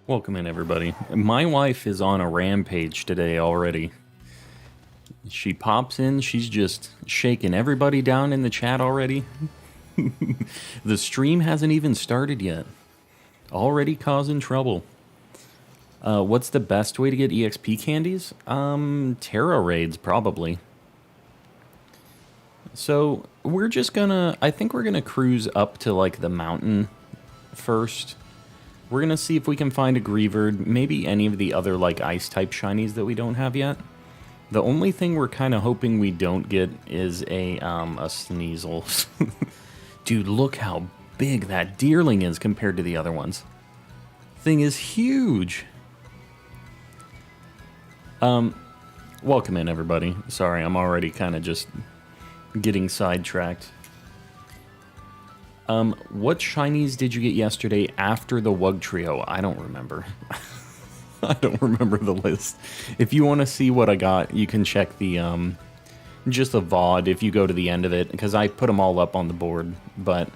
Welcome in, everybody. My wife is on a rampage today already. She pops in, she's just shaking everybody down in the chat already. The stream hasn't even started yet. Already causing trouble. What's the best way to get EXP candies? Terra raids, probably. So, we're just gonna... I think we're gonna cruise up to, like, the mountain first. We're going to see if we can find a Greavard, maybe any of the other, like, Ice-type shinies that we don't have yet. The only thing we're kind of hoping we don't get is a Sneasel. Dude, look how big that Deerling is compared to the other ones. Thing is huge. Welcome in, everybody. Sorry, I'm already kind of just getting sidetracked. What shinies did you get yesterday after the Wug Trio? I don't remember. I don't remember the list. If you want to see what I got, you can check the, just the VOD if you go to the end of it, because I put them all up on the board. But,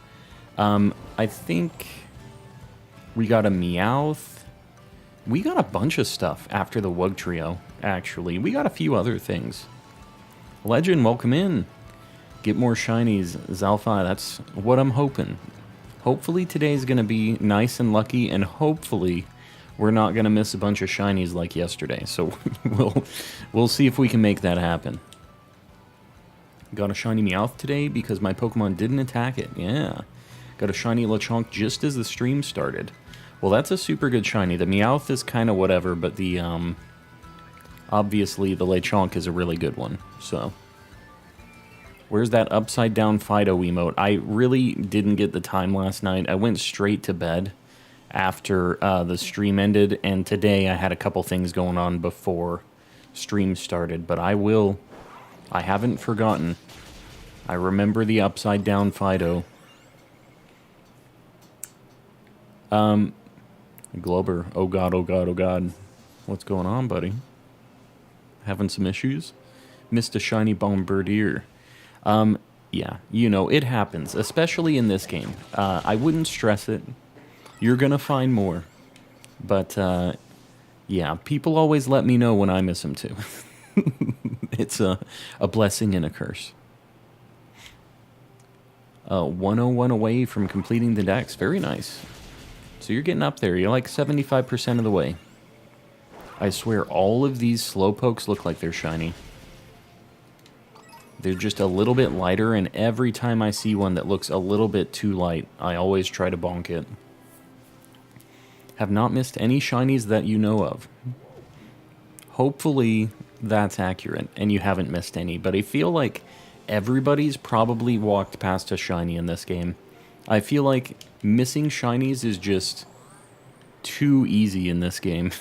I think we got a Meowth. We got a bunch of stuff after the Wug Trio, actually. We got a few other things. Legend, welcome in. Get more shinies, Zalfi, that's what I'm hoping. Hopefully today's going to be nice and lucky, and hopefully we're not going to miss a bunch of shinies like yesterday. So we'll see if we can make that happen. Got a shiny Meowth today because my Pokemon didn't attack it. Yeah. Got a shiny Lechonk just as the stream started. Well, that's a super good shiny. The Meowth is kind of whatever, but the obviously the Lechonk is a really good one. So... Where's that upside down Fido emote? I really didn't get the time last night. I went straight to bed after the stream ended, and today I had a couple things going on before stream started, but I haven't forgotten. I remember the upside down Fido. Glober, oh god, oh god, oh god. What's going on, buddy? Having some issues? Missed a shiny Bombardier. Yeah, you know, it happens, especially in this game. I wouldn't stress it. You're gonna find more. But, yeah, people always let me know when I miss them, too. It's a blessing and a curse. 101 away from completing the dex. Very nice. So you're getting up there. You're like 75% of the way. I swear, all of these Slowpokes look like they're shiny. They're just a little bit lighter, and every time I see one that looks a little bit too light, I always try to bonk it. Have not missed any shinies that you know of. Hopefully that's accurate, and you haven't missed any, but I feel like everybody's probably walked past a shiny in this game. I feel like missing shinies is just too easy in this game.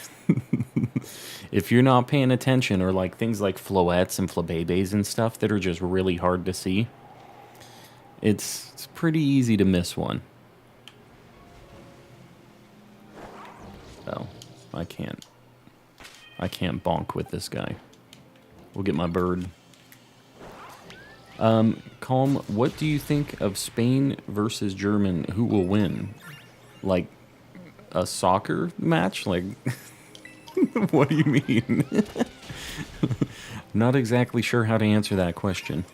If you're not paying attention, or like things like Floettes and Flabébés and stuff that are just really hard to see, it's pretty easy to miss one. Oh, I can't bonk with this guy. We'll get my bird. Calm, what do you think of Spain versus German? Who will win? Like a soccer match? Like... What do you mean? Not exactly sure how to answer that question.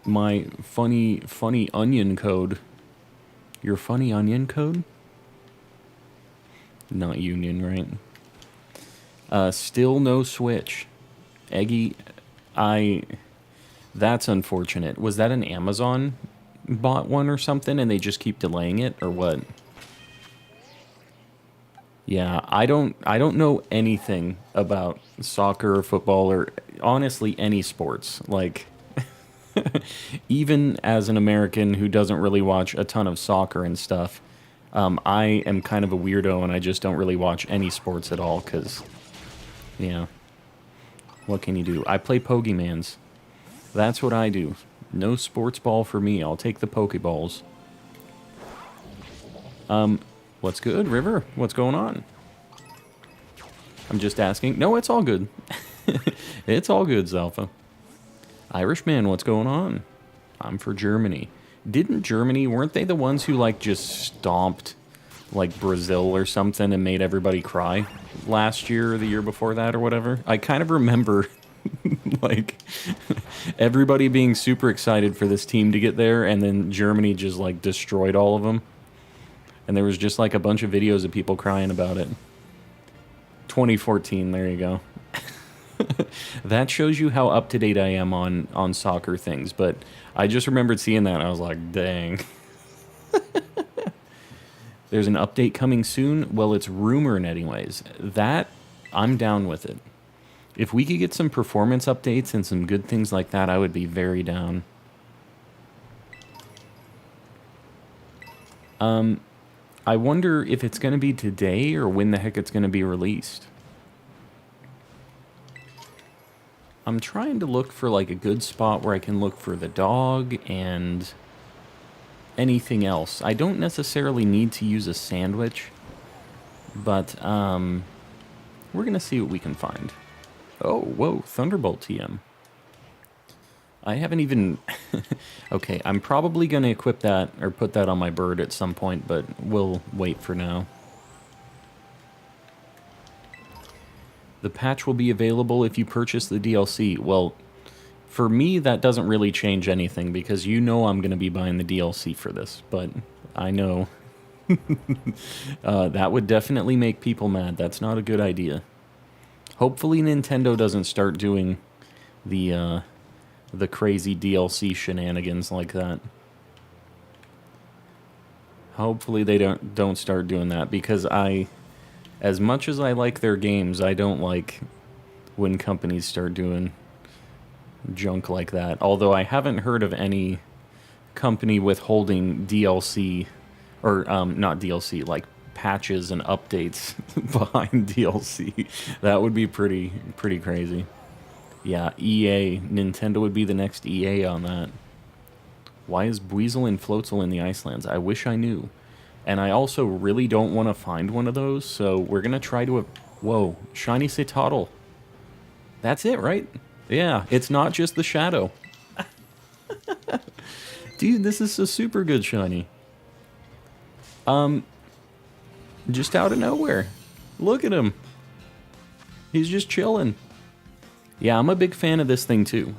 My funny onion code. Your funny onion code? Not union, right? Still no Switch. Eggy, that's unfortunate. Was that an Amazon bought one or something and they just keep delaying it, or what? Yeah, I don't know anything about soccer or football or honestly any sports. Like even as an American who doesn't really watch a ton of soccer and stuff, I am kind of a weirdo and I just don't really watch any sports at all because, yeah, what can you do? I play Pokemans. That's what I do. No sports ball for me. I'll take the Pokeballs. What's good, River? What's going on? I'm just asking. No, it's all good. It's all good, Zalpha. Irishman, what's going on? I'm for Germany. Didn't Germany, weren't they the ones who, like, just stomped, like, Brazil or something and made everybody cry last year or the year before that or whatever? I kind of remember, like, everybody being super excited for this team to get there, and then Germany just, like, destroyed all of them. And there was just, like, a bunch of videos of people crying about it. 2014, there you go. That shows you how up-to-date I am on soccer things, but I just remembered seeing that and I was like, dang. There's an update coming soon? Well, it's rumored anyways. That, I'm down with it. If we could get some performance updates and some good things like that, I would be very down. I wonder if it's going to be today or when the heck it's going to be released. I'm trying to look for like a good spot where I can look for the dog and anything else. I don't necessarily need to use a sandwich, but we're going to see what we can find. Oh, whoa, Thunderbolt TM. I haven't even... Okay, I'm probably going to equip that or put that on my bird at some point, but we'll wait for now. The patch will be available if you purchase the DLC. Well, for me, that doesn't really change anything because you know I'm going to be buying the DLC for this, but I know that would definitely make people mad. That's not a good idea. Hopefully Nintendo doesn't start doing the crazy DLC shenanigans like that. Hopefully they don't start doing that because as much as I like their games, I don't like when companies start doing junk like that. Although I haven't heard of any company withholding DLC, or not DLC, like patches and updates behind DLC. That would be pretty crazy. Yeah, EA. Nintendo would be the next EA on that. Why is Buizel and Floatzel in the Icelands? I wish I knew. And I also really don't want to find one of those, so we're going to try to... Whoa, Shiny Citadel. That's it, right? Yeah, it's not just the shadow. Dude, this is a super good shiny. Just out of nowhere. Look at him. He's just chilling. Yeah, I'm a big fan of this thing, too.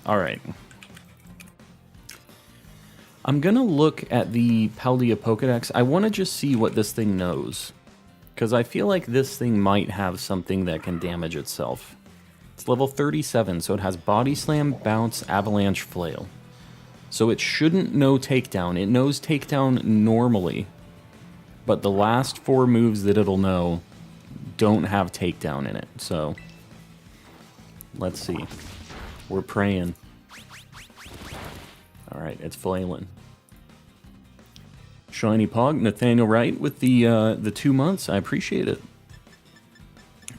Alright. I'm gonna look at the Paldea Pokedex. I want to just see what this thing knows. Because I feel like this thing might have something that can damage itself. It's level 37, so it has Body Slam, Bounce, Avalanche, Flail. So it shouldn't know Takedown. It knows Takedown normally. But the last 4 moves that it'll know don't have Takedown in it. So, let's see. We're praying. Alright, it's flailing. Shiny Pog, Nathaniel Wright with the 2 months. I appreciate it.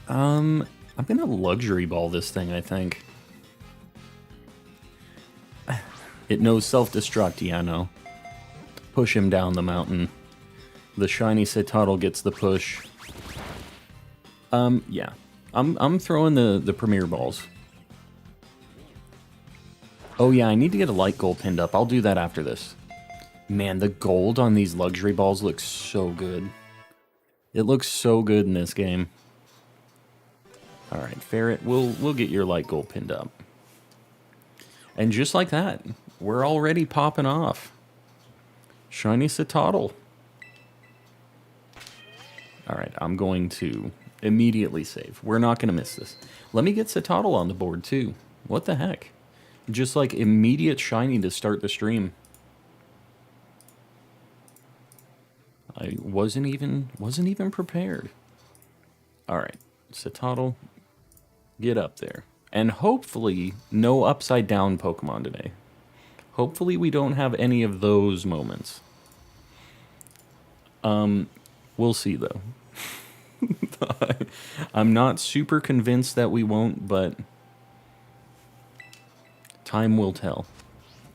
I'm gonna luxury ball this thing, I think. It knows self-destruct, yeah, no. Push him down the mountain. The Shiny Citadel gets the push. Yeah. I'm throwing the Premier Balls. Oh yeah, I need to get a light goal pinned up. I'll do that after this. Man, the gold on these luxury balls looks so good. It looks so good in this game. Alright, Ferret, we'll get your light goal pinned up. And just like that, we're already popping off. Shiny Citadel. Alright, I'm going to immediately save. We're not going to miss this. Let me get Citadel on the board too. What the heck? Just like immediate shiny to start the stream. I wasn't even prepared. Alright, Citadel, get up there. And hopefully, no upside down Pokemon today. Hopefully we don't have any of those moments. We'll see though. I'm not super convinced that we won't, but time will tell.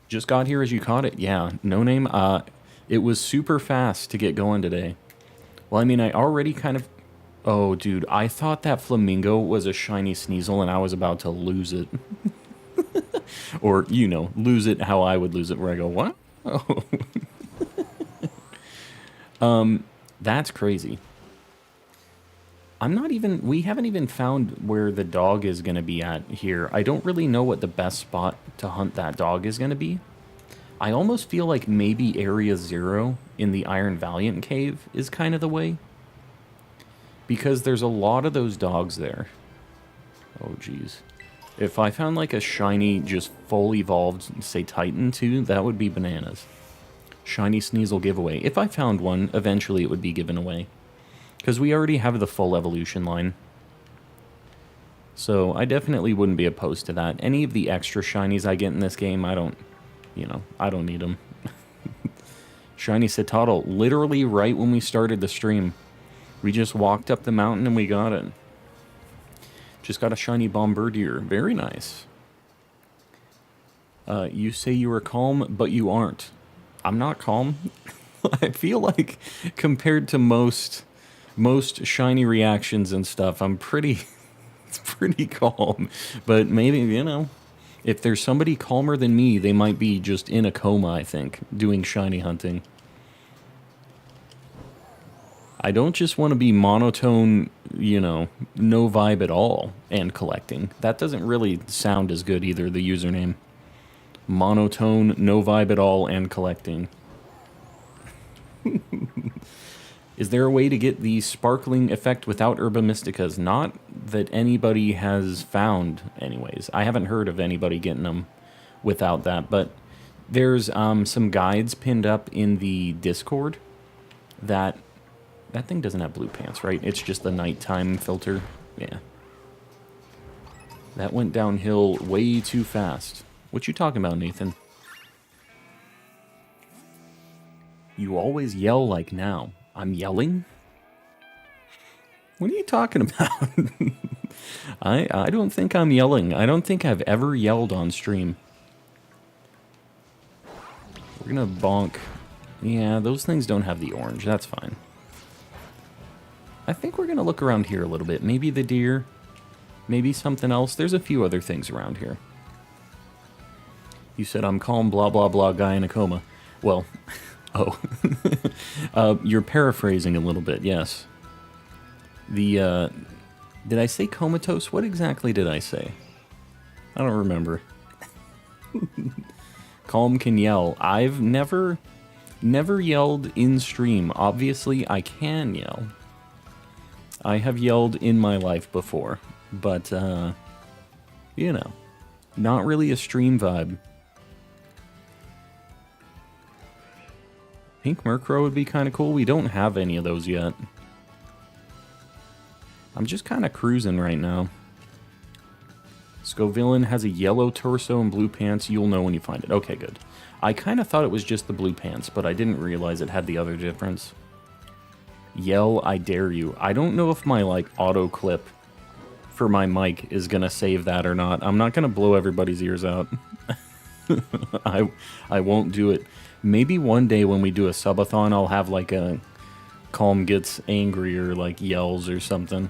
Just got here as you caught it. Yeah, no name. It was super fast to get going today. Well, I mean, I already kind of... Oh, dude, I thought that Flamingo was a shiny Sneasel and I was about to lose it. Or, you know, lose it how I would lose it, where I go, what? Oh. That's crazy. We haven't even found where the dog is going to be at here. I don't really know what the best spot to hunt that dog is going to be. I almost feel like maybe Area 0 in the Iron Valiant cave is kind of the way. Because there's a lot of those dogs there. Oh, jeez. If I found like a shiny, just full evolved, say Titan too, that would be bananas. Shiny Sneasel giveaway. If I found one, eventually it would be given away. Because we already have the full evolution line. So I definitely wouldn't be opposed to that. Any of the extra shinies I get in this game, I don't need them. Shiny Citadel, literally right when we started the stream. We just walked up the mountain and we got it. Just got a shiny Bombardier. Very nice. You say you are calm, but you aren't. I'm not calm. I feel like compared to most shiny reactions and stuff, I'm pretty calm. But maybe, you know, if there's somebody calmer than me, they might be just in a coma, I think, doing shiny hunting. I don't just want to be monotone, you know, no vibe at all and collecting. That doesn't really sound as good either, the username. Monotone, no vibe at all, and collecting. Is there a way to get the sparkling effect without Herba Mysticas? Not that anybody has found, anyways. I haven't heard of anybody getting them without that, but there's some guides pinned up in the Discord that thing doesn't have blue pants, right? It's just the nighttime filter. Yeah. That went downhill way too fast. What you talking about, Nathan? You always yell like now. I'm yelling? What are you talking about? I don't think I'm yelling. I don't think I've ever yelled on stream. We're gonna bonk. Yeah, those things don't have the orange. That's fine. I think we're gonna look around here a little bit. Maybe the deer. Maybe something else. There's a few other things around here. You said I'm calm, blah, blah, blah, guy in a coma. Well, oh. You're paraphrasing a little bit, yes. Did I say comatose? What exactly did I say? I don't remember. Calm can yell. I've never yelled in stream. Obviously, I can yell. I have yelled in my life before, but, you know, not really a stream vibe. Pink Murkrow would be kind of cool. We don't have any of those yet. I'm just kind of cruising right now. Scovillain has a yellow torso and blue pants. You'll know when you find it. Okay, good. I kind of thought it was just the blue pants, but I didn't realize it had the other difference. Yell, I dare you. I don't know if my, like, auto clip for my mic is going to save that or not. I'm not going to blow everybody's ears out. I won't do it. Maybe one day when we do a subathon, I'll have, like, a Calm gets angry or, like, yells or something.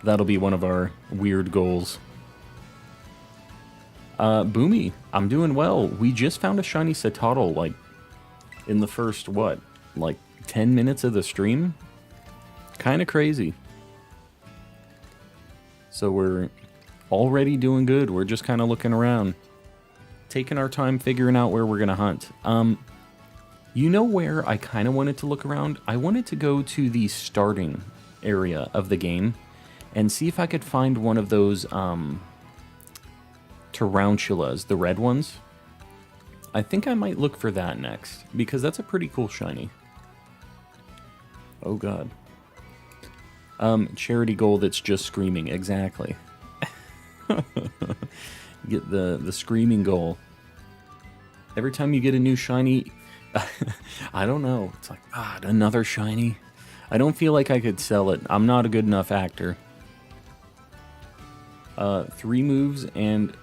That'll be one of our weird goals. Boomy, I'm doing well. We just found a shiny Citadel, like, in the first, what, like, 10 minutes of the stream? Kind of crazy. So we're already doing good. We're just kind of looking around. Taking our time figuring out where we're going to hunt. You know where I kind of wanted to look around? I wanted to go to the starting area of the game and see if I could find one of those tarantulas, the red ones. I think I might look for that next, because that's a pretty cool shiny. Oh god. Charity goal that's just screaming, exactly. Get the screaming goal. Every time you get a new shiny, I don't know, it's like, God, another shiny? I don't feel like I could sell it. I'm not a good enough actor. 3 moves and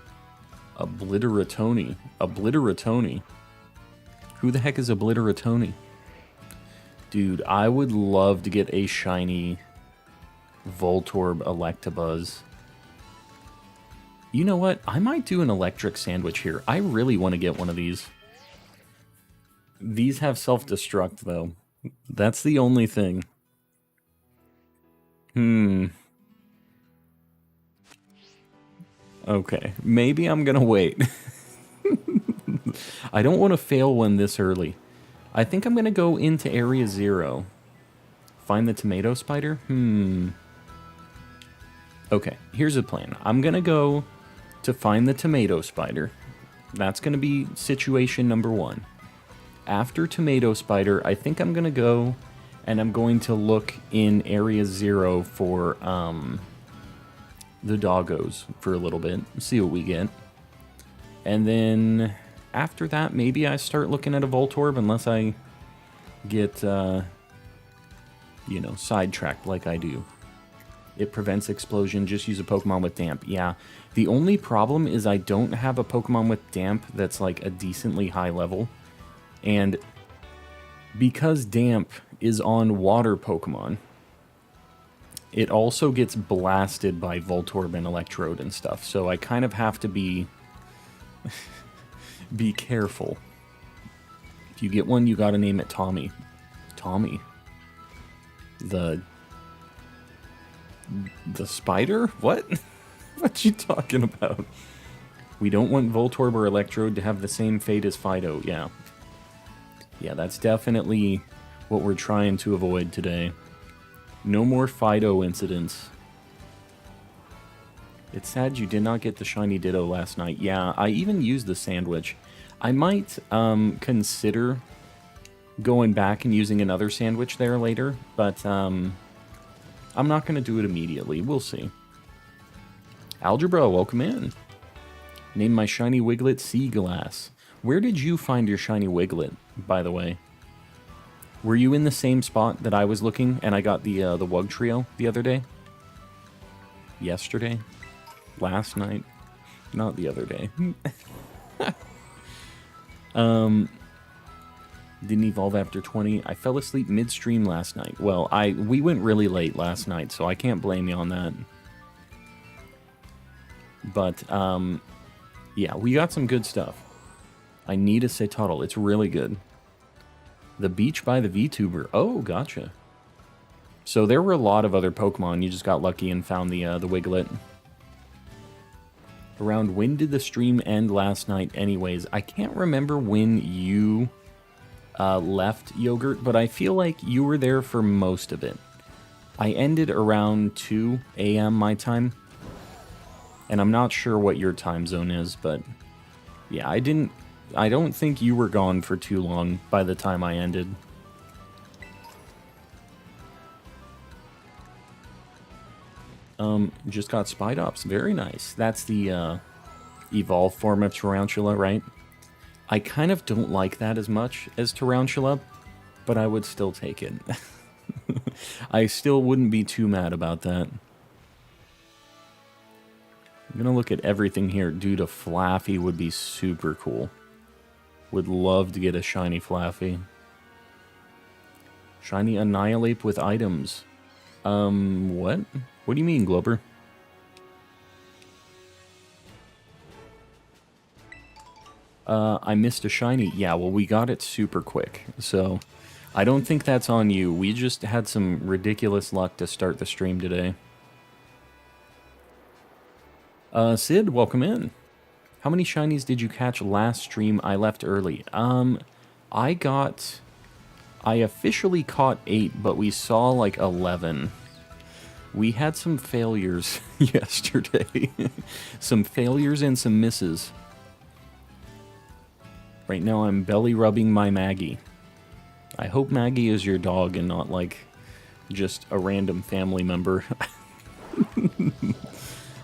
Obliteratoni. Obliteratoni. Who the heck is Obliteratoni? Dude, I would love to get a shiny Voltorb Electabuzz. You know what? I might do an electric sandwich here. I really want to get one of these. These have self-destruct, though. That's the only thing. Okay. Maybe I'm gonna wait. I don't want to fail one this early. I think I'm gonna go into Area 0. Find the tomato spider? Okay, here's a plan. I'm gonna go to find the tomato spider. That's gonna be situation number 1. After tomato spider, I think I'm gonna go and I'm going to look in Area 0 for the doggos for a little bit, see what we get. And then after that, maybe I start looking at a Voltorb unless I get, you know, sidetracked like I do. It prevents explosion, just use a Pokemon with damp. Yeah, the only problem is I don't have a Pokemon with damp that's like a decently high level. And because damp is on water Pokemon, it also gets blasted by Voltorb and Electrode and stuff. So I kind of have to be be careful. If you get one, you gotta name it Tommy. Tommy. The spider? What? What you talking about? We don't want Voltorb or Electrode to have the same fate as Fido. Yeah. Yeah, that's definitely what we're trying to avoid today. No more Fido incidents. It's sad you did not get the shiny Ditto last night. Yeah, I even used the sandwich. I might consider going back and using another sandwich there later, but I'm not going to do it immediately. We'll see. Algebra, welcome in. Name my shiny Wiglet Sea Glass. Where did you find your shiny Wiglet, by the way? Were you in the same spot that I was looking and I got the Wug Trio the other day? Yesterday? Last night? Not the other day. Didn't evolve after 20. I fell asleep midstream last night. Well, we went really late last night, so I can't blame you on that. But, yeah, we got some good stuff. I need a Satoddle. It's really good. The beach by the VTuber. Oh, gotcha. So there were a lot of other Pokemon. You just got lucky and found the Wiglet. Around when did the stream end last night anyways? I can't remember when you left, Yogurt, but I feel like you were there for most of it. I ended around 2 a.m. my time. And I'm not sure what your time zone is, but yeah, I don't think you were gone for too long by the time I ended. Just got Spidops. Very nice. That's the evolved form of Tarantula, right? I kind of don't like that as much as Tarantula, but I would still take it. I still wouldn't be too mad about that. I'm gonna look at everything here. Dude, a Flaffy would be super cool. Would love to get a shiny Flaffy. Shiny Annihilate with items. What? What do you mean, Glober? I missed a shiny. Yeah, well, we got it super quick, so I don't think that's on you. We just had some ridiculous luck to start the stream today. Sid, welcome in. How many shinies did you catch last stream? I left early. I officially caught 8, but we saw like 11. We had some failures yesterday. Some failures and some misses. Right now I'm belly rubbing my Maggie. I hope Maggie is your dog and not like just a random family member.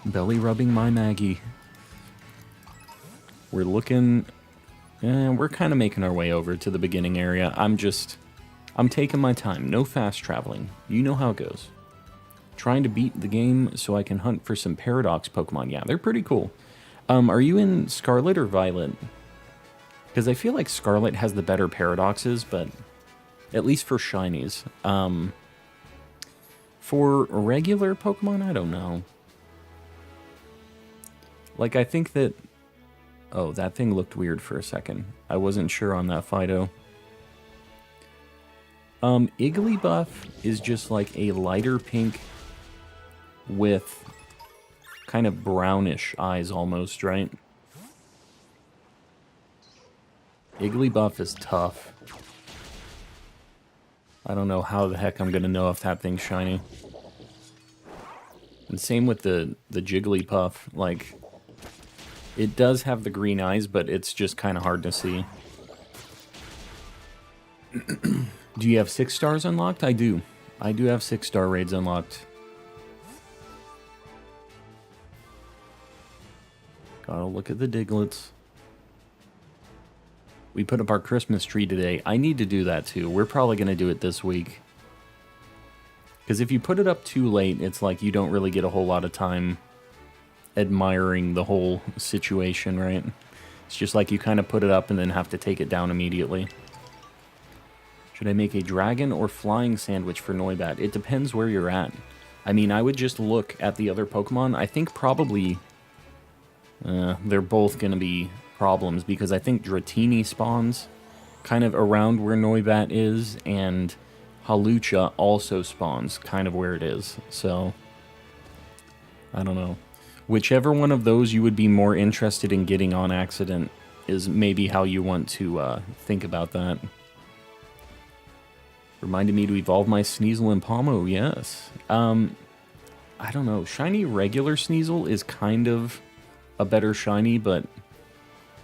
Belly rubbing my Maggie. We're looking... we're kind of making our way over to the beginning area. I'm taking my time. No fast traveling. You know how it goes. Trying to beat the game so I can hunt for some Paradox Pokemon. Yeah, they're pretty cool. Are you in Scarlet or Violet? Because I feel like Scarlet has the better Paradoxes, but at least for Shinies. For regular Pokemon, I don't know. Like, I think that... Oh, that thing looked weird for a second. I wasn't sure on that Fido. Igglybuff is just like a lighter pink with kind of brownish eyes almost, right? Igglybuff is tough. I don't know how the heck I'm gonna know if that thing's shiny. And same with the Jigglypuff, like, it does have the green eyes, but it's just kind of hard to see. Do you have 6 stars unlocked? I do. I do have 6-star raids unlocked. Gotta look at the Digletts. We put up our Christmas tree today. I need to do that too. We're probably going to do it this week. Because if you put it up too late, it's like you don't really get a whole lot of time admiring the whole situation, right? It's just like you kind of put it up and then have to take it down immediately. Should I make a dragon or flying sandwich for Noibat? It depends where you're at. I mean, I would just look at the other Pokemon. I think probably they're both going to be problems because I think Dratini spawns kind of around where Noibat is, and Hawlucha also spawns kind of where it is. So, I don't know. Whichever one of those you would be more interested in getting on accident is maybe how you want to think about that. Reminded me to evolve my Sneasel and Palmo, yes. I don't know. Shiny regular Sneasel is kind of a better shiny, but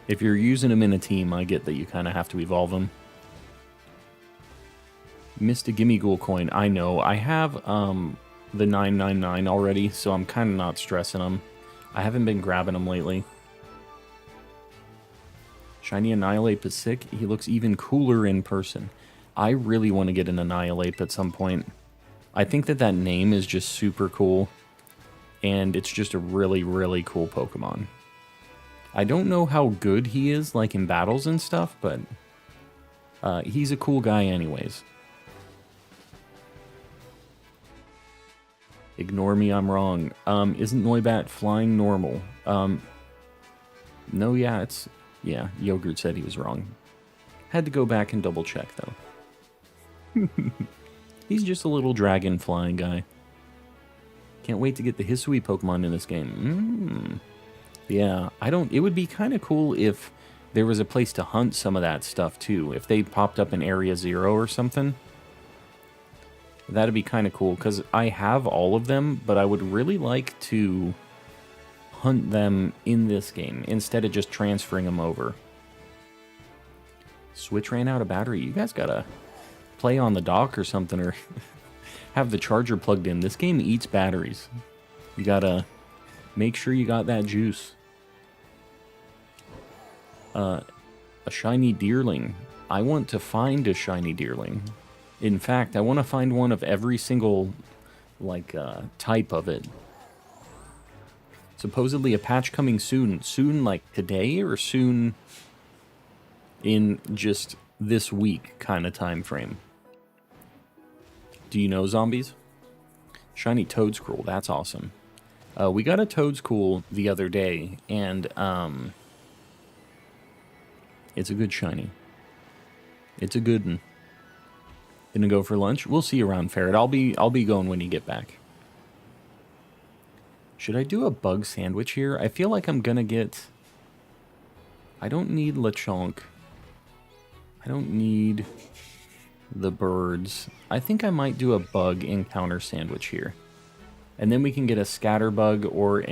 if you're using them in a team, I get that you kind of have to evolve them. Missed a Gimme Ghoul coin. I know. I have the 999 already, so I'm kind of not stressing them. I haven't been grabbing them lately. Shiny Annihilate is sick. He looks even cooler in person. I really want to get an Annihilate at some point. I think that that name is just super cool, and it's just a really, really cool Pokemon. I don't know how good he is, like, in battles and stuff, but he's a cool guy anyways. Ignore me, I'm wrong. Isn't Noibat flying normal? No, yeah, it's... Yeah, Yogurt said he was wrong. Had to go back and double check, though. He's just a little dragon flying guy. Can't wait to get the Hisui Pokemon in this game. Yeah, it would be kind of cool if there was a place to hunt some of that stuff, too. If they popped up in Area 0 or something. That'd be kind of cool, because I have all of them, but I would really like to hunt them in this game, instead of just transferring them over. Switch ran out of battery. You guys gotta play on the dock or something, or have the charger plugged in. This game eats batteries. You gotta make sure you got that juice. A shiny Deerling. I want to find a shiny Deerling. In fact, I want to find one of every single, like, type of it. Supposedly a patch coming soon. Soon, like, today, or soon in just this week kind of time frame? Do you know, zombies? Shiny Toedscruel, that's awesome. We got a Toedscruel the other day, and, it's a good shiny. It's a good one. Gonna go for lunch? We'll see you around, Ferret. I'll be going when you get back. Should I do a bug sandwich here? I feel like I'm gonna get... I don't need Lechonk. I don't need the birds. I think I might do a bug encounter sandwich here. And then we can get a scatterbug or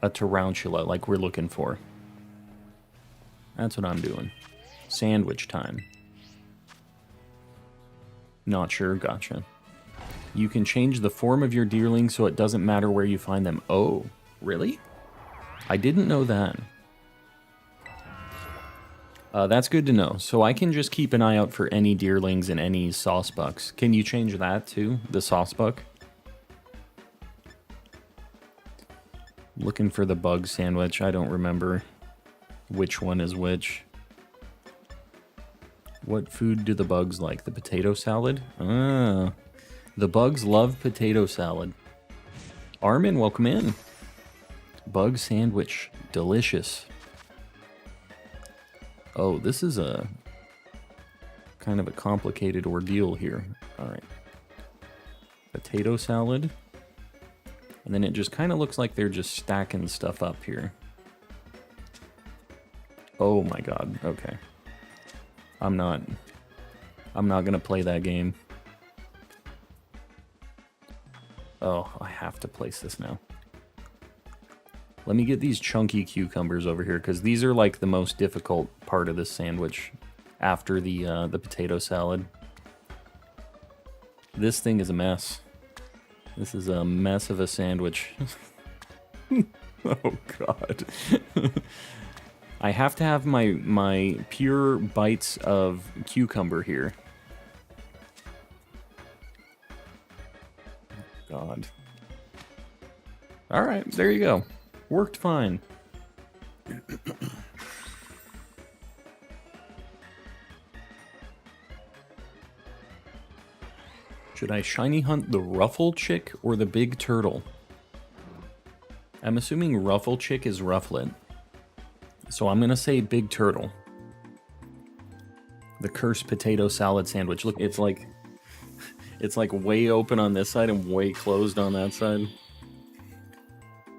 a tarantula like we're looking for. That's what I'm doing. Sandwich time. Not sure, gotcha. You can change the form of your deerling so it doesn't matter where you find them. Oh, really? I didn't know that. That's good to know. So I can just keep an eye out for any deerlings and any saucebucks. Can you change that too, the saucebuck? Looking for the bug sandwich. I don't remember which one is which. What food do the bugs like? The potato salad? Ah, the bugs love potato salad. Armin, welcome in. Bug sandwich. Delicious. Oh, this is a kind of a complicated ordeal here. All right. Potato salad. And then it just kind of looks like they're just stacking stuff up here. Oh my god. Okay. I'm not gonna play that game. Oh, I have to place this now. Let me get these chunky cucumbers over here, because these are like the most difficult part of this sandwich after the potato salad. This thing is a mess. This is a mess of a sandwich. Oh god. I have to have my pure bites of cucumber here. God. Alright, there you go. Worked fine. Should I shiny hunt the ruffle chick or the big turtle? I'm assuming ruffle chick is rufflet. So I'm gonna say big turtle. The cursed potato salad sandwich. Look, it's like way open on this side and way closed on that side.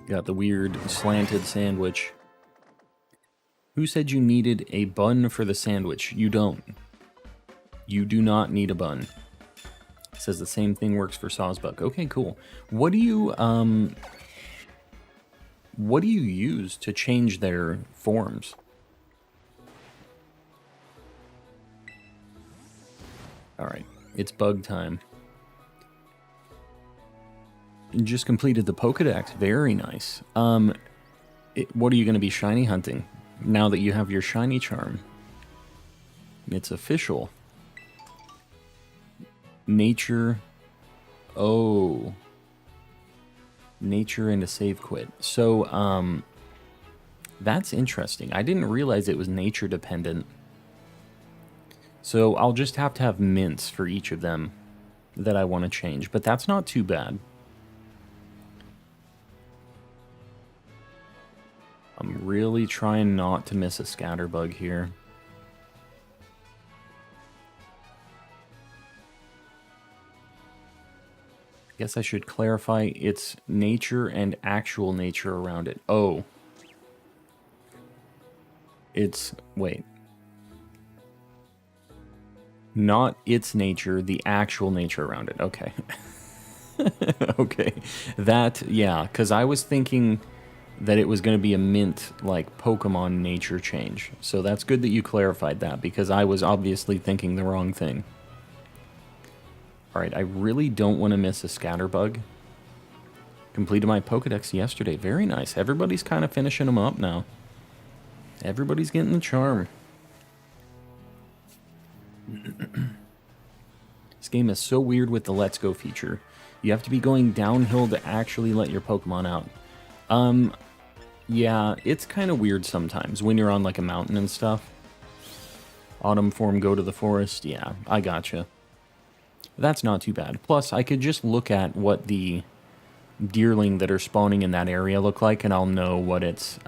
Got the weird slanted sandwich. Who said you needed a bun for the sandwich? You don't. You do not need a bun. It says the same thing works for Sawsbuck. Okay, cool. What do you use to change their forms? Alright, it's bug time. Just completed the Pokedex. Very nice. What are you going to be shiny hunting now that you have your shiny charm? It's official. Nature. Oh. Nature and a save quit. So, that's interesting. I didn't realize it was nature dependent. So I'll just have to have mints for each of them that I want to change. But that's not too bad. I'm really trying not to miss a scatterbug here. I guess I should clarify its nature and actual nature around it. Oh. It's... wait. Not its nature, the actual nature around it. Okay. Okay. That, yeah, because I was thinking that it was going to be a mint, like, Pokemon nature change. So that's good that you clarified that, because I was obviously thinking the wrong thing. Alright, I really don't want to miss a scatterbug. Completed my Pokedex yesterday. Very nice. Everybody's kind of finishing them up now. Everybody's getting the charm. This game is so weird with the Let's Go feature. You have to be going downhill to actually let your Pokemon out. Yeah, it's kind of weird sometimes when you're on like a mountain and stuff. Autumn form, go to the forest. Yeah, I gotcha. That's not too bad. Plus, I could just look at what the deerling that are spawning in that area look like, and I'll know what it's,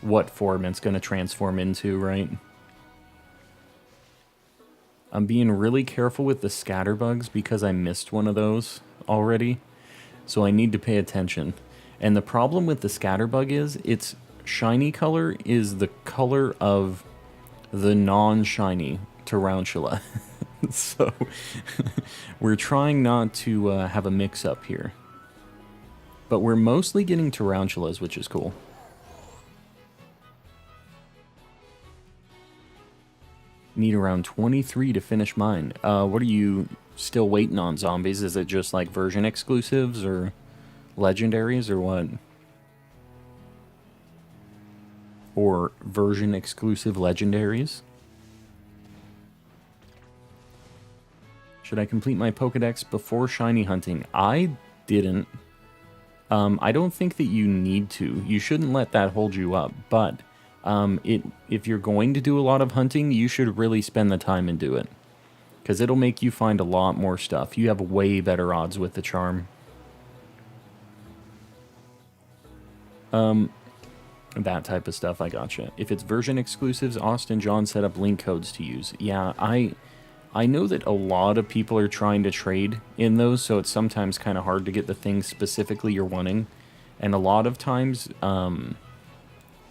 what form it's going to transform into, right? I'm being really careful with the scatterbugs because I missed one of those already, so I need to pay attention. And the problem with the scatterbug is its shiny color is the color of the non-shiny tarantula. So we're trying not to have a mix-up here. But we're mostly getting tarantulas, which is cool. Need around 23 to finish mine. What are you still waiting on, zombies? Is it just like version exclusives or legendaries or what? Or version exclusive legendaries? Should I complete my Pokedex before shiny hunting? I didn't. I don't think that you need to. You shouldn't let that hold you up, but if you're going to do a lot of hunting, you should really spend the time and do it. Because it'll make you find a lot more stuff. You have way better odds with the charm. That type of stuff, I gotcha. If it's version exclusives, Austin John set up link codes to use. Yeah, I know that a lot of people are trying to trade in those, so it's sometimes kind of hard to get the thing specifically you're wanting. And a lot of times,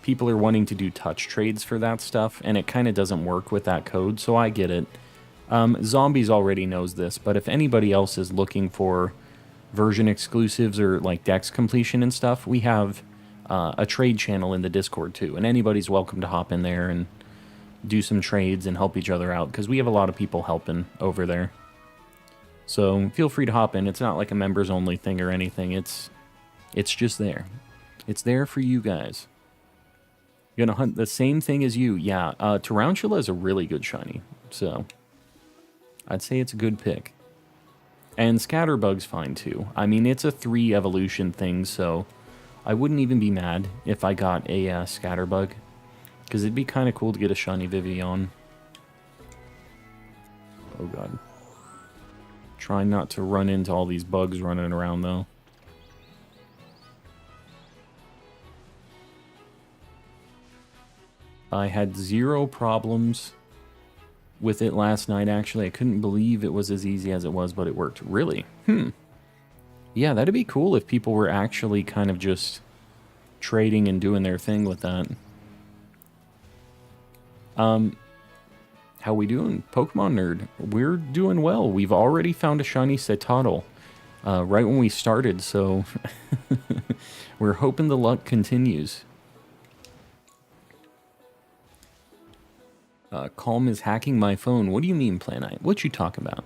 people are wanting to do touch trades for that stuff, and it kind of doesn't work with that code, so I get it. Zombies already knows this, but if anybody else is looking for version exclusives or like dex completion and stuff, we have a trade channel in the Discord too, and anybody's welcome to hop in there and do some trades and help each other out, because we have a lot of people helping over there. So feel free to hop in. It's not like a members only thing or anything. It's just there. It's there for you guys. You're gonna hunt the same thing as you. Yeah, Tarantula is a really good shiny, so I'd say it's a good pick. And Scatterbug's fine too. I mean, it's a 3 evolution thing, so I wouldn't even be mad if I got a Scatterbug, because it'd be kind of cool to get a shiny Vivian. Oh god. Try not to run into all these bugs running around though. I had 0 problems with it last night, actually. I couldn't believe it was as easy as it was, but it worked. Really? Yeah, that'd be cool if people were actually kind of just trading and doing their thing with that. How we doing, Pokemon Nerd? We're doing well. We've already found a shiny Cetotl right when we started, so we're hoping the luck continues. Calm is hacking my phone. What do you mean, Planite? What you talk about?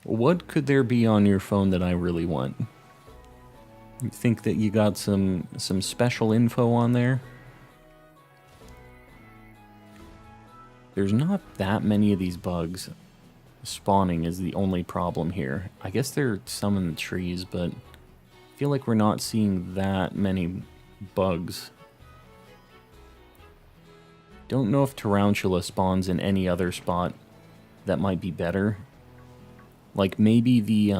What could there be on your phone that I really want? You think that you got some special info on there? There's not that many of these bugs. Spawning is the only problem here. I guess there are some in the trees, but I feel like we're not seeing that many bugs. Don't know if Tarantula spawns in any other spot that might be better. Like maybe the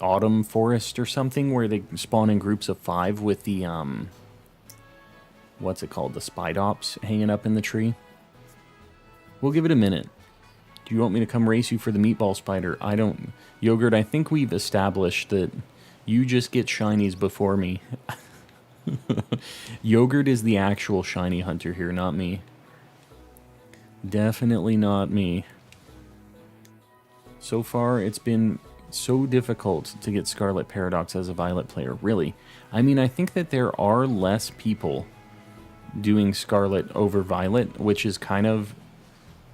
Autumn Forest or something, where they spawn in groups of 5 with the, what's it called? The Spidops hanging up in the tree. We'll give it a minute. Do you want me to come race you for the meatball spider? I don't... Yogurt, I think we've established that you just get shinies before me. Yogurt is the actual shiny hunter here, not me. Definitely not me. So far, it's been so difficult to get Scarlet Paradox as a Violet player, really. I mean, I think that there are less people doing Scarlet over Violet, which is kind of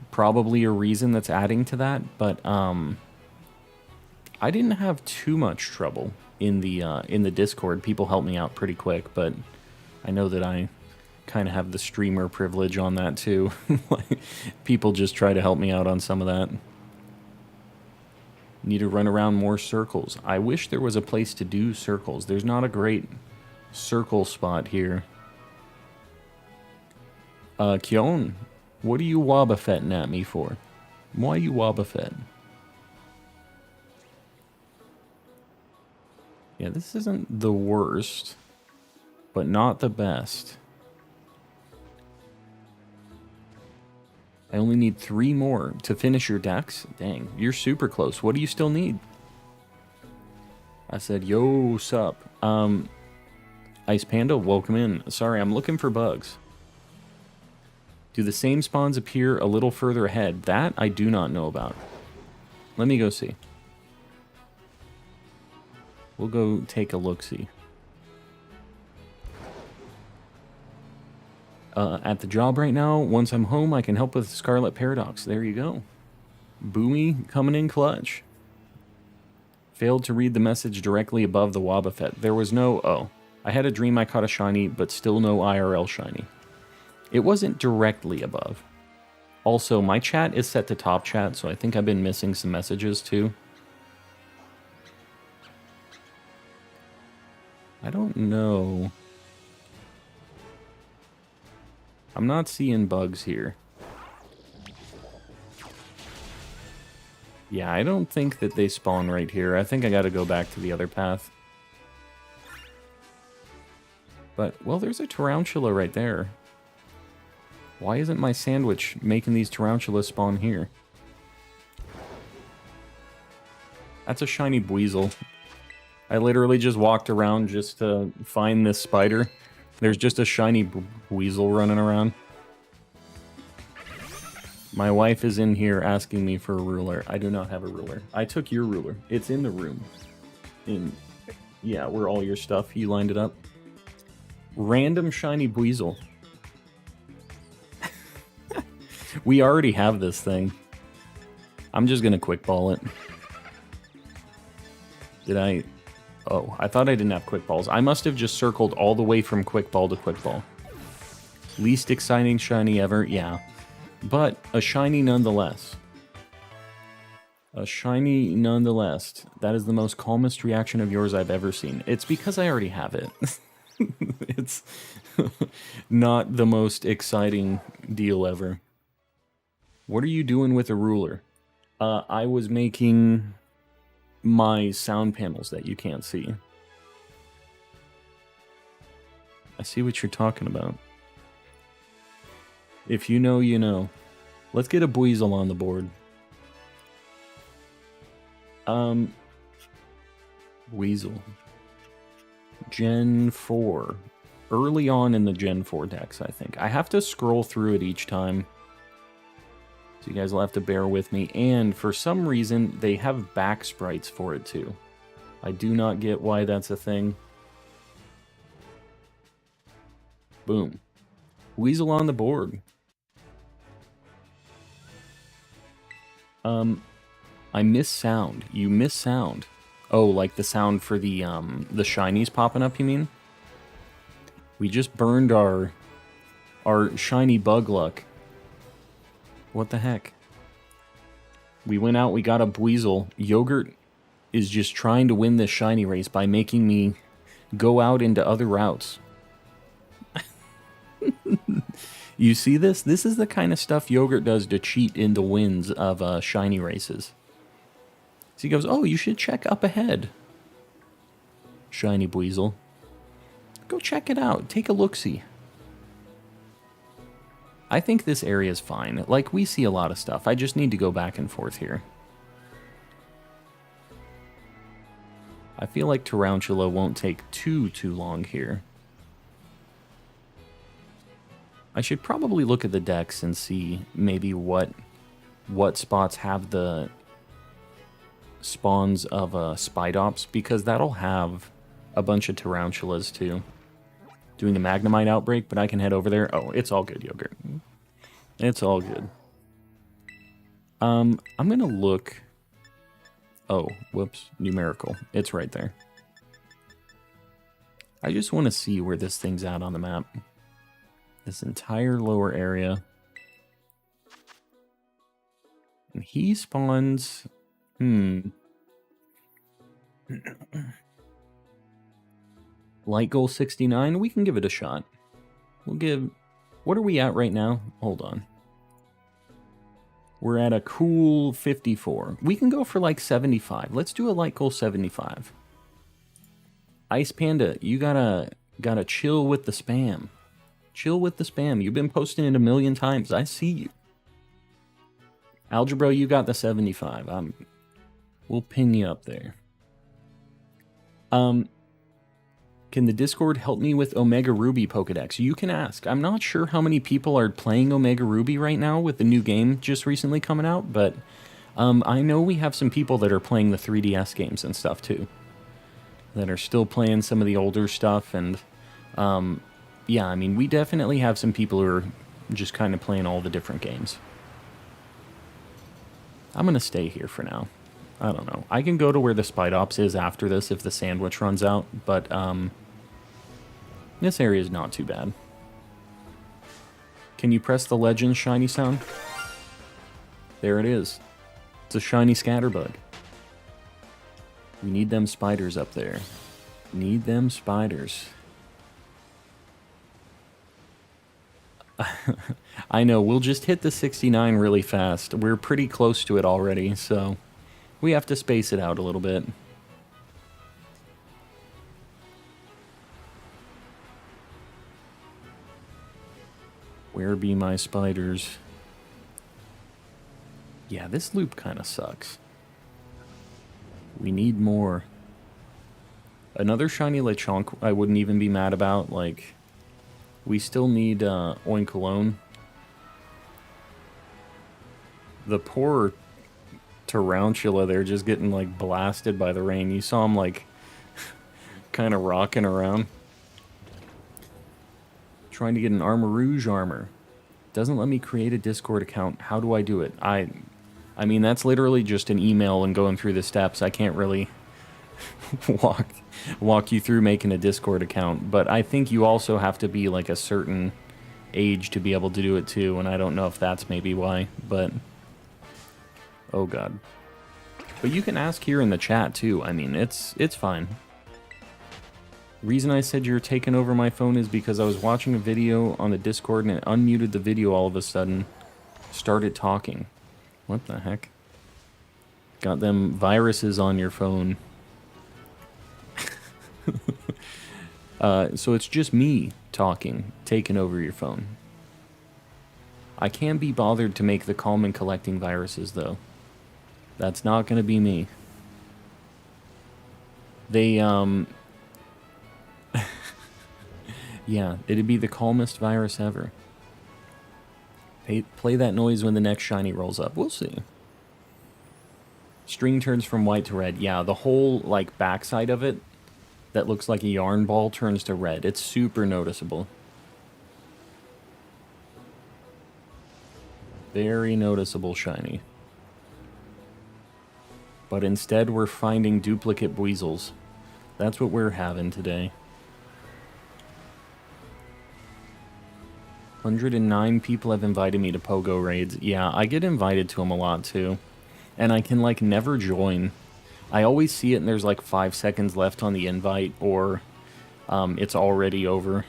probably a reason that's adding to that, but I didn't have too much trouble in the Discord. People helped me out pretty quick, but I know that I kind of have the streamer privilege on that too. Like, people just try to help me out on some of that. Need to run around more circles. I wish there was a place to do circles. There's not a great circle spot here. Kyon, what are you Wobbuffetting at me for? Why are you Wobbuffetting? Yeah, this isn't the worst, but not the best. I only need 3 more to finish your decks. Dang, you're super close. What do you still need? I said, yo, sup? Ice Panda, welcome in. Sorry, I'm looking for bugs. Do the same spawns appear a little further ahead? That I do not know about. Let me go see. We'll go take a look-see. At the job right now. Once I'm home, I can help with Scarlet Paradox. There you go. Boomy coming in clutch. Failed to read the message directly above the Wobbuffet. There was no... Oh. I had a dream I caught a shiny, but still no IRL shiny. It wasn't directly above. Also, my chat is set to top chat, so I think I've been missing some messages too. I don't know. I'm not seeing bugs here. Yeah, I don't think that they spawn right here. I think I gotta go back to the other path. But, well, there's a tarantula right there. Why isn't my sandwich making these tarantulas spawn here? That's a shiny Buizel. I literally just walked around just to find this spider. There's just a shiny Buizel running around. My wife is in here asking me for a ruler. I do not have a ruler. I took your ruler. It's in the room. Yeah, where all your stuff, you lined it up. Random shiny Buizel. We already have this thing. I'm just gonna quick ball it. Did I... Oh, I thought I didn't have quick balls. I must have just circled all the way from quick ball to quick ball. Least exciting shiny ever, yeah. But a shiny nonetheless. A shiny nonetheless. That is the most calmest reaction of yours I've ever seen. It's because I already have it. It's not the most exciting deal ever. What are you doing with a ruler? I was making my sound panels that you can't see. I see what you're talking about. If you know, you know. Let's get a Buizel on the board. Weasel. Gen 4. Early on in the Gen 4 decks, I think. I have to scroll through it each time. So you guys will have to bear with me. And for some reason, they have back sprites for it too. I do not get why that's a thing. Boom. Weasel on the board. I miss sound. You miss sound. Oh, like the sound for the shinies popping up, you mean? We just burned our shiny bug luck. What the heck? We went out, we got a Buizel. Yogurt is just trying to win this shiny race by making me go out into other routes. You see this? This is the kind of stuff Yogurt does to cheat in the wins of shiny races. So he goes, oh, you should check up ahead. Shiny Buizel. Go check it out. Take a look-see. I think this area is fine. Like, we see a lot of stuff. I just need to go back and forth here. I feel like Tarantula won't take too long here. I should probably look at the decks and see maybe what spots have the spawns of Spidops, because that'll have a bunch of Tarantulas too. Doing the Magnemite outbreak, but I can head over there. Oh, it's all good, Yogurt. It's all good. I'm gonna look... Oh, whoops. Numerical. It's right there. I just want to see where this thing's at on the map. This entire lower area. And he spawns... Light goal 69, we can give it a shot. We'll give... What are we at right now? Hold on. We're at a cool 54. We can go for like 75. Let's do a light goal 75. Ice Panda, you gotta chill with the spam. Chill with the spam. You've been posting it a million times. I see you. Algebra, you got the 75. We'll pin you up there. Can the Discord help me with Omega Ruby Pokedex? You can ask. I'm not sure how many people are playing Omega Ruby right now with the new game just recently coming out, but I know we have some people that are playing the 3DS games and stuff too. That are still playing some of the older stuff, and yeah, I mean, we definitely have some people who are just kind of playing all the different games. I'm going to stay here for now. I don't know. I can go to where the Spidops is after this if the sandwich runs out, but this area is not too bad. Can you press the Legend shiny sound? There it is. It's a shiny Scatterbug. We need them spiders up there. Need them spiders. I know, we'll just hit the 69 really fast. We're pretty close to it already, so... We have to space it out a little bit. Where be my spiders? Yeah, this loop kind of sucks. We need more. Another shiny Lechonk I wouldn't even be mad about. Like, we still need Oinkologne. The poor Tarantula there just getting, like, blasted by the rain. You saw him, like, kind of rocking around. Trying to get an Armor Rouge armor. Doesn't let me create a Discord account. How do I do it? I mean, that's literally just an email and going through the steps. I can't really walk you through making a Discord account. But I think you also have to be, like, a certain age to be able to do it, too. And I don't know if that's maybe why, but... Oh, God. But you can ask here in the chat, too. I mean, it's fine. Reason I said you're taking over my phone is because I was watching a video on the Discord and it unmuted the video all of a sudden. Started talking. What the heck? Got them viruses on your phone. So it's just me talking, taking over your phone. I can't be bothered to make the calm and collecting viruses, though. That's not going to be me. They, yeah, it'd be the calmest virus ever. Play that noise when the next shiny rolls up. We'll see. String turns from white to red. Yeah, the whole, like, backside of it that looks like a yarn ball turns to red. It's super noticeable. Very noticeable shiny. But instead, we're finding duplicate Buizels. That's what we're having today. 109 people have invited me to Pogo raids. Yeah, I get invited to them a lot, too. And I can, like, never join. I always see it and there's, like, 5 seconds left on the invite, or it's already over.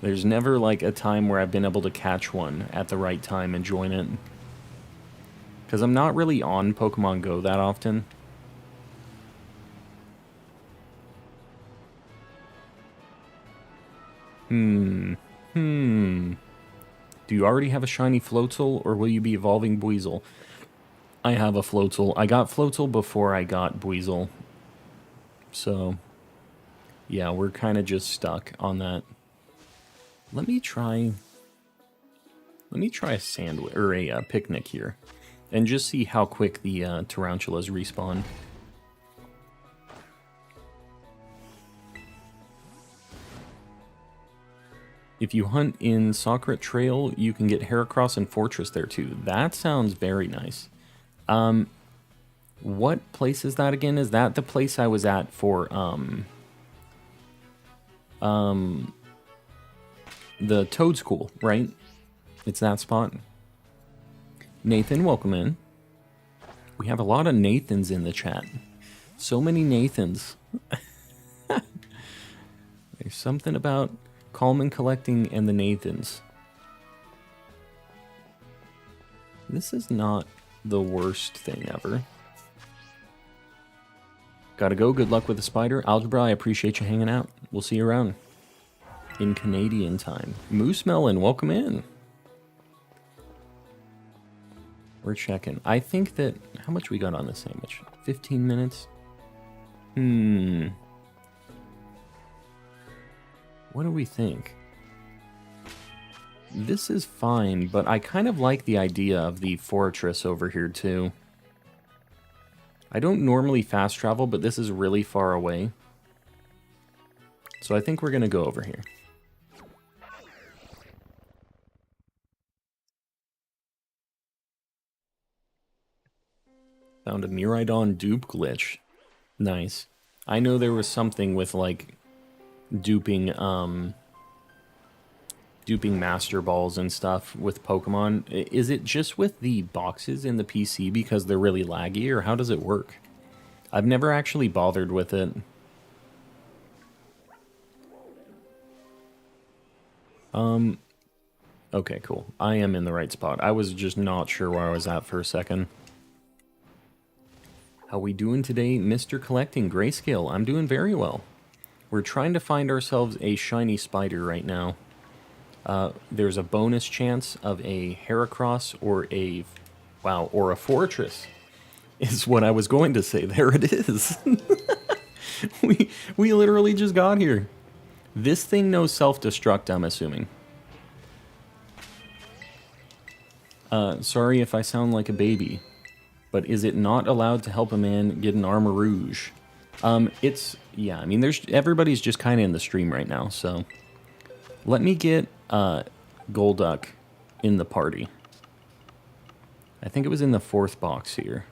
There's never, like, a time where I've been able to catch one at the right time and join it. Because I'm not really on Pokemon Go that often. Do you already have a shiny Floatzel, or will you be evolving Buizel? I have a Floatzel. I got Floatzel before I got Buizel. So, yeah, we're kind of just stuck on that. Let me try a sandwich, or a picnic here. And just see how quick the tarantulas respawn. If you hunt in Socret Trail, you can get Heracross and Fortress there too. That sounds very nice. What place is that again? Is that the place I was at for the Toad School, right? It's that spot. Nathan, welcome in. We have a lot of Nathans in the chat. So many Nathans. There's something about calm and collecting and the Nathans. This is not the worst thing ever. Gotta go. Good luck with the spider. Algebra, I appreciate you hanging out. We'll see you around. In Canadian time. Moose Melon, welcome in. We're checking. I think that... How much we got on this sandwich? 15 minutes? What do we think? This is fine, but I kind of like the idea of the fortress over here, too. I don't normally fast travel, but this is really far away. So I think we're going to go over here. Found a Miraidon dupe glitch. Nice. I know there was something with, like, duping Master Balls and stuff with Pokemon. Is it just with the boxes in the PC because they're really laggy, or how does it work? I've never actually bothered with it. Okay, cool. I am in the right spot. I was just not sure where I was at for a second. How we doing today, Mr. Collecting Grayscale? I'm doing very well. We're trying to find ourselves a shiny spider right now. There's a bonus chance of a Heracross or a, wow, or a Fortress, is what I was going to say. There it is. we literally just got here. This thing knows self-destruct, I'm assuming. Sorry if I sound like a baby, but is it not allowed to help a man get an armor rouge? Yeah, I mean, everybody's just kind of in the stream right now, so let me get Golduck in the party. I think it was in the 4th box here.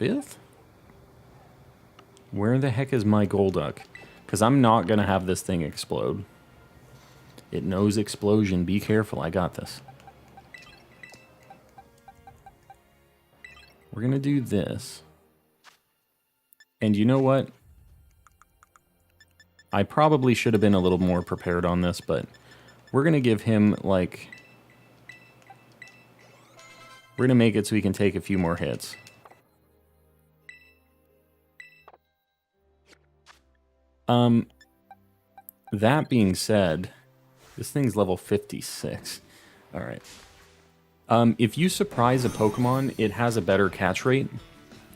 5th? Where the heck is my Golduck? Because I'm not going to have this thing explode. It knows explosion. Be careful. I got this. We're going to do this. And you know what? I probably should have been a little more prepared on this, but we're going to give him, like... We're going to make it so he can take a few more hits. That being said, this thing's level 56. Alright. If you surprise a Pokemon, it has a better catch rate.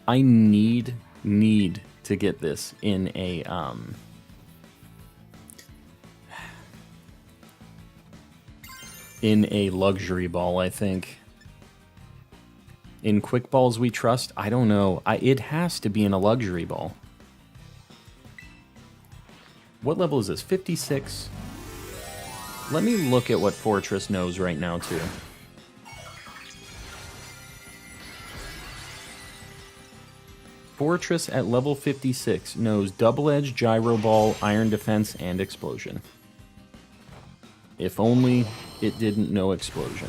I need to get this in a, luxury ball, I think. In quick balls we trust? I don't know. It has to be in a luxury ball. What level is this? 56? Let me look at what Fortress knows right now, too. Fortress at level 56 knows Double Edge, Gyro Ball, Iron Defense, and Explosion. If only it didn't know Explosion.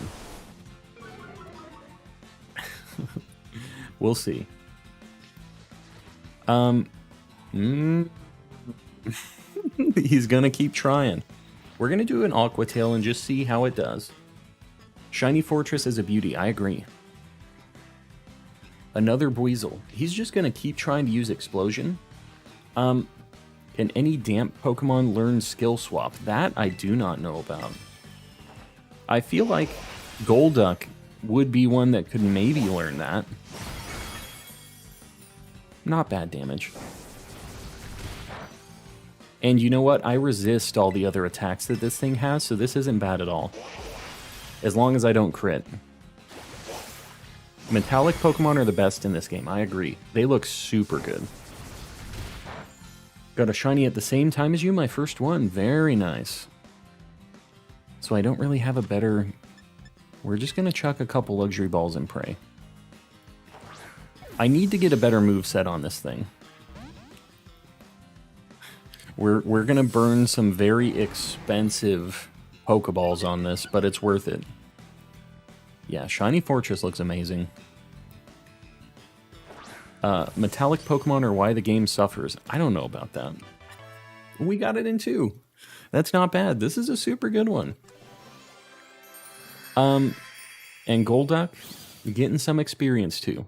We'll see. He's gonna keep trying. We're gonna do an Aqua Tail and just see how it does. Shiny Fortress is a beauty, I agree. Another Buizel. He's just gonna keep trying to use Explosion. Can any damp Pokemon learn Skill Swap? That I do not know about. I feel like Golduck would be one that could maybe learn that. Not bad damage. And you know what? I resist all the other attacks that this thing has, so this isn't bad at all. As long as I don't crit. Metallic Pokemon are the best in this game, I agree. They look super good. Got a shiny at the same time as you, my first one. Very nice. So I don't really have a better... We're just going to chuck a couple luxury balls and pray. I need to get a better moveset on this thing. We're going to burn some very expensive Pokeballs on this, but it's worth it. Yeah, Shiny Fortress looks amazing. Metallic Pokemon are why the game suffers. I don't know about that. We got it in 2. That's not bad. This is a super good one. And Golduck, getting some experience too.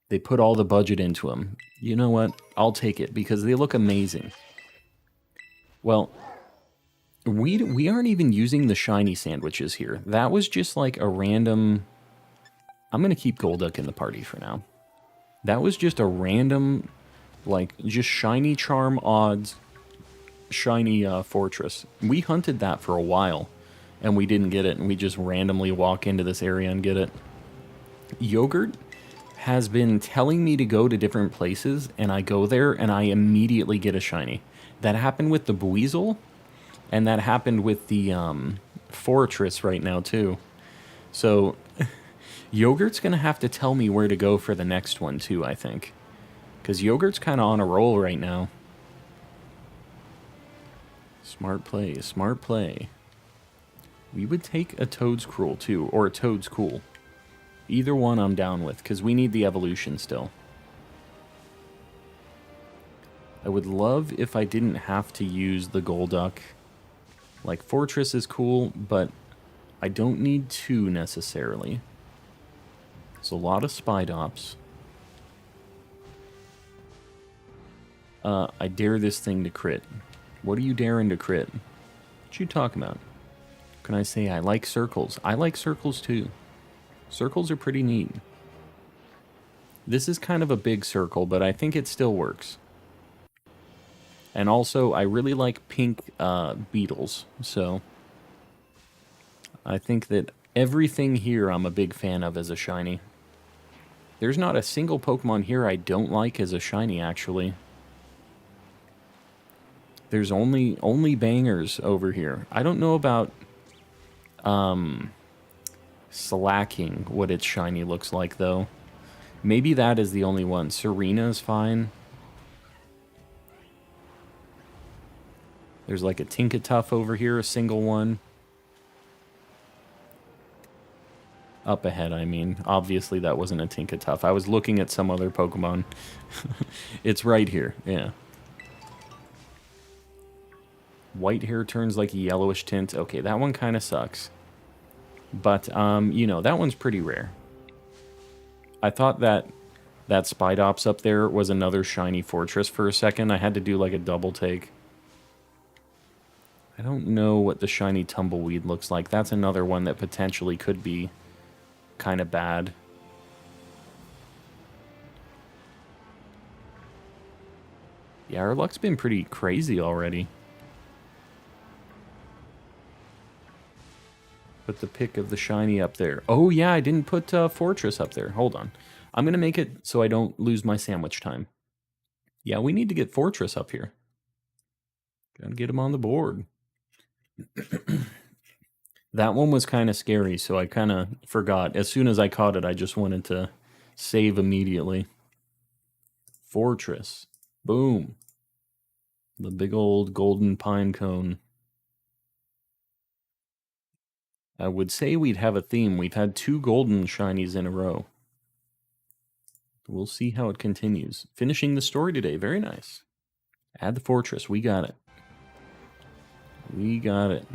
They put all the budget into them. You know what? I'll take it because they look amazing. Well, we aren't even using the shiny sandwiches here. That was just like a random... I'm going to keep Golduck in the party for now. That was just a random, like, just shiny charm odds, shiny Fortress. We hunted that for a while, and we didn't get it, and we just randomly walk into this area and get it. Yogurt has been telling me to go to different places, and I go there, and I immediately get a shiny. That happened with the Buizel, and that happened with the Fortress right now, too. So, Yogurt's going to have to tell me where to go for the next one, too, I think. Because Yogurt's kind of on a roll right now. Smart play, smart play. We would take a Toad's Cruel, too, or a Toad's Cool. Either one I'm down with, because we need the evolution still. I would love if I didn't have to use the Golduck. Like, Fortress is cool, but I don't need 2 necessarily. It's a lot of Spidops. I dare this thing to crit. What are you daring to crit? What you talking about? Can I say I like circles? I like circles too. Circles are pretty neat. This is kind of a big circle, but I think it still works. And also, I really like pink beetles, so I think that everything here I'm a big fan of as a shiny. There's not a single Pokemon here I don't like as a shiny, actually. There's only bangers over here. I don't know about Slacking, what its shiny looks like, though. Maybe that is the only one. Serena's fine. There's like a Tinkatuff over here, a single one. Up ahead, I mean. Obviously, that wasn't a Tinkatuff. I was looking at some other Pokemon. It's right here, yeah. White hair turns like a yellowish tint. Okay, that one kind of sucks. But, you know, that one's pretty rare. I thought that Spidops up there was another shiny Fortress for a second. I had to do like a double take. I don't know what the shiny Tumbleweed looks like. That's another one that potentially could be kind of bad. Yeah, our luck's been pretty crazy already. Put the pick of the shiny up there. Oh yeah, I didn't put Fortress up there. Hold on. I'm going to make it so I don't lose my sandwich time. Yeah, we need to get Fortress up here. Gotta get him on the board. That one was kind of scary, so I kind of forgot. As soon as I caught it, I just wanted to save immediately. Fortress. Boom. The big old golden pine cone. I would say we'd have a theme. We've had 2 golden shinies in a row. We'll see how it continues. Finishing the story today. Very nice. Add the Fortress. We got it. We got it.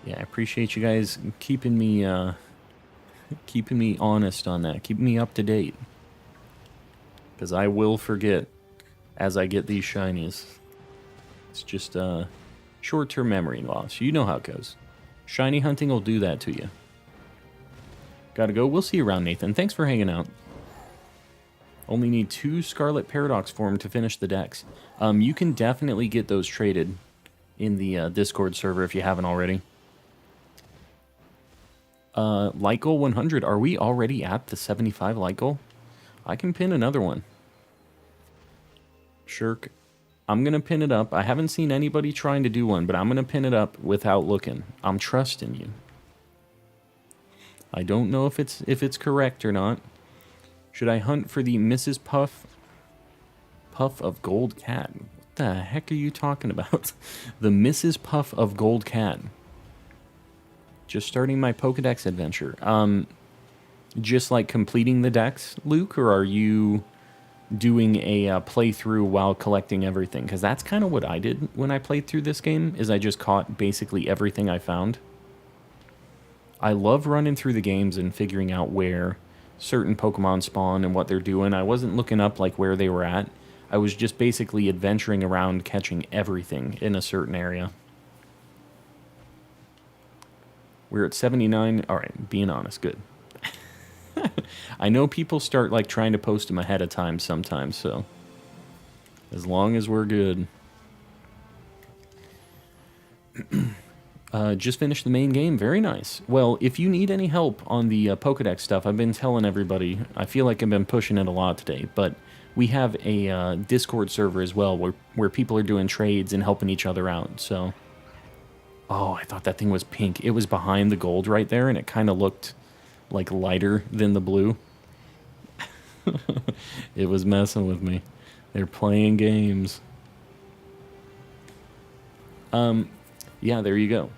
Yeah, I appreciate you guys keeping me honest on that, keeping me up to date. Because I will forget as I get these shinies. It's just short-term memory loss. You know how it goes. Shiny hunting will do that to you. Gotta go. We'll see you around, Nathan. Thanks for hanging out. Only need 2 Scarlet Paradox form to finish the decks. You can definitely get those traded in the Discord server if you haven't already. Light goal 100. Are we already at the 75 light goal? I can pin another one. Shirk. I'm going to pin it up. I haven't seen anybody trying to do one, but I'm going to pin it up without looking. I'm trusting you. I don't know if it's correct or not. Should I hunt for the Mrs. Puff of Gold Cat? What the heck are you talking about? The Mrs. Puff of Gold Cat. Just starting my Pokedex adventure. Just like completing the decks, Luke, or are you doing a playthrough while collecting everything? Because that's kind of what I did when I played through this game, is I just caught basically everything I found. I love running through the games and figuring out where certain Pokemon spawn and what they're doing. I wasn't looking up like where they were at. I was just basically adventuring around catching everything in a certain area. We're at 79. All right, being honest, good. I know people start like trying to post them ahead of time sometimes, so as long as we're good. Just finished the main game. Very nice. Well, if you need any help on the Pokedex stuff, I've been telling everybody, I feel like I've been pushing it a lot today, but we have a Discord server as well where people are doing trades and helping each other out, so... Oh, I thought that thing was pink. It was behind the gold right there, and it kind of looked like lighter than the blue. It was messing with me. They're playing games. Yeah, there you go.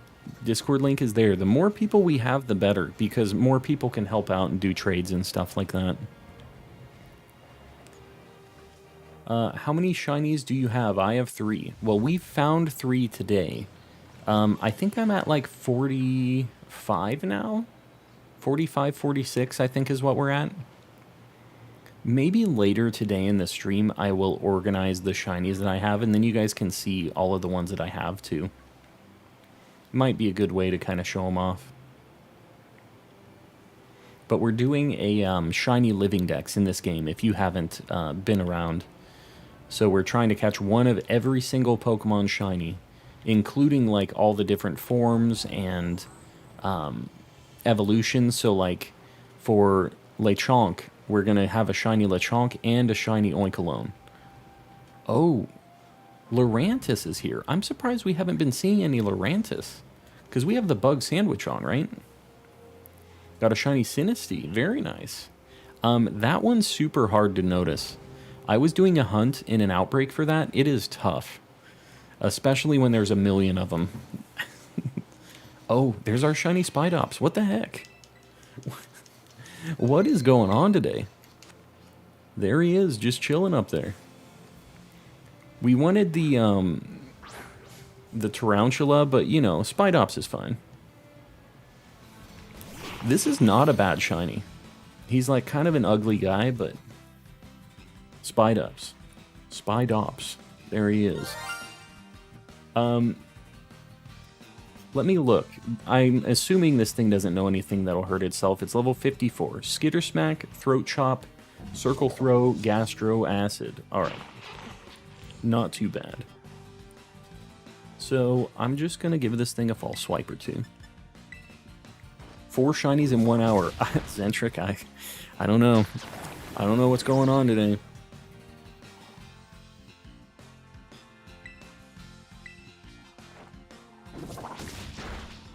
Discord link is there. The more people we have, the better, because more people can help out and do trades and stuff like that. How many shinies do you have? I have 3. Well, we found 3 today. I think I'm at like 45 now. 45, 46, I think is what we're at. Maybe later today in the stream, I will organize the shinies that I have, and then you guys can see all of the ones that I have, too. Might be a good way to kind of show them off. But we're doing a shiny living dex in this game, if you haven't been around. So we're trying to catch one of every single Pokemon shiny, including, like, all the different forms and evolutions. So, like, for Lechonk, we're going to have a shiny Lechonk and a shiny Oinkologne. Oh, Lurantis is here. I'm surprised we haven't been seeing any Lurantis. Because we have the bug sandwich on, right? Got a shiny Sinistea. Very nice. That one's super hard to notice. I was doing a hunt in an outbreak for that. It is tough. Especially when there's a million of them. Oh, there's our shiny Spidops. What the heck? What is going on today? There he is, just chilling up there. We wanted the Tarantula, but, you know, Spidops is fine. This is not a bad shiny. He's, like, kind of an ugly guy, but... Spidops. Spidops. There he is. Let me look. I'm assuming this thing doesn't know anything that'll hurt itself. It's level 54. Skitter Smack, Throat Chop, Circle Throw, Gastro, Acid. Alright. Not too bad. So, I'm just going to give this thing a false swipe or two. 4 shinies in 1 hour. Zentric, I don't know. I don't know what's going on today.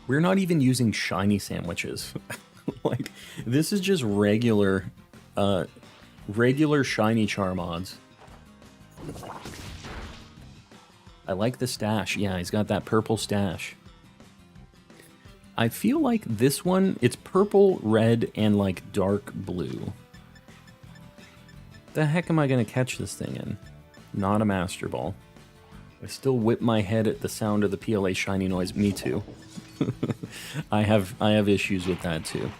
We're not even using shiny sandwiches. Like, this is just regular shiny Charmods. I like the stash. Yeah, he's got that purple stash. I feel like this one, it's purple, red, and like dark blue. The heck am I going to catch this thing in? Not a Master Ball. I still whip my head at the sound of the PLA shiny noise. Me too. I have issues with that too.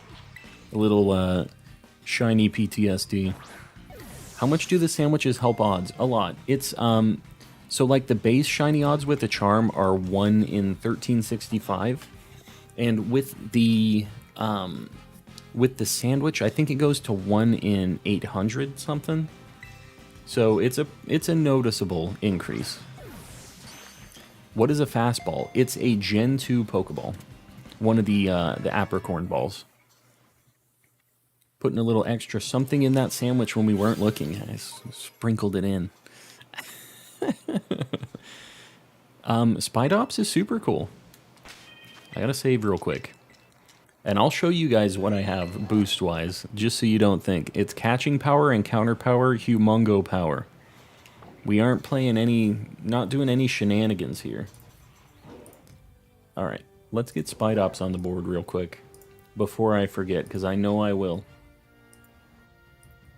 A little shiny PTSD. How much do the sandwiches help odds? A lot. It's so like the base shiny odds with the charm are 1 in 1365, and with the sandwich, I think it goes to 1 in 800 something. So it's a noticeable increase. What is a fastball? It's a Gen 2 Pokeball. One of the Apricorn balls. Putting a little extra something in that sandwich when we weren't looking. I sprinkled it in. Spidops is super cool. I gotta save real quick. And I'll show you guys what I have boost-wise, just so you don't think. It's catching power and counter power, humongo power. We aren't playing any, not doing any shenanigans here. Alright, let's get Spidops on the board real quick. Before I forget, because I know I will.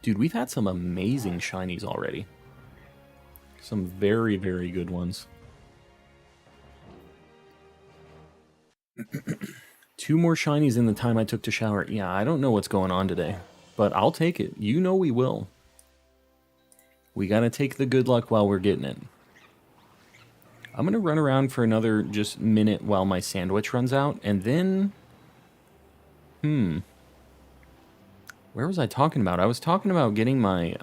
Dude, we've had some amazing shinies already. Some very, very good ones. 2 more shinies in the time I took to shower. Yeah, I don't know what's going on today, but I'll take it. You know we will. We gotta take the good luck while we're getting it. I'm gonna run around for another just minute while my sandwich runs out, and then... Where was I talking about? I was talking about getting my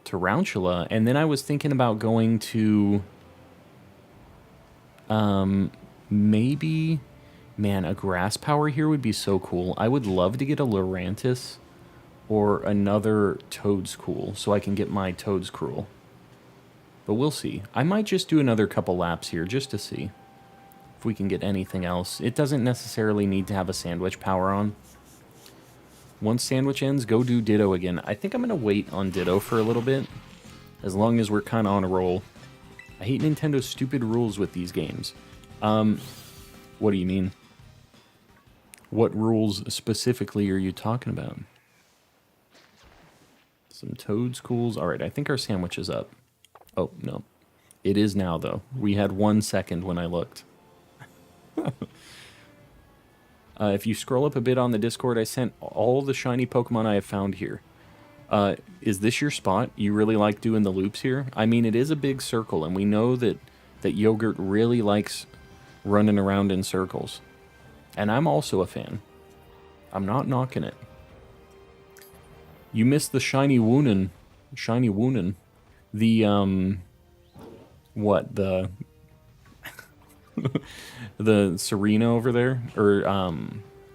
Tarantula, and then I was thinking about going to... maybe... Man, a grass power here would be so cool. I would love to get a Lurantis or another Toedscool so I can get my Toedscruel. But we'll see. I might just do another couple laps here just to see if we can get anything else. It doesn't necessarily need to have a sandwich power on. Once sandwich ends, go do Ditto again. I think I'm going to wait on Ditto for a little bit, as long as we're kind of on a roll. I hate Nintendo's stupid rules with these games. What do you mean? What rules specifically are you talking about? Some Toadschools. Alright, I think our sandwich is up. Oh, no. It is now, though. We had 1 second when I looked. If you scroll up a bit on the Discord, I sent all the shiny Pokemon I have found here. Is this your spot? You really like doing the loops here? I mean, it is a big circle, and we know that Yogurt really likes running around in circles. And I'm also a fan. I'm not knocking it. You missed the Shiny Woonin. Shiny Woonin. The, what? The Serena over there? Or,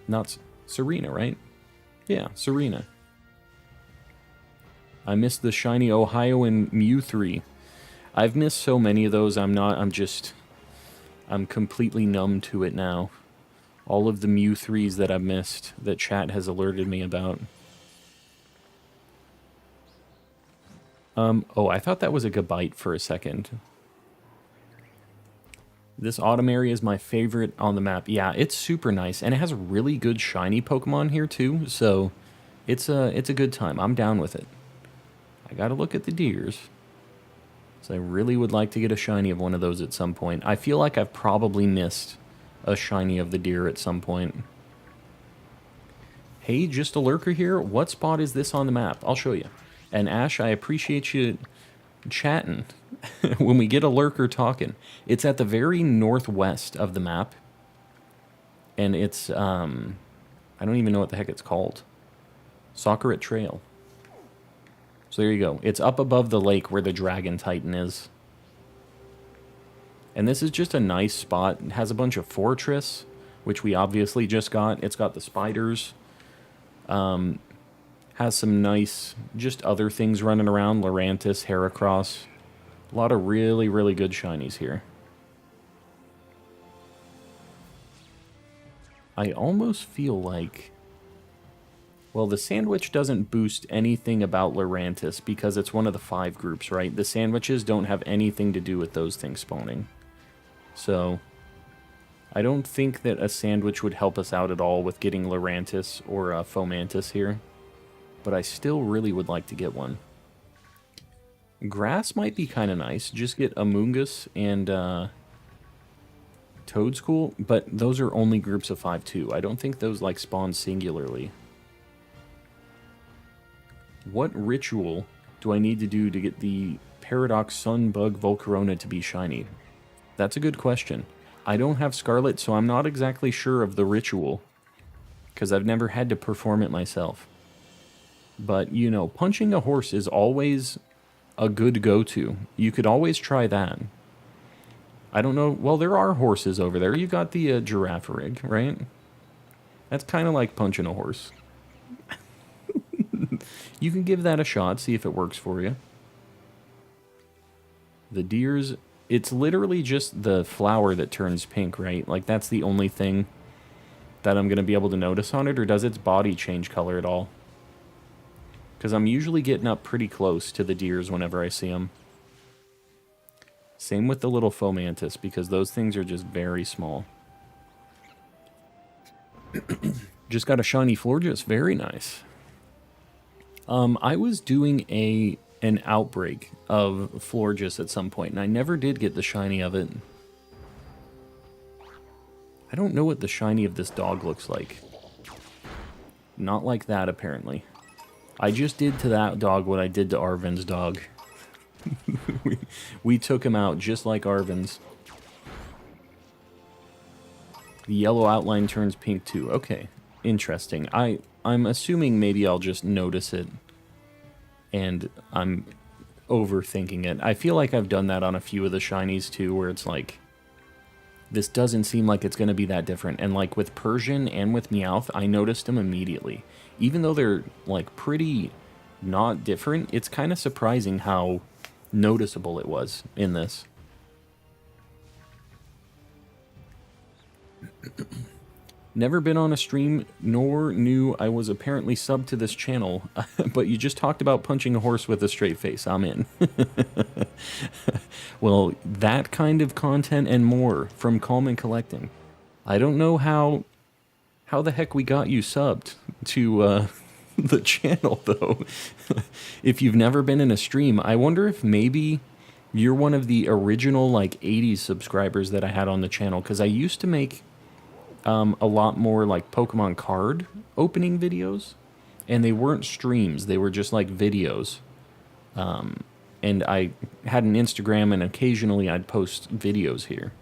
not Serena, right? Yeah, Serena. I missed the Shiny Ohioan Mew 3. I've missed so many of those, I'm completely numb to it now. All of the Mew 3s that I've missed, that chat has alerted me about. Oh, I thought that was a Gabite for a second. This autumn area is my favorite on the map. Yeah, it's super nice, and it has really good shiny Pokemon here too, so it's a good time. I'm down with it. I gotta look at the deers. So I really would like to get a shiny of one of those at some point. I feel like I've probably missed a shiny of the deer at some point. Hey, just a lurker here. What spot is this on the map? I'll show you. And Ash, I appreciate you chatting when we get a lurker talking. It's at the very northwest of the map. And it's, I don't even know what the heck it's called. Soccerit Trail. So there you go. It's up above the lake where the Dragon Titan is. And this is just a nice spot. It has a bunch of fortress, which we obviously just got. It's got the spiders. Has some nice, just other things running around. Lurantis, Heracross. A lot of really, really good shinies here. I almost feel like... Well, the sandwich doesn't boost anything about Lurantis because it's one of the 5 groups, right? The sandwiches don't have anything to do with those things spawning. So, I don't think that a sandwich would help us out at all with getting Lurantis or Fomantis here. But I still really would like to get one. Grass might be kind of nice. Just get Amoonguss and Toadscool, but those are only groups of 5 too. I don't think those like spawn singularly. What ritual do I need to do to get the Paradox Sunbug Volcarona to be shiny? That's a good question. I don't have Scarlet, so I'm not exactly sure of the ritual, because I've never had to perform it myself. But, you know, punching a horse is always a good go-to. You could always try that. I don't know. Well, there are horses over there. You got the giraffe rig, right? That's kind of like punching a horse. You can give that a shot, see if it works for you. The deers, it's literally just the flower that turns pink, right? Like, that's the only thing that I'm going to be able to notice on it, or does its body change color at all? Because I'm usually getting up pretty close to the deers whenever I see them. Same with the little Fomantis, because those things are just very small. Just got a shiny Florges, very nice. I was doing an outbreak of Florges at some point, and I never did get the shiny of it. I don't know what the shiny of this dog looks like. Not like that, apparently. I just did to that dog what I did to Arvin's dog. we took him out just like Arvin's. The yellow outline turns pink too. Okay, interesting. I'm assuming maybe I'll just notice it and I'm overthinking it. I feel like I've done that on a few of the shinies too, where it's like, this doesn't seem like it's going to be that different. And like with Persian and with Meowth, I noticed them immediately. Even though they're like pretty not different, it's kind of surprising how noticeable it was in this. Never been on a stream, nor knew I was apparently subbed to this channel, but you just talked about punching a horse with a straight face. I'm in. Well, that kind of content and more from Calm and Collecting. I don't know how the heck we got you subbed to the channel, though. If you've never been in a stream, I wonder if maybe you're one of the original, like, 80s subscribers that I had on the channel, because I used to make a lot more like Pokemon card opening videos, And they weren't streams, they were just like videos. And I had an Instagram, and occasionally I'd post videos here.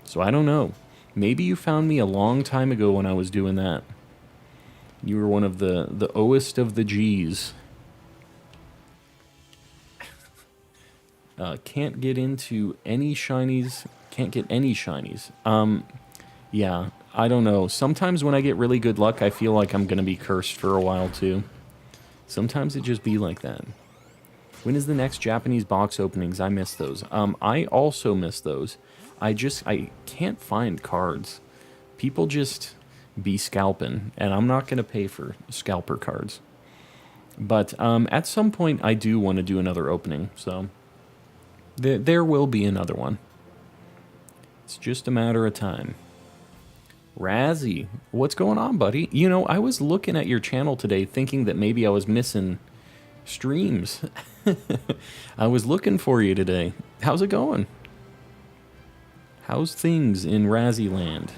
So I don't know. Maybe you found me a long time ago when I was doing that. You were one of the oest of the G's. Can't get into any shinies. Can't get any shinies. Yeah, I don't know. Sometimes when I get really good luck, I feel like I'm going to be cursed for a while too. Sometimes it just be like that. When is the next Japanese box openings? I miss those. I also miss those. I can't find cards. People just be scalping, and I'm not going to pay for scalper cards. But at some point, I do want to do another opening, so there will be another one. It's just a matter of time. Razzie, what's going on, buddy? You know, I was looking at your channel today thinking that maybe I was missing streams. I was looking for you today. How's it going? How's things in Razzie land?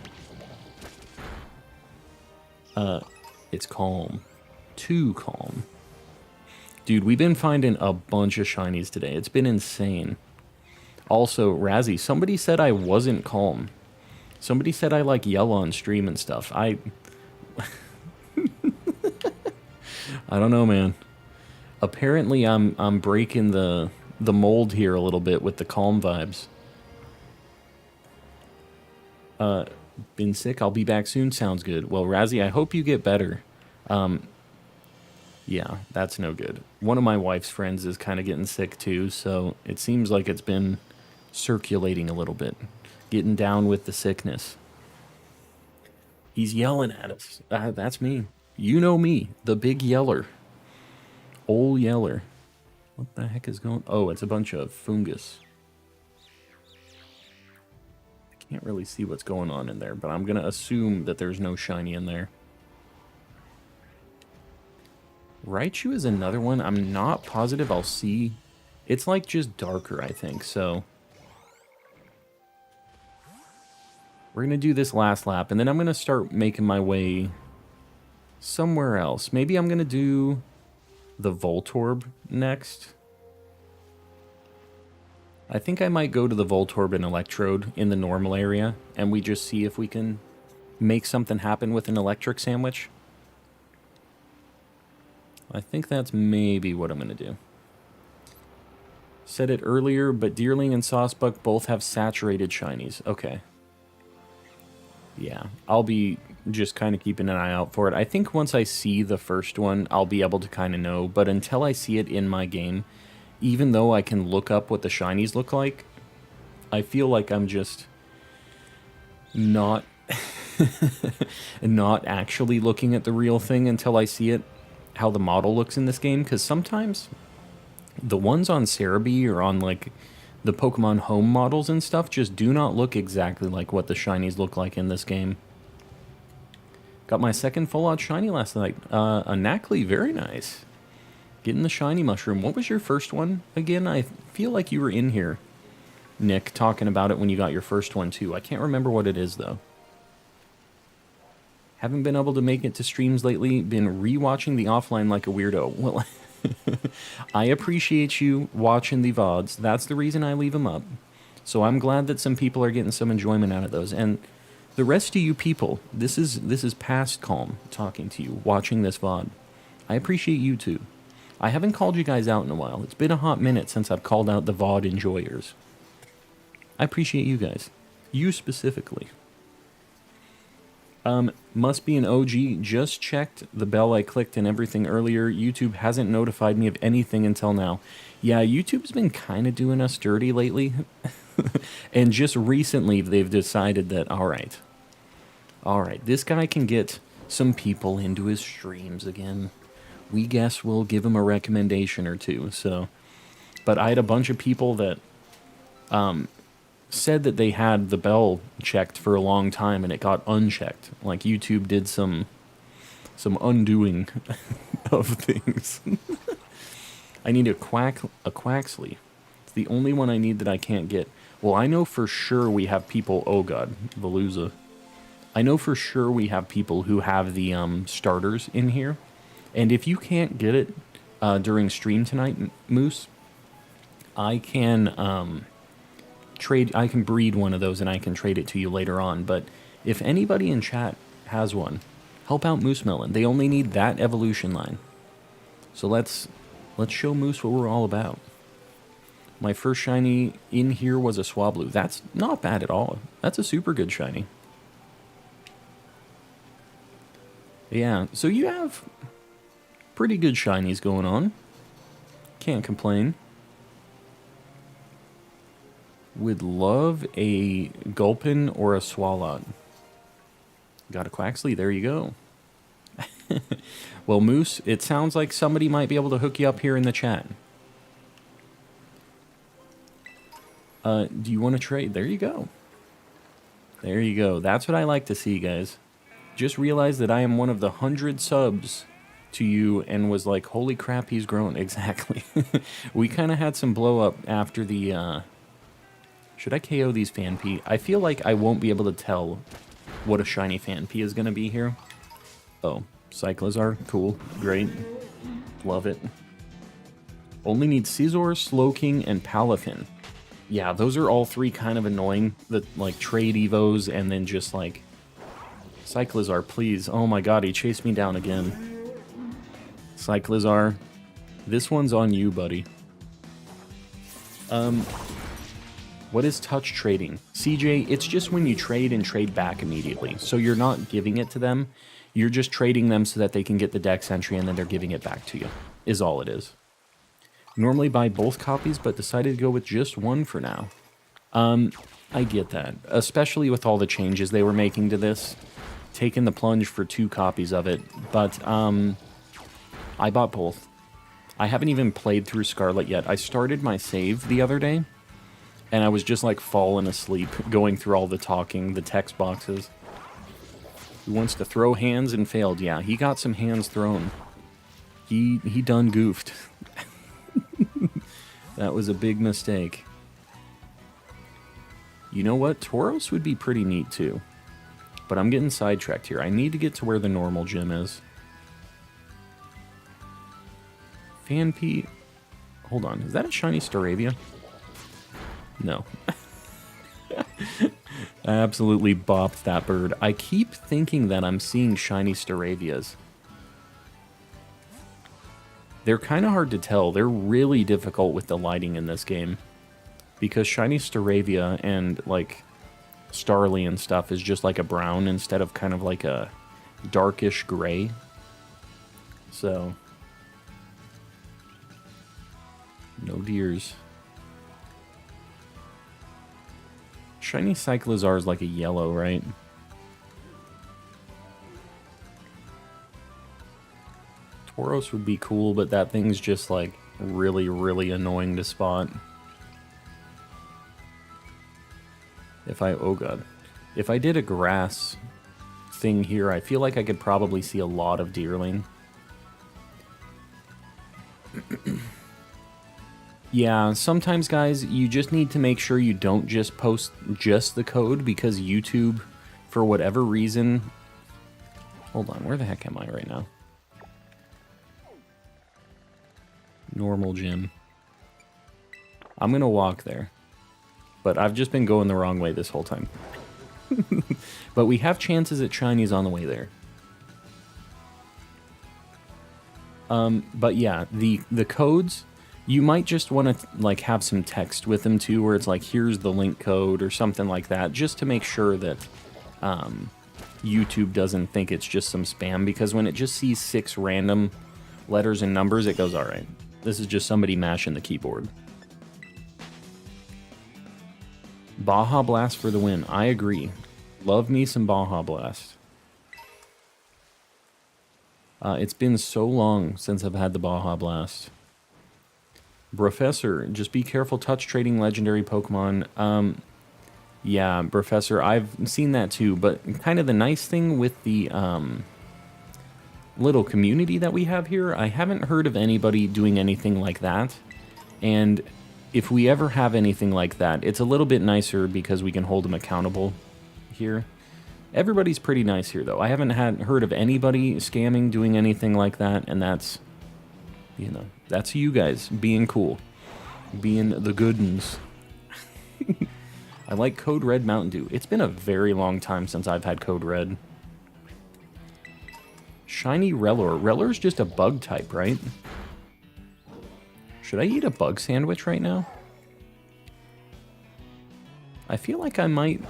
It's calm. Too calm. Dude, we've been finding a bunch of shinies today. It's been insane. Also, Razzie, somebody said I wasn't calm. Somebody said I like yell on stream and stuff. I don't know, man. Apparently I'm breaking the mold here a little bit with the calm vibes. Been sick, I'll be back soon. Sounds good. Well, Razzie, I hope you get better. Yeah, that's no good. One of my wife's friends is kind of getting sick too, so it seems like it's been circulating a little bit. Getting down with the sickness. He's yelling at us. That's me. You know me, the big yeller. Old yeller. What the heck is going... Oh, it's a bunch of fungus. I can't really see what's going on in there, but I'm going to assume that there's no shiny in there. Raichu is another one. I'm not positive I'll see. It's like just darker, I think, so... We're going to do this last lap, and then I'm going to start making my way somewhere else. Maybe I'm going to do the Voltorb next. I think I might go to the Voltorb and Electrode in the normal area, and we just see if we can make something happen with an electric sandwich. I think that's maybe what I'm going to do. Said it earlier, but Deerling and Saucebuck both have saturated shinies. Okay. Yeah, I'll be just kind of keeping an eye out for it. I think once I see the first one, I'll be able to kind of know. But until I see it in my game, even though I can look up what the shinies look like, I feel like I'm just not, not actually looking at the real thing until I see it, how the model looks in this game. Because sometimes the ones on Cerebi or on like the Pokemon Home models and stuff just do not look exactly like what the shinies look like in this game. Got my second full-out shiny last night. A Knackley, very nice. Getting the shiny mushroom. What was your first one again? I feel like you were in here, Nick, talking about it when you got your first one too. I can't remember what it is though. Haven't been able to make it to streams lately. Been rewatching the offline like a weirdo. Well, I appreciate you watching the VODs. That's the reason I leave them up. So I'm glad that some people are getting some enjoyment out of those. And the rest of you people, this is past calm talking to you, watching this VOD. I appreciate you too. I haven't called you guys out in a while. It's been a hot minute since I've called out the VOD enjoyers. I appreciate you guys. You specifically. Must be an OG. Just checked the bell I clicked and everything earlier. YouTube hasn't notified me of anything until now. Yeah, YouTube's been kind of doing us dirty lately. And just recently they've decided that, alright, this guy can get some people into his streams again. We guess we'll give him a recommendation or two, so. But I had a bunch of people that, said that they had the bell checked for a long time and it got unchecked. Like YouTube did some undoing of things. I need a Quaxley. It's the only one I need that I can't get. Well, I know for sure we have people... Oh god, Veluza. I know for sure we have people who have the starters in here. And if you can't get it during stream tonight, Moose, I can trade. I can breed one of those, and I can trade it to you later on. But if anybody in chat has one, help out Moose Melon. They only need that evolution line. So let's show Moose what we're all about. My first shiny in here was a Swablu. That's not bad at all. That's a super good shiny. Yeah, so you have pretty good shinies going on. Can't complain. Would love a Gulpin or a Swalot. Got a Quaxley, there you go. Well, Moose, it sounds like somebody might be able to hook you up here in the chat. Do you want to trade? There you go. There you go. That's what I like to see, guys. Just realized that I am one of the 100 subs to you and was like, holy crap, he's grown. Exactly. We kind of had some blow up after the... Should I KO these Fanpy? I feel like I won't be able to tell what a shiny Fanpy is going to be here. Oh, Cyclizar. Cool. Great. Love it. Only need Scizor, Slowking, and Palafin. Yeah, those are all three kind of annoying. The, like, trade evos and then just, like... Cyclizar, please. Oh my god, he chased me down again. Cyclizar. This one's on you, buddy. What is touch trading? CJ, it's just when you trade and trade back immediately. So you're not giving it to them. You're just trading them so that they can get the dex entry and then they're giving it back to you. Is all it is. Normally buy both copies, but decided to go with just one for now. I get that. Especially with all the changes they were making to this. Taking the plunge for 2 copies of it. But, I bought both. I haven't even played through Scarlet yet. I started my save the other day. And I was just like falling asleep, going through all the talking, the text boxes. Who wants to throw hands and failed? Yeah, he got some hands thrown. He done goofed. That was a big mistake. You know what? Tauros would be pretty neat too. But I'm getting sidetracked here. I need to get to where the normal gym is. Fanpy. Hold on. Is that a shiny Staravia? No. I absolutely bopped that bird. I keep thinking that I'm seeing shiny Staravias. They're kind of hard to tell. They're really difficult with the lighting in this game. Because shiny Staravia and, like, Starly and stuff is just like a brown instead of kind of like a darkish gray. So. No deers. Shiny Cyclizar is like a yellow, right? Tauros would be cool, but that thing's just like really, really annoying to spot. Oh god. If I did a grass thing here, I feel like I could probably see a lot of Deerling. Yeah, sometimes, guys, you just need to make sure you don't just post just the code, because YouTube, for whatever reason... Hold on, where the heck am I right now? Normal gym. I'm gonna walk there. But I've just been going the wrong way this whole time. But we have chances at shinies on the way there. But yeah, the codes... You might just want to, like, have some text with them, too, where it's like, here's the link code or something like that, just to make sure that YouTube doesn't think it's just some spam, because when it just sees 6 random letters and numbers, it goes, all right, this is just somebody mashing the keyboard. Baja Blast for the win. I agree. Love me some Baja Blast. It's been so long since I've had the Baja Blast. Professor, just be careful touch trading legendary Pokemon. Yeah, Professor, I've seen that too, but kind of the nice thing with the little community that we have here, I haven't heard of anybody doing anything like that. And if we ever have anything like that, it's a little bit nicer because we can hold them accountable here. Everybody's pretty nice here, though. I haven't heard of anybody scamming, doing anything like that, and that's, you know, that's you guys being cool, being the good uns. I like Code Red Mountain Dew. It's been a very long time since I've had Code Red. Shiny Rellor. Rellor's just a bug type, right? Should I eat a bug sandwich right now? I feel like I might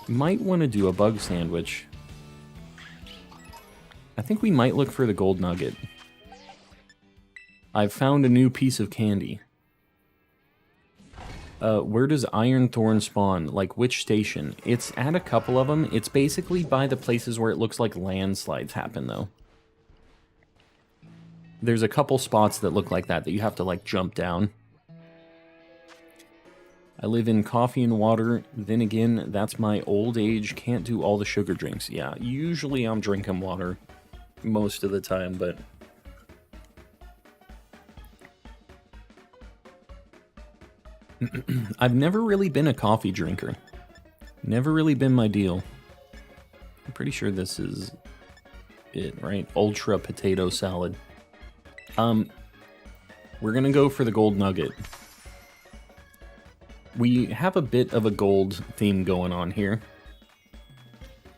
want to do a bug sandwich. I think we might look for the gold nugget. I've found a new piece of candy. Where does Ironthorn spawn? Like, which station? It's at a couple of them. It's basically by the places where it looks like landslides happen, though. There's a couple spots that look like that you have to, like, jump down. I live in coffee and water. Then again, that's my old age. Can't do all the sugar drinks. Yeah, usually I'm drinking water most of the time, but... I've never really been a coffee drinker. Never really been my deal. I'm pretty sure this is it, right? Ultra potato salad. We're gonna go for the gold nugget. We have a bit of a gold theme going on here.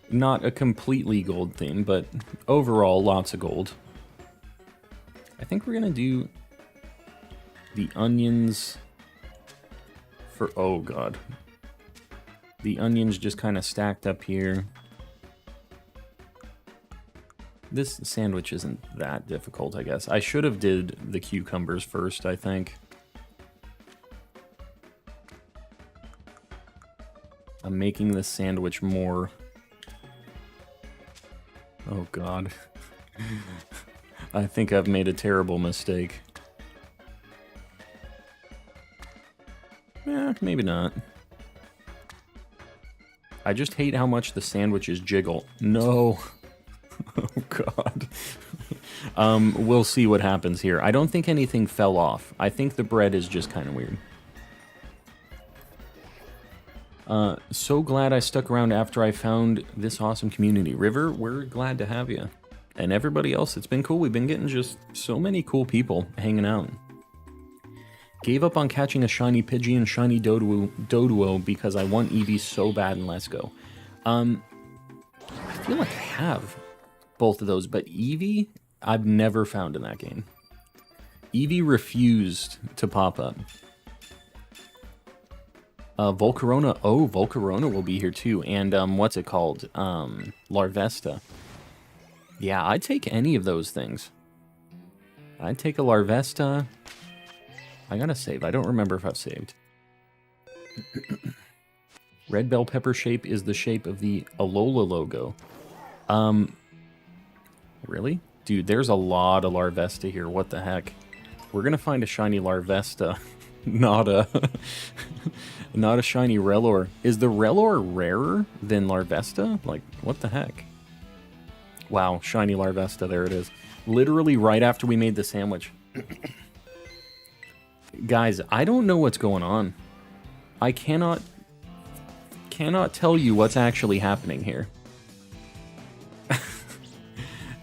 Not a completely gold theme, but overall lots of gold. I think we're gonna do the onions... for, oh god. The onions just kind of stacked up here. This sandwich isn't that difficult, I guess. I should have did the cucumbers first, I think. I'm making this sandwich more... oh god. I think I've made a terrible mistake. Maybe not. I just hate how much the sandwiches jiggle. No. Oh, God. We'll see what happens here. I don't think anything fell off. I think the bread is just kind of weird. So glad I stuck around after I found this awesome community. River, we're glad to have you. And everybody else, it's been cool. We've been getting just so many cool people hanging out. Gave up on catching a shiny Pidgey and shiny Doduo because I want Eevee so bad in Let's Go. I feel like I have both of those, but Eevee, I've never found in that game. Eevee refused to pop up. Volcarona, oh, Volcarona will be here too, and what's it called? Larvesta. Yeah, I'd take any of those things. I'd take a Larvesta... I gotta save. I don't remember if I've saved. Red bell pepper shape is the shape of the Alola logo. Really? Dude, there's a lot of Larvesta here. What the heck? We're gonna find a shiny Larvesta. Not a... not a shiny Rellor. Is the Rellor rarer than Larvesta? Like, what the heck? Wow, shiny Larvesta. There it is. Literally right after we made the sandwich. Guys, I don't know what's going on. I cannot tell you what's actually happening here.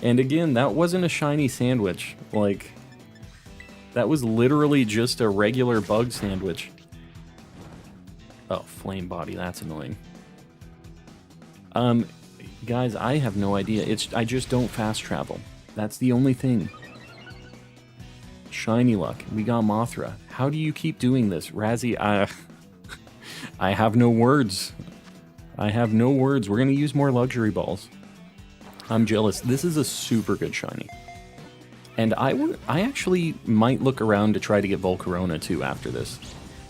And again, that wasn't a shiny sandwich. Like, that was literally just a regular bug sandwich. Oh, flame body, that's annoying. Guys, I have no idea. I just don't fast travel. That's the only thing. Shiny luck. We got Mothra. How do you keep doing this? Razzie, I have no words. I have no words. We're going to use more luxury balls. I'm jealous. This is a super good shiny. And I actually might look around to try to get Volcarona too after this.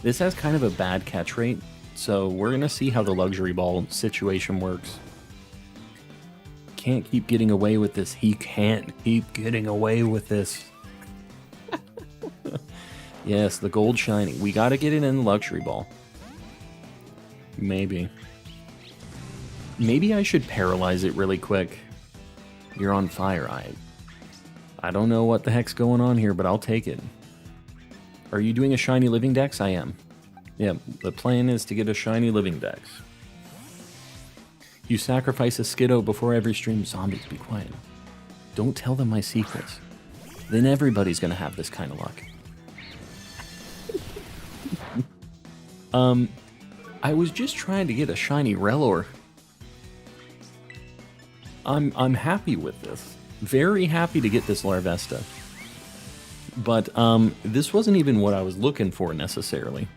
This has kind of a bad catch rate, so we're going to see how the luxury ball situation works. Can't keep getting away with this. He can't keep getting away with this. Yes, the gold shiny. We gotta get it in the luxury ball. Maybe. Maybe I should paralyze it really quick. You're on fire. I don't know what the heck's going on here, but I'll take it. Are you doing a shiny living dex? I am. Yeah, the plan is to get a shiny living dex. You sacrifice a Skiddo before every stream. Zombies, be quiet. Don't tell them my secrets. Then everybody's gonna have this kind of luck. I was just trying to get a shiny Relor. I'm happy with this. Very happy to get this Larvesta. But this wasn't even what I was looking for necessarily.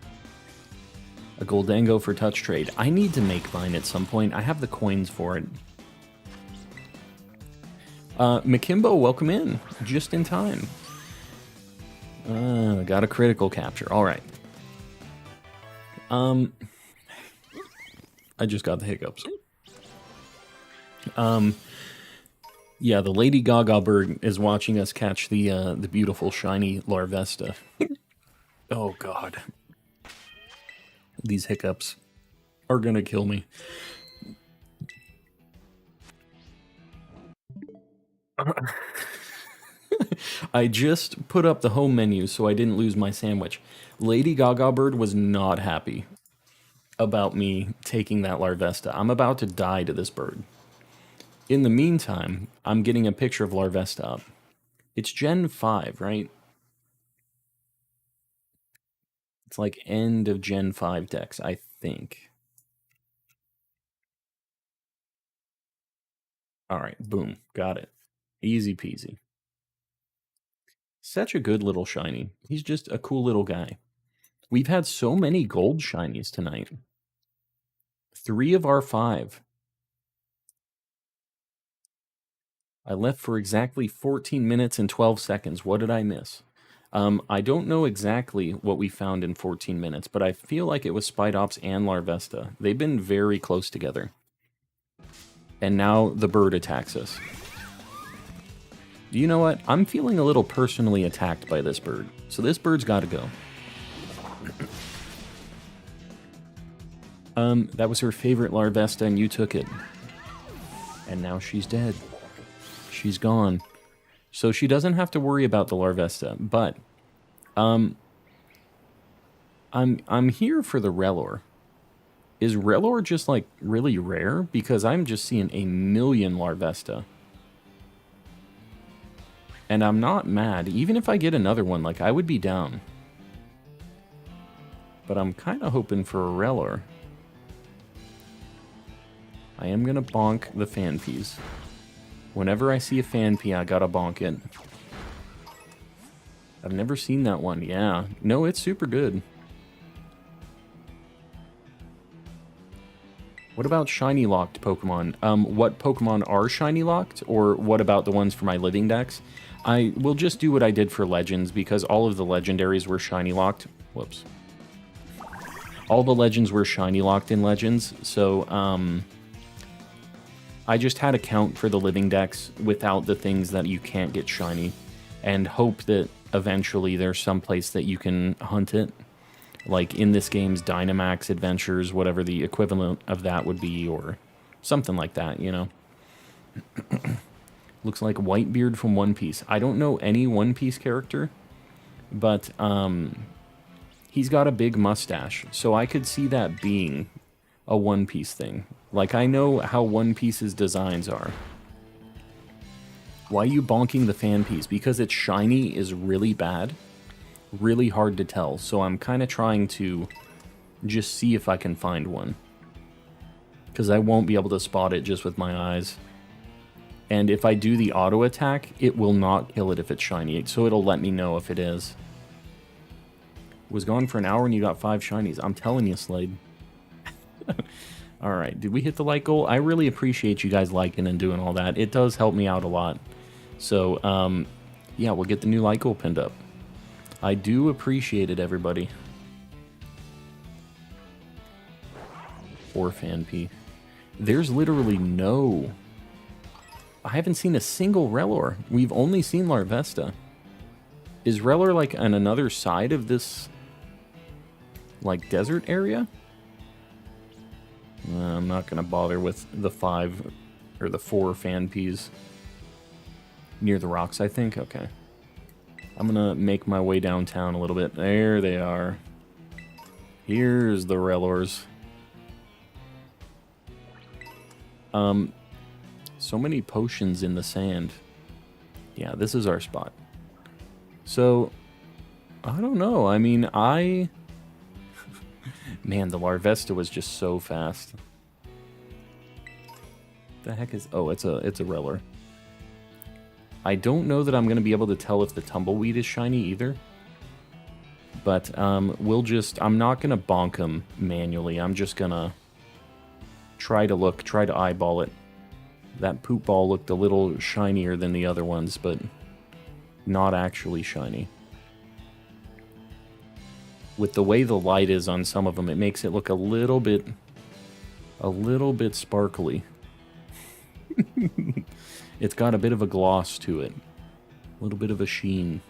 A Goldango for touch trade. I need to make mine at some point. I have the coins for it. Makimbo, welcome in. Just in time. Got a critical capture. Alright. I just got the hiccups. Yeah, the Lady Gaga bird is watching us catch the beautiful shiny Larvesta. Oh god. These hiccups are gonna kill me. I just put up the home menu so I didn't lose my sandwich. Lady Gaga bird was not happy about me taking that Larvesta. I'm about to die to this bird. In the meantime, I'm getting a picture of Larvesta up. It's Gen 5, right? It's like end of Gen 5 decks, I think. Alright, boom. Got it. Easy peasy. Such a good little shiny. He's just a cool little guy. We've had so many gold shinies tonight. 3 of our 5. I left for exactly 14 minutes and 12 seconds. What did I miss? I don't know exactly what we found in 14 minutes, but I feel like it was Spidops and Larvesta. They've been very close together. And now the bird attacks us. You know what? I'm feeling a little personally attacked by this bird. So this bird's got to go. That was her favorite Larvesta and you took it. And now she's dead. She's gone. So she doesn't have to worry about the Larvesta, but I'm here for the Relor. Is Relor just like really rare? Because I'm just seeing a million Larvesta. And I'm not mad. Even if I get another one, like I would be down. But I'm kind of hoping for a Relor. I am going to bonk the Fanpies. Whenever I see a Fanpy, I gotta bonk it. I've never seen that one. Yeah. No, it's super good. What about shiny locked Pokemon? What Pokemon are shiny locked? Or what about the ones for my living decks? I will just do what I did for Legends because all of the legendaries were shiny locked. Whoops. All the legends were shiny locked in Legends, so I just had a count for the living decks without the things that you can't get shiny, and hope that eventually there's some place that you can hunt it. Like in this game's Dynamax Adventures, whatever the equivalent of that would be, or something like that, you know? Looks like Whitebeard from One Piece. I don't know any One Piece character, but he's got a big mustache, so I could see that being a One Piece thing. Like, I know how One Piece's designs are. Why are you bonking the Fanpiece? Because it's shiny is really bad. Really hard to tell, so I'm kind of trying to just see if I can find one. Because I won't be able to spot it just with my eyes. And if I do the auto attack, it will not kill it if it's shiny, so it'll let me know if it is. Was gone for an hour and you got 5 shinies. I'm telling you, Slade. Alright, did we hit the like goal? I really appreciate you guys liking and doing all that. It does help me out a lot. So, yeah, we'll get the new like goal pinned up. I do appreciate it, everybody. Poor Fanpy. There's literally no... I haven't seen a single Relor. We've only seen Larvesta. Is Relor, like, on another side of this, like, desert area? I'm not going to bother with the 5 or the 4 Fanpies near the rocks, I think. Okay. I'm going to make my way downtown a little bit. There they are. Here's the Relors. So many potions in the sand. Yeah, this is our spot. So, I don't know. I mean, Man, the Larvesta was just so fast. The heck is... Oh, it's a Reller. I don't know that I'm going to be able to tell if the Tumbleweed is shiny either. But we'll just... I'm not going to bonk him manually. I'm just going to try to eyeball it. That poop ball looked a little shinier than the other ones, but not actually shiny. With the way the light is on some of them, it makes it look a little bit sparkly. It's got a bit of a gloss to it. A little bit of a sheen.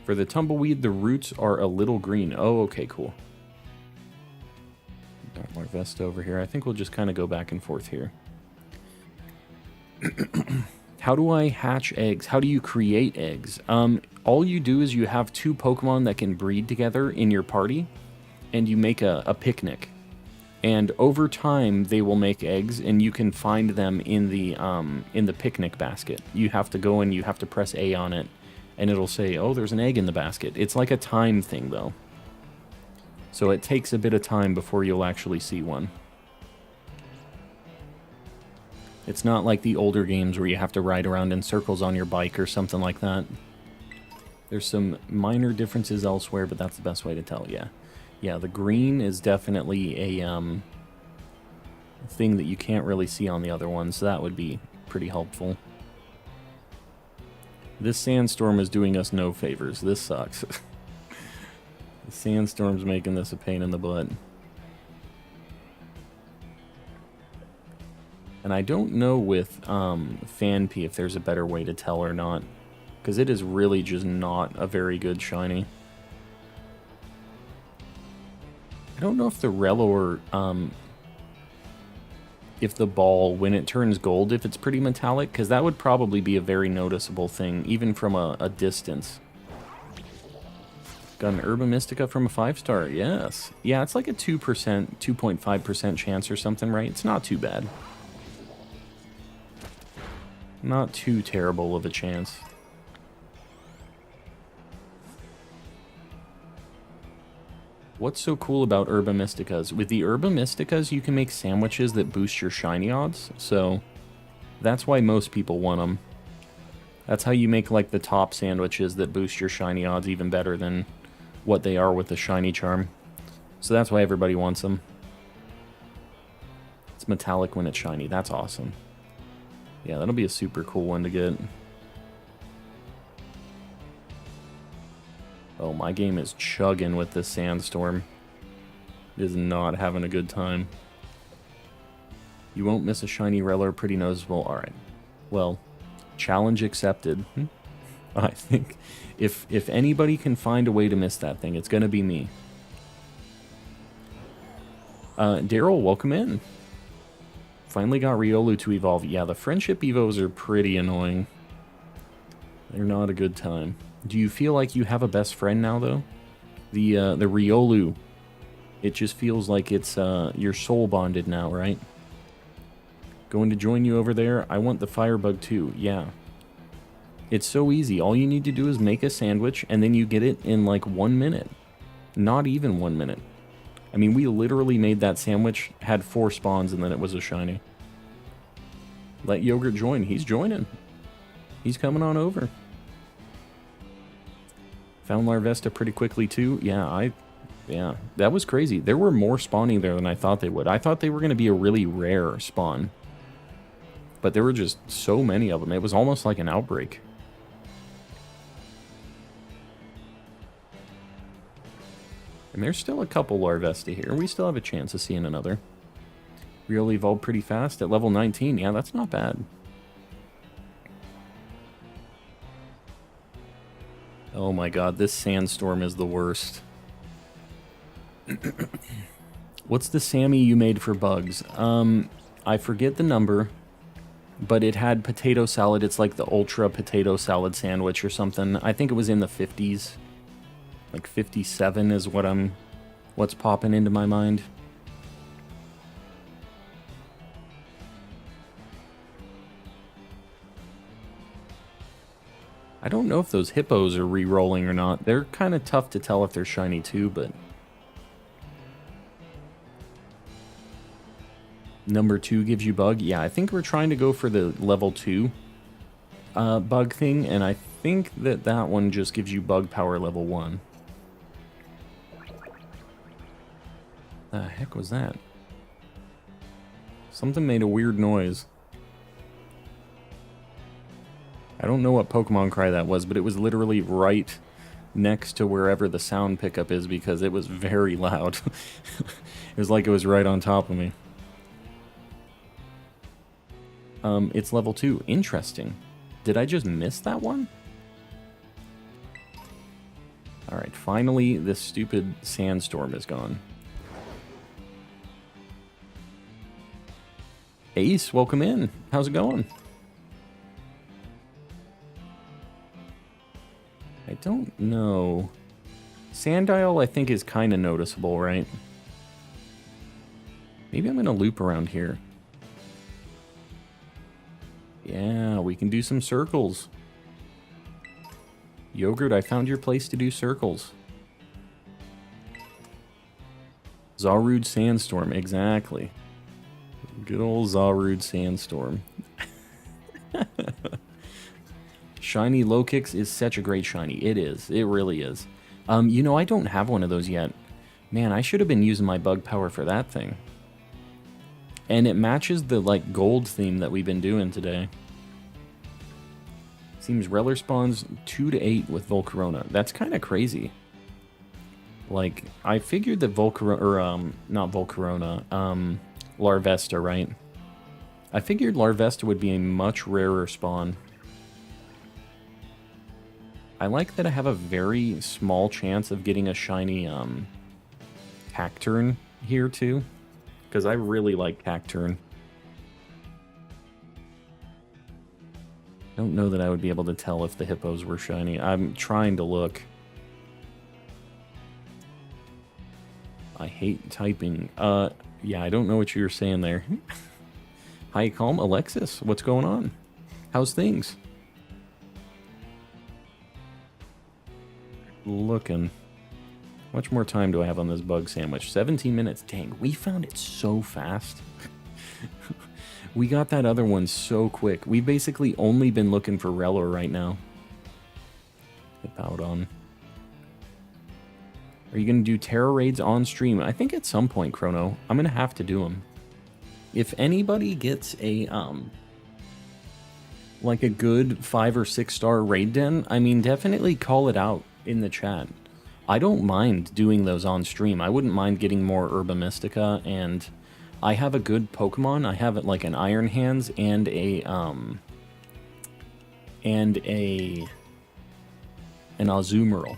For the Tumbleweed, the roots are a little green. Oh, okay, cool. Got Larvesta over here. I think we'll just kind of go back and forth here. How do I hatch eggs? How do you create eggs? All you do is you have two Pokemon that can breed together in your party, and you make a picnic. And over time, they will make eggs, and you can find them in the picnic basket. You have to go and you have to press A on it, and it'll say, oh, there's an egg in the basket. It's like a time thing, though. So it takes a bit of time before you'll actually see one. It's not like the older games where you have to ride around in circles on your bike or something like that. There's some minor differences elsewhere, but that's the best way to tell, yeah. Yeah, the green is definitely a thing that you can't really see on the other ones, so that would be pretty helpful. This sandstorm is doing us no favors. This sucks. The sandstorm's making this a pain in the butt. And I don't know with Phanpy if there's a better way to tell or not. Because it is really just not a very good shiny. I don't know if the Rellor, if the ball, when it turns gold, if it's pretty metallic. Because that would probably be a very noticeable thing, even from a distance. Got an Herba Mystica from a 5-star, yes. Yeah, it's like a 2%, 2.5% chance or something, right? It's not too bad. Not too terrible of a chance. What's so cool about Herba Mysticas? With the Herba Mysticas, you can make sandwiches that boost your shiny odds, so that's why most people want them. That's how you make, like, the top sandwiches that boost your shiny odds even better than what they are with the shiny charm. So that's why everybody wants them. It's metallic when it's shiny. That's awesome. Yeah, that'll be a super cool one to get. Oh, my game is chugging with this sandstorm. It is not having a good time. You won't miss a shiny Reller, pretty noticeable. Alright. Well, challenge accepted. I think if anybody can find a way to miss that thing, it's going to be me. Daryl, welcome in. Finally got Riolu to evolve. Yeah, the friendship evos are pretty annoying. They're not a good time. Do you feel like you have a best friend now, though? The Riolu. It just feels like it's you're soul bonded now, right? Going to join you over there. I want the Firebug too. Yeah. It's so easy. All you need to do is make a sandwich, and then you get it in like 1 minute. Not even 1 minute. I mean, we literally made that sandwich, had 4 spawns, and then it was a shiny. Let Yogurt join. He's joining. He's coming on over. Found Larvesta pretty quickly, too. Yeah, that was crazy. There were more spawning there than I thought they would. I thought they were going to be a really rare spawn. But there were just so many of them. It was almost like an outbreak. And there's still a couple Larvesta here. We still have a chance of seeing another. Real evolved pretty fast at level 19. Yeah, that's not bad. Oh my god, this sandstorm is the worst. What's the Sammy you made for bugs? I forget the number, but it had potato salad. It's like the ultra potato salad sandwich or something. I think it was in the 50s. Like 57 is what's popping into my mind. I don't know if those hippos are re-rolling or not. They're kind of tough to tell if they're shiny too, but... Number 2 gives you bug. Yeah, I think we're trying to go for the level 2 bug thing, and I think that that one just gives you bug power level 1. The heck was that? Something made a weird noise. I don't know what Pokemon cry that was, but it was literally right next to wherever the sound pickup is because it was very loud. It was like it was right on top of me. It's level 2. Interesting. Did I just miss that one? Alright, finally this stupid sandstorm is gone. Ace, welcome in. How's it going? I don't know. Sandile, I think, is kind of noticeable, right? Maybe I'm going to loop around here. Yeah, we can do some circles. Yogurt, I found your place to do circles. Zarude Sandstorm, exactly. Good old Zarude Sandstorm. Shiny Lokix is such a great shiny. It is. It really is. You know, I don't have one of those yet. Man, I should have been using my bug power for that thing. And it matches the, like, gold theme that we've been doing today. Seems Reller spawns 2 to 8 with Volcarona. That's kind of crazy. Like, I figured that Volcarona, or, not Volcarona, Larvesta, right? I figured Larvesta would be a much rarer spawn. I like that I have a very small chance of getting a shiny, Cacturne here, too. Because I really like Cacturne. Don't know that I would be able to tell if the hippos were shiny. I'm trying to look. I hate typing. Yeah, I don't know what you were saying there. Hi, Calm. Alexis, what's going on? How's things? Looking. How much more time do I have on this bug sandwich? 17 minutes. Dang, we found it so fast. We got that other one so quick. We've basically only been looking for Reller right now. Hippowdon. Are you going to do Terra Raids on stream? I think at some point, Chrono. I'm going to have to do them. If anybody gets a, like a good 5 or 6 star raid den, I mean, definitely call it out in the chat. I don't mind doing those on stream. I wouldn't mind getting more Herba Mystica, and I have a good Pokemon. I have like an Iron Hands and an Azumarill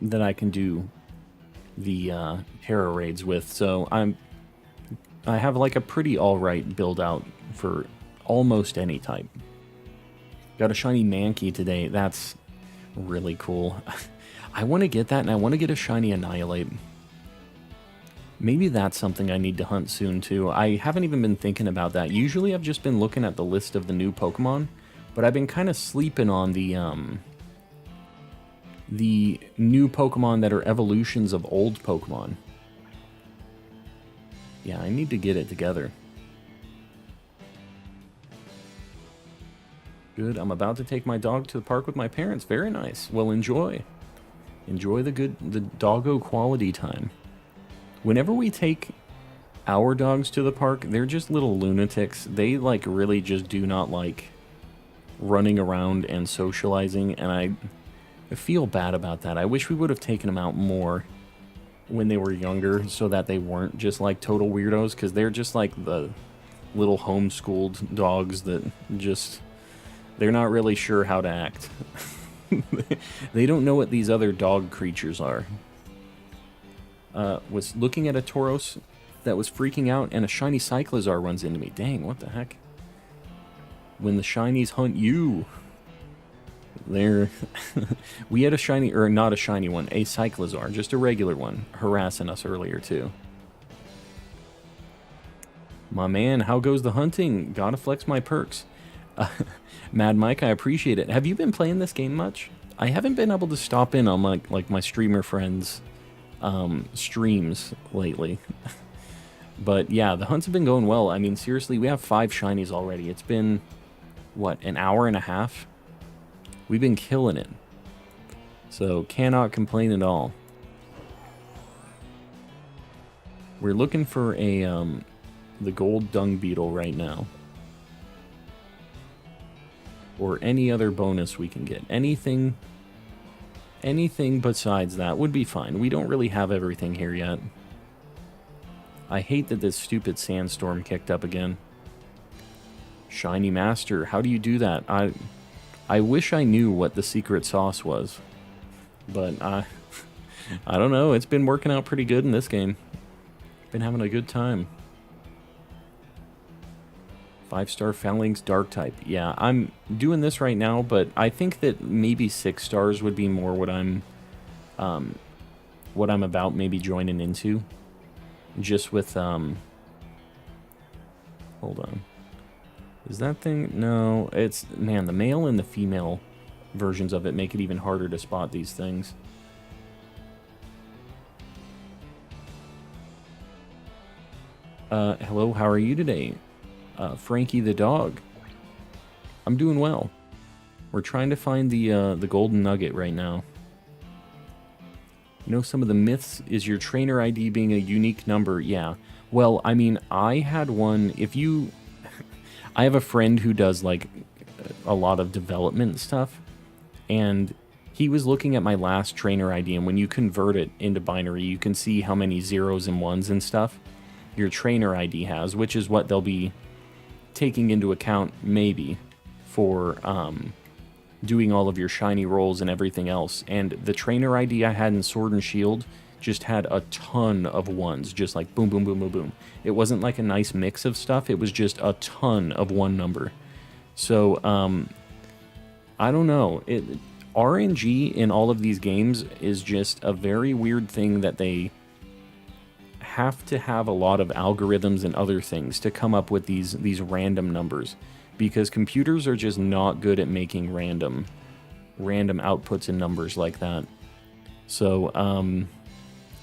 that I can do the Terra raids with. So I have like a pretty alright build out for almost any type. Got a shiny Mankey today. That's really cool. I want to get that, and I want to get a shiny Annihilate. Maybe that's something I need to hunt soon too. I haven't even been thinking about that. Usually I've just been looking at the list of the new Pokemon, but I've been kind of sleeping on the new Pokemon that are evolutions of old Pokemon. Yeah, I need to get it together. Good, I'm about to take my dog to the park with my parents. Very nice. Well, enjoy. Enjoy the doggo quality time. Whenever we take our dogs to the park, they're just little lunatics. They, like, really just do not like running around and socializing, and I feel bad about that. I wish we would have taken them out more when they were younger so that they weren't just, like, total weirdos, because they're just, like, the little homeschooled dogs that just... they're not really sure how to act. They don't know what these other dog creatures are. Was looking at a Tauros that was freaking out, and a shiny Cyclizar runs into me. Dang, what the heck? When the shinies hunt you. There. We had a shiny, or not a shiny one, a Cyclizar, just a regular one, harassing us earlier too. My man, how goes the hunting? Gotta flex my perks. Mad Mike, I appreciate it. Have you been playing this game much? I haven't been able to stop in on my streamer friends' streams lately. But yeah, the hunts have been going well. I mean, seriously, we have 5 shinies already. It's been, what, an hour and a half? We've been killing it. So, cannot complain at all. We're looking for a, the gold dung beetle right now. Or any other bonus we can get. Anything besides that would be fine. We don't really have everything here yet. I hate that this stupid sandstorm kicked up again. Shiny Master, how do you do that? I wish I knew what the secret sauce was. But I don't know. It's been working out pretty good in this game. Been having a good time. 5-star Phalanx Dark type. Yeah, I'm doing this right now, but I think that maybe 6 stars would be more what I'm about maybe joining into. Just with, hold on. Is that thing? No, it's, man, the male and the female versions of it make it even harder to spot these things. Hello, how are you today? Frankie the dog. I'm doing well. We're trying to find the golden nugget right now. You know, some of the myths is your trainer ID being a unique number. Yeah. Well, I mean, I had one. If you... I have a friend who does, like, a lot of development stuff. And he was looking at my last trainer ID. And when you convert it into binary, you can see how many zeros and ones and stuff your trainer ID has, which is what they'll be taking into account, maybe, for doing all of your shiny rolls and everything else. And the trainer ID I had in Sword and Shield just had a ton of ones, just like boom, boom, boom, boom, boom. It wasn't like a nice mix of stuff, it was just a ton of one number. So, I don't know. RNG in all of these games is just a very weird thing that they have to have a lot of algorithms and other things to come up with these random numbers, because computers are just not good at making random outputs and numbers like that. So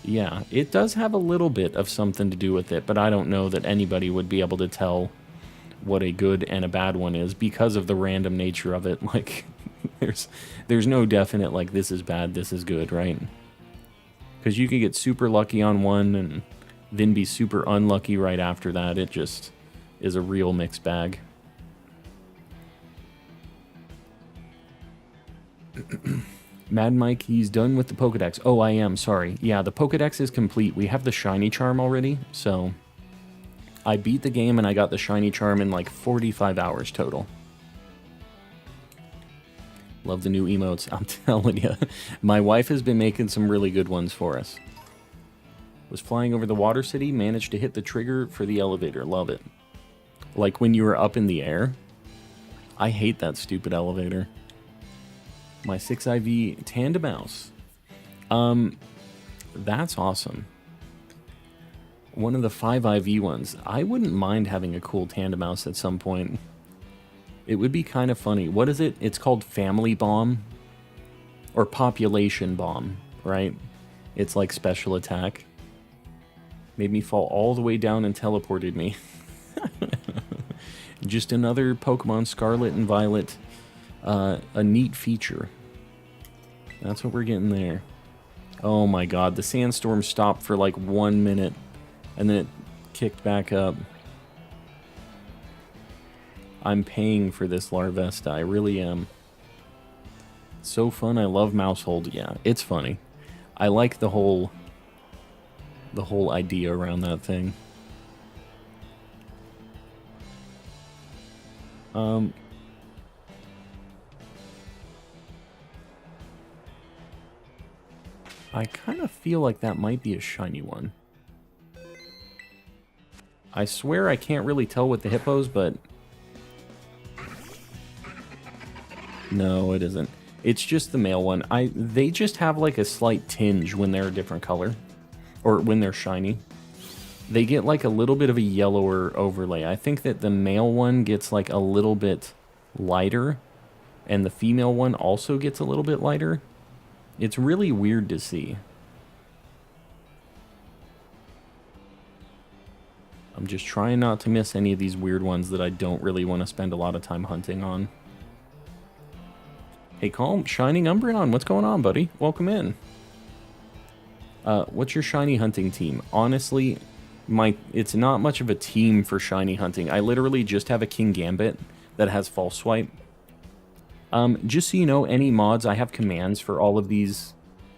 yeah, it does have a little bit of something to do with it, but I don't know that anybody would be able to tell what a good and a bad one is because of the random nature of it. Like there's no definite like this is bad, this is good, right? Because you could get super lucky on one and then be super unlucky right after that. It just is a real mixed bag. Mad Mike, he's done with the Pokedex. Oh, I am, sorry. Yeah, the Pokedex is complete. We have the Shiny Charm already, so I beat the game and I got the Shiny Charm in like 45 hours total. Love the new emotes. I'm telling you. My wife has been making some really good ones for us. Was flying over the water city, managed to hit the trigger for the elevator. Love it. Like when you were up in the air. I hate that stupid elevator. My 6IV Tandemouse. That's awesome. One of the 5IV ones. I wouldn't mind having a cool Tandemouse at some point. It would be kind of funny. What is it? It's called Family Bomb. Or Population Bomb, right? It's like special attack. Made me fall all the way down and teleported me. Just another Pokemon Scarlet and Violet. A neat feature. That's what we're getting there. Oh my god, the sandstorm stopped for like 1 minute. And then it kicked back up. I'm paying for this Larvesta, I really am. So fun, I love Mousehold. Yeah, it's funny. I like the whole idea around that thing. I kind of feel like that might be a shiny one. I swear I can't really tell with the hippos, but... No, it isn't. It's just the male one. They just have like a slight tinge when they're a different color. Or when they're shiny. They get like a little bit of a yellower overlay. I think that the male one gets like a little bit lighter, and the female one also gets a little bit lighter. It's really weird to see. I'm just trying not to miss any of these weird ones that I don't really want to spend a lot of time hunting on. Hey, Calm, Shining Umbreon, what's going on, buddy? Welcome in. What's your shiny hunting team? Honestly, it's not much of a team for shiny hunting. I literally just have a King Gambit that has False Swipe. Just so you know, any mods, I have commands for all of these,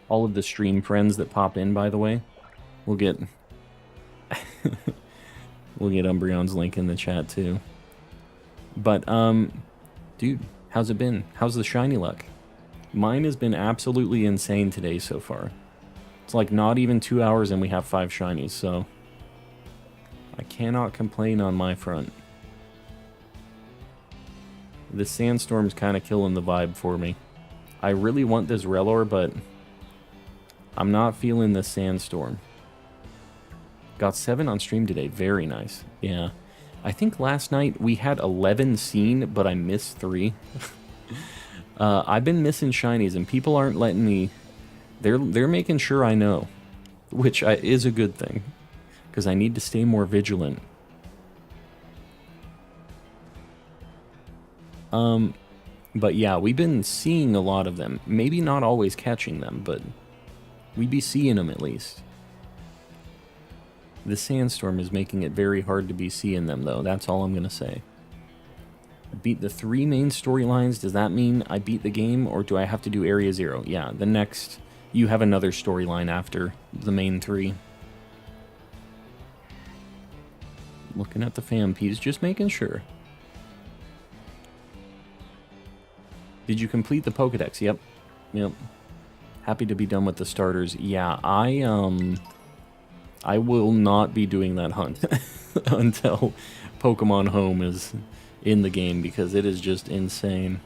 all of the stream friends that pop in, by the way. We'll get... we'll get Umbreon's link in the chat, too. But, dude, how's it been? How's the shiny luck? Mine has been absolutely insane today so far. It's like not even 2 hours and we have 5 shinies, so... I cannot complain on my front. This sandstorm's kind of killing the vibe for me. I really want this Relor, but... I'm not feeling this sandstorm. Got 7 on stream today. Very nice. Yeah. I think last night we had 11 seen, but I missed 3. I've been missing shinies, and people aren't letting me... They're making sure I know, which is a good thing, because I need to stay more vigilant. But yeah, we've been seeing a lot of them. Maybe not always catching them, but we be seeing them at least. The sandstorm is making it very hard to be seeing them, though. That's all I'm going to say. I beat the 3 main storylines. Does that mean I beat the game, or do I have to do Area 0? Yeah, the next... You have another storyline after the main 3. Looking at the fam piece, just making sure. Did you complete the Pokedex? Yep. Yep. Happy to be done with the starters. Yeah, I will not be doing that hunt until Pokemon Home is in the game, because it is just insane.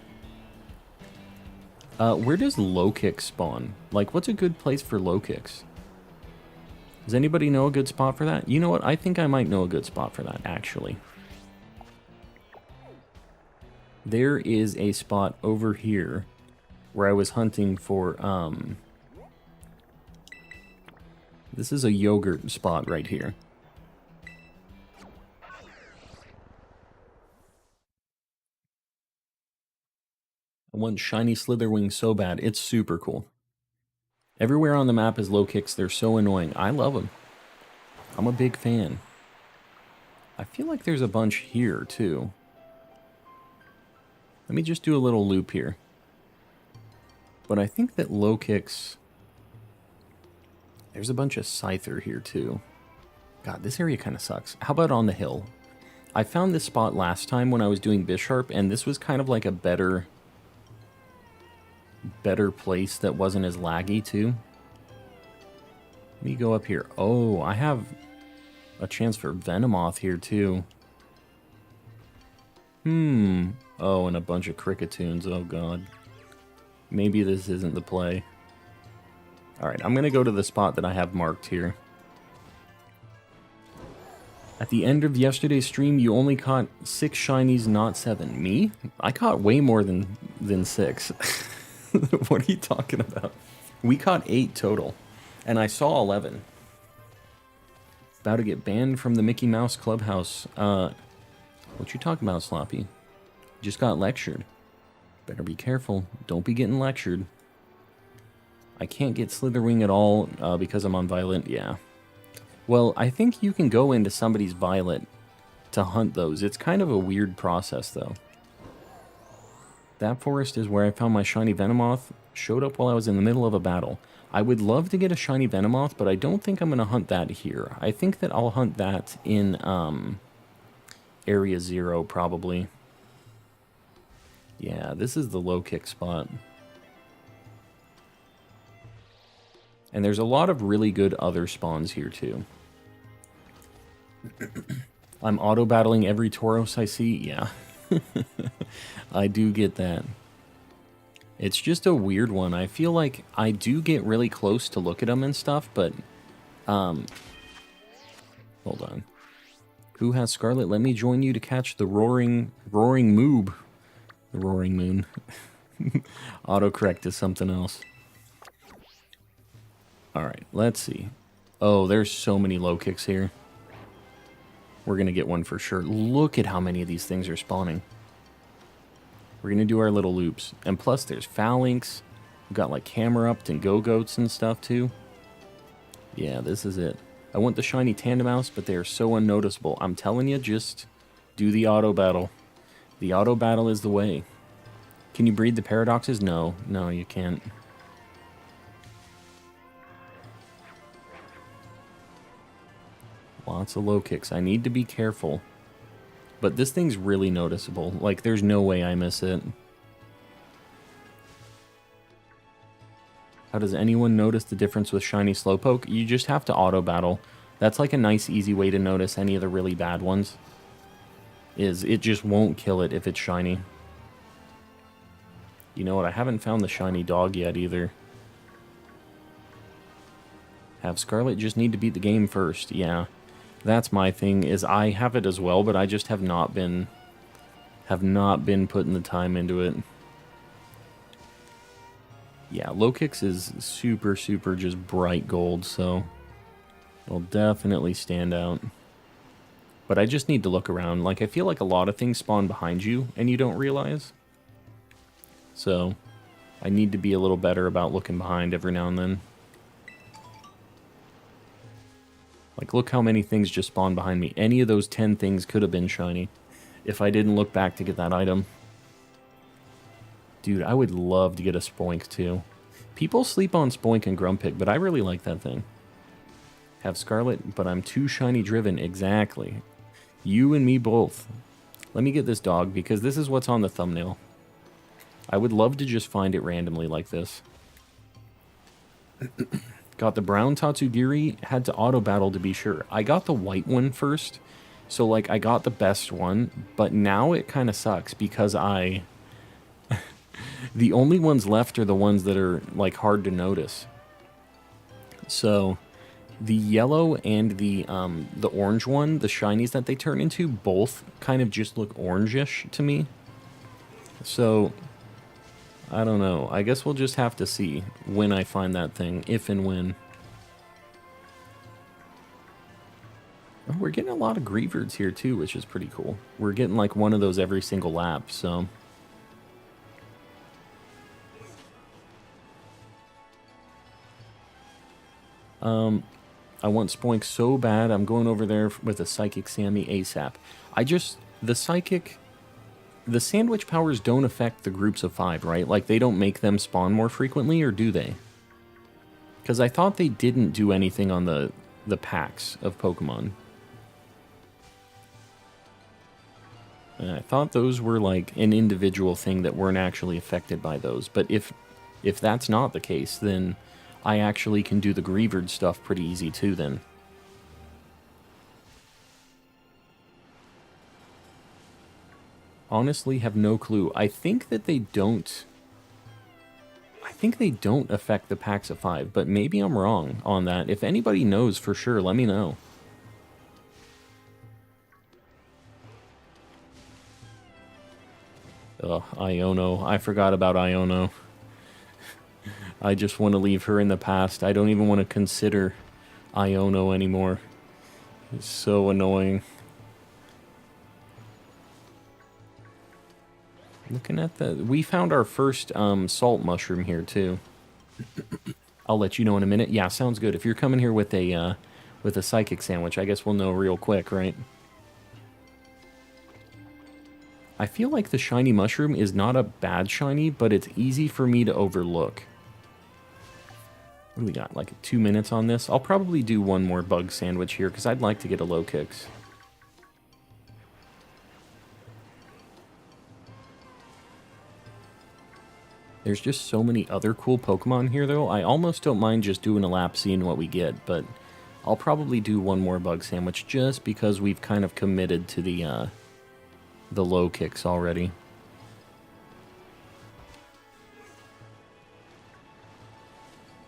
Where does low kick spawn? Like, what's a good place for low kicks? Does anybody know a good spot for that? You know what? I think I might know a good spot for that, actually. There is a spot over here where I was hunting for, this is a yogurt spot right here. I want shiny Slitherwing so bad. It's super cool. Everywhere on the map is low kicks. They're so annoying. I love them. I'm a big fan. I feel like there's a bunch here, too. Let me just do a little loop here. But I think that low kicks... There's a bunch of Scyther here, too. God, this area kind of sucks. How about on the hill? I found this spot last time when I was doing Bisharp, and this was kind of like a better place that wasn't as laggy, too. Let me go up here. Oh, I have a chance for Venomoth here, too. Oh, and a bunch of Cricketoons. Oh, God. Maybe this isn't the play. Alright, I'm going to go to the spot that I have marked here. At the end of yesterday's stream, you only caught 6 shinies, not 7. Me? I caught way more than 6. What are you talking about? We caught 8 total, and I saw 11. About to get banned from the Mickey Mouse Clubhouse. What you talking about, Sloppy? Just got lectured. Better be careful. Don't be getting lectured. I can't get Slitherwing at all because I'm on Violet. Yeah. Well, I think you can go into somebody's Violet to hunt those. It's kind of a weird process, though. That forest is where I found my shiny Venomoth. Showed up while I was in the middle of a battle. I would love to get a shiny Venomoth, but I don't think I'm going to hunt that here. I think that I'll hunt that in Area 0, probably. Yeah, this is the low kick spot. And there's a lot of really good other spawns here, too. I'm auto-battling every Tauros I see? Yeah. I do get that. It's just a weird one. I feel like I do get really close to look at them and stuff, but... hold on. Who has Scarlet? Let me join you to catch the roaring moob. The Roaring Moon. Autocorrect is something else. Alright, let's see. Oh, there's so many low kicks here. We're going to get one for sure. Look at how many of these things are spawning. We're going to do our little loops. And plus, there's phalanx. We've got, like, hammer-upped and go-goats and stuff, too. Yeah, this is it. I want the shiny tandem mouse, but they are so unnoticeable. I'm telling you, just do the auto battle. The auto battle is the way. Can you breed the paradoxes? No. No, you can't. Lots of low kicks. I need to be careful. But this thing's really noticeable. Like, there's no way I miss it. How does anyone notice the difference with Shiny Slowpoke? You just have to auto-battle. That's like a nice, easy way to notice any of the really bad ones. Is it just won't kill it if it's shiny. You know what? I haven't found the shiny dog yet either. Have Scarlet just need to beat the game first. Yeah. That's my thing, is I have it as well, but I just have not been putting the time into it. Yeah, low kicks is super, super just bright gold, so it'll definitely stand out. But I just need to look around. Like, I feel like a lot of things spawn behind you, and you don't realize. So, I need to be a little better about looking behind every now and then. Like, look how many things just spawned behind me. Any of those 10 things could have been shiny if I didn't look back to get that item. Dude, I would love to get a Spoink, too. People sleep on Spoink and Grumpig, but I really like that thing. Have Scarlet, but I'm too shiny driven. Exactly. You and me both. Let me get this dog, because this is what's on the thumbnail. I would love to just find it randomly like this. Got the brown Tatsugiri, had to auto-battle to be sure. I got the white one first, so, like, I got the best one, but now it kind of sucks, because the only ones left are the ones that are, like, hard to notice. So, the yellow and the orange one, the shinies that they turn into, both kind of just look orangish to me. So, I don't know. I guess we'll just have to see when I find that thing, if and when. Oh, we're getting a lot of Greavards here too, which is pretty cool. We're getting like one of those every single lap, so... I want Spoink so bad, I'm going over there with a Psychic Sammy ASAP. The sandwich powers don't affect the groups of 5, right? Like, they don't make them spawn more frequently, or do they? Because I thought they didn't do anything on the packs of Pokemon. And I thought those were, like, an individual thing that weren't actually affected by those. But if that's not the case, then I actually can do the Greavard stuff pretty easy, too, then. Honestly, have no clue. I think that they don't... I think they don't affect the packs of 5, but maybe I'm wrong on that. If anybody knows for sure, let me know. Ugh, Iono. I forgot about Iono. I just want to leave her in the past. I don't even want to consider Iono anymore. It's so annoying. Looking at the... We found our first salt mushroom here, too. I'll let you know in a minute. Yeah, sounds good. If you're coming here with a psychic sandwich, I guess we'll know real quick, right? I feel like the shiny mushroom is not a bad shiny, but it's easy for me to overlook. What do we got? Like 2 minutes on this? I'll probably do one more bug sandwich here, because I'd like to get a low kicks. There's just so many other cool Pokemon here, though. I almost don't mind just doing a lap, seeing what we get, but I'll probably do one more bug sandwich just because we've kind of committed to the low kicks already.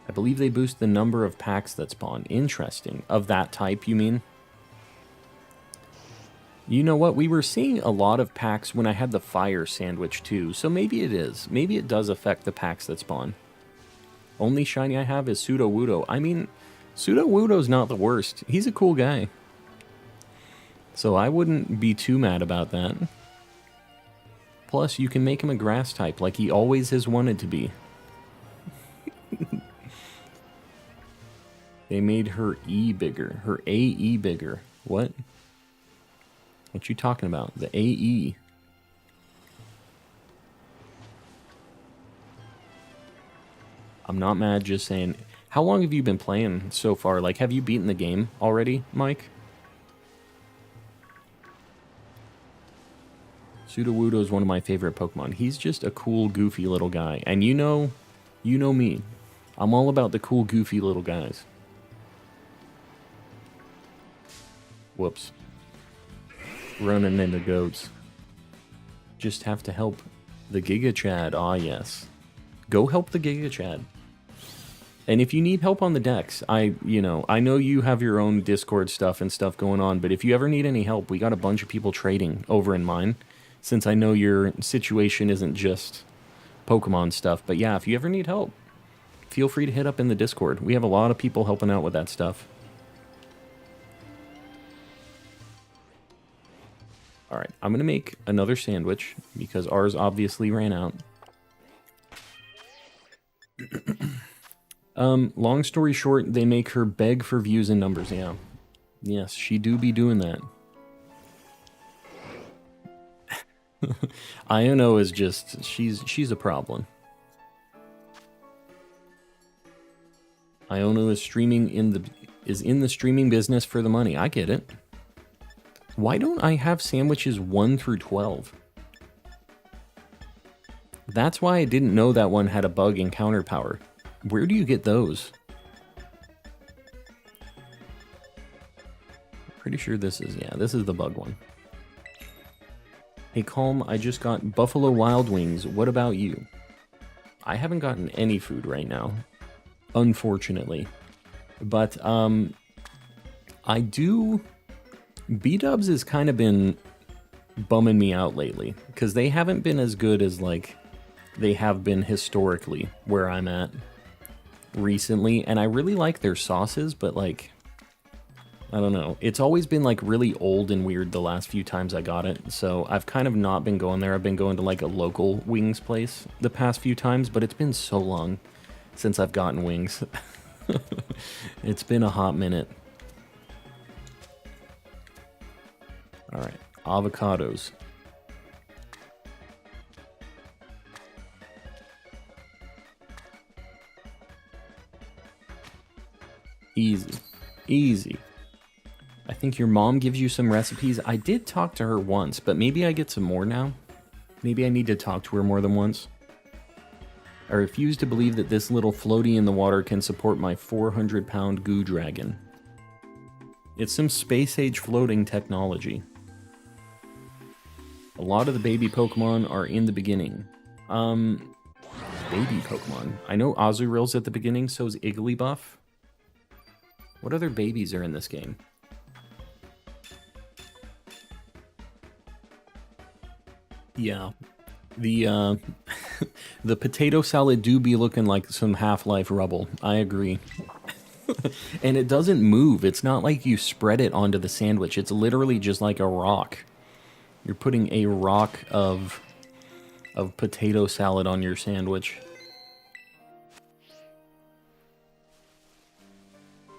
I believe they boost the number of packs that spawn. Interesting. Of that type, you mean? You know what? We were seeing a lot of packs when I had the fire sandwich too, so maybe it is. Maybe it does affect the packs that spawn. Only shiny I have is Pseudo Wudo. I mean, Pseudo Wudo's not the worst. He's a cool guy. So I wouldn't be too mad about that. Plus, you can make him a grass type like he always has wanted to be. They made her E bigger. Her AE bigger. What? What you talking about? The AE. I'm not mad, just saying. How long have you been playing so far? Like, have you beaten the game already, Mike? Sudowoodo is one of my favorite Pokemon. He's just a cool, goofy little guy. And you know me. I'm all about the cool, goofy little guys. Whoops. Running into goats. Just have to help the Giga Chad. Ah, yes. Go help the Giga Chad. And if you need help on the decks, I know you have your own Discord stuff and stuff going on, but if you ever need any help, we got a bunch of people trading over in mine, since I know your situation isn't just Pokemon stuff. But yeah, if you ever need help, feel free to hit up in the Discord. We have a lot of people helping out with that stuff. All right, I'm going to make another sandwich because ours obviously ran out. Long story short, they make her beg for views and numbers, yeah. Yes, she do be doing that. Iono is just, she's a problem. Iono is in the streaming business for the money. I get it. Why don't I have sandwiches 1 through 12? That's why I didn't know that one had a bug encounter power. Where do you get those? Pretty sure this is the bug one. Hey Calm, I just got Buffalo Wild Wings. What about you? I haven't gotten any food right now, unfortunately. But I do. B-dubs has kind of been bumming me out lately because they haven't been as good as like they have been historically where I'm at recently, and I really like their sauces, but like I don't know, it's always been like really old and weird the last few times I got it, so I've kind of not been going there. I've been going to like a local wings place the past few times, but it's been so long since I've gotten wings. It's been a hot minute. All right, avocados. Easy. Easy. I think your mom gives you some recipes. I did talk to her once, but maybe I get some more now. Maybe I need to talk to her more than once. I refuse to believe that this little floaty in the water can support my 400-pound goo dragon. It's some space-age floating technology. A lot of the baby Pokemon are in the beginning. Baby Pokemon. I know Azuril's at the beginning, so is Igglybuff. What other babies are in this game? Yeah. The the potato salad do be looking like some Half-Life rubble. I agree. And it doesn't move. It's not like you spread it onto the sandwich. It's literally just like a rock. You're putting a rock of potato salad on your sandwich.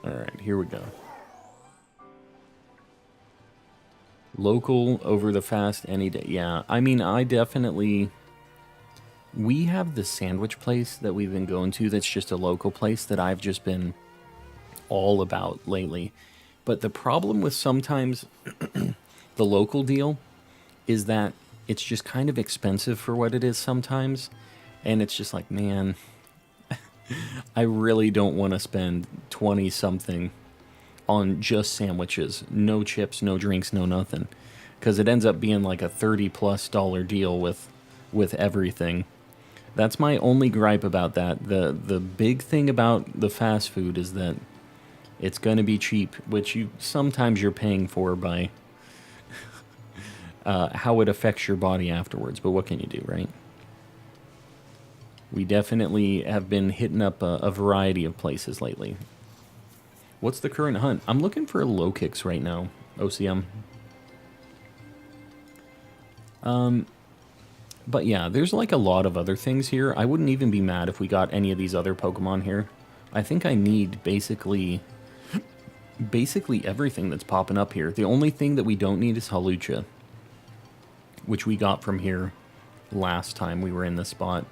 Alright, here we go. Local over the fast any day. Yeah, I mean, I definitely... We have the sandwich place that we've been going to that's just a local place that I've just been all about lately. But the problem with sometimes the local deal is that it's just kind of expensive for what it is sometimes. And it's just like, man, I really don't want to spend 20-something on just sandwiches. No chips, no drinks, no nothing. Because it ends up being like a $30+ deal with everything. That's my only gripe about that. The big thing about the fast food is that it's going to be cheap, which sometimes you're paying for by how it affects your body afterwards. But what can you do, right? We definitely have been hitting up a variety of places lately. What's the current hunt? I'm looking for low kicks right now, OCM. But yeah, there's like a lot of other things here. I wouldn't even be mad if we got any of these other Pokemon here. I think I need basically everything that's popping up here. The only thing that we don't need is Hawlucha, which we got from here last time we were in this spot.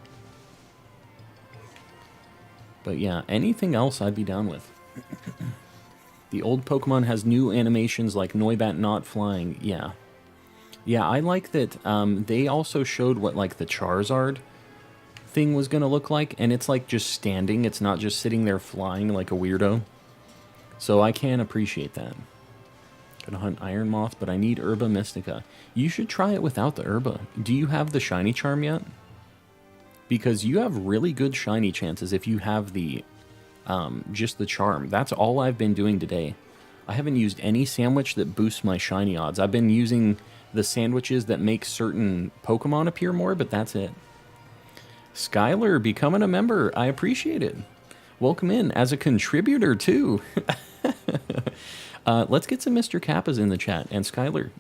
But yeah, anything else I'd be down with. The old Pokemon has new animations like Noibat not flying. Yeah. Yeah, I like that they also showed what like the Charizard thing was going to look like. And it's like just standing. It's not just sitting there flying like a weirdo. So I can appreciate that. Gonna hunt Iron Moth, but I need Herba Mystica. You should try it without the Herba. Do you have the Shiny Charm yet? Because you have really good Shiny chances if you have the just the Charm. That's all I've been doing today. I haven't used any sandwich that boosts my Shiny odds. I've been using the sandwiches that make certain Pokemon appear more, but that's it. Skylar, becoming a member. I appreciate it. Welcome in as a contributor, too. Let's get some Mr. Kappas in the chat. And Skylar,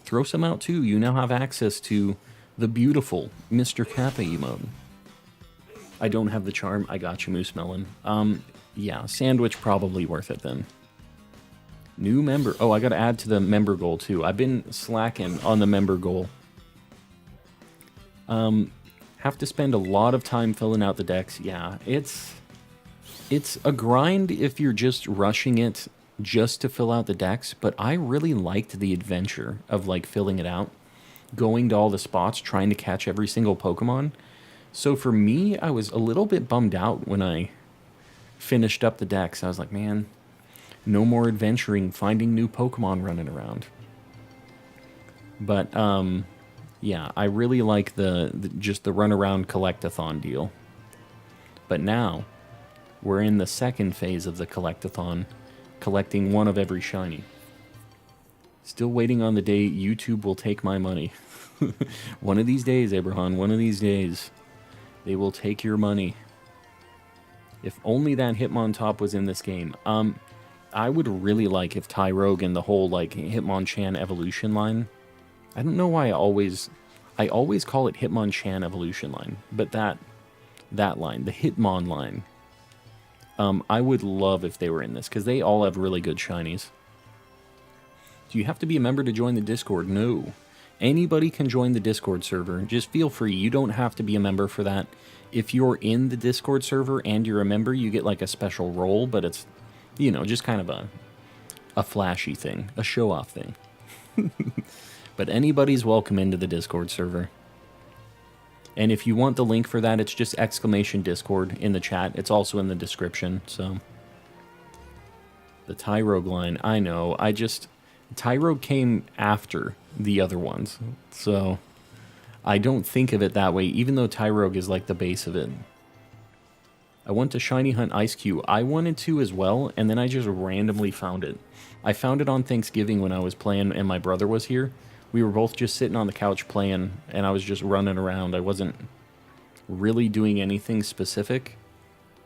throw some out, too. You now have access to the beautiful Mr. Kappa emote. I don't have the charm. I got you, Moose Melon. Yeah, sandwich probably worth it, then. New member. Oh, I got to add to the member goal, too. I've been slacking on the member goal. Have to spend a lot of time filling out the decks. Yeah, it's a grind if you're just rushing it just to fill out the decks, but I really liked the adventure of, like, filling it out. Going to all the spots, trying to catch every single Pokemon. So for me, I was a little bit bummed out when I finished up the decks. I was like, man, no more adventuring, finding new Pokemon running around. But, yeah, I really like just the run-around collect-a-thon deal. But now, we're in the second phase of the collect-a-thon, collecting one of every shiny. Still waiting on the day YouTube will take my money. One of these days, Abraham, one of these days, they will take your money. If only that Hitmontop was in this game. I would really like if Tyrogue and the whole, like, Hitmonchan evolution line. I don't know why I always call it Hitmonchan evolution line, but that line, the Hitmon line, I would love if they were in this, because they all have really good shinies. Do you have to be a member to join the Discord? No. Anybody can join the Discord server. Just feel free. You don't have to be a member for that. If you're in the Discord server and you're a member, you get like a special role, but it's, you know, just kind of a flashy thing, a show-off thing. But anybody's welcome into the Discord server. And if you want the link for that, it's just !Discord in the chat. It's also in the description, so. The Tyrogue line, I know. Tyrogue came after the other ones, so I don't think of it that way, even though Tyrogue is like the base of it. I want to shiny hunt Ice-Q. I wanted to as well, and then I just randomly found it. I found it on Thanksgiving when I was playing and my brother was here. We were both just sitting on the couch playing, and I was just running around. I wasn't really doing anything specific,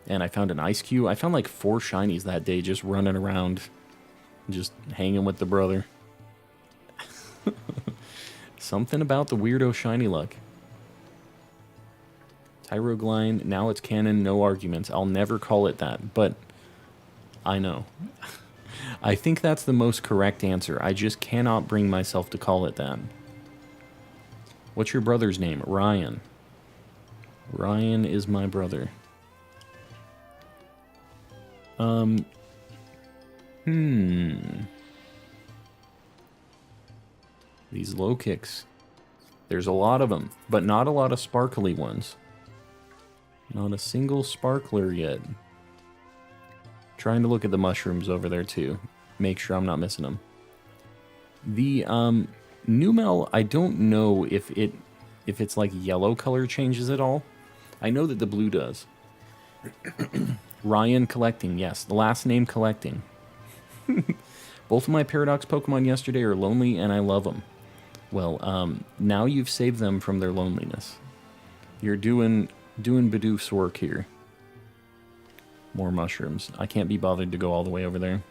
and I found an Ice-Q. I found like 4 shinies that day just running around, just hanging with the brother. Something about the weirdo shiny luck. Tyrogue line, now it's canon, no arguments. I'll never call it that, but I know. I think that's the most correct answer. I just cannot bring myself to call it that. What's your brother's name? Ryan. Ryan is my brother. These low kicks. There's a lot of them, but not a lot of sparkly ones. Not a single sparkler yet. Trying to look at the mushrooms over there too. Make sure I'm not missing them. The Numel, I don't know if it's like yellow color changes at all. I know that the blue does. Ryan collecting, yes. The last name collecting. Both of my Paradox Pokemon yesterday are lonely and I love them. Well, now you've saved them from their loneliness. You're doing Bidoof's work here. More mushrooms. I can't be bothered to go all the way over there.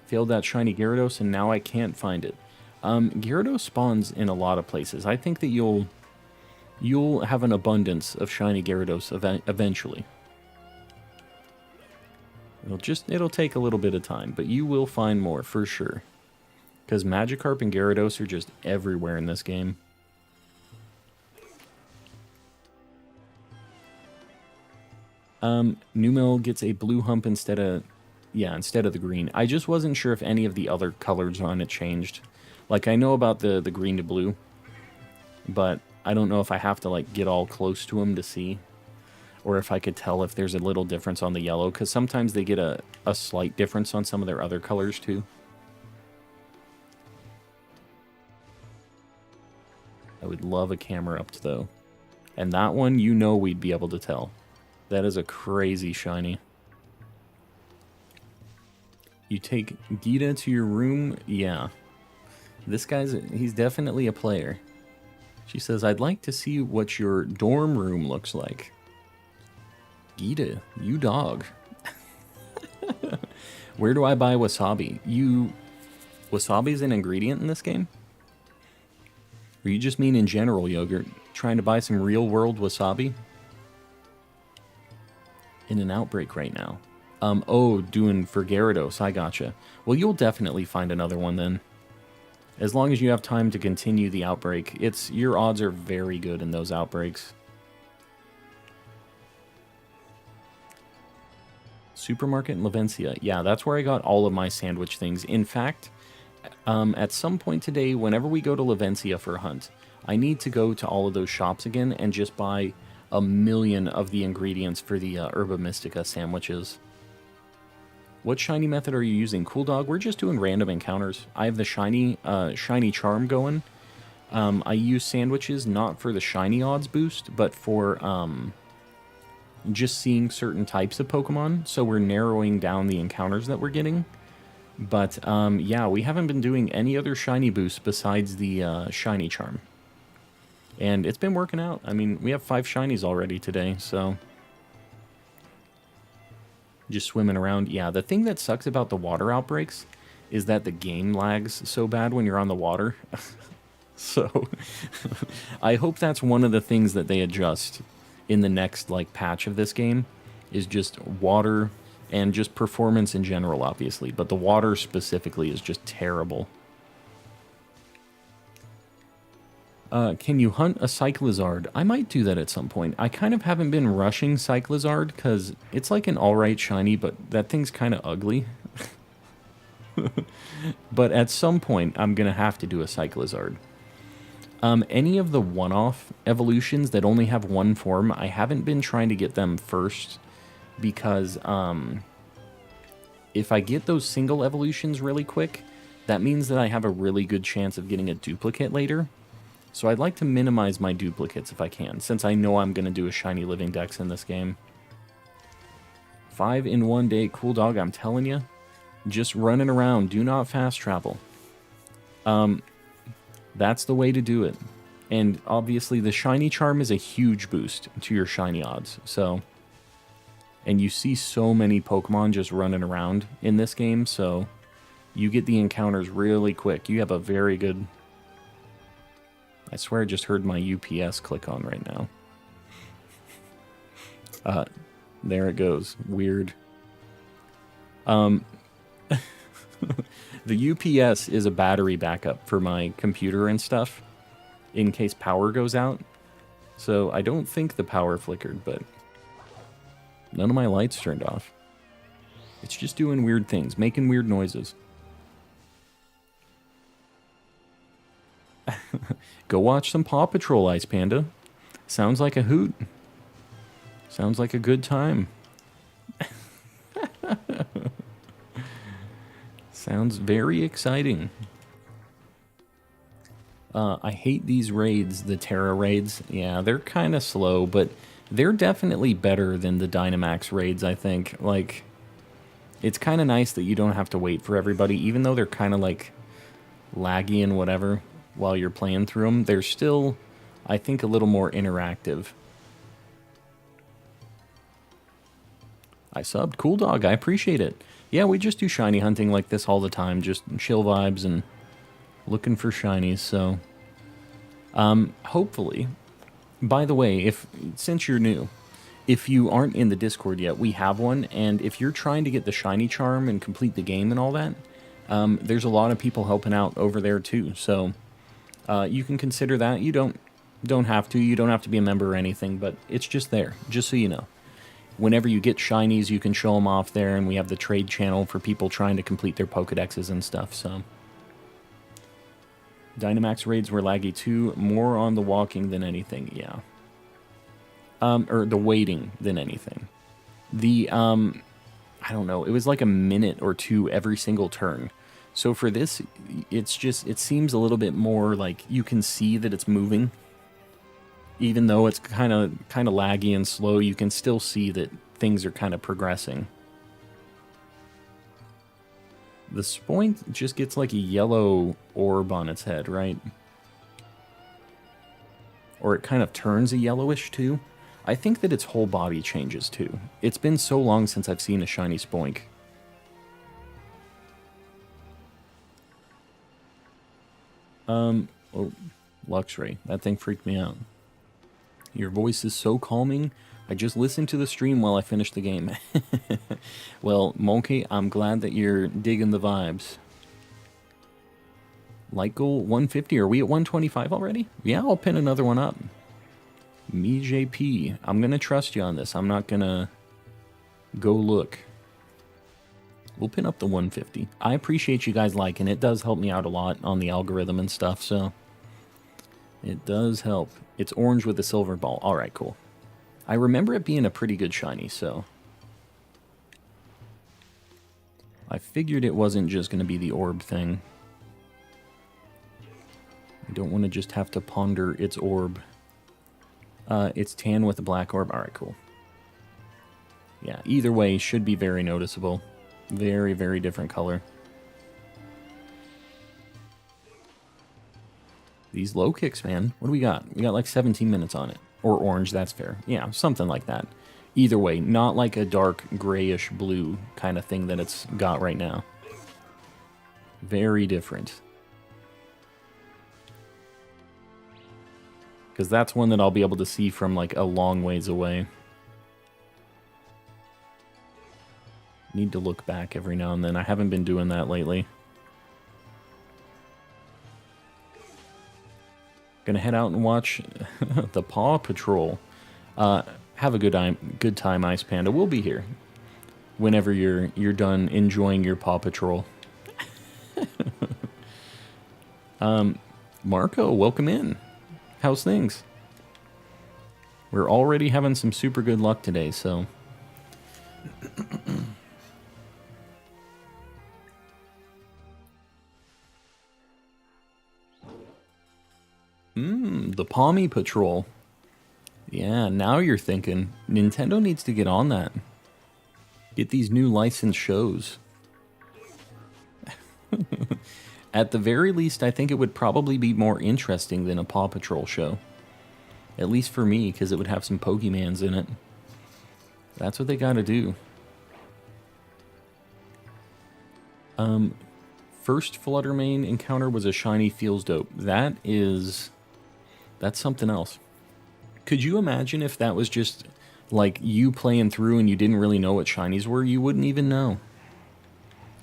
Failed that shiny Gyarados, and now I can't find it. Gyarados spawns in a lot of places. I think that you'll have an abundance of shiny Gyarados eventually. It'll take a little bit of time, but you will find more for sure. Because Magikarp and Gyarados are just everywhere in this game. Numel gets a blue hump instead of the green. I just wasn't sure if any of the other colors on it changed. Like, I know about the green to blue, but I don't know if I have to, like, get all close to them to see. Or if I could tell if there's a little difference on the yellow, because sometimes they get a slight difference on some of their other colors, too. I would love a camera up, though. And that one, you know we'd be able to tell. That is a crazy shiny. You take Gita to your room? Yeah. This he's definitely a player. She says, I'd like to see what your dorm room looks like. Gita, you dog. Where do I buy wasabi? Wasabi's an ingredient in this game? Or you just mean in general yogurt? Trying to buy some real world wasabi? In an outbreak right now. Doing for Gyarados, I gotcha. Well, you'll definitely find another one then. As long as you have time to continue the outbreak, your odds are very good in those outbreaks. Supermarket in Lavencia. Yeah, that's where I got all of my sandwich things. In fact, at some point today, whenever we go to Lavencia for a hunt, I need to go to all of those shops again and just buy 1,000,000 of the ingredients for the Herba Mystica sandwiches. What shiny method are you using? Cool Dog, we're just doing random encounters. I have the shiny charm going. I use sandwiches not for the shiny odds boost, but for just seeing certain types of Pokemon. So we're narrowing down the encounters that we're getting. But yeah, we haven't been doing any other shiny boosts besides the shiny charm. And it's been working out. I mean, we have 5 shinies already today, so... Just swimming around. Yeah, the thing that sucks about the water outbreaks is that the game lags so bad when you're on the water. So, I hope that's one of the things that they adjust in the next, like, patch of this game, is just water and just performance in general, obviously. But the water specifically is just terrible. Can you hunt a Cyclizard? I might do that at some point. I kind of haven't been rushing Cyclizard because it's like an alright shiny, but that thing's kind of ugly. But at some point, I'm going to have to do a Cyclizard. Any of the one-off evolutions that only have one form, I haven't been trying to get them first because if I get those single evolutions really quick, that means that I have a really good chance of getting a duplicate later. So I'd like to minimize my duplicates if I can, since I know I'm going to do a shiny living dex in this game. 5 in 1 day, Cool Dog, I'm telling you. Just running around, do not fast travel. That's the way to do it. And obviously the shiny charm is a huge boost to your shiny odds. So, and you see so many Pokemon just running around in this game, so you get the encounters really quick. You have a very good... I swear I just heard my UPS click on right now. There it goes. Weird. The UPS is a battery backup for my computer and stuff in case power goes out. So I don't think the power flickered, but none of my lights turned off. It's just doing weird things, making weird noises. Go watch some Paw Patrol, Ice Panda. Sounds like a hoot. Sounds like a good time. Sounds very exciting. I hate these raids, the Terra raids. Yeah, they're kind of slow, but they're definitely better than the Dynamax raids, I think. Like, it's kind of nice that you don't have to wait for everybody, even though they're kind of, like, laggy and whatever. while you're playing through them. They're still, I think, a little more interactive. I subbed. Cool dog. I appreciate it. Yeah, we just do shiny hunting like this all the time. Just chill vibes and looking for shinies. So, hopefully. By the way, since you're new, if you aren't in the Discord yet, we have one. And if you're trying to get the shiny charm and complete the game and all that, there's a lot of people helping out over there too. So you can consider that. You don't have to. You don't have to be a member or anything, but it's just there, just so you know. Whenever you get shinies, you can show them off there, and we have the trade channel for people trying to complete their Pokedexes and stuff, so. Dynamax raids were laggy too, more on the walking than anything, yeah. Or the waiting than anything. I don't know, it was like a minute or two every single turn. So for this, it seems a little bit more like you can see that it's moving. Even though it's kind of laggy and slow, you can still see that things are kind of progressing. The Spoink just gets like a yellow orb on its head, right? Or it kind of turns a yellowish too. I think that its whole body changes too. It's been so long since I've seen a shiny Spoink. Oh, Luxray. That thing freaked me out. Your voice is so calming. I just listened to the stream while I finished the game. Well, Monkey, I'm glad that you're digging the vibes. Light goal 150. Are we at 125 already? Yeah, I'll pin another one up. Me JP. I'm going to trust you on this. I'm not going to go look. We'll pin up the 150. I appreciate you guys liking it. It does help me out a lot on the algorithm and stuff, so it does help. It's orange with a silver ball. All right, cool. I remember it being a pretty good shiny, so I figured it wasn't just going to be the orb thing. I don't want to just have to ponder its orb. It's tan with a black orb. All right, cool. Yeah, either way, should be very noticeable. Very, very different color. These low kicks, man. What do we got? We got like 17 minutes on it. Or orange, that's fair. Yeah, something like that. Either way, not like a dark grayish blue kind of thing that it's got right now. Very different. Because that's one that I'll be able to see from like a long ways away. Need to look back every now and then. I haven't been doing that lately. Gonna head out and watch the Paw Patrol. Have a good time, Ice Panda. We'll be here whenever you're done enjoying your Paw Patrol. Marco, welcome in. How's things? We're already having some super good luck today, so. The Palmy Patrol. Yeah, now you're thinking. Nintendo needs to get on that. Get these new licensed shows. At the very least, I think it would probably be more interesting than a Paw Patrol show. At least for me, because it would have some Pokemans in it. That's what they gotta do. First Fluttermane encounter was a shiny feels dope. That's something else. Could you imagine if that was just like you playing through and you didn't really know what shinies were? You wouldn't even know.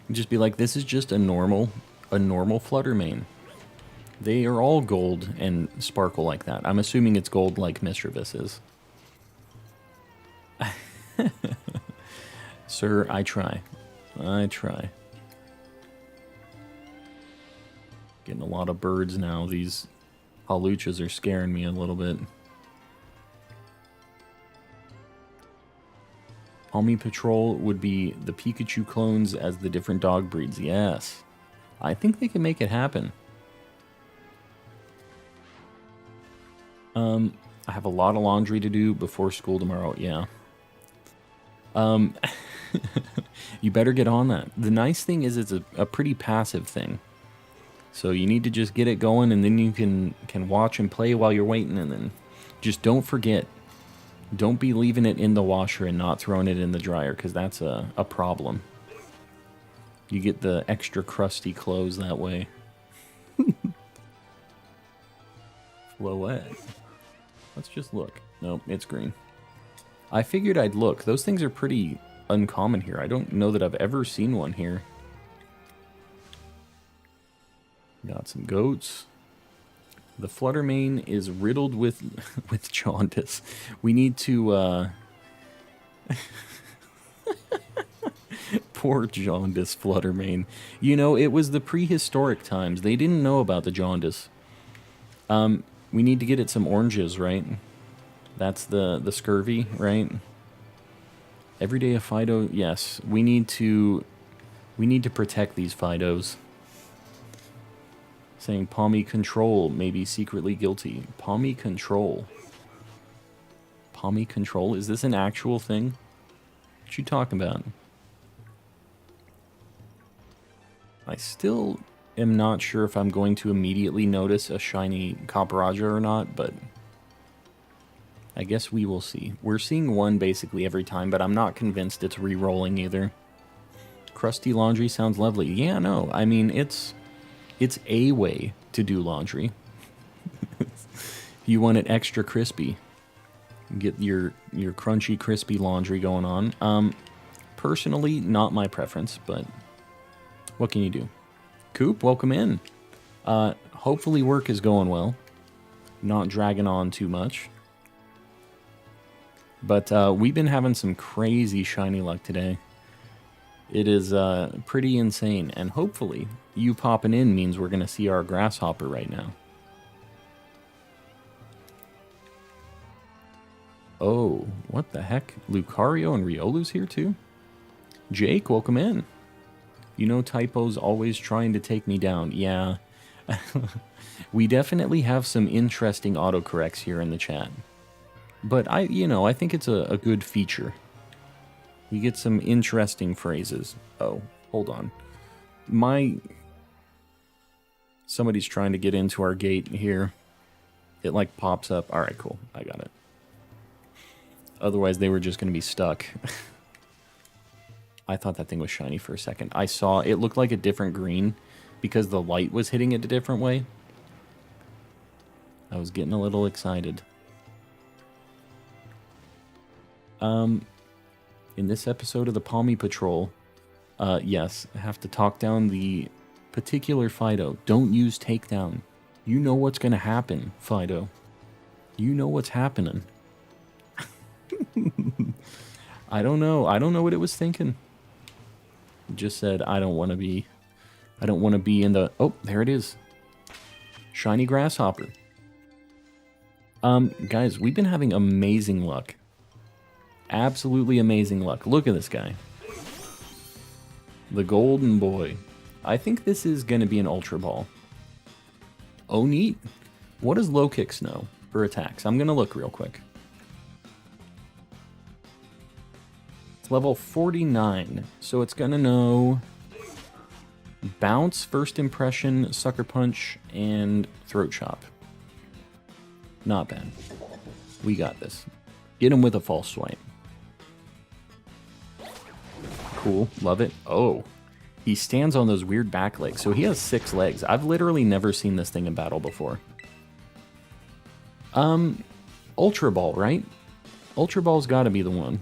You'd just be like, this is just a normal Fluttermane. They are all gold and sparkle like that. I'm assuming it's gold like Mischievous is. Sir, I try. I try. Getting a lot of birds now. These Haluchas are scaring me a little bit. Palmy Patrol would be the Pikachu clones as the different dog breeds. Yes. I think they can make it happen. I have a lot of laundry to do before school tomorrow. Yeah. You better get on that. The nice thing is it's a pretty passive thing. So you need to just get it going, and then you can watch and play while you're waiting, and then just don't forget. Don't be leaving it in the washer and not throwing it in the dryer, because that's a problem. You get the extra crusty clothes that way. Floette. Let's just look. Nope, it's green. I figured I'd look. Those things are pretty uncommon here. I don't know that I've ever seen one here. Got some goats. The Fluttermane is riddled with with jaundice. We need to poor jaundice Fluttermane. You know, it was the prehistoric times. They didn't know about the jaundice. We need to get it some oranges, right? That's the scurvy, right? Every day a Fido, yes. We need to protect these Fidos. Saying Palmy Control may be secretly guilty. Palmy Control. Palmy Control? Is this an actual thing? What you talking about? I still am not sure if I'm going to immediately notice a shiny Copperaja or not, but I guess we will see. We're seeing one basically every time, but I'm not convinced it's re-rolling either. Crusty laundry sounds lovely. Yeah, no, I mean, it's a way to do laundry. You want it extra crispy. Get your crunchy, crispy laundry going on. Personally, not my preference, but what can you do? Coop, welcome in. Hopefully work is going well. Not dragging on too much. But we've been having some crazy shiny luck today. It is pretty insane, and hopefully you popping in means we're going to see our grasshopper right now. Oh, what the heck? Lucario and Riolu's here too? Jake, welcome in. You know Typo's always trying to take me down. Yeah. We definitely have some interesting autocorrects here in the chat. But I think it's a good feature. We get some interesting phrases. Oh, hold on. Somebody's trying to get into our gate here. It like pops up. All right, cool. I got it. Otherwise, they were just going to be stuck. I thought that thing was shiny for a second. I saw it looked like a different green because the light was hitting it a different way. I was getting a little excited. In this episode of the Palmy Patrol, yes, I have to talk down the particular Fido. Don't use takedown. You know what's going to happen, Fido. You know what's happening. I don't know. I don't know what it was thinking. It just said, I don't want to be in the... Oh, there it is. Shiny Grasshopper. Guys, we've been having amazing luck. Absolutely amazing luck. Look at this guy. The golden boy. I think this is going to be an Ultra Ball. Oh, neat. What does low kicks know for attacks? I'm going to look real quick. It's level 49, so it's going to know Bounce, First Impression, Sucker Punch, and Throat Chop. Not bad. We got this. Get him with a false swipe. Cool. Love it. Oh. He stands on those weird back legs. So he has 6 legs. I've literally never seen this thing in battle before. Ultra Ball, right? Ultra Ball's got to be the one.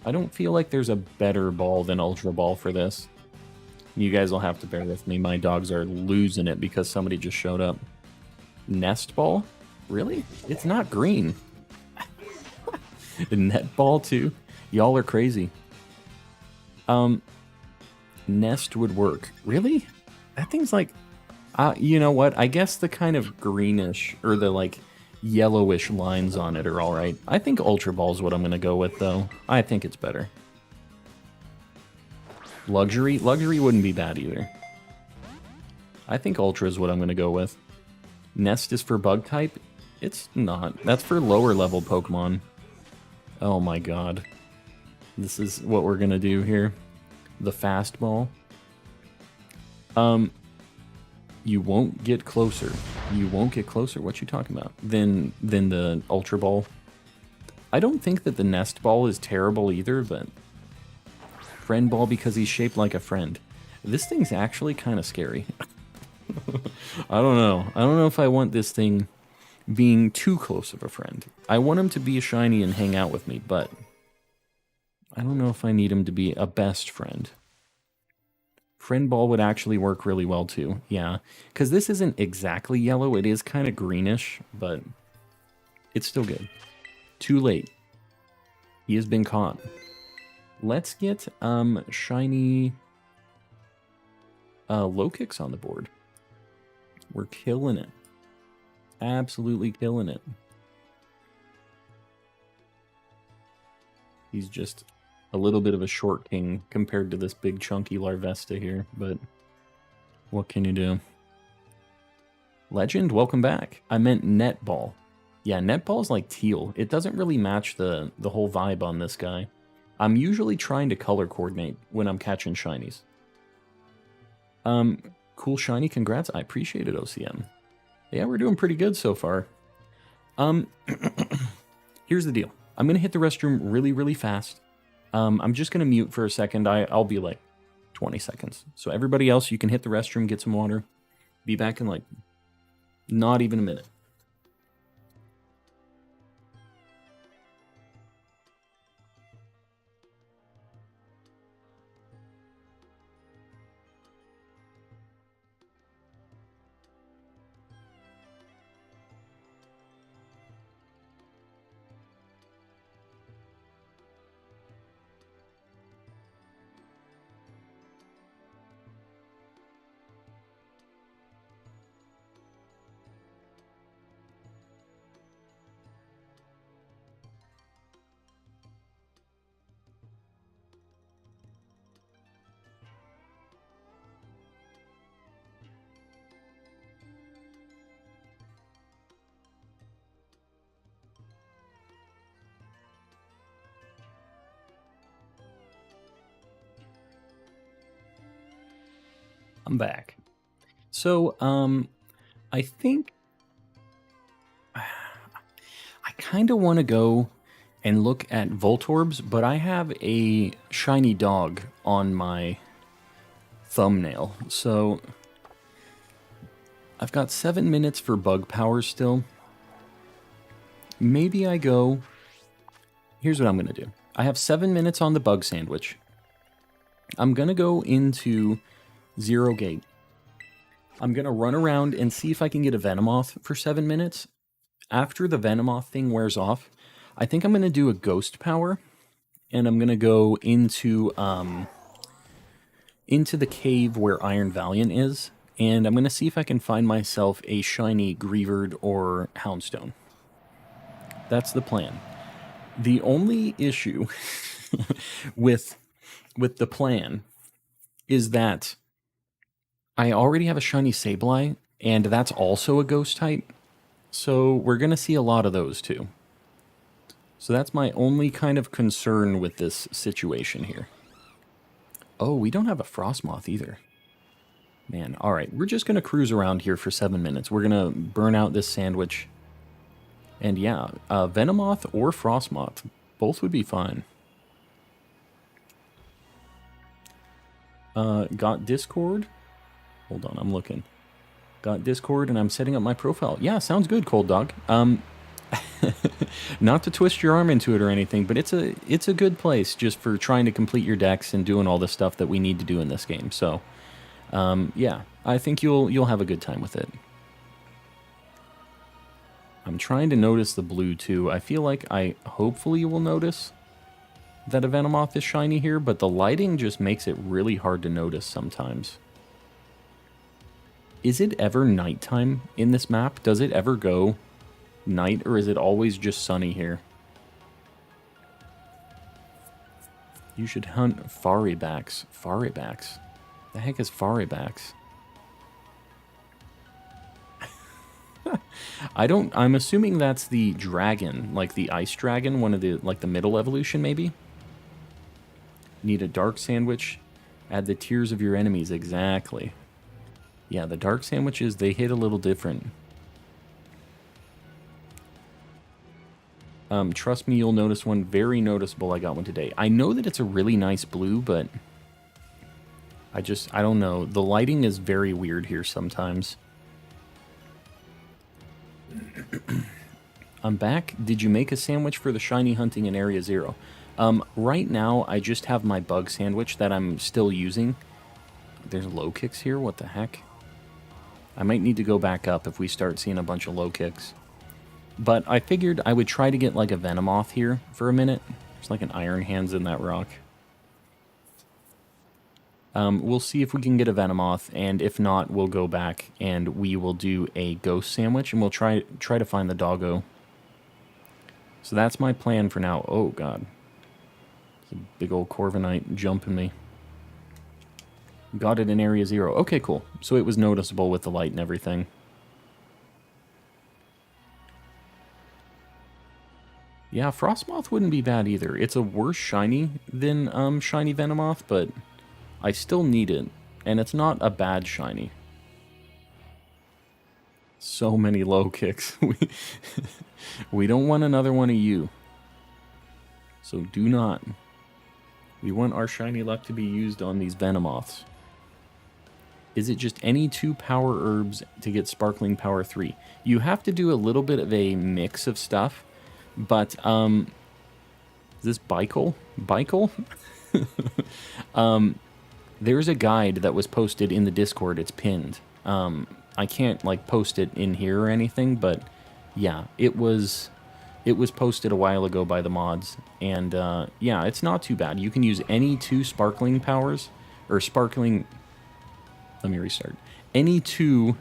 I don't feel like there's a better ball than Ultra Ball for this. You guys will have to bear with me. My dogs are losing it because somebody just showed up. Nest Ball? Really? It's not green. Net Ball too? Y'all are crazy. Nest would work. Really? That thing's like... you know what? I guess the kind of greenish, or the like yellowish lines on it are alright. I think Ultra Ball is what I'm going to go with, though. I think it's better. Luxury? Luxury wouldn't be bad either. I think Ultra is what I'm going to go with. Nest is for bug type? It's not. That's for lower level Pokemon. Oh my god. This is what we're going to do here. the fastball. You won't get closer. You won't get closer. What you talking about? Than the Ultra Ball. I don't think that the Nest Ball is terrible either, but Friend Ball because he's shaped like a friend. This thing's actually kind of scary. I don't know. I don't know if I want this thing being too close of a friend. I want him to be a shiny and hang out with me, but I don't know if I need him to be a best friend. Friend Ball would actually work really well too. Yeah, because this isn't exactly yellow. It is kind of greenish, but it's still good. Too late. He has been caught. Let's get shiny low kicks on the board. We're killing it. Absolutely killing it. He's just a little bit of a short king compared to this big chunky Larvesta here, but what can you do? Legend, welcome back. I meant netball. Yeah, netball is like teal. It doesn't really match the whole vibe on this guy. I'm usually trying to color coordinate when I'm catching shinies. Cool shiny, congrats. I appreciate it, OCM. Yeah, we're doing pretty good so far. Here's the deal. I'm going to hit the restroom really, really fast. I'm just going to mute for a second. I'll be like 20 seconds. So everybody else, you can hit the restroom, get some water. Be back in like not even a minute. I'm back. So, I think I kind of want to go and look at Voltorbs, but I have a shiny dog on my thumbnail. So, I've got 7 minutes for bug power still. Maybe I go... Here's what I'm going to do. I have 7 minutes on the bug sandwich. I'm going to go into Zero Gate. I'm going to run around and see if I can get a Venomoth for 7 minutes. After the Venomoth thing wears off, I think I'm going to do a Ghost Power. And I'm going to go into the cave where Iron Valiant is. And I'm going to see if I can find myself a shiny Greavard or Houndstone. That's the plan. The only issue with the plan is that I already have a shiny Sableye, and that's also a ghost type. So we're going to see a lot of those too. So that's my only kind of concern with this situation here. Oh, we don't have a Frostmoth either. Man, alright, we're just going to cruise around here for 7 minutes. We're going to burn out this sandwich. And yeah, Venomoth or Frostmoth, both would be fine. Got Discord. Hold on, I'm looking. Got Discord and I'm setting up my profile. Yeah, sounds good, Cold Dog. Not to twist your arm into it or anything, but it's a good place just for trying to complete your decks and doing all the stuff that we need to do in this game. So, yeah, I think you'll have a good time with it. I'm trying to notice the blue too. I feel like I hopefully will notice that a Venomoth is shiny here, but the lighting just makes it really hard to notice sometimes. Is it ever nighttime in this map? Does it ever go night, or is it always just sunny here? You should hunt Faribacks. Faribacks? The heck is Faribacks? I'm assuming that's the dragon, like the ice dragon, one of the, like the middle evolution maybe? Need a dark sandwich. Add the tears of your enemies, exactly. Yeah, the dark sandwiches, they hit a little different. Trust me, you'll notice one very noticeable. I got one today. I know that it's a really nice blue, but I don't know. The lighting is very weird here sometimes. I'm back. Did you make a sandwich for the shiny hunting in Area 0? Right now, I just have my bug sandwich that I'm still using. There's low kicks here? What the heck? I might need to go back up if we start seeing a bunch of low kicks. But I figured I would try to get like a Venomoth here for a minute. There's like an Iron Hands in that rock. We'll see if we can get a Venomoth, and if not, we'll go back and we will do a ghost sandwich, and we'll try to find the doggo. So that's my plan for now. Oh god. It's a big old Corviknight jumping me. Got it in Area 0. Okay, cool. So it was noticeable with the light and everything. Yeah, Frostmoth wouldn't be bad either. It's a worse shiny than shiny Venomoth, but I still need it. And it's not a bad shiny. So many low kicks. We don't want another one of you. So do not. We want our shiny luck to be used on these Venomoths. Is it just any 2 power herbs to get Sparkling Power 3? You have to do a little bit of a mix of stuff. But, is this Bicol? Bicol? There's a guide that was posted in the Discord. It's pinned. I can't, like, post it in here or anything, but, yeah, it was posted a while ago by the mods. And, yeah, it's not too bad. You can use any 2 sparkling powers, or sparkling... Let me restart. Any 2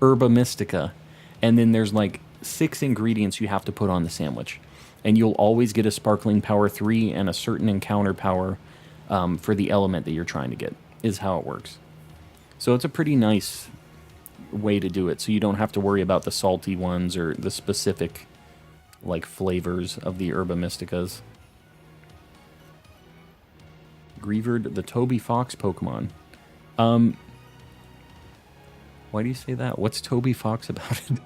Herba Mystica, and then there's, like, 6 ingredients you have to put on the sandwich. And you'll always get a Sparkling Power 3 and a certain encounter power for the element that you're trying to get, is how it works. So it's a pretty nice way to do it, so you don't have to worry about the salty ones or the specific, like, flavors of the Herba Mysticas. Greavard, the Toby Fox Pokemon. Why do you say that? What's Toby Fox about it?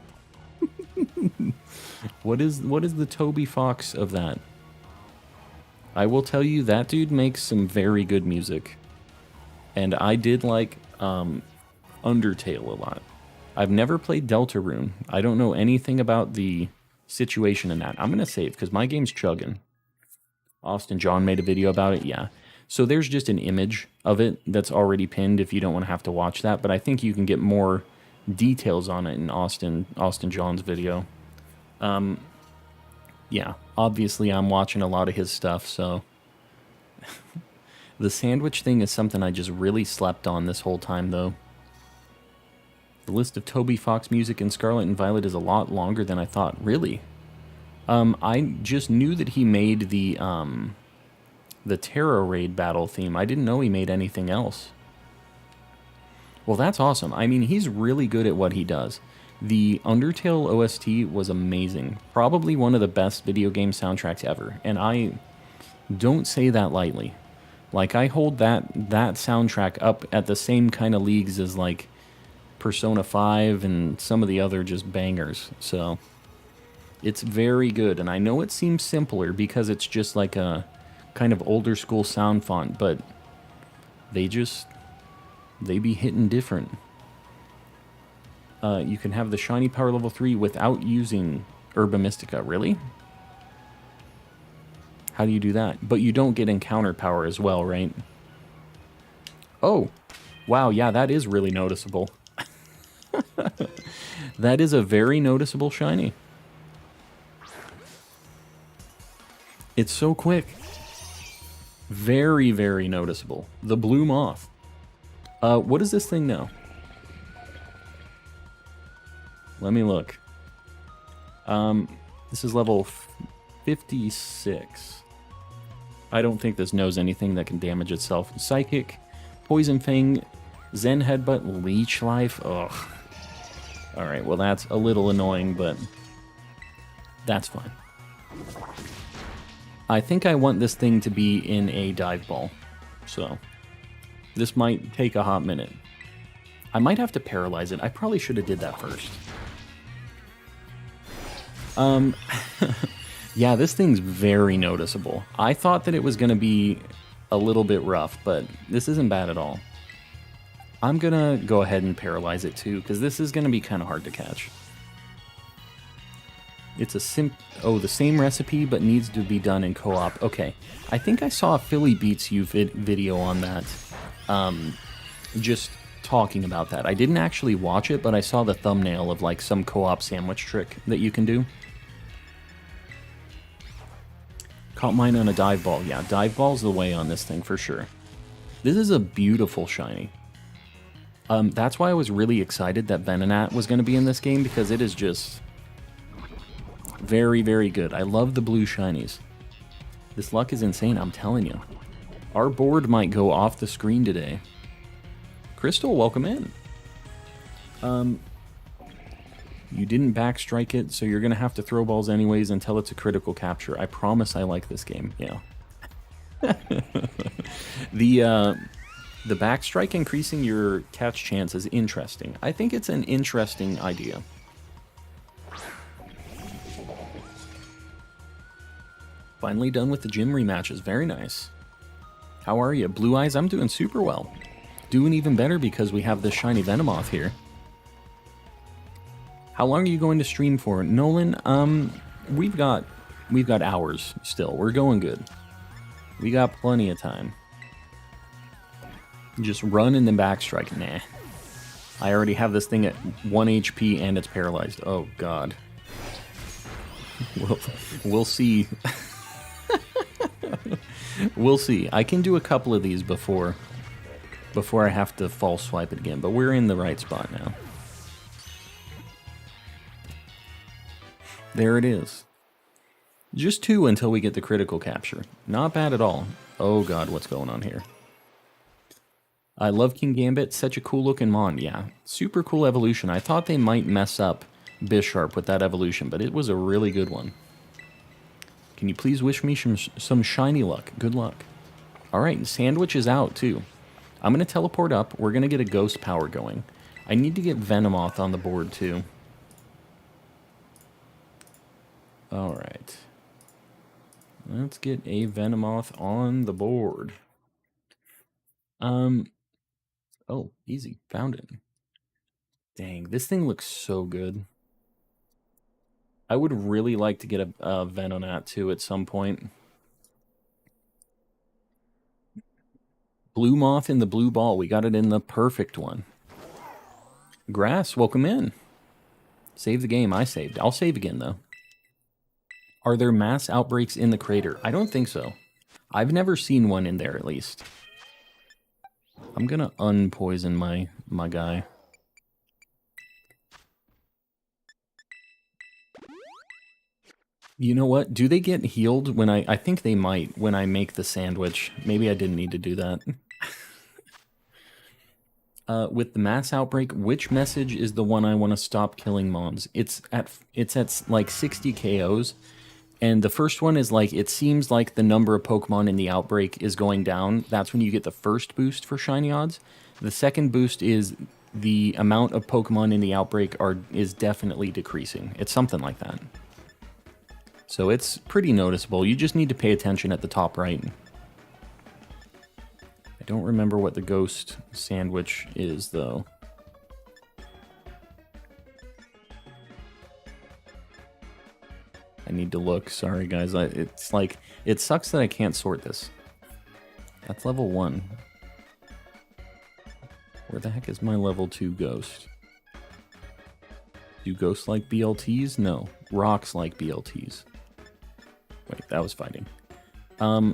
What is the Toby Fox of that? I will tell you, that dude makes some very good music. And I did like Undertale a lot. I've never played Deltarune. I don't know anything about the situation in that. I'm going to save, because my game's chugging. Austin John made a video about it, yeah. So there's just an image of it that's already pinned if you don't want to have to watch that. But I think you can get more details on it in Austin John's video. Yeah, obviously I'm watching a lot of his stuff, so... The sandwich thing is something I just really slept on this whole time, though. The list of Toby Fox music in Scarlet and Violet is a lot longer than I thought. Really? I just knew that he made the Terra Raid battle theme. I didn't know he made anything else. Well, that's awesome. I mean, he's really good at what he does. The Undertale OST was amazing. Probably one of the best video game soundtracks ever. And I don't say that lightly. Like, I hold that soundtrack up at the same kind of leagues as, like, Persona 5 and some of the other just bangers. So, it's very good. And I know it seems simpler because it's just like a kind of older school sound font, but they be hitting different. You can have the shiny power level 3 without using Herba Mystica. Really? How do you do that? But you don't get encounter power as well, right? Oh, wow, yeah, that is really noticeable. That is a very noticeable shiny. It's so quick. Very, very noticeable. The blue moth. What does this thing know? Let me look. This is level 56. I don't think this knows anything that can damage itself. Psychic, Poison Fang, Zen Headbutt, Leech Life. Ugh. Alright, well that's a little annoying, but that's fine. I think I want this thing to be in a dive ball. So, this might take a hot minute. I might have to paralyze it. I probably should have did that first. Yeah, this thing's very noticeable. I thought that it was going to be a little bit rough, but this isn't bad at all. I'm going to go ahead and paralyze it too, because this is going to be kind of hard to catch. It's the same recipe, but needs to be done in co-op. Okay, I think I saw a Philly Beats You video on that. Just talking about that. I didn't actually watch it, but I saw the thumbnail of like some co-op sandwich trick that you can do. Caught mine on a dive ball. Yeah, dive ball's the way on this thing for sure. This is a beautiful shiny. That's why I was really excited that Venonat was going to be in this game, because it is just very, very good. I love the blue shinies. This luck is insane, I'm telling you. Our board might go off the screen today. Crystal, welcome in. You didn't backstrike it, so you're going to have to throw balls anyways until it's a critical capture. I promise I like this game, yeah. The backstrike increasing your catch chance is interesting. I think it's an interesting idea. Finally done with the gym rematches, very nice. How are you? Blue Eyes, I'm doing super well. Doing even better because we have this shiny Venomoth here. How long are you going to stream for? Nolan, we've got hours still. We're going good. We got plenty of time. Just run and then backstrike. Nah. I already have this thing at 1 HP and it's paralyzed. Oh, God. We'll see. We'll see. I can do a couple of these before I have to false swipe it again, but we're in the right spot now. There it is. Just 2 until we get the critical capture. Not bad at all. Oh god, what's going on here? I love King Gambit. Such a cool looking mon. Yeah, super cool evolution. I thought they might mess up Bisharp with that evolution, but it was a really good one. Can you please wish me some shiny luck? Good luck. Alright, Sandwich is out too. I'm going to teleport up. We're going to get a ghost power going. I need to get Venomoth on the board too. Alright. Let's get a Venomoth on the board. Oh, easy. Found it. Dang, this thing looks so good. I would really like to get a Venonat too at some point. Blue Moth in the blue ball. We got it in the perfect one. Grass, welcome in. Save the game. I saved. I'll save again, though. Are there mass outbreaks in the crater? I don't think so. I've never seen one in there, at least. I'm gonna unpoison my guy. You know what? Do they get healed when I think they might when I make the sandwich. Maybe I didn't need to do that. With the mass outbreak, which message is the one I want to stop killing mons? It's at like 60 KOs. And the first one is like, it seems like the number of Pokemon in the outbreak is going down. That's when you get the first boost for shiny odds. The second boost is the amount of Pokemon in the outbreak is definitely decreasing. It's something like that. So it's pretty noticeable. You just need to pay attention at the top right. I don't remember what the ghost sandwich is, though. I need to look. Sorry, guys. It's like, it sucks that I can't sort this. That's level 1. Where the heck is my level 2 ghost? Do ghosts like BLTs? No. Rocks like BLTs. Wait, that was fighting.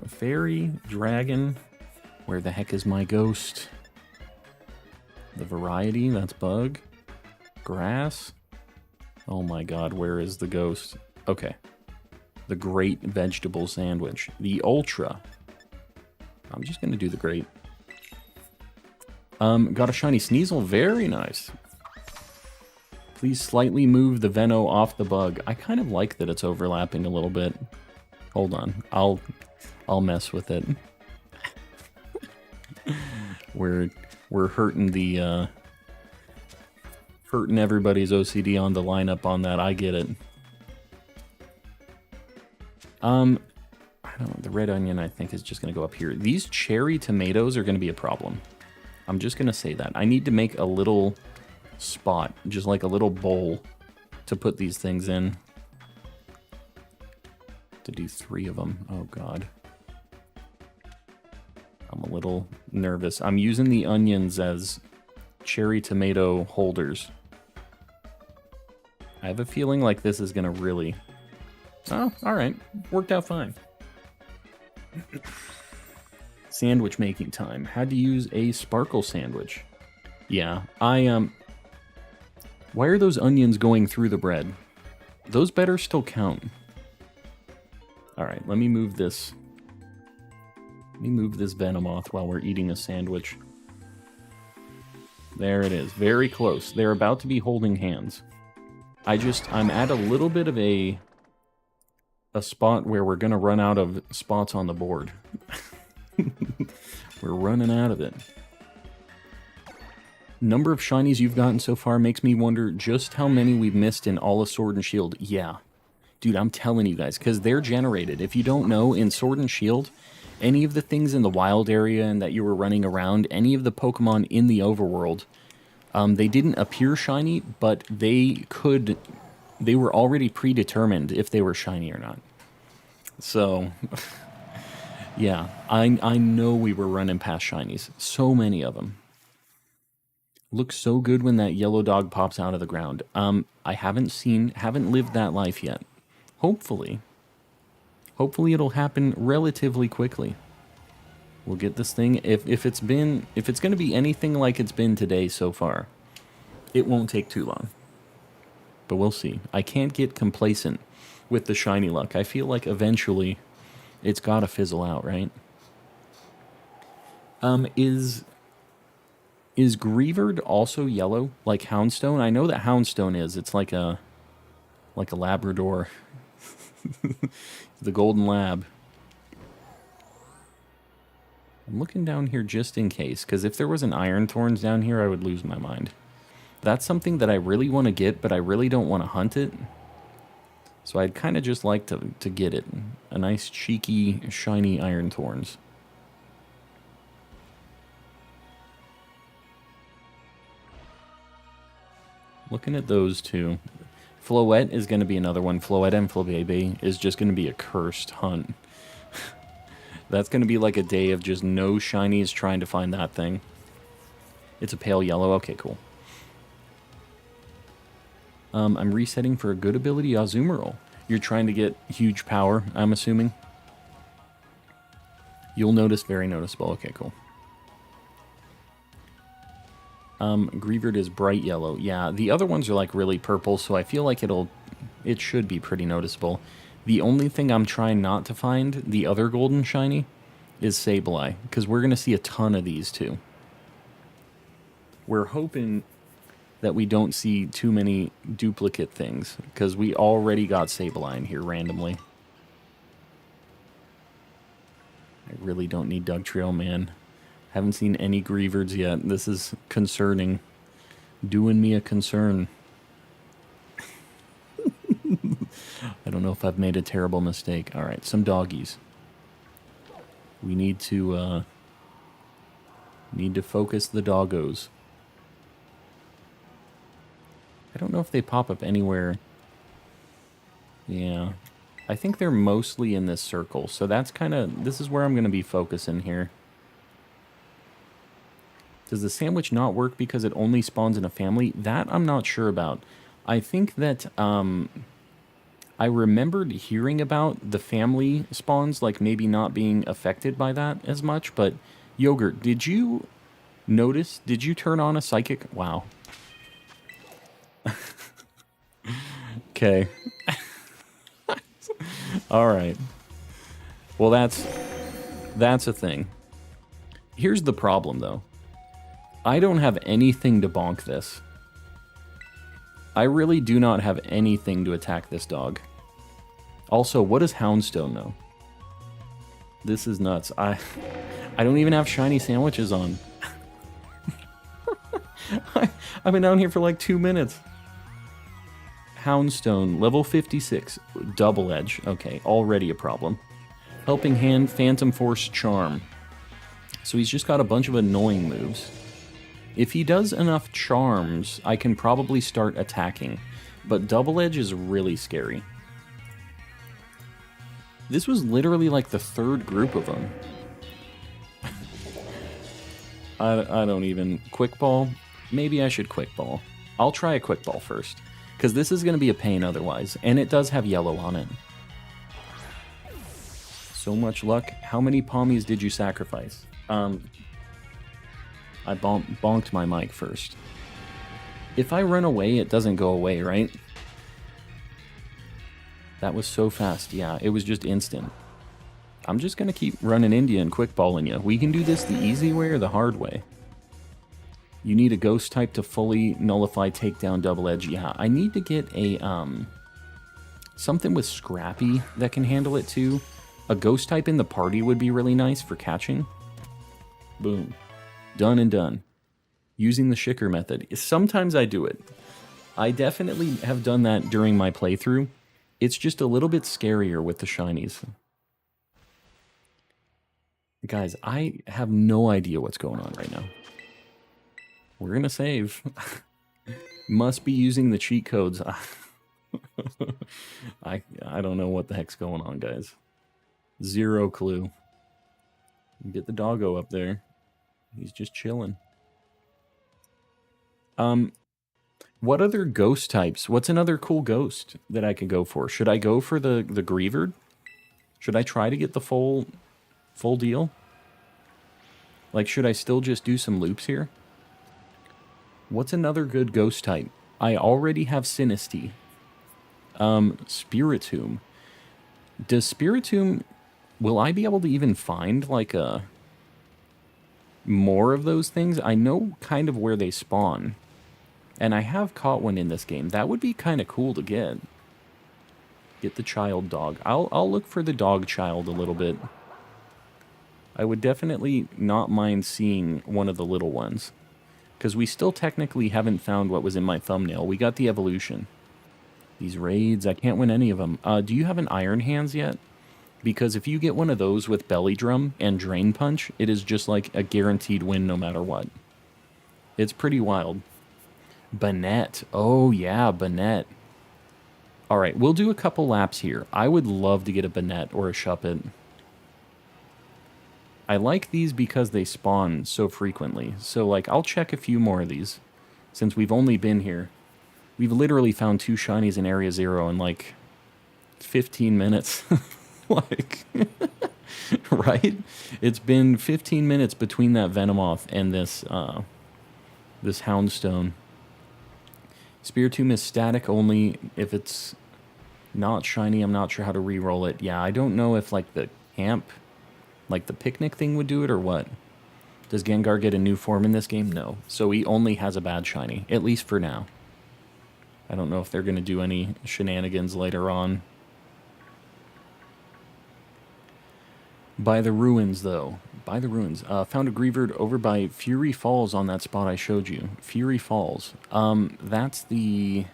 Fairy, dragon. Where the heck is my ghost? The variety, that's bug. Grass. Oh my god, where is the ghost? Okay. The great vegetable sandwich. The ultra. I'm just gonna do the great. Got a shiny Sneasel. Very nice. Please slightly move the Veno off the bug. I kind of like that it's overlapping a little bit. Hold on. I'll mess with it. We're hurting the hurting everybody's OCD on the lineup on that. I get it. I don't know. The red onion, I think, is just going to go up here. These cherry tomatoes are going to be a problem. I'm just going to say that. I need to make a little spot, just like a little bowl to put these things in. To do 3 of them. Oh, God. I'm a little nervous. I'm using the onions as cherry tomato holders. I have a feeling like this is going to really... Oh, alright. Worked out fine. Sandwich making time. Had to use a sparkle sandwich. Yeah, Why are those onions going through the bread? Those better still count. Alright, let me move this. Let me move this Venomoth while we're eating a sandwich. There it is. Very close. They're about to be holding hands. I'm at a little bit of a spot where we're going to run out of spots on the board. We're running out of it. Number of shinies you've gotten so far makes me wonder just how many we've missed in all of Sword and Shield. Yeah. Dude, I'm telling you guys, because they're generated. If you don't know, in Sword and Shield, any of the things in the wild area and that you were running around, any of the Pokemon in the overworld, they didn't appear shiny, but they were already predetermined if they were shiny or not. So, yeah, I know we were running past shinies. So many of them. Looks so good when that yellow dog pops out of the ground. I haven't lived that life yet. Hopefully it'll happen relatively quickly. We'll get this thing. If it's going to be anything like it's been today so far, it won't take too long. But we'll see. I can't get complacent with the shiny luck. I feel like eventually it's got to fizzle out, right? Is Greavard also yellow like Houndstone? I know that Houndstone is. It's like a Labrador. The Golden Lab. I'm looking down here just in case, because if there was an Iron Thorns down here, I would lose my mind. That's something that I really want to get, but I really don't want to hunt it. So I'd kind of just like to get it. A nice, cheeky, shiny Iron Thorns. Looking at those two. Floette is going to be another one. Floette and Flabébé is just going to be a cursed hunt. That's going to be like a day of just no shinies trying to find that thing. It's a pale yellow. Okay, cool. I'm resetting for a good ability, Azumarill. You're trying to get huge power, I'm assuming. You'll notice very noticeable. Okay, cool. Greavard is bright yellow. Yeah, the other ones are like really purple, so I feel like it should be pretty noticeable. The only thing I'm trying not to find, the other golden shiny, is Sableye, because we're going to see a ton of these too. We're hoping that we don't see too many duplicate things, because we already got Sableye in here randomly. I really don't need Dugtrio, man. Haven't seen any Greavards yet. This is concerning. Doing me a concern. I don't know if I've made a terrible mistake. Alright, some doggies. We need to focus the doggos. I don't know if they pop up anywhere. Yeah. I think they're mostly in this circle, so that's kind of... This is where I'm going to be focusing here. Does the sandwich not work because it only spawns in a family? That I'm not sure about. I think that... I remembered hearing about the family spawns, like maybe not being affected by that as much, but Yogurt, did you notice, did you turn on a psychic? Wow. Okay. Alright. Well, that's a thing. Here's the problem, though. I don't have anything to bonk this. I really do not have anything to attack this dog. Also, what does Houndstone know? This is nuts. I don't even have shiny sandwiches on. I've been down here for like 2 minutes. Houndstone, level 56. Double edge. Okay, already a problem. Helping Hand, Phantom Force, Charm. So he's just got a bunch of annoying moves. If he does enough charms, I can probably start attacking. But Double Edge is really scary. This was literally like the third group of them. I don't even... Quick Ball? Maybe I should Quick Ball. I'll try a Quick Ball first. Because this is going to be a pain otherwise. And it does have yellow on it. So much luck. How many Pommies did you sacrifice? I bonked my mic first. If I run away, it doesn't go away, right? That was so fast. Yeah, it was just instant. I'm just going to keep running India and quick balling you. We can do this the easy way or the hard way. You need a ghost type to fully nullify takedown double edge. Yeah, I need to get a something with Scrappy that can handle it too. A ghost type in the party would be really nice for catching. Boom. Done and done. Using the Shicker method. Sometimes I do it. I definitely have done that during my playthrough. It's just a little bit scarier with the Shinies. Guys, I have no idea what's going on right now. We're gonna save. Must be using the cheat codes. I don't know what the heck's going on, guys. Zero clue. Get the doggo up there. He's just chilling. What other ghost types? What's another cool ghost that I could go for? Should I go for the Grievered? Should I try to get the full deal? Like, should I still just do some loops here? What's another good ghost type? I already have Sinisty. Spiritomb. Does Spiritomb... Will I be able to even find, like, more of those things? I know kind of where they spawn. And I have caught one in this game. That would be kind of cool to get. Get the child dog. I'll look for the dog child a little bit. I would definitely not mind seeing one of the little ones. Because we still technically haven't found what was in my thumbnail. We got the evolution. These raids, I can't win any of them. Do you have an Iron Hands yet? Because if you get one of those with Belly Drum and Drain Punch, it is just like a guaranteed win no matter what. It's pretty wild. Banette. Oh yeah, Banette. Alright, we'll do a couple laps here. I would love to get a Banette or a Shuppet. I like these because they spawn so frequently. So, like, I'll check a few more of these. Since we've only been here. We've literally found 2 Shinies in Area 0 in, like, 15 minutes. Like, right? It's been 15 minutes between that Venomoth and this, this Houndstone. Spiritomb is static only if it's not shiny. I'm not sure how to re-roll it. Yeah, I don't know if, like, the camp... Like the picnic thing would do it or what? Does Gengar get a new form in this game? No. So he only has a bad shiny, at least for now. I don't know if they're going to do any shenanigans later on. By the ruins, though. By the ruins. Found a Grievered over by Fury Falls on that spot I showed you. Fury Falls. That's the...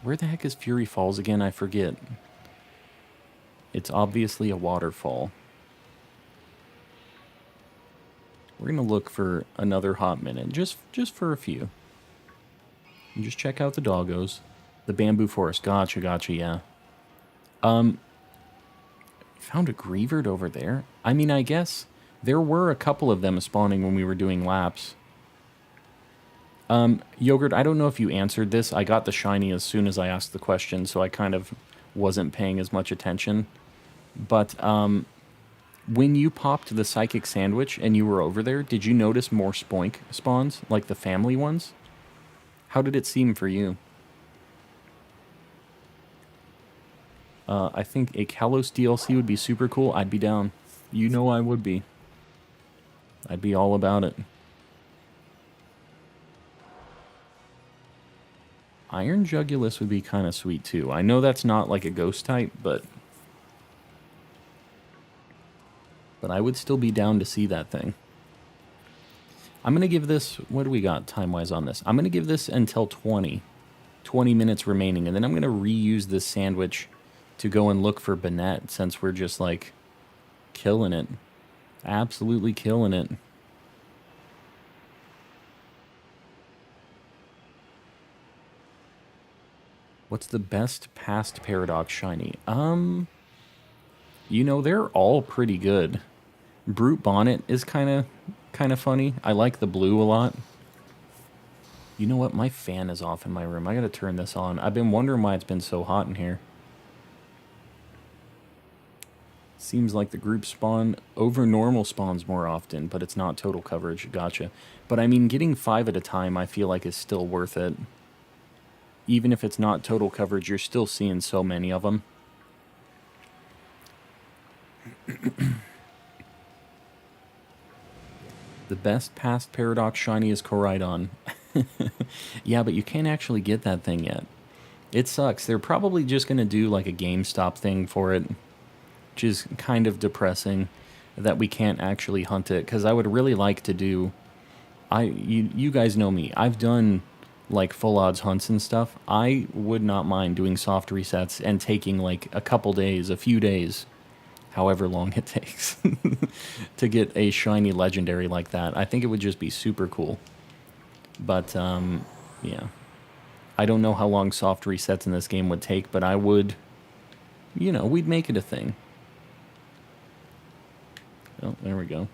Where the heck is Fury Falls again? I forget. It's obviously a waterfall. We're going to look for another hot minute, just for a few. And just check out the doggos. The bamboo forest. Gotcha, yeah. Found a Grievered over there. I mean, I guess there were a couple of them spawning when we were doing laps. Yogurt, I don't know if you answered this. I got the shiny as soon as I asked the question, so I kind of wasn't paying as much attention. But, when you popped the Psychic Sandwich and you were over there, did you notice more Spoink spawns, like the family ones? How did it seem for you? I think a Kalos DLC would be super cool. I'd be down. You know I would be. I'd be all about it. Iron Jugulus would be kind of sweet too. I know that's not like a ghost type, but I would still be down to see that thing. I'm going to give this, what do we got time-wise on this? I'm going to give this until 20 minutes remaining, and then I'm going to reuse this sandwich to go and look for Bennett, since we're just, like, killing it. Absolutely killing it. What's the best past Paradox shiny? You know, they're all pretty good. Brute Bonnet is kind of funny. I like the blue a lot. You know what? My fan is off in my room. I gotta turn this on. I've been wondering why it's been so hot in here. Seems like the group spawn over normal spawns more often, but it's not total coverage. Gotcha. But I mean, getting 5 at a time, I feel like is still worth it. Even if it's not total coverage, you're still seeing so many of them. The best past Paradox shiny is Koraidon. Yeah, but you can't actually get that thing yet. It sucks. They're probably just going to do like a GameStop thing for it, which is kind of depressing that we can't actually hunt it, because I would really like to do... You guys know me. I've done like full odds hunts and stuff. I would not mind doing soft resets and taking like a couple days, a few days, however long it takes to get a shiny legendary like that. I think it would just be super cool. But yeah, I don't know how long soft resets in this game would take, but I would, you know, we'd make it a thing. Oh, there we go.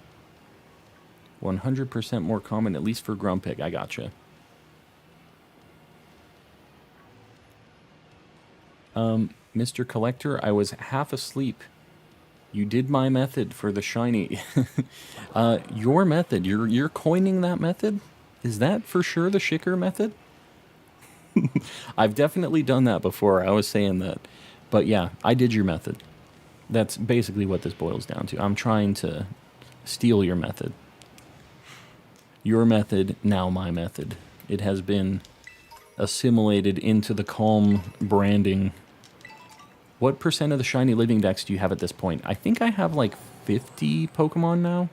100% more common, at least for Grumpig. I gotcha. Mr. Collector, I was half asleep. You did my method for the shiny. Your method. You're coining that method? Is that for sure the Shicker method? I've definitely done that before. I was saying that. But yeah, I did your method. That's basically what this boils down to. I'm trying to steal your method. Your method, now my method. It has been assimilated into the Calm branding. What percent of the shiny living dex do you have at this point? I think I have like 50 Pokemon now.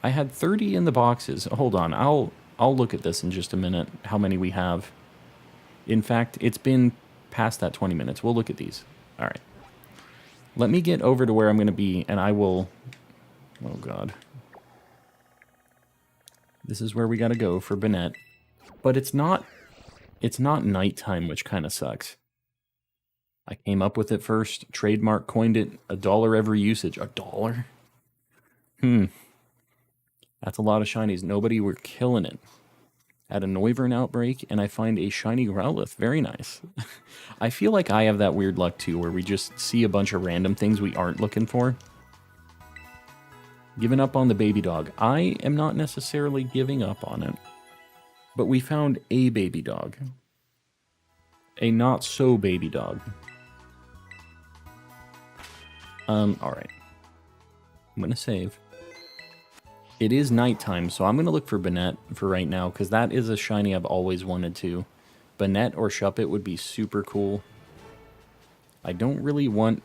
I had 30 in the boxes. Hold on, I'll look at this in just a minute, how many we have. In fact, it's been past that 20 minutes. We'll look at these. All right. Let me get over to where I'm going to be, and I will... Oh, God. This is where we got to go for Bennett. But it's not nighttime, which kind of sucks. I came up with it first, trademark coined it, $1 every usage. $1? That's a lot of shinies. Nobody were killing it. At a Noivern outbreak, and I find a shiny Growlithe. Very nice. I feel like I have that weird luck too, where we just see a bunch of random things we aren't looking for. Giving up on the baby dog. I am not necessarily giving up on it. But we found a baby dog. A not so baby dog. Alright. I'm gonna save. It is nighttime, so I'm gonna look for Bennett for right now, because that is a shiny I've always wanted to. Bennett or Shuppet would be super cool. I don't really want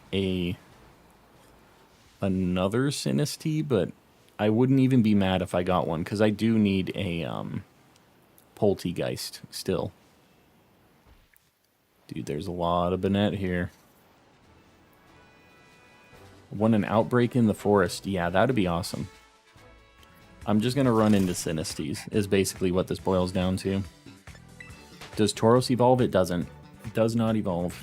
another Sinistea, but I wouldn't even be mad if I got one, because I do need a Poltegeist still. Dude, there's a lot of Bennett here. Want an outbreak in the forest. Yeah, that'd be awesome. I'm just going to run into Sinestees, is basically what this boils down to. Does Tauros evolve? It doesn't. It does not evolve.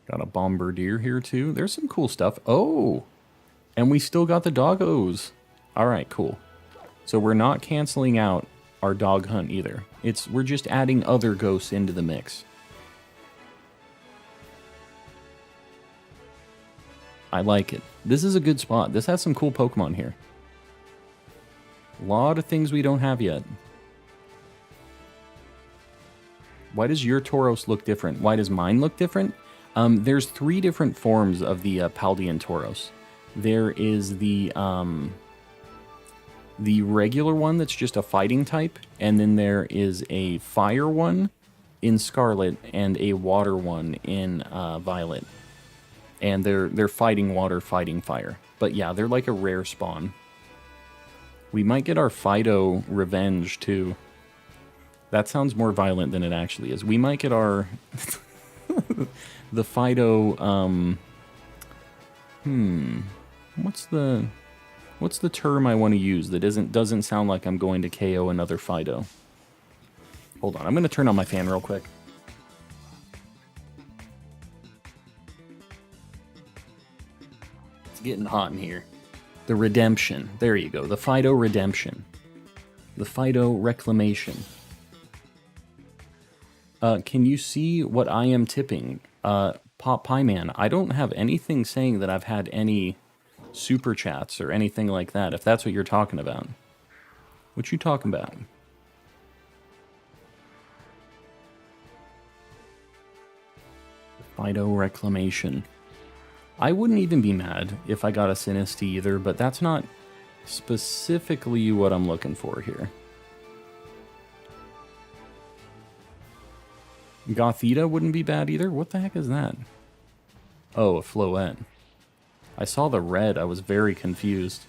Got a Bombardier here too. There's some cool stuff. Oh! And we still got the doggos. Alright, cool. So we're not canceling out our dog hunt either. We're just adding other ghosts into the mix. I like it. This is a good spot. This has some cool Pokemon here. A lot of things we don't have yet. Why does your Tauros look different? Why does mine look different? There's 3 different forms of the Paldean Tauros. There is the regular one that's just a fighting type, and then there is a fire one, in Scarlet and a water one in Violet. And they're fighting water, fighting fire. But yeah, they're like a rare spawn. We might get our Fido revenge too. That sounds more violent than it actually is. We might get our the Fido. What's the term I want to use that doesn't sound like I'm going to KO another Fido? Hold on, I'm going to turn on my fan real quick. It's getting hot in here. The redemption. There you go. The Fido redemption. The Fido reclamation. Can you see what I am tipping? Pop Pie Man, I don't have anything saying that I've had any super chats or anything like that, if that's what you're talking about. What you talking about? Fido reclamation. I wouldn't even be mad if I got a Sinisty either, but that's not specifically what I'm looking for here. Gothita wouldn't be bad either. What the heck is that? Oh, a Floette. I saw the red. I was very confused.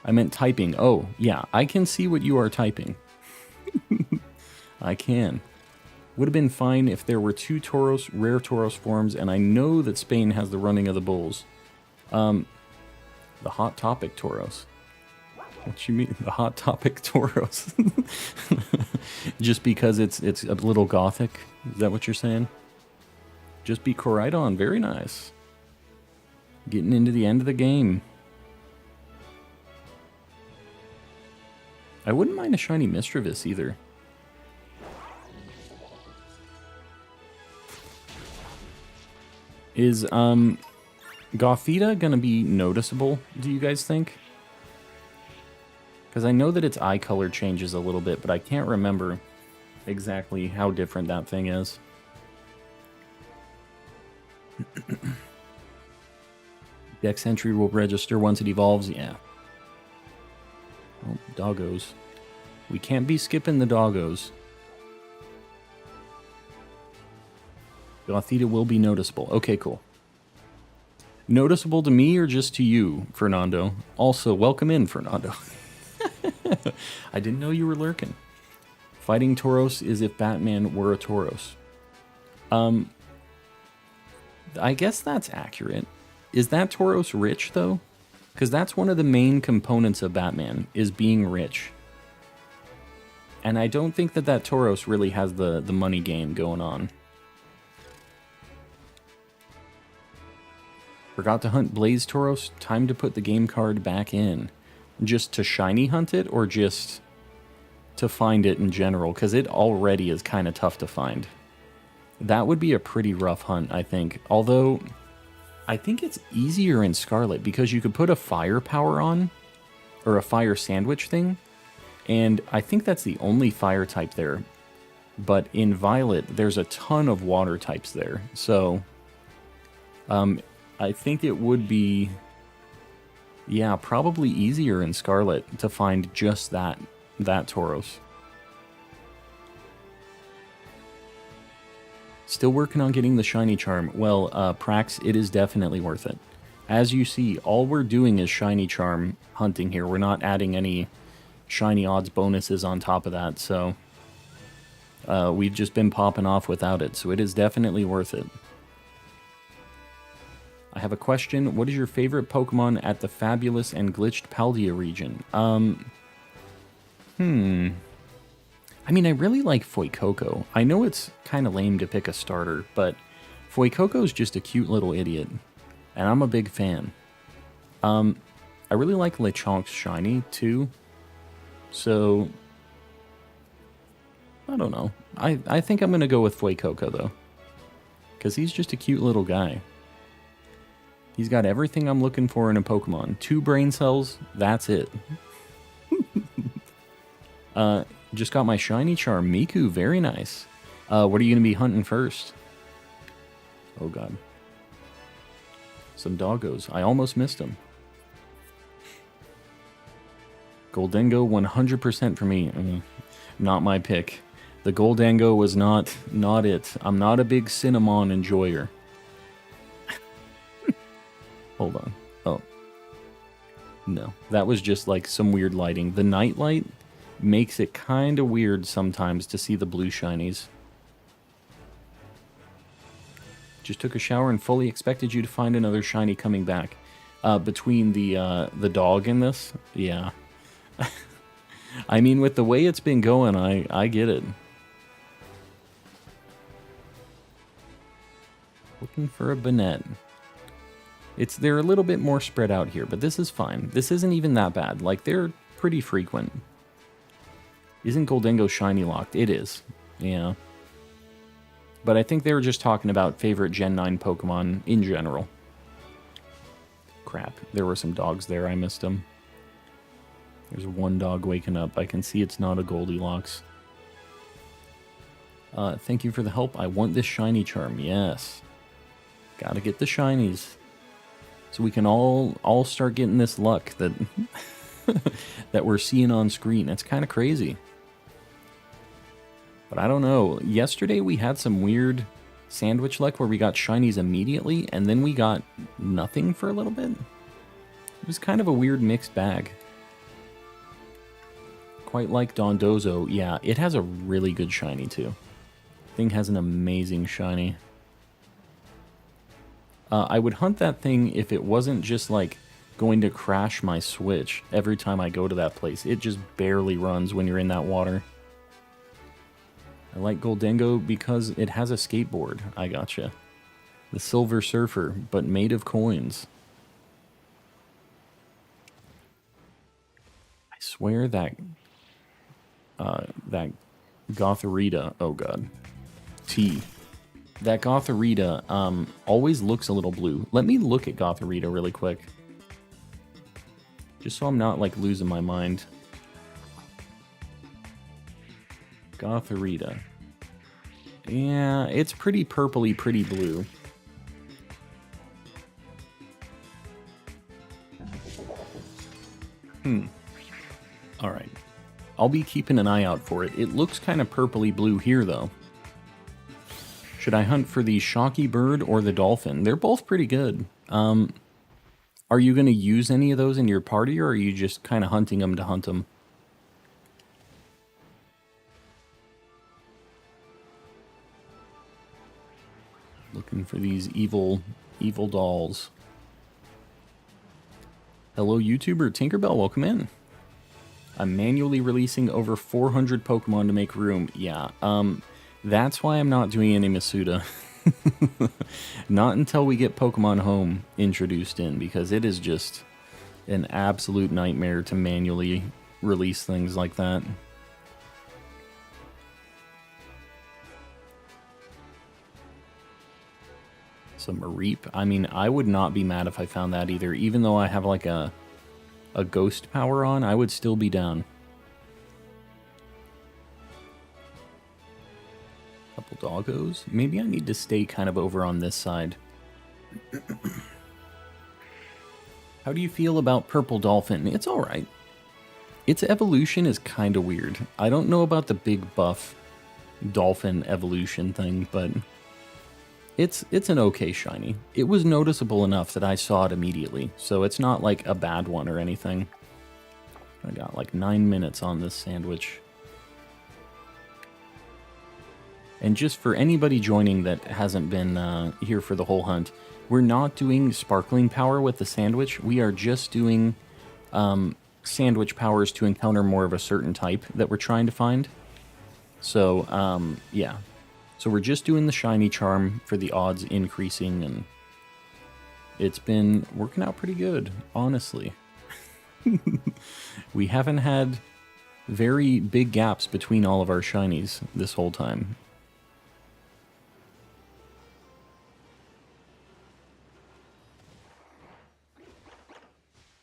I meant typing. Oh, yeah. I can see what you are typing. I can. Would have been fine if there were 2 Tauros, rare Tauros forms, and I know that Spain has the running of the bulls. The Hot Topic Tauros. What you mean? The Hot Topic Tauros. Just because it's a little gothic? Is that what you're saying? Just be Koraidon. Very nice. Getting into the end of the game. I wouldn't mind a shiny Mischievous either. Is Gothita gonna be noticeable, do you guys think? Because I know that its eye color changes a little bit, but I can't remember exactly how different that thing is. Dex entry will register once it evolves, yeah. Oh, doggos. We can't be skipping the doggos. Gothita will be noticeable. Okay, cool. Noticeable to me or just to you, Fernando? Also, welcome in, Fernando. I didn't know you were lurking. Fighting Tauros is if Batman were a Tauros. I guess that's accurate. Is that Tauros rich, though? Because that's one of the main components of Batman, is being rich. And I don't think that Tauros really has the money game going on. Forgot to hunt Blaze Tauros. Time to put the game card back in. Just to shiny hunt it, or just to find it in general? Because it already is kind of tough to find. That would be a pretty rough hunt, I think. Although, I think it's easier in Scarlet because you could put a fire power on, or a fire sandwich thing, and I think that's the only fire type there. But in Violet, there's a ton of water types there. So, I think it would be, yeah, probably easier in Scarlet to find just that Tauros. Still working on getting the shiny charm. Well, Prax, it is definitely worth it. As you see, all we're doing is shiny charm hunting here. We're not adding any shiny odds bonuses on top of that, so we've just been popping off without it, so it is definitely worth it. I have a question. What is your favorite Pokemon at the Fabulous and Glitched Paldea region? I mean, I really like Fuecoco. I know it's kind of lame to pick a starter, but Fuecoco's just a cute little idiot, and I'm a big fan. I really like Lechonk's shiny, too. So, I don't know. I think I'm going to go with Fuecoco, though. Because he's just a cute little guy. He's got everything I'm looking for in a Pokemon. 2 brain cells, that's it. Just got my shiny charm, Miku, very nice. What are you going to be hunting first? Oh god. Some doggos. I almost missed them. Goldengo, 100% for me. Not my pick. The Goldango was not it. I'm not a big cinnamon enjoyer. Hold on. Oh. No. That was just like some weird lighting. The night light makes it kind of weird sometimes to see the blue shinies. Just took a shower and fully expected you to find another shiny coming back. Between the dog and this, yeah. I mean, with the way it's been going, I get it. Looking for a Banette. They're a little bit more spread out here, but this is fine. This isn't even that bad. Like, they're pretty frequent. Isn't Goldango shiny locked? It is. Yeah. But I think they were just talking about favorite Gen 9 Pokemon in general. Crap. There were some dogs there. I missed them. There's one dog waking up. I can see it's not a Goldilocks. Thank you for the help. I want this shiny charm. Yes. Gotta get the shinies. So we can all start getting this luck that that we're seeing on screen. It's kind of crazy. But I don't know. Yesterday we had some weird sandwich luck where we got shinies immediately and then we got nothing for a little bit. It was kind of a weird mixed bag. Quite like Dondozo. Yeah, it has a really good shiny too. Thing has an amazing shiny. I would hunt that thing if it wasn't just like going to crash my Switch every time I go to that place. It just barely runs when you're in that water. I like Goldango because it has a skateboard. I gotcha. The Silver Surfer, but made of coins. I swear that Gotharita, oh god, T. That Gotharita always looks a little blue. Let me look at Gotharita really quick. Just so I'm not like losing my mind. Gotharita. Yeah, it's pretty purpley, pretty blue. Alright. I'll be keeping an eye out for it. It looks kind of purpley blue here, though. Should I hunt for the Shocky Bird or the Dolphin? They're both pretty good. Are you going to use any of those in your party, or are you just kind of hunting them to hunt them? Looking for these evil dolls. Hello, YouTuber Tinkerbell. Welcome in. I'm manually releasing over 400 Pokemon to make room. Yeah, that's why I'm not doing any Masuda. Not until we get Pokemon Home introduced in, because it is just an absolute nightmare to manually release things like that. So Mareep, I mean, I would not be mad if I found that either. Even though I have like a ghost power on, I would still be down. Couple doggos. Maybe I need to stay kind of over on this side. How do you feel about Purple Dolphin? It's alright. Its evolution is kind of weird. I don't know about the big buff dolphin evolution thing, but it's an okay shiny. It was noticeable enough that I saw it immediately, so it's not like a bad one or anything. I got like 9 minutes on this sandwich. And just for anybody joining that hasn't been here for the whole hunt, we're not doing sparkling power with the sandwich. We are just doing sandwich powers to encounter more of a certain type that we're trying to find. So, yeah. So we're just doing the shiny charm for the odds increasing, and it's been working out pretty good, honestly. We haven't had very big gaps between all of our shinies this whole time.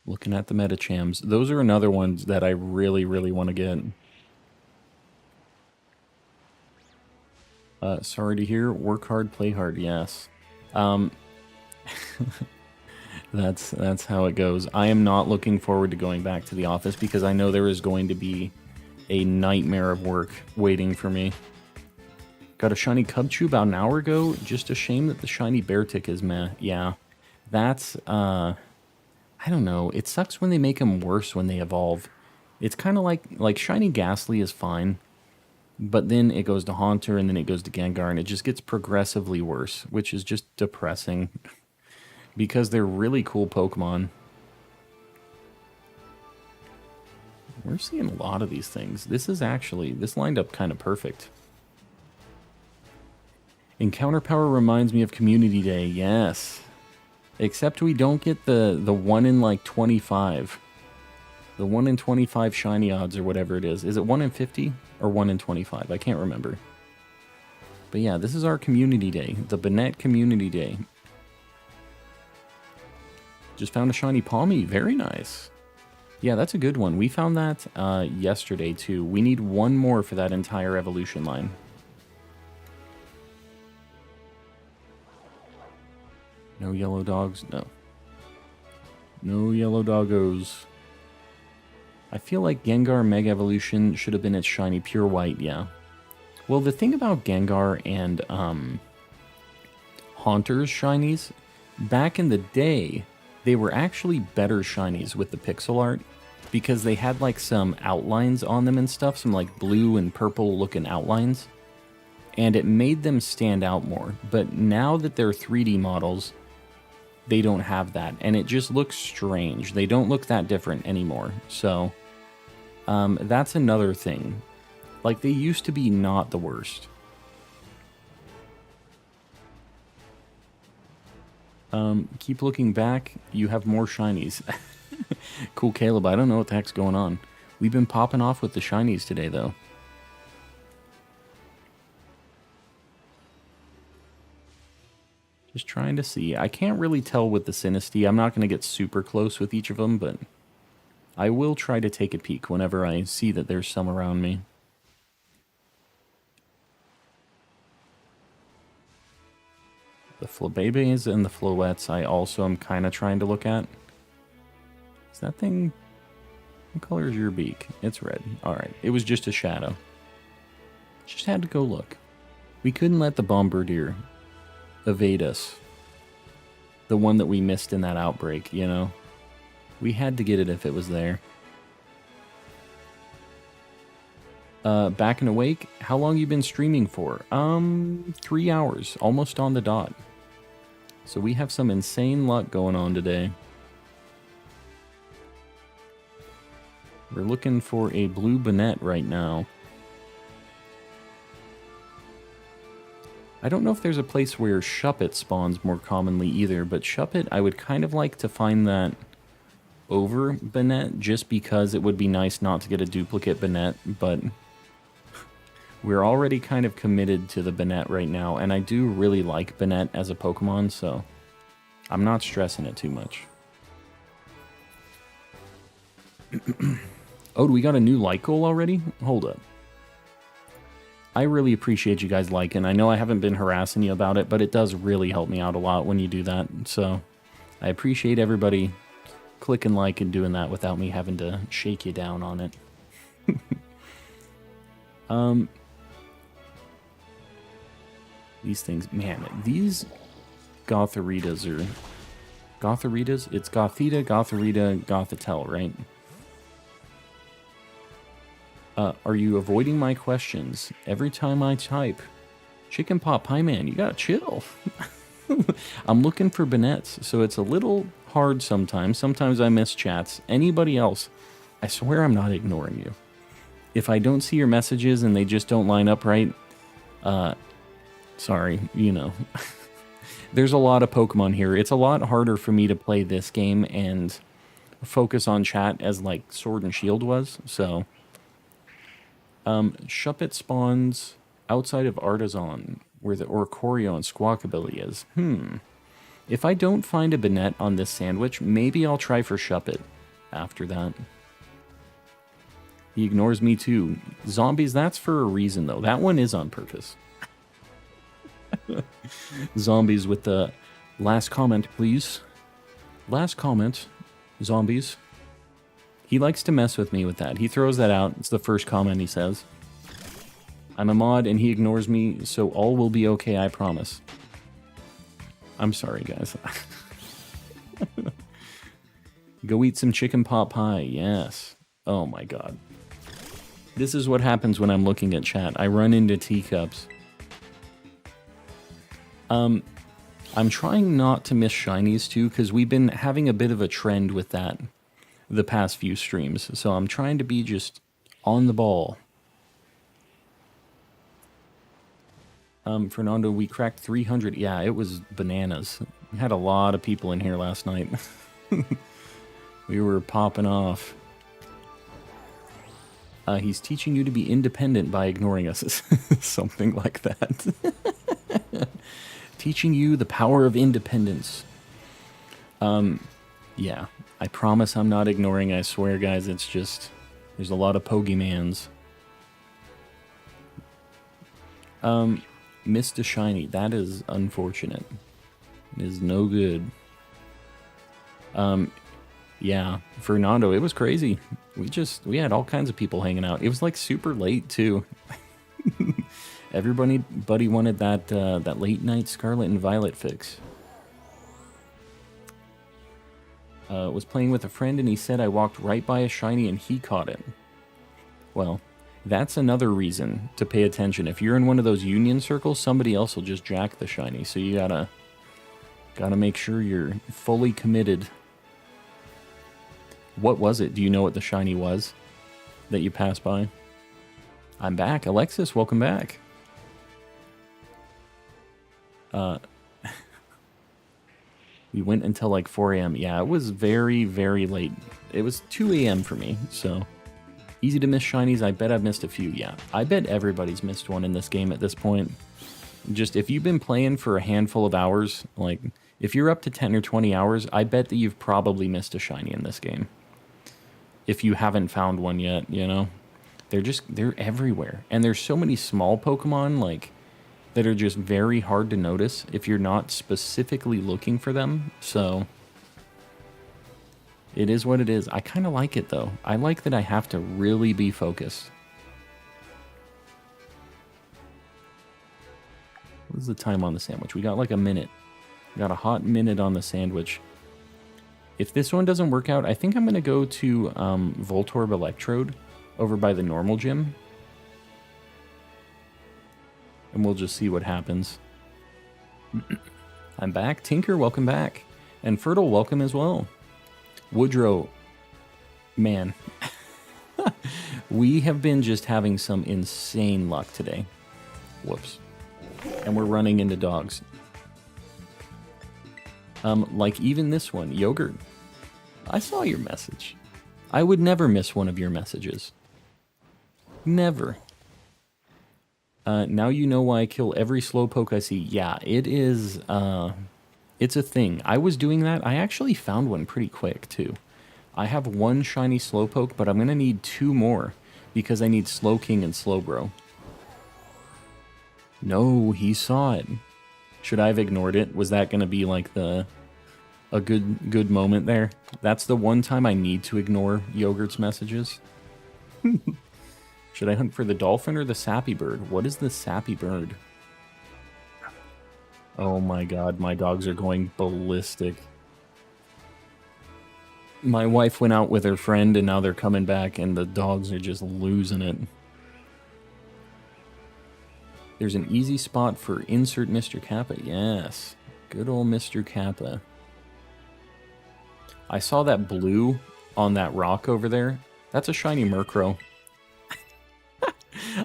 Looking at the Metachams. Those are another ones that I really, really want to get. Sorry to hear. Work hard, play hard. Yes. That's how it goes. I am not looking forward to going back to the office because I know there is going to be a nightmare of work waiting for me. Got a shiny Cubchoo about an hour ago. Just a shame that the shiny Beartic is meh. Yeah, that's, I don't know. It sucks when they make them worse when they evolve. It's kind of like shiny Ghastly is fine, but then it goes to Haunter and then it goes to Gengar and it just gets progressively worse, which is just depressing because they're really cool Pokemon. We're seeing a lot of these things. This lined up kind of perfect. Encounter power reminds me of Community Day, yes. Except we don't get the 1 in like 25. The 1 in 25 shiny odds or whatever it is. Is it 1 in 50 or 1 in 25? I can't remember. But yeah, this is our Community Day. The Banette Community Day. Just found a shiny Palmy. Very nice. Yeah, that's a good one. We found that yesterday too. We need one more for that entire evolution line. No yellow dogs? No. No yellow doggos. I feel like Gengar Mega Evolution should have been its shiny pure white, yeah. Well, the thing about Gengar and Haunter's shinies, back in the day, they were actually better shinies with the pixel art because they had like some outlines on them and stuff, some like blue and purple looking outlines, and it made them stand out more. But now that they're 3D models, they don't have that, and it just looks strange. They don't look that different anymore, so that's another thing. Like, they used to be not the worst. Keep looking back, you have more shinies. Cool, Caleb, I don't know what the heck's going on. We've been popping off with the shinies today, though. Just trying to see. I can't really tell with the Sinistea. I'm not going to get super close with each of them, but I will try to take a peek whenever I see that there's some around me. The Flabébés and the Floettes I also am kind of trying to look at. Is that thing... What color is your beak? It's red. Alright, it was just a shadow. Just had to go look. We couldn't let the Bombardier evade us. The one that we missed in that outbreak, you know? We had to get it if it was there. Back and awake? How long you been streaming for? 3 hours. Almost on the dot. So we have some insane luck going on today. We're looking for a blue Banette right now. I don't know if there's a place where Shuppet spawns more commonly either, but Shuppet, I would kind of like to find that over Banette, just because it would be nice not to get a duplicate Banette, but we're already kind of committed to the Banette right now, and I do really like Banette as a Pokemon, so I'm not stressing it too much. Oh, do we got a new like goal already? Hold up. I really appreciate you guys liking. I know I haven't been harassing you about it, but it does really help me out a lot when you do that. So I appreciate everybody clicking like and doing that without me having to shake you down on it. These things, man, these Gothoritas are... Gothoritas? It's Gothita, Gothorita, Gothitelle, right? Are you avoiding my questions? Every time I type, Chicken Pot Pie Man, you gotta chill. I'm looking for Banettes, so it's a little hard sometimes. Sometimes I miss chats. Anybody else, I swear I'm not ignoring you. If I don't see your messages and they just don't line up right, sorry, you know. There's a lot of Pokemon here. It's a lot harder for me to play this game and focus on chat as like Sword and Shield was, so... Shuppet spawns outside of Artisan, where the Oricorio and Squawkabilly is. If I don't find a Banette on this sandwich, maybe I'll try for Shuppet after that. He ignores me too. Zombies, that's for a reason though. That one is on purpose. Zombies with the last comment, please. Last comment, zombies. He likes to mess with me with that. He throws that out. It's the first comment he says. I'm a mod and he ignores me, so all will be okay, I promise. I'm sorry, guys. Go eat some chicken pot pie. Yes. Oh my god. This is what happens when I'm looking at chat. I run into teacups. I'm trying not to miss Shinies too, because we've been having a bit of a trend with that the past few streams. So I'm trying to be just on the ball. Fernando, we cracked 300. Yeah, it was bananas. We had a lot of people in here last night. We were popping off. He's teaching you to be independent by ignoring us. Something like that. Teaching you the power of independence. Yeah, I promise I'm not ignoring. I swear, guys, it's just... There's a lot of Pokemans. Missed a shiny. That is unfortunate. It is no good. Yeah, Fernando, it was crazy. We had all kinds of people hanging out. It was like super late too. Everybody wanted that late night Scarlet and Violet fix. Was playing with a friend and he said I walked right by a shiny and he caught it. Well, that's another reason to pay attention. If you're in one of those union circles, somebody else will just jack the shiny. So you gotta make sure you're fully committed. What was it? Do you know what the shiny was that you passed by? I'm back. Alexis, welcome back. We went until like 4 a.m. Yeah, it was very, very late. It was 2 a.m. for me, so... Easy to miss shinies. I bet I've missed a few. Yeah, I bet everybody's missed one in this game at this point. Just if you've been playing for a handful of hours, like if you're up to 10 or 20 hours, I bet that you've probably missed a shiny in this game. If you haven't found one yet, you know? They're everywhere. And there's so many small Pokemon, like, that are just very hard to notice if you're not specifically looking for them, so... It is what it is. I kind of like it, though. I like that I have to really be focused. What's the time on the sandwich? We got like a minute. We got a hot minute on the sandwich. If this one doesn't work out, I think I'm going to go to Voltorb Electrode over by the normal gym. And we'll just see what happens. I'm back. Tinker, welcome back. And Fertile, welcome as well. Woodrow, man, we have been just having some insane luck today. Whoops. And we're running into dogs. Like even this one, Yogurt. I saw your message. I would never miss one of your messages. Never. Now you know why I kill every slowpoke I see. Yeah, it is, it's a thing. I was doing that. I actually found one pretty quick, too. I have one shiny Slowpoke, but I'm going to need 2 more because I need Slowking and Slowbro. No, he saw it. Should I have ignored it? Was that going to be like a good moment there? That's the one time I need to ignore Yogurt's messages. Should I hunt for the dolphin or the sappy bird? What is the sappy bird? Oh my god, my dogs are going ballistic. My wife went out with her friend and now they're coming back and the dogs are just losing it. There's an easy spot for insert Mr. Kappa. Yes, good old Mr. Kappa. I saw that blue on that rock over there. That's a shiny Murkrow.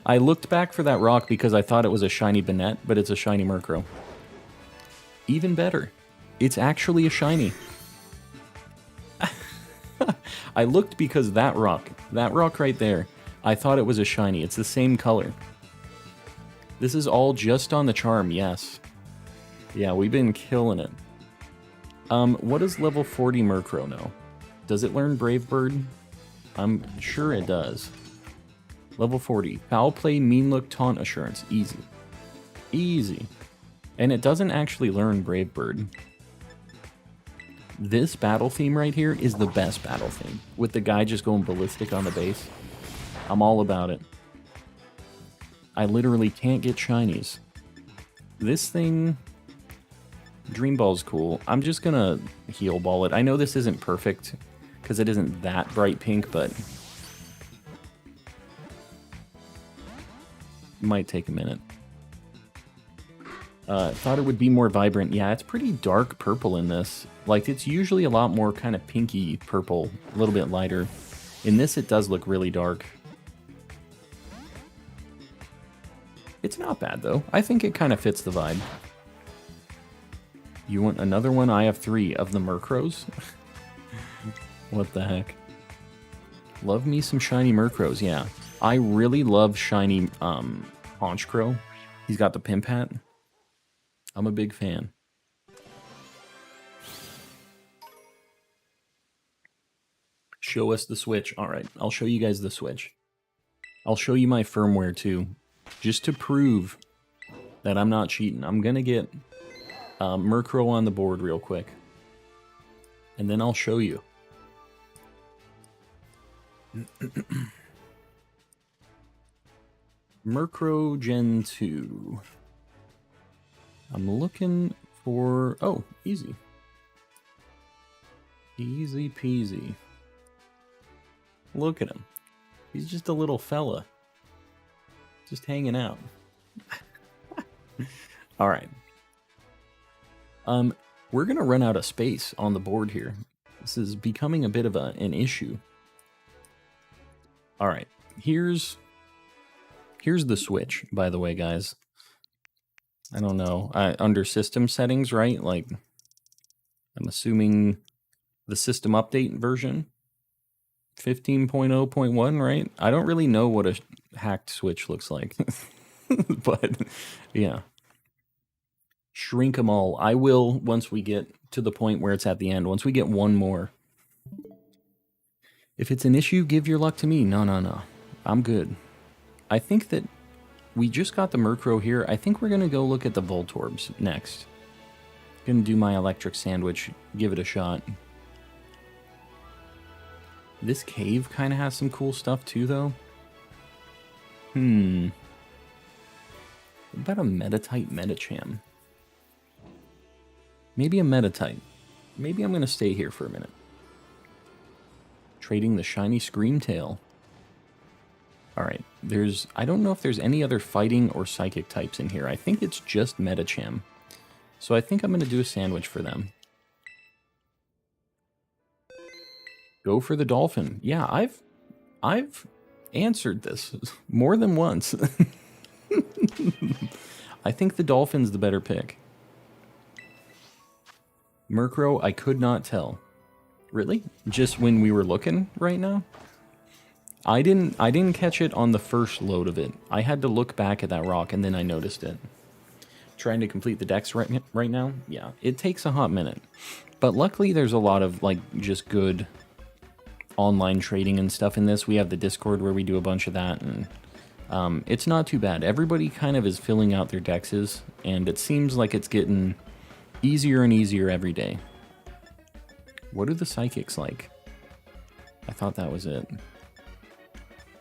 I looked back for that rock because I thought it was a shiny Banette, but it's a shiny Murkrow. Even better, it's actually a shiny. I looked because that rock right there, I thought it was a shiny. It's the same color. This is all just on the charm, yes. Yeah, we've been killing it. What does level 40 Murkrow know? Does it learn Brave Bird? I'm sure it does. Level 40, Foul Play, Mean Look, Taunt, Assurance. Easy. Easy. And it doesn't actually learn Brave Bird. This battle theme right here is the best battle theme. With the guy just going ballistic on the base. I'm all about it. I literally can't get shinies. This thing... Dream Ball's cool. I'm just gonna heal ball it. I know this isn't perfect, because it isn't that bright pink, but... might take a minute. Thought it would be more vibrant. Yeah, it's pretty dark purple in this. Like, it's usually a lot more kind of pinky purple, a little bit lighter. In this, it does look really dark. It's not bad, though. I think it kind of fits the vibe. You want another one? I have 3 of the Murkrows. What the heck? Love me some shiny Murkrows, yeah. I really love shiny Honchkrow. He's got the pimp hat. I'm a big fan. Show us the Switch. Alright, I'll show you guys the Switch. I'll show you my firmware too. Just to prove that I'm not cheating. I'm gonna get Murkrow on the board real quick. And then I'll show you. Murkrow Gen 2. I'm looking for... oh, easy. Easy peasy. Look at him. He's just a little fella. Just hanging out. Alright. We're gonna run out of space on the board here. This is becoming a bit of an issue. Alright, here's the Switch, by the way, guys. I don't know. Under system settings, right? Like, I'm assuming the system update version. 15.0.1, right? I don't really know what a hacked Switch looks like. But, yeah. Shrink them all. I will, once we get to the point where it's at the end. Once we get one more. If it's an issue, give your luck to me. No. I'm good. I think that we just got the Murkrow here. I think we're going to go look at the Voltorbs next. Gonna do my electric sandwich. Give it a shot. This cave kind of has some cool stuff too, though. What about a Metatite Metacham? Maybe a Metatite. Maybe I'm going to stay here for a minute. Trading the shiny Screamtail. Alright, I don't know if there's any other fighting or psychic types in here. I think it's just Metacham. So I think I'm going to do a sandwich for them. Go for the dolphin. Yeah, I've answered this more than once. I think the dolphin's the better pick. Murkrow, I could not tell. Really? Just when we were looking right now? I didn't catch it on the first load of it. I had to look back at that rock and then I noticed it. Trying to complete the decks right now? Yeah, it takes a hot minute. But luckily there's a lot of like just good online trading and stuff in this. We have the Discord where we do a bunch of that, and it's not too bad. Everybody kind of is filling out their dexes, and it seems like it's getting easier and easier every day. What are the psychics like? I thought that was it.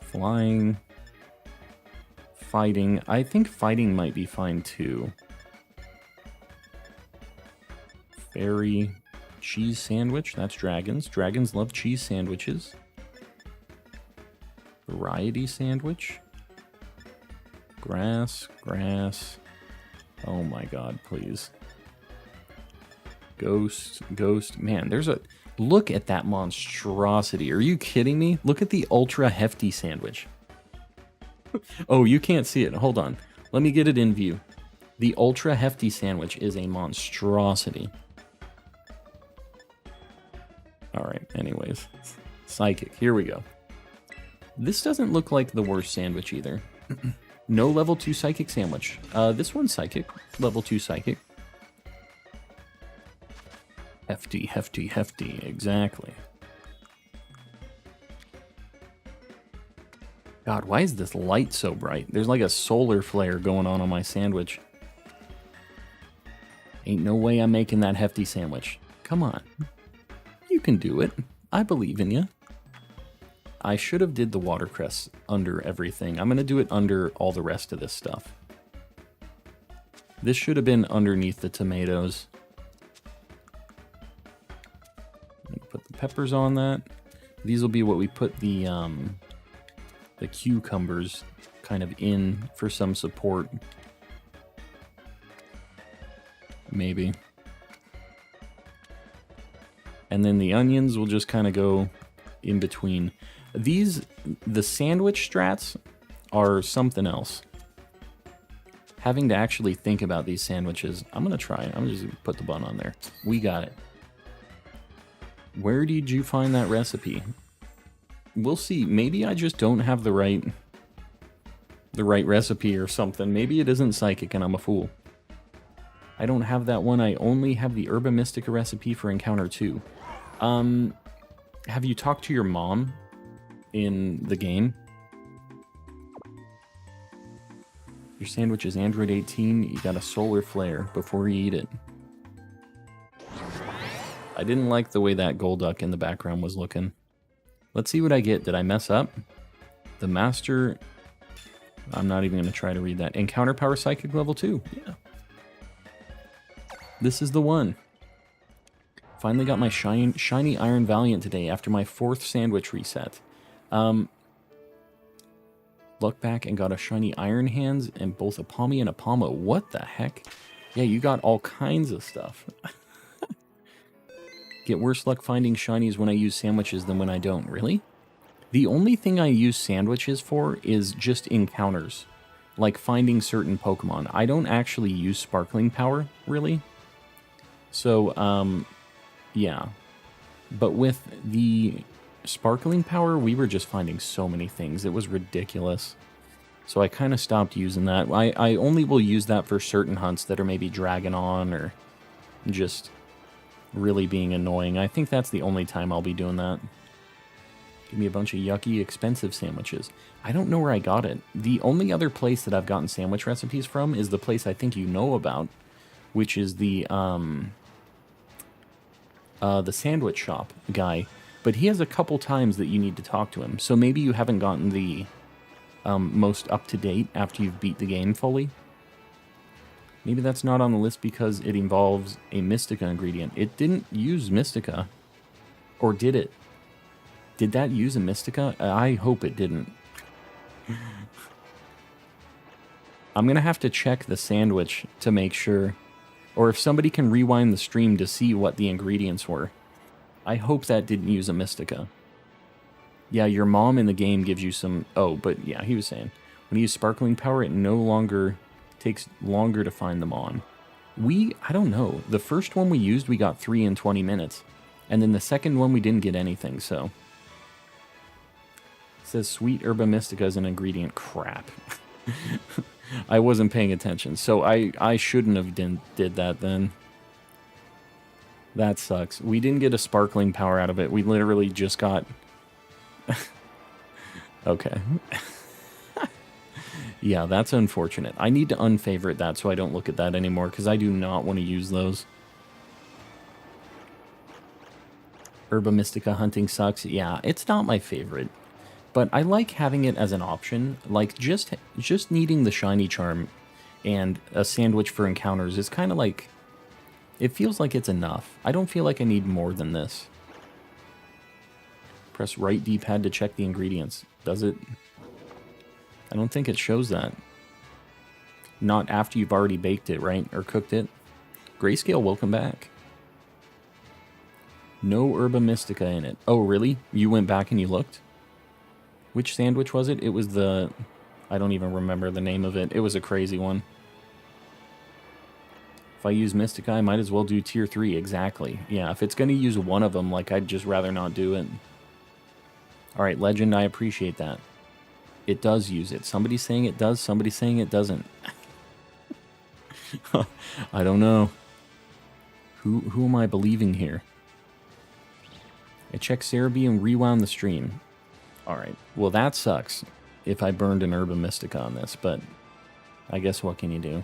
Flying. Fighting. I think fighting might be fine too. Fairy. Cheese sandwich. That's dragons. Dragons love cheese sandwiches. Variety sandwich. Grass. Oh my god, please. Ghost. Man, there's a... Look at that monstrosity. Are you kidding me? Look at the ultra hefty sandwich. Oh, you can't see it. Hold on. Let me get it in view. The ultra hefty sandwich is a monstrosity. Alright, anyways. Psychic. Here we go. This doesn't look like the worst sandwich either. No level 2 psychic sandwich. This one's psychic. Level 2 psychic. Hefty. Exactly. God, why is this light so bright? There's like a solar flare going on my sandwich. Ain't no way I'm making that hefty sandwich. Come on. You can do it. I believe in you. I should have did the watercress under everything. I'm going to do it under all the rest of this stuff. This should have been underneath the tomatoes. Put the peppers on that. These will be what we put the cucumbers kind of in for some support. Maybe. And then the onions will just kind of go in between. The sandwich strats are something else. Having to actually think about these sandwiches, I'm going to try it. I'm just going to put the bun on there. We got it. Where did you find that recipe? We'll see. Maybe I just don't have the right recipe or something. Maybe it isn't psychic and I'm a fool. I don't have that one. I only have the Herba Mystica recipe for Encounter 2. Have you talked to your mom in the game? Your sandwich is Android 18. You got a solar flare before you eat it. I didn't like the way that Golduck in the background was looking. Let's see what I get. Did I mess up? The Master... I'm not even going to try to read that. Encounter Power Psychic level 2. Yeah. This is the one. Finally got my shiny Iron Valiant today after my 4th sandwich reset. Look back and got a shiny Iron Hands and both a Palmy and a Palmo. What the heck? Yeah, you got all kinds of stuff. Get worse luck finding shinies when I use sandwiches than when I don't. Really? The only thing I use sandwiches for is just encounters. Like finding certain Pokemon. I don't actually use Sparkling Power, really. So, yeah. But with the Sparkling Power, we were just finding so many things. It was ridiculous. So I kind of stopped using that. I only will use that for certain hunts that are maybe dragging on or just really being annoying. I think that's the only time I'll be doing that. Give me a bunch of yucky, expensive sandwiches. I don't know where I got it. The only other place that I've gotten sandwich recipes from is the place I think you know about, which is the sandwich shop guy. But he has a couple times that you need to talk to him. So maybe you haven't gotten the most up-to-date after you've beat the game fully. Maybe that's not on the list because it involves a Mystica ingredient. It didn't use Mystica. Or did it? Did that use a Mystica? I hope it didn't. I'm going to have to check the sandwich to make sure. Or if somebody can rewind the stream to see what the ingredients were. I hope that didn't use a Mystica. Yeah, your mom in the game gives you some... Oh, but yeah, he was saying. When you use Sparkling Power, it no longer takes longer to find them on. I don't know. The first one we used, we got 3 in 20 minutes. And then the second one, we didn't get anything, so... It says Sweet Herba Mystica is an ingredient. Crap. I wasn't paying attention, so I shouldn't have did that then. That sucks. We didn't get a Sparkling Power out of it. We literally just got... Okay. Yeah, that's unfortunate. I need to unfavorite that so I don't look at that anymore, because I do not want to use those. Herba Mystica hunting sucks. Yeah, it's not my favorite. But I like having it as an option. Like, just needing the shiny charm and a sandwich for encounters is kind of like... It feels like it's enough. I don't feel like I need more than this. Press right D-pad to check the ingredients. Does it? I don't think it shows that. Not after you've already baked it, right? Or cooked it. Grayscale, welcome back. No Herba Mystica in it. Oh, really? You went back and you looked? Which sandwich was it? It was the... I don't even remember the name of it. It was a crazy one. If I use Mystica, I might as well do Tier 3. Exactly. Yeah, if it's going to use one of them, like, I'd just rather not do it. Alright, Legend, I appreciate that. It does use it. Somebody's saying it does, somebody's saying it doesn't. I don't know. Who am I believing here? I checked Cerebi and rewound the stream. Alright, well that sucks if I burned an Herba Mystica on this, but I guess what can you do?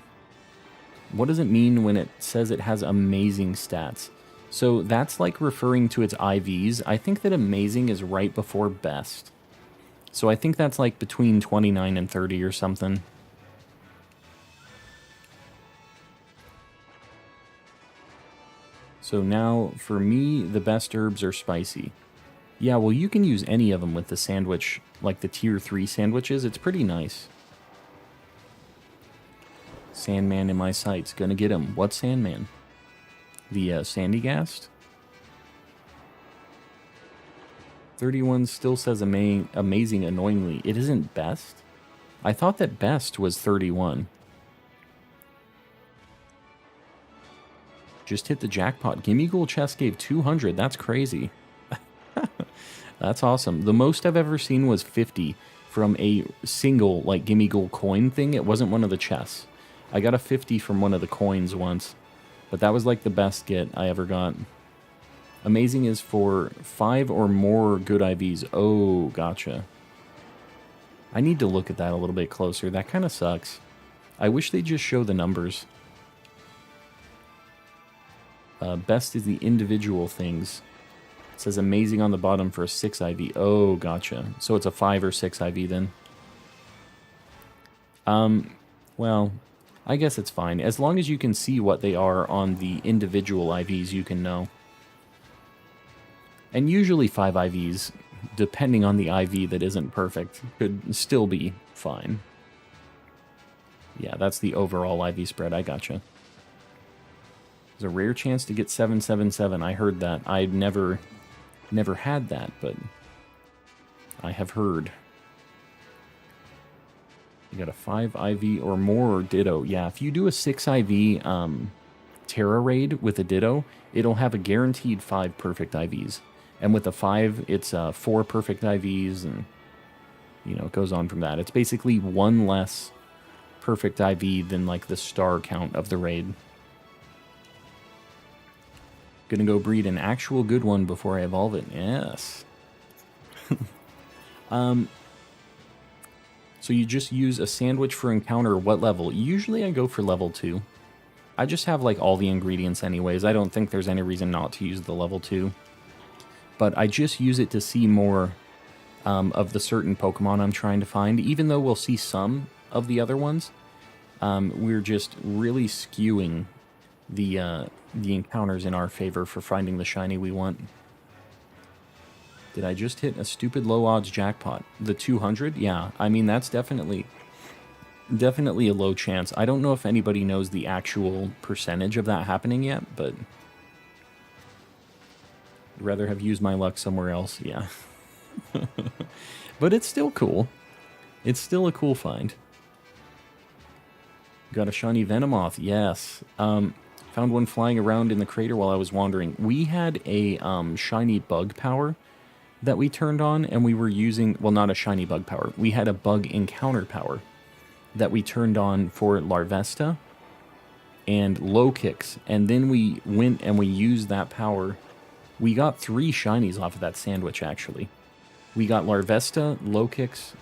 What does it mean when it says it has amazing stats? So that's like referring to its IVs. I think that amazing is right before best. So I think that's like between 29 and 30 or something. So now, for me, the best herbs are spicy. Yeah, well, you can use any of them with the sandwich, like the tier 3 sandwiches. It's pretty nice. Sandman in my sights. Gonna get him. What Sandman? The Sandygast? 31 still says amazing annoyingly. It isn't best? I thought that best was 31. Just hit the jackpot. Gimme Ghoul chest gave 200. That's crazy. That's awesome. The most I've ever seen was 50 from a single, like, Gimme Ghoul coin thing. It wasn't one of the chests. I got a 50 from one of the coins once. But that was, like, the best get I ever got. Amazing is for 5 or more good IVs. Oh, gotcha. I need to look at that a little bit closer. That kind of sucks. I wish they'd just show the numbers. Best is the individual things. It says amazing on the bottom for a 6 IV. Oh, gotcha. So it's a 5 or 6 IV then. Well, I guess it's fine. As long as you can see what they are on the individual IVs, you can know. And usually 5 IVs, depending on the IV that isn't perfect, could still be fine. Yeah, that's the overall IV spread. I gotcha. There's a rare chance to get 777. I heard that. I'd never had that, but I have heard. You got a 5 IV or more Ditto. Yeah, if you do a 6 IV Terra raid with a Ditto, it'll have a guaranteed 5 perfect IVs. And with a 5, it's 4 perfect IVs, and, you know, it goes on from that. It's basically one less perfect IV than, like, the star count of the raid. Gonna go breed an actual good one before I evolve it. Yes. So you just use a sandwich for encounter. What level? Usually I go for level 2. I just have, like, all the ingredients anyways. I don't think there's any reason not to use the level 2. But I just use it to see more of the certain Pokemon I'm trying to find. Even though we'll see some of the other ones, we're just really skewing the encounters in our favor for finding the shiny we want. Did I just hit a stupid low odds jackpot? The 200? Yeah, I mean, that's definitely a low chance. I don't know if anybody knows the actual percentage of that happening yet, but I'd rather have used my luck somewhere else, yeah. But it's still cool. It's still a cool find. Got a shiny Venomoth, yes. Found one flying around in the crater while I was wandering. We had a shiny bug power that we turned on, and we were using, well, not a shiny bug power. We had a bug encounter power that we turned on for Larvesta and low kicks, and then we went and we used that power. We got 3 shinies off of that sandwich, actually. We got Larvesta, low kicks.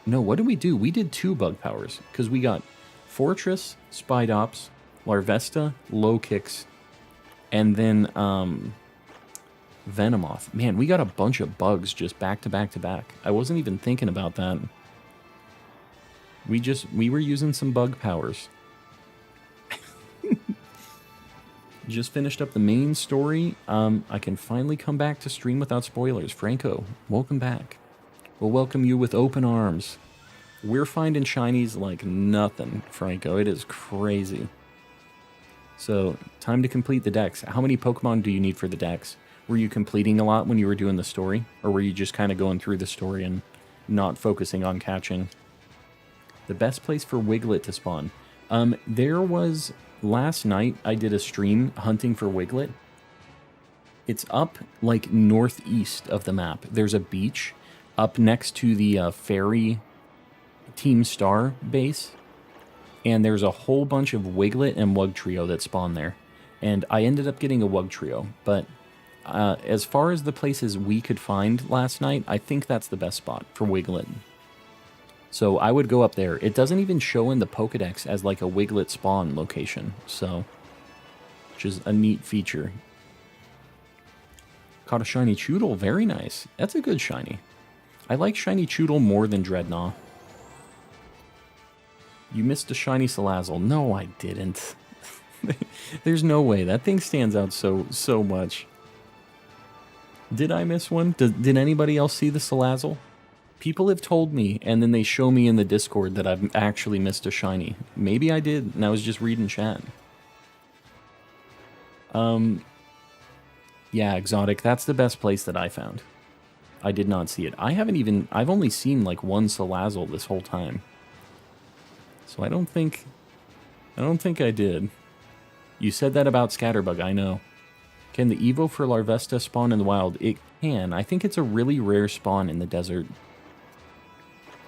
No, what did we do? We did 2 bug powers, because we got Fortress, Spidops, Larvesta, low kicks, and then Venomoth. Man, we got a bunch of bugs just back to back to back. I wasn't even thinking about that. We were using some bug powers. Just finished up the main story. I can finally come back to stream without spoilers. Franco, welcome back. We'll welcome you with open arms. We're finding shinies like nothing, Franco. It is crazy. So, time to complete the decks. How many Pokemon do you need for the decks? Were you completing a lot when you were doing the story? Or were you just kind of going through the story and not focusing on catching? The best place for Wiglet to spawn. There was... Last night, I did a stream hunting for Wiglet. It's up, like, northeast of the map. There's a beach up next to the ferry Team Star base. And there's a whole bunch of Wiglet and Wugtrio that spawn there. And I ended up getting a Wugtrio. But as far as the places we could find last night, I think that's the best spot for Wiglet. So I would go up there. It doesn't even show in the Pokedex as like a Wiglet spawn location. So, which is a neat feature. Caught a shiny Choodle. Very nice. That's a good shiny. I like shiny Choodle more than Dreadnought. You missed a shiny Salazzle. No, I didn't. There's no way. That thing stands out so much. Did I miss one? Did anybody else see the Salazzle? People have told me, and then they show me in the Discord that I've actually missed a shiny. Maybe I did, and I was just reading chat. Yeah, Exotic, that's the best place that I found. I did not see it. I've only seen like one Salazzle this whole time. So I don't think I did. You said that about Scatterbug, I know. Can the Evo for Larvesta spawn in the wild? It can. I think it's a really rare spawn in the desert.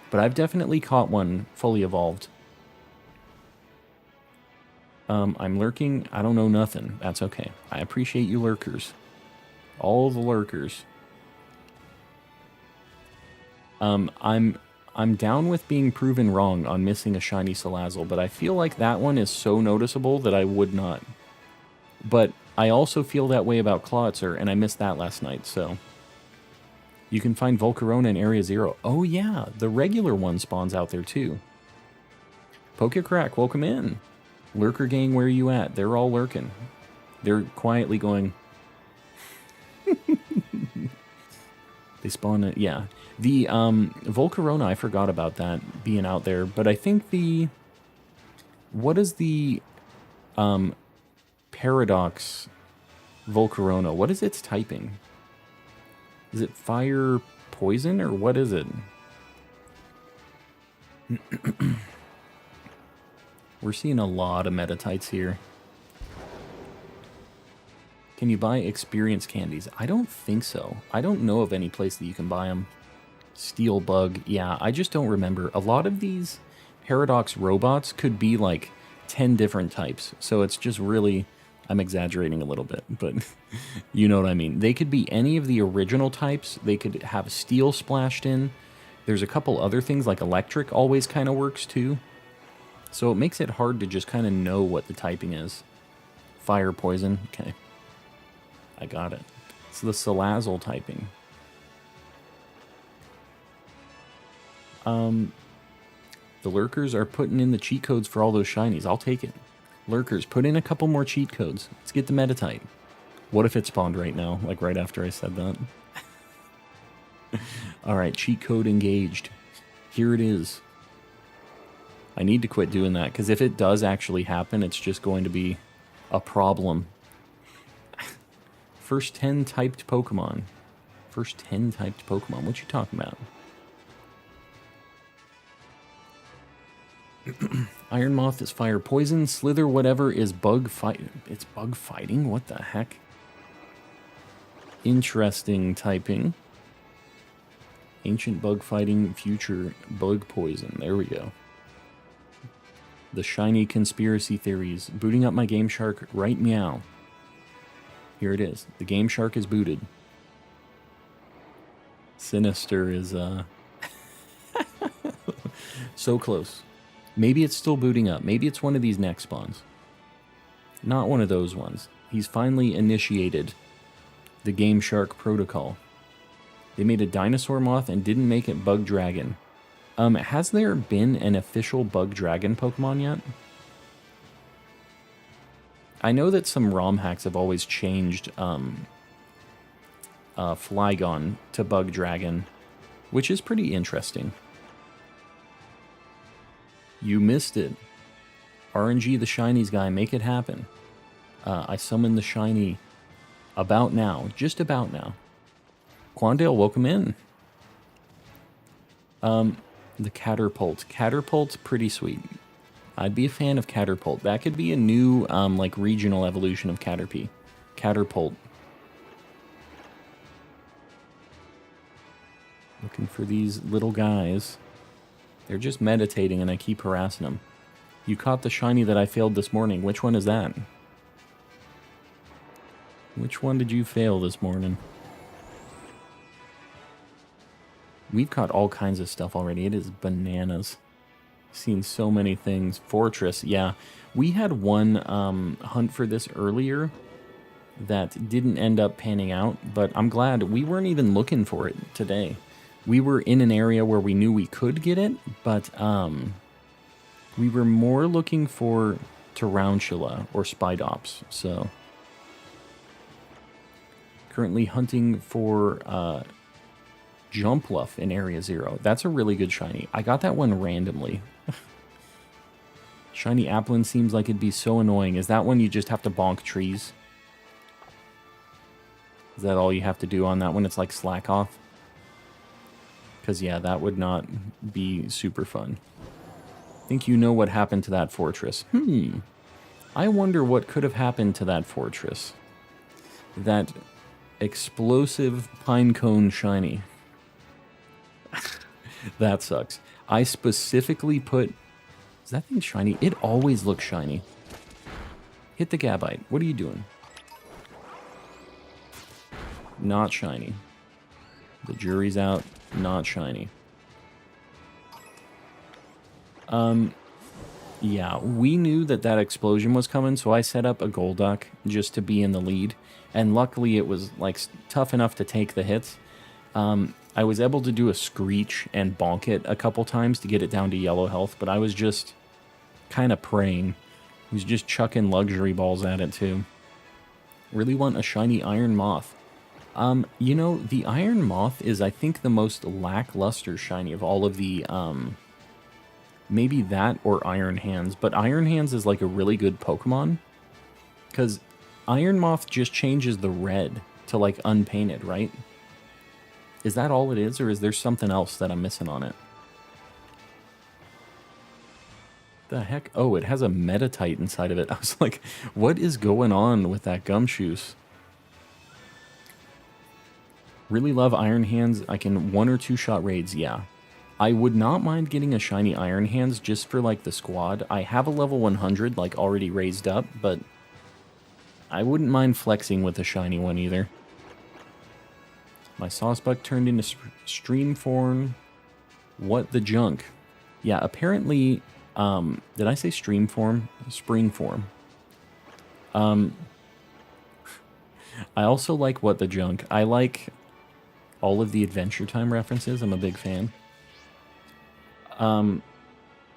But I've definitely caught one fully evolved. I'm lurking. I don't know nothing. That's okay. I appreciate you lurkers. All the lurkers. I'm down with being proven wrong on missing a shiny Salazzle, but I feel like that one is so noticeable that I would not. But I also feel that way about Clawitzer, and I missed that last night, so... You can find Volcarona in Area 0. Oh yeah, the regular one spawns out there too. Pokecrack, welcome in. Lurker gang, where are you at? They're all lurking. They're quietly going... They spawn it, yeah. The Volcarona, I forgot about that being out there, but I think the... What is the Paradox Volcarona? What is its typing? Is it fire poison, or what is it? We're seeing a lot of Metatytes here. Can you buy experience candies? I don't think so. I don't know of any place that you can buy them. Steel Bug, yeah, I just don't remember. A lot of these Paradox robots could be like 10 different types, so it's just really... I'm exaggerating a little bit, but you know what I mean. They could be any of the original types. They could have steel splashed in. There's a couple other things, like electric always kind of works too. So it makes it hard to just kind of know what the typing is. Fire, poison, okay. I got it. It's the Salazzle typing. The lurkers are putting in the cheat codes for all those shinies. I'll take it. Lurkers, put in a couple more cheat codes. Let's get the Metatyte. What if it spawned right now, like right after I said that? Alright, cheat code engaged. Here it is. I need to quit doing that, because if it does actually happen, it's just going to be a problem. First 10 typed Pokemon. First 10 typed Pokemon. What you talking about? Iron Moth is fire poison. Slither whatever is bug fight. It's bug fighting? What the heck? Interesting typing. Ancient bug fighting, future bug poison. There we go. The shiny conspiracy theories. Booting up my Game Shark right meow. Here it is. The Game Shark is booted. Sinister is so close. Maybe it's still booting up. Maybe it's one of these next spawns. Not one of those ones. He's finally initiated the Game Shark protocol. They made a dinosaur moth and didn't make it Bug Dragon. Has there been an official Bug Dragon Pokemon yet? I know that some ROM hacks have always changed Flygon to Bug Dragon, which is pretty interesting. You missed it. RNG the Shinies guy, make it happen. I summoned the Shiny about now, just about now. Quandale, welcome in. The Caterpult. Caterpult's pretty sweet. I'd be a fan of Caterpult. That could be a new, like, regional evolution of Caterpie. Caterpult. Looking for these little guys. They're just meditating and I keep harassing them. You caught the shiny that I failed this morning. Which one is that? Which one did you fail this morning? We've caught all kinds of stuff already. It is bananas. Seen so many things. Fortress, yeah. We had one hunt for this earlier that didn't end up panning out, but I'm glad we weren't even looking for it today. We were in an area where we knew we could get it, but we were more looking for Tarantula or Spidops, so currently hunting for Jumpluff in Area 0. That's a really good shiny. I got that one randomly. Shiny Applin seems like it'd be so annoying. Is that one you just have to bonk trees? Is that all you have to do on that one? It's like Slack Off? Because, yeah, that would not be super fun. I think you know what happened to that fortress. I wonder what could have happened to that fortress. That explosive pinecone shiny. That sucks. I specifically put... Is that thing shiny? It always looks shiny. Hit the Gabite. What are you doing? Not shiny. The jury's out. Not shiny. Yeah, we knew that that explosion was coming, so I set up a Golduck just to be in the lead. And luckily it was like tough enough to take the hits. I was able to do a Screech and bonk it a couple times to get it down to yellow health, but I was just kind of praying. I was just chucking luxury balls at it too. Really want a shiny Iron Moth. You know, the Iron Moth is, I think, the most lackluster shiny of all of the, maybe that or Iron Hands, but Iron Hands is like a really good Pokemon, because Iron Moth just changes the red to like unpainted, right? Is that all it is, or is there something else that I'm missing on it? The heck? Oh, it has a Metatite inside of it. I was like, what is going on with that Gumshoos? Really love Iron Hands. I can 1 or 2 shot raids, yeah. I would not mind getting a shiny Iron Hands just for like the squad. I have a level 100 like already raised up, but I wouldn't mind flexing with a shiny one either. My Sawsbuck turned into stream form. What the junk? Yeah, apparently, did I say stream form? Spring form. I also like What the Junk. I like all of the Adventure Time references. I'm a big fan.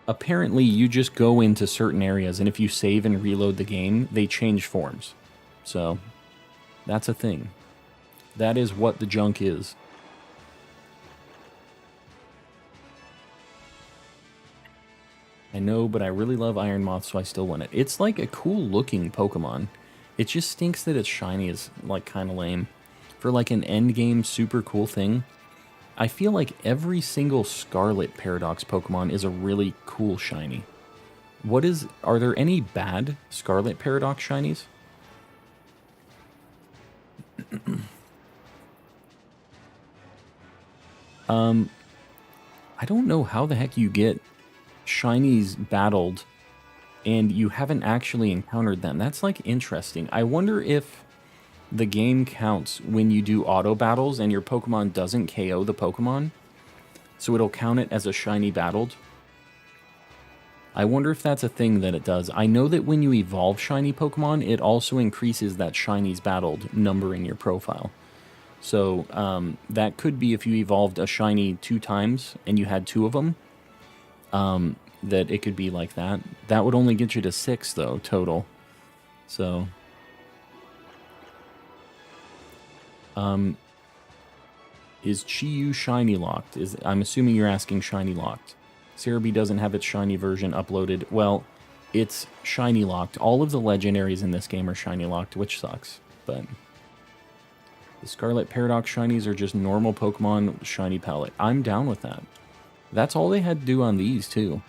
Apparently, you just go into certain areas, and if you save and reload the game, they change forms. So, that's a thing. That is what the junk is. I know, but I really love Iron Moth, so I still want it. It's like a cool-looking Pokemon. It just stinks that it's shiny is, like, kind of lame. For, like, an endgame super cool thing, I feel like every single Scarlet Paradox Pokemon is a really cool shiny. Are there any bad Scarlet Paradox shinies? I don't know how the heck you get shinies battled and you haven't actually encountered them. That's like interesting. I wonder if the game counts when you do auto battles and your Pokemon doesn't KO the Pokemon, so it'll count it as a shiny battled. I wonder if that's a thing that it does. I know that when you evolve shiny Pokemon, it also increases that shinies battled number in your profile. So that could be if you evolved a shiny 2 times and you had 2 of them, that it could be like that. That would only get you to 6 though, total. So is Chi-Yu shiny locked? I'm assuming you're asking shiny locked. Cerebi doesn't have its shiny version uploaded. Well, it's shiny locked. All of the legendaries in this game are shiny locked, which sucks, but the Scarlet Paradox shinies are just normal Pokemon shiny palette. I'm down with that. That's all they had to do on these, too.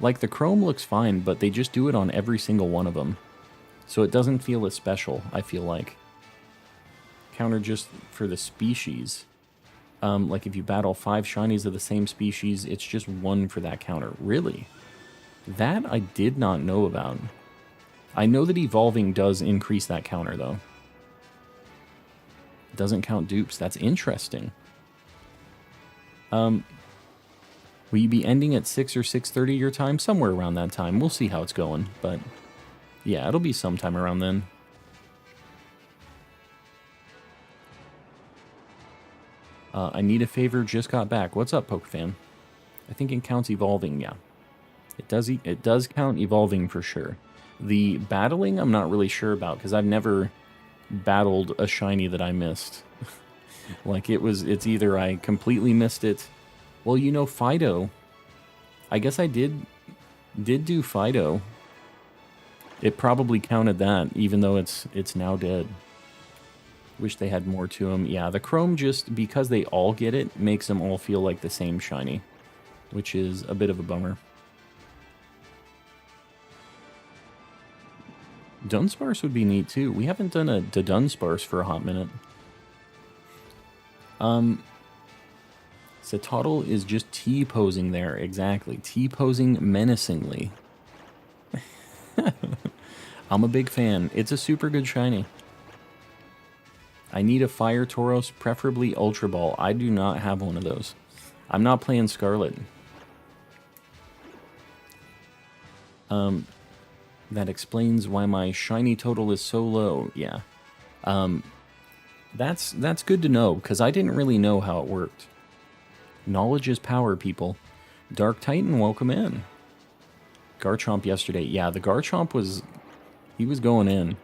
Like, the Chrome looks fine, but they just do it on every single one of them. So it doesn't feel as special, I feel like. Counter just for the species. Like, if you battle 5 shinies of the same species, it's just 1 for that counter. Really? That I did not know about. I know that evolving does increase that counter, though. Doesn't count dupes. That's interesting. Will you be ending at 6 or 6:30 your time? Somewhere around that time. We'll see how it's going, but yeah, it'll be sometime around then. I need a favor, just got back. What's up, PokeFan? I think it counts evolving, yeah. It does count evolving for sure. The battling, I'm not really sure about, because I've never battled a shiny that I missed. Like, it's either I completely missed it. Well, you know, Fido. I guess I did do Fido. It probably counted that, even though it's now dead. Wish they had more to them. Yeah, the Chrome, just because they all get it, makes them all feel like the same shiny, which is a bit of a bummer. Dunsparce would be neat too. We haven't done a Dunsparce for a hot minute. Setotl is just T-posing there, exactly. T-posing menacingly. I'm a big fan. It's a super good shiny. I need a Fire Tauros, preferably Ultra Ball. I do not have one of those. I'm not playing Scarlet. That explains why my shiny total is so low. Yeah. That's good to know, because I didn't really know how it worked. Knowledge is power, people. Dark Titan, welcome in. Garchomp yesterday. Yeah, the Garchomp was... He was going in.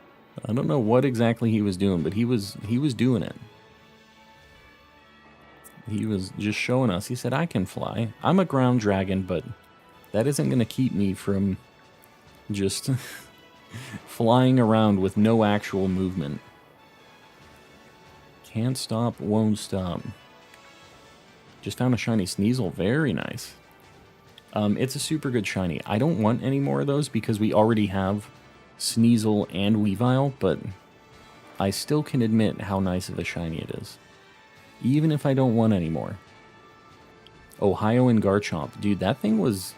I don't know what exactly he was doing, but he was doing it. He was just showing us. He said, I can fly. I'm a ground dragon, but that isn't going to keep me from just flying around with no actual movement. Can't stop, won't stop. Just found a shiny Sneasel. Very nice. It's a super good shiny. I don't want any more of those because we already have Sneasel and Weavile, but I still can admit how nice of a shiny it is. Even if I don't want any more. Ohio and Garchomp. Dude, that thing was...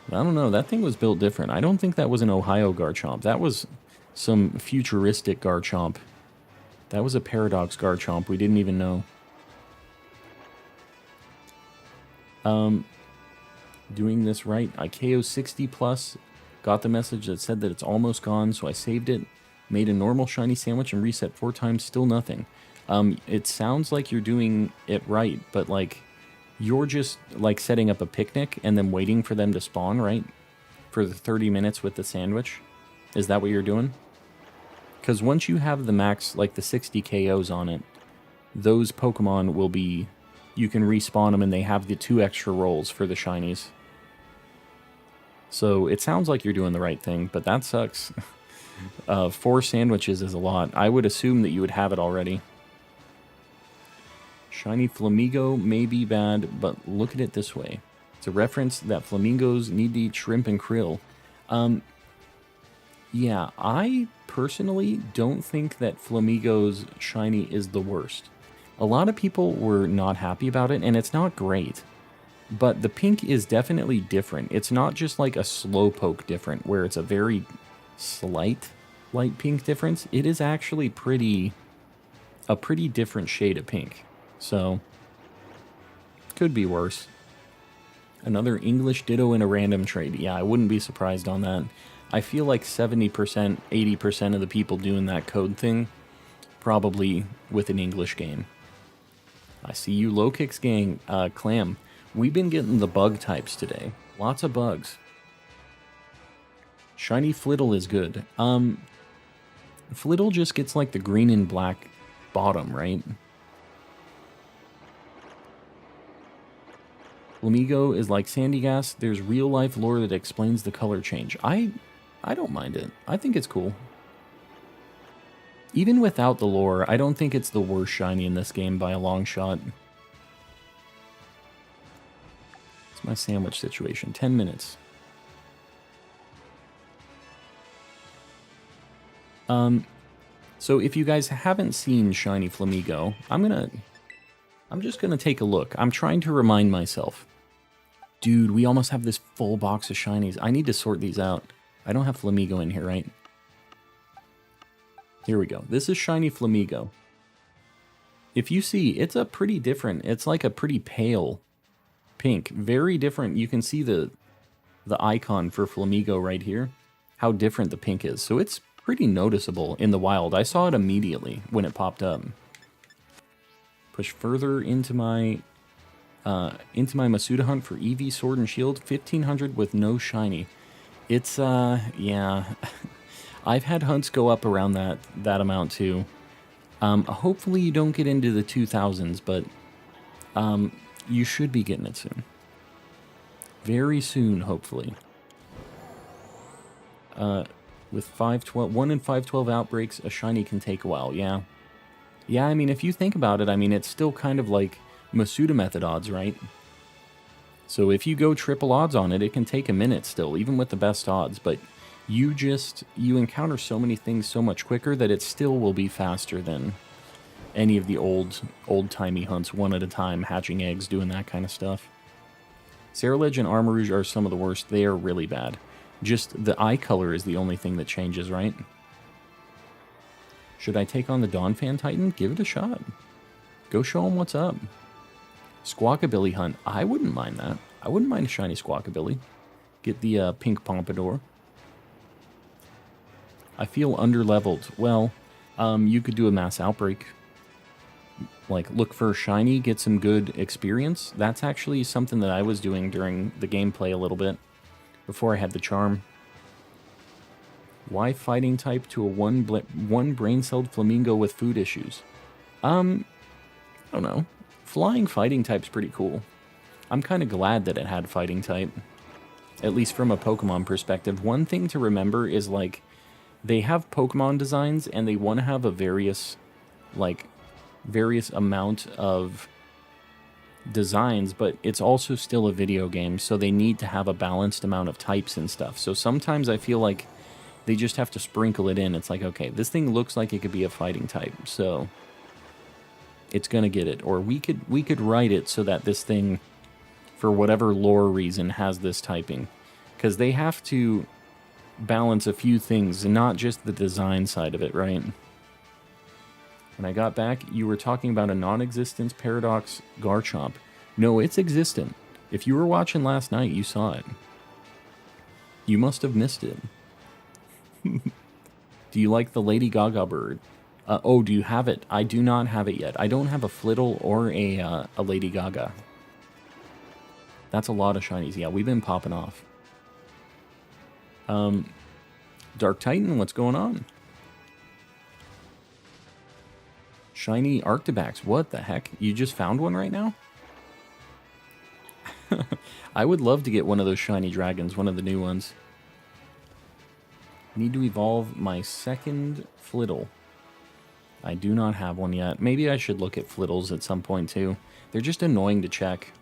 I don't know, that thing was built different. I don't think that was an Ohio Garchomp. That was some futuristic Garchomp. That was a Paradox Garchomp. We didn't even know. Doing this right. I KO 60 plus. Got the message that said that it's almost gone, so I saved it. Made a normal shiny sandwich and reset 4 times. Still nothing. It sounds like you're doing it right, but like... You're just, like, setting up a picnic and then waiting for them to spawn, right? For the 30 minutes with the sandwich? Is that what you're doing? Because once you have the max, like, the 60 KOs on it, those Pokemon will be... You can respawn them and they have the 2 extra rolls for the shinies. So, it sounds like you're doing the right thing, but that sucks. 4 sandwiches is a lot. I would assume that you would have it already. Shiny Flamingo may be bad, but look at it this way. It's a reference that flamingos need to eat shrimp and krill. Yeah, I personally don't think that Flamingo's shiny is the worst. A lot of people were not happy about it, and it's not great. But the pink is definitely different. It's not just like a Slowpoke different, where it's a very slight light pink difference. It is actually a pretty different shade of pink. So, could be worse. Another English Ditto in a random trade. Yeah, I wouldn't be surprised on that. I feel like 70%, 80% of the people doing that code thing, probably with an English game. I see you, Low Kicks gang. Clam, we've been getting the bug types today. Lots of bugs. Shiny Flittle is good. Flittle just gets like the green and black bottom, right? Flamigo is like Sandygas. There's real-life lore that explains the color change. I don't mind it. I think it's cool. Even without the lore, I don't think it's the worst shiny in this game by a long shot. It's my sandwich situation. 10 minutes. So if you guys haven't seen Shiny Flamigo, I'm just gonna take a look. I'm trying to remind myself. Dude, we almost have this full box of shinies. I need to sort these out. I don't have Flamigo in here, right? Here we go. This is Shiny Flamigo. If you see, it's a pretty different. It's like a pretty pale pink. Very different. You can see the icon for Flamigo right here. How different the pink is. So it's pretty noticeable in the wild. I saw it immediately when it popped up. push further into my Masuda hunt for EV Sword and Shield. 1500 with no shiny. It's yeah. I've had hunts go up around that amount too. Hopefully you don't get into the 2000s, but you should be getting it soon. Very soon, hopefully. With 512, 1 in 512 outbreaks, a shiny can take a while. Yeah. Yeah, I mean, if you think about it, I mean, it's still kind of like Masuda method odds, right? So if you go triple odds on it, it can take a minute still, even with the best odds. But you encounter so many things so much quicker that it still will be faster than any of the old-timey hunts, one at a time, hatching eggs, doing that kind of stuff. Cerulege and Armor Rouge are some of the worst. They are really bad. Just the eye color is the only thing that changes, right? Should I take on the Dawnfan Titan? Give it a shot. Go show him what's up. Squawkabilly hunt. I wouldn't mind that. I wouldn't mind a shiny Squawkabilly. Get the pink Pompadour. I feel underleveled. Well, you could do a mass outbreak. Like, look for a shiny, get some good experience. That's actually something that I was doing during the gameplay a little bit. Before I had the charm. Why fighting type to a one brain-celled flamingo with food issues? I don't know. Flying fighting type's pretty cool. I'm kind of glad that it had fighting type. At least from a Pokemon perspective. One thing to remember is, like, they have Pokemon designs and they want to have a various amount of designs, but it's also still a video game, so they need to have a balanced amount of types and stuff. So sometimes I feel like they just have to sprinkle it in. It's like, okay, this thing looks like it could be a fighting type, so it's gonna get it. Or we could write it so that this thing, for whatever lore reason, has this typing. Because they have to balance a few things, and not just the design side of it, right? When I got back, you were talking about a non-existence Paradox Garchomp. No, it's existent. If you were watching last night, you saw it. You must have missed it. Do you like the Lady Gaga bird? Oh, do you have it? I do not have it yet. I don't have a Flittle or a Lady Gaga. That's a lot of shinies. Yeah, we've been popping off. Dark Titan, what's going on? Shiny Arctibax. What the heck? You just found one right now? I would love to get one of those shiny dragons, one of the new ones. Need to evolve my second Flittle. I do not have one yet. Maybe I should look at Flittles at some point too. They're just annoying to check.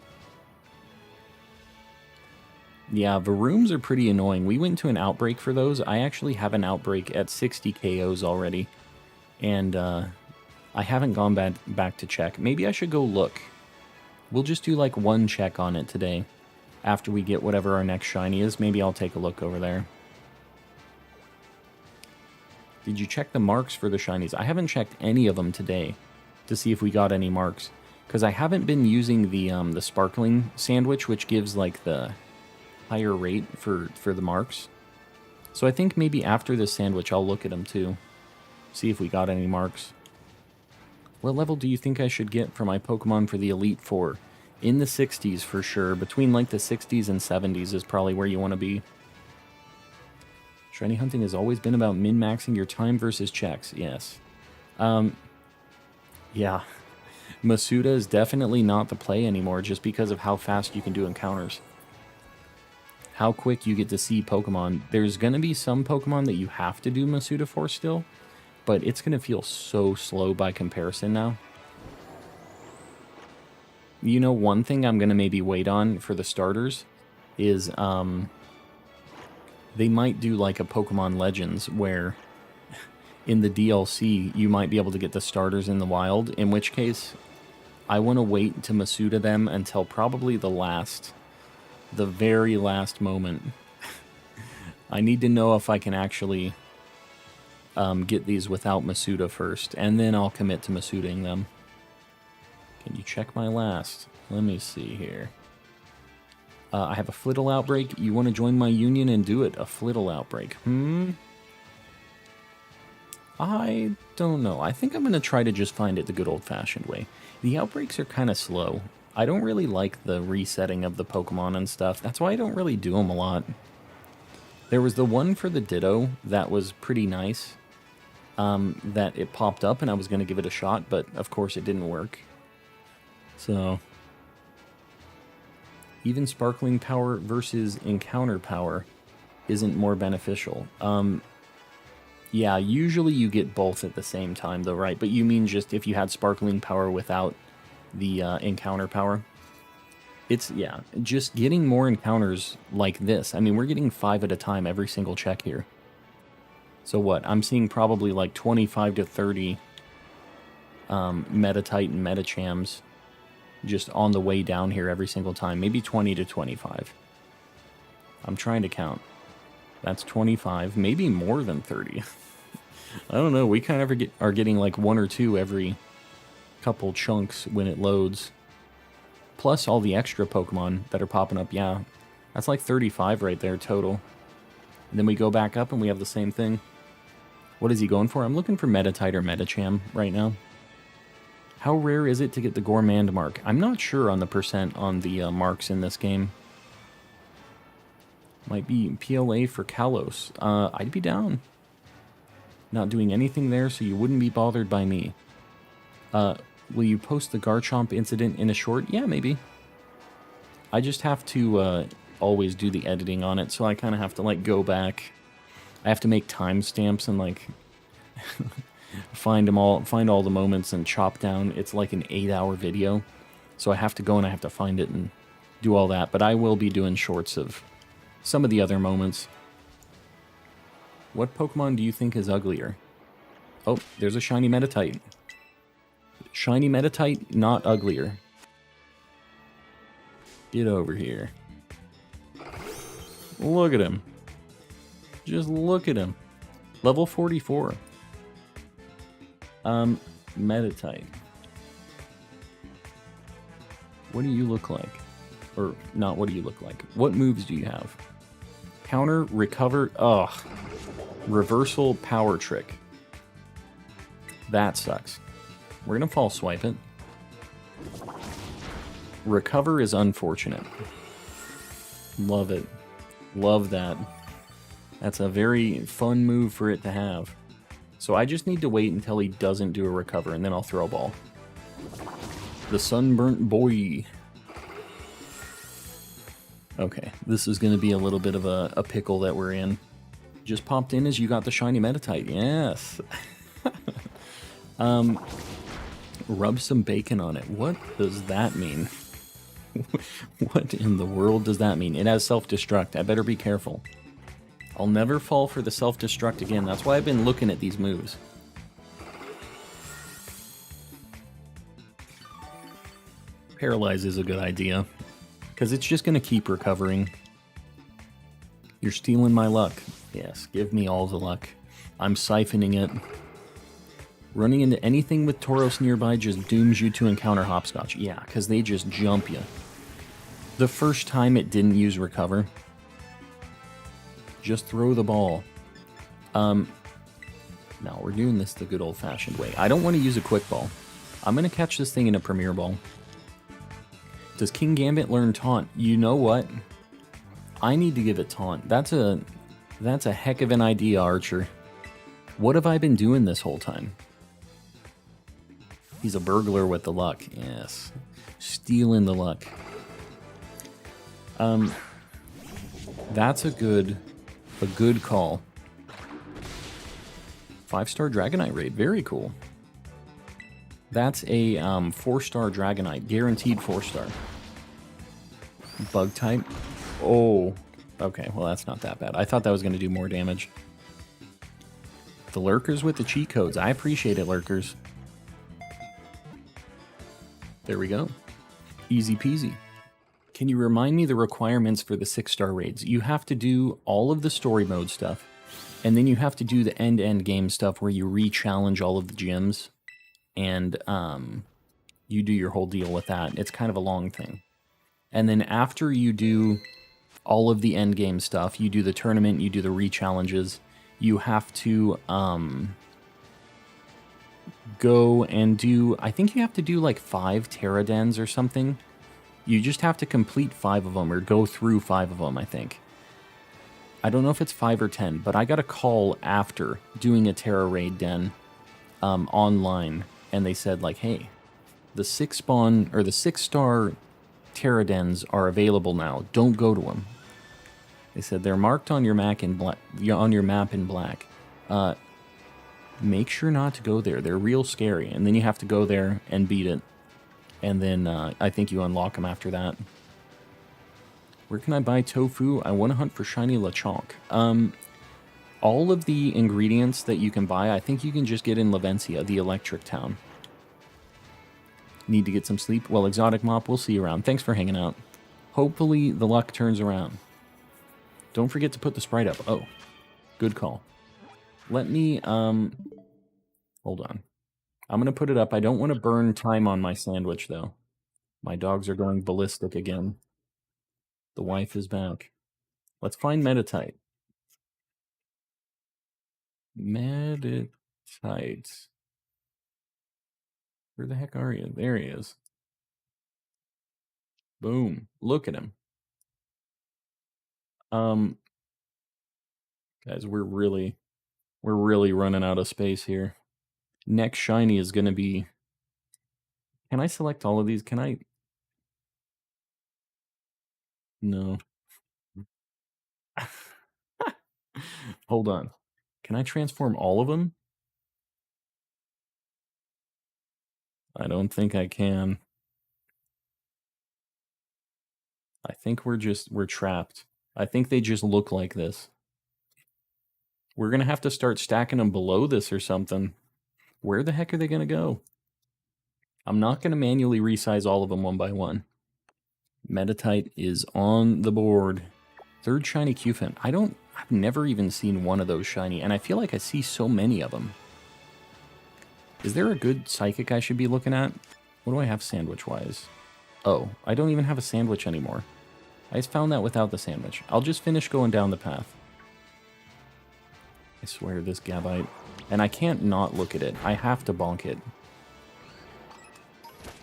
Yeah, Varooms are pretty annoying. We went to an outbreak for those. I actually have an outbreak at 60 KOs already. And I haven't gone back to check. Maybe I should go look. We'll just do like one check on it today. After we get whatever our next shiny is, maybe I'll take a look over there. Did you check the marks for the shinies? I haven't checked any of them today to see if we got any marks. Because I haven't been using the sparkling sandwich, which gives like the higher rate for the marks. So I think maybe after this sandwich I'll look at them too. See if we got any marks. What level do you think I should get for my Pokemon for the Elite Four? In the 60s for sure. Between like the 60s and 70s is probably where you want to be. Shiny hunting has always been about min-maxing your time versus checks. Yes. Yeah. Masuda is definitely not the play anymore just because of how fast you can do encounters. How quick you get to see Pokemon. There's going to be some Pokemon that you have to do Masuda for still, but it's going to feel so slow by comparison now. You know, one thing I'm going to maybe wait on for the starters is they might do like a Pokemon Legends where in the DLC you might be able to get the starters in the wild, in which case I want to wait to Masuda them until probably the very last moment. I need to know if I can actually get these without Masuda first, and then I'll commit to Masudaing them. Can you check my last? Let me see here. I have a Flittle outbreak. You want to join my union and do it? A Flittle outbreak. I don't know. I think I'm going to try to just find it the good old-fashioned way. The outbreaks are kind of slow. I don't really like the resetting of the Pokemon and stuff. That's why I don't really do them a lot. There was the one for the Ditto that was pretty nice. That it popped up and I was going to give it a shot, but of course it didn't work. So, even sparkling power versus encounter power isn't more beneficial. Yeah, usually you get both at the same time though, right? But you mean just if you had sparkling power without the encounter power? It's, yeah, just getting more encounters like this. I mean, we're getting 5 at a time every single check here. So what? I'm seeing probably like 25 to 30 Metatite and Metachams just on the way down here every single time. Maybe 20 to 25. I'm trying to count. That's 25, maybe more than 30. I don't know, we kind of are getting like 1 or 2 every couple chunks when it loads. Plus all the extra Pokemon that are popping up, yeah. That's like 35 right there total. And then we go back up and we have the same thing. What is he going for? I'm looking for Metatite or Metacham right now. How rare is it to get the Gourmand mark? I'm not sure on the percent on the marks in this game. Might be PLA for Kalos. I'd be down. Not doing anything there, so you wouldn't be bothered by me. Will you post the Garchomp incident in a short? Yeah, maybe. I just have to always do the editing on it, so I kind of have to like go back. I have to make timestamps and like find all the moments and chop down. It's like an 8-hour video, so I have to go and I have to find it and do all that. But I will be doing shorts of some of the other moments. What Pokemon do you think is uglier? Oh, there's a shiny Metatite. Shiny Metatite, not uglier. Get over here. Look at him. Just look at him. Level 44. Metatite. What do you look like? Or, not what do you look like? What moves do you have? Counter, recover, ugh. Reversal, power trick. That sucks. We're gonna false swipe it. Recover is unfortunate. Love it. Love that. That's a very fun move for it to have. So I just need to wait until he doesn't do a recover, and then I'll throw a ball. The sunburnt boy. Okay, this is going to be a little bit of a pickle that we're in. Just popped in as you got the shiny Metatite. Yes. Rub some bacon on it. What does that mean? What in the world does that mean? It has self-destruct. I better be careful. I'll never fall for the self-destruct again. That's why I've been looking at these moves. Paralyze is a good idea, because it's just going to keep recovering. You're stealing my luck. Yes, give me all the luck. I'm siphoning it. Running into anything with Tauros nearby just dooms you to encounter Hopscotch. Yeah, because they just jump you. The first time it didn't use recover. Just throw the ball. No, we're doing this the good old-fashioned way. I don't want to use a quick ball. I'm going to catch this thing in a Premier Ball. Does King Gambit learn Taunt? You know what? I need to give it Taunt. That's a heck of an idea, Archer. What have I been doing this whole time? He's a burglar with the luck. Yes. Stealing the luck. That's a good call. 5-star Dragonite raid. Very cool. That's a 4-star Dragonite. Guaranteed 4-star. Bug type. Oh. Okay, well that's not that bad. I thought that was going to do more damage. The lurkers with the cheat codes. I appreciate it, lurkers. There we go. Easy peasy. Can you remind me the requirements for the 6-star raids? You have to do all of the story mode stuff, and then you have to do the end-to-end game stuff where you re-challenge all of the gyms, and you do your whole deal with that. It's kind of a long thing. And then after you do all of the end game stuff, you do the tournament, you do the re-challenges, you have to go and do, I think you have to do like 5 Terra Dens or something. You just have to complete 5 of them or go through 5 of them, I think. I don't know if it's 5 or 10, but I got a call after doing a Terra Raid Den online, and they said like, hey, the 6-spawn or the 6-star Terra Dens are available now. Don't go to them. They said they're marked on your map in black. Make sure not to go there. They're real scary, and then you have to go there and beat it, and then I think you unlock them after that. Where can I buy tofu? I want to hunt for shiny lechonk. All of the ingredients that you can buy, I think you can just get in Lavencia, the electric town. Need to get some sleep? Well, Exotic Mop, we'll see you around. Thanks for hanging out. Hopefully the luck turns around. Don't forget to put the sprite up. Oh, good call. Let me, hold on. I'm going to put it up. I don't want to burn time on my sandwich, though. My dogs are going ballistic again. The wife is back. Let's find Metatite. Metatite. Where the heck are you? There he is. Boom. Look at him. Guys, we're really running out of space here. Next shiny is going to be... Can I select all of these? Can I... No. Hold on. Can I transform all of them? I don't think I can. I think we're trapped. I think they just look like this. We're going to have to start stacking them below this or something. Where the heck are they going to go? I'm not going to manually resize all of them one by one. Metatite is on the board. 3rd shiny Qfin. I've never even seen one of those shiny, and I feel like I see so many of them. Is there a good psychic I should be looking at? What do I have sandwich-wise? Oh, I don't even have a sandwich anymore. I just found that without the sandwich. I'll just finish going down the path. I swear, this Gabite. And I can't not look at it. I have to bonk it.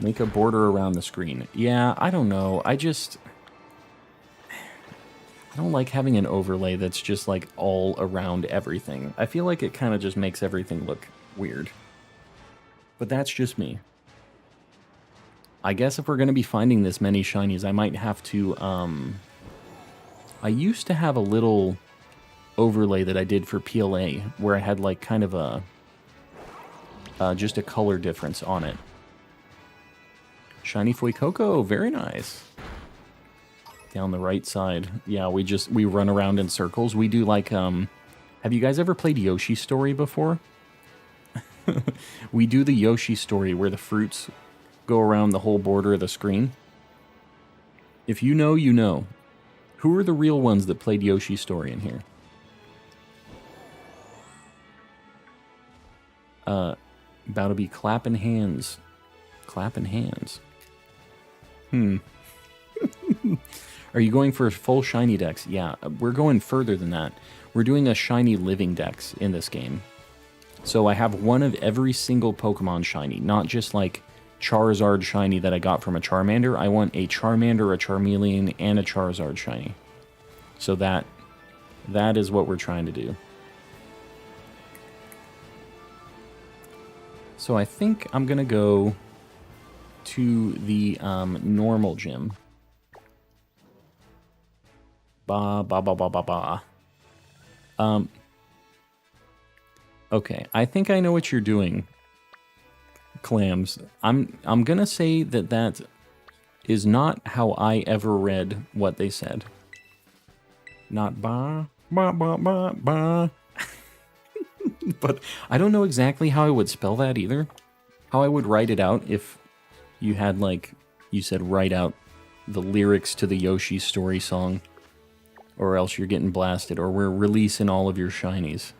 Make a border around the screen. Yeah, I don't know. I don't like having an overlay that's just like all around everything. I feel like it kind of just makes everything look weird. But that's just me. I guess if we're going to be finding this many shinies, I might have to, I used to have a little overlay that I did for PLA, where I had like kind of a, just a color difference on it. Shiny Fuecoco, very nice. Down the right side. Yeah, we run around in circles. We do like, have you guys ever played Yoshi Story before? We do the Yoshi Story where the fruits go around the whole border of the screen. If you know, you know. Who are the real ones that played Yoshi Story in here? About to be clapping hands. Clapping hands. Are you going for full shiny dex? Yeah, we're going further than that. We're doing a shiny living dex in this game. So I have one of every single Pokemon shiny, not just like Charizard shiny that I got from a Charmander. I want a Charmander, a Charmeleon, and a Charizard shiny. So that is what we're trying to do. So I think I'm going to go to the normal gym. Okay, I think I know what you're doing, Clams. I'm gonna say that is not how I ever read what they said. Not ba. But I don't know exactly how I would spell that either. How I would write it out if you had, like, you said write out the lyrics to the Yoshi Story song. Or else you're getting blasted, or we're releasing all of your shinies.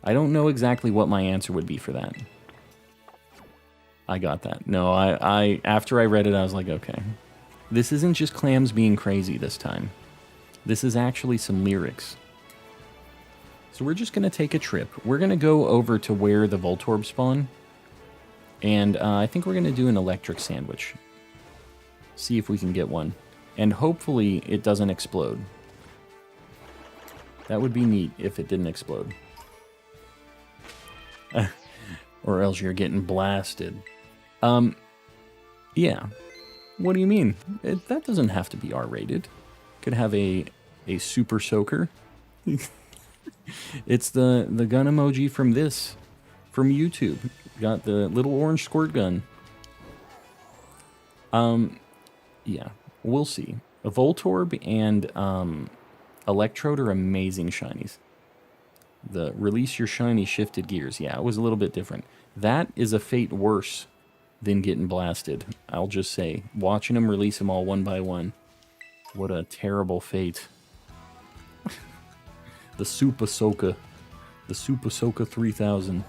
I don't know exactly what my answer would be for that. I got that. No, I after I read it, I was like, okay. This isn't just Clams being crazy this time. This is actually some lyrics. So we're just going to take a trip. We're going to go over to where the Voltorb spawn. And I think we're going to do an electric sandwich. See if we can get one. And hopefully it doesn't explode. That would be neat if it didn't explode. Or else you're getting blasted. Yeah. What do you mean? That doesn't have to be R-rated. Could have a super soaker. It's the gun emoji from YouTube. Got the little orange squirt gun. Yeah, we'll see. A Voltorb and Electrode are amazing shinies. The release your shiny shifted gears. Yeah, it was a little bit different. That is a fate worse than getting blasted. I'll just say, watching them release them all one by one. What a terrible fate. The Super Soka. The Super Soka 3000.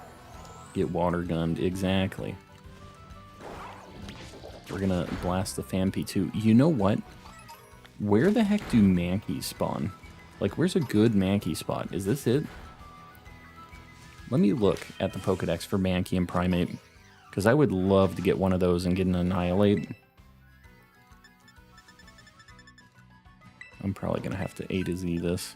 Get water gunned. Exactly. We're gonna blast the Phanpy too. You know what? Where the heck do Mankeys spawn? Like, where's a good Mankey spot? Is this it? Let me look at the Pokedex for Mankey and Primate. Because I would love to get one of those and get an Annihilate. I'm probably going to have to A to Z this.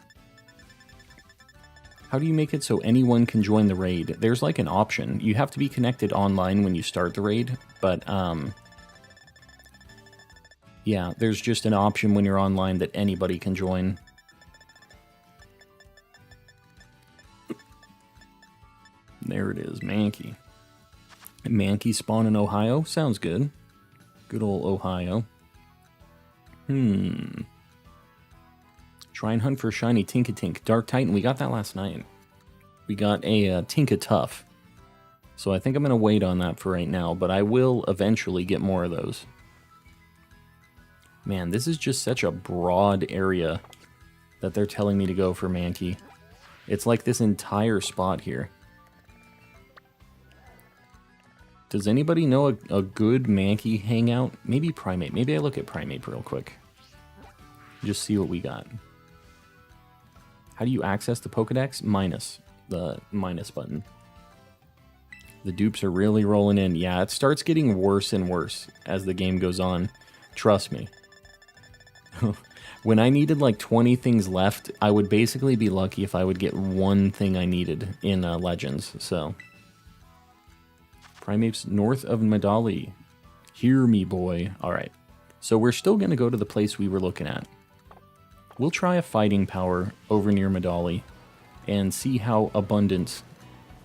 How do you make it so anyone can join the raid? There's like an option. You have to be connected online when you start the raid. But, yeah, there's just an option when you're online that anybody can join. There it is, Mankey. Mankey spawn in Ohio? Sounds good. Good old Ohio. Try and hunt for shiny Tinkatink. Dark Titan, we got that last night. We got a Tinkatuff. So I think I'm going to wait on that for right now, but I will eventually get more of those. Man, this is just such a broad area that they're telling me to go for Mankey. It's like this entire spot here. Does anybody know a good Mankey hangout? Maybe Primate. Maybe I look at Primate real quick. Just see what we got. How do you access the Pokedex? Minus. The minus button. The dupes are really rolling in. Yeah, it starts getting worse and worse as the game goes on. Trust me. When I needed like 20 things left, I would basically be lucky if I would get one thing I needed in Legends, so... Primates north of Medali. Hear me, boy. Alright. So we're still going to go to the place we were looking at. We'll try a fighting power over near Medali and see how abundant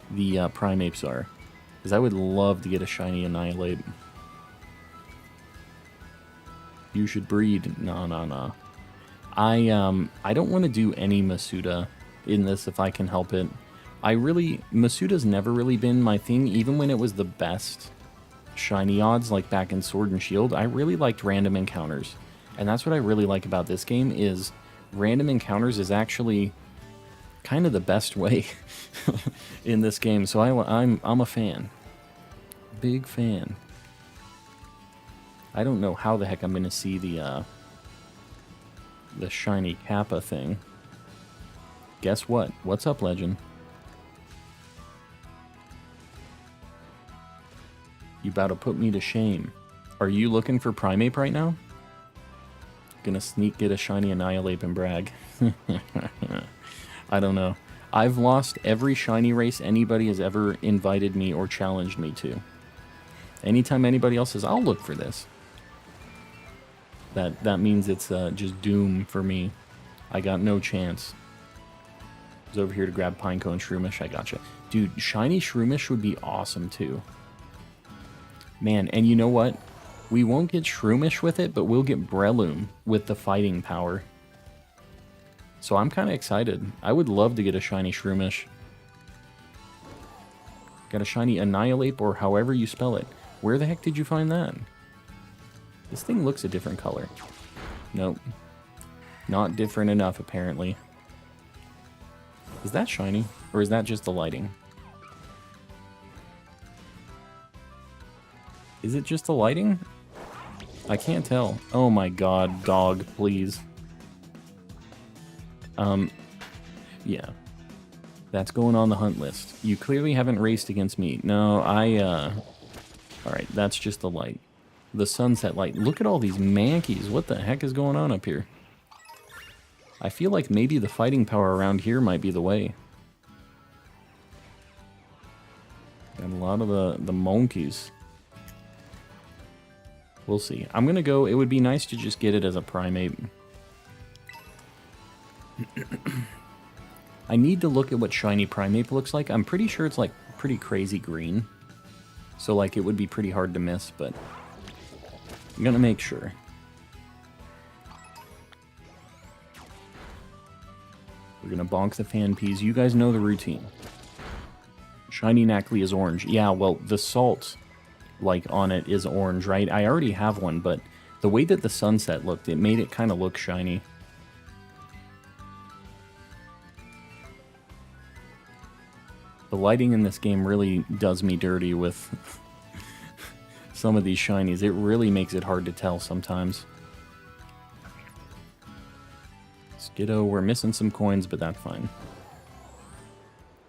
the Primates are. Because I would love to get a shiny Annihilate. You should breed. No. I don't want to do any Masuda in this if I can help it. Masuda's never really been my thing, even when it was the best shiny odds, like back in Sword and Shield. I really liked random encounters. And that's what I really like about this game, is random encounters is actually kind of the best way in this game. So I'm a fan. Big fan. I don't know how the heck I'm going to see the shiny Kappa thing. Guess what? What's up, Legend? You about to put me to shame. Are you looking for Primate right now? Gonna sneak get a shiny Annihilate and brag. I don't know. I've lost every shiny race anybody has ever invited me or challenged me to. Anytime anybody else says, I'll look for this. That means it's just doom for me. I got no chance. I was over here to grab Pinecone Shroomish. I gotcha. Dude, shiny Shroomish would be awesome too. Man, and you know what? We won't get Shroomish with it, but we'll get Breloom with the fighting power. So I'm kind of excited. I would love to get a shiny Shroomish. Got a shiny Annihilate, or however you spell it. Where the heck did you find that? This thing looks a different color. Nope. Not different enough, apparently. Is that shiny? Or is that just the lighting? Is it just the lighting? I can't tell. Oh my god, dog, please. Yeah. That's going on the hunt list. You clearly haven't raced against me. No, Alright, that's just the light. The sunset light. Look at all these mankeys. What the heck is going on up here? I feel like maybe the fighting power around here might be the way. Got a lot of the monkeys. We'll see. I'm gonna go... It would be nice to just get it as a primate. I need to look at what shiny primate looks like. I'm pretty sure it's like pretty crazy green. So like it would be pretty hard to miss, but I'm gonna make sure. We're gonna bonk the fan peas. You guys know the routine. Shiny Knackley is orange. Yeah, well, the salt like on it is orange, right? I already have one, but the way that the sunset looked, it made it kind of look shiny. The lighting in this game really does me dirty with some of these shinies. It really makes it hard to tell sometimes. Skiddo, we're missing some coins, but that's fine.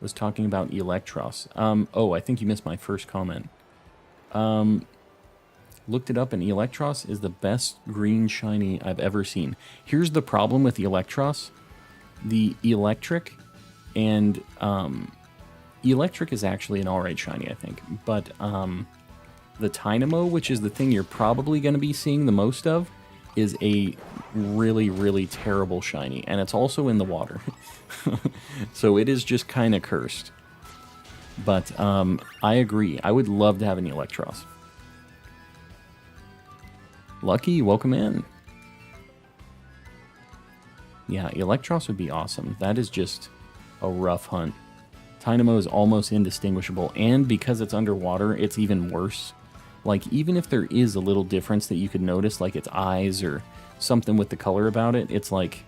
Was talking about Electros. Oh, I think you missed my first comment. Looked it up, and Electros is the best green shiny I've ever seen. Here's the problem with the Electros. The Electric and... Electric is actually an alright shiny, I think. But the Tynamo, which is the thing you're probably going to be seeing the most of, is a really, really terrible shiny. And it's also in the water. So it is just kind of cursed. But I agree. I would love to have an Electros. Lucky, welcome in. Yeah, Electros would be awesome. That is just a rough hunt. Tynamo is almost indistinguishable, and because it's underwater, it's even worse. Like, even if there is a little difference that you could notice, like its eyes or something with the color about it, it's like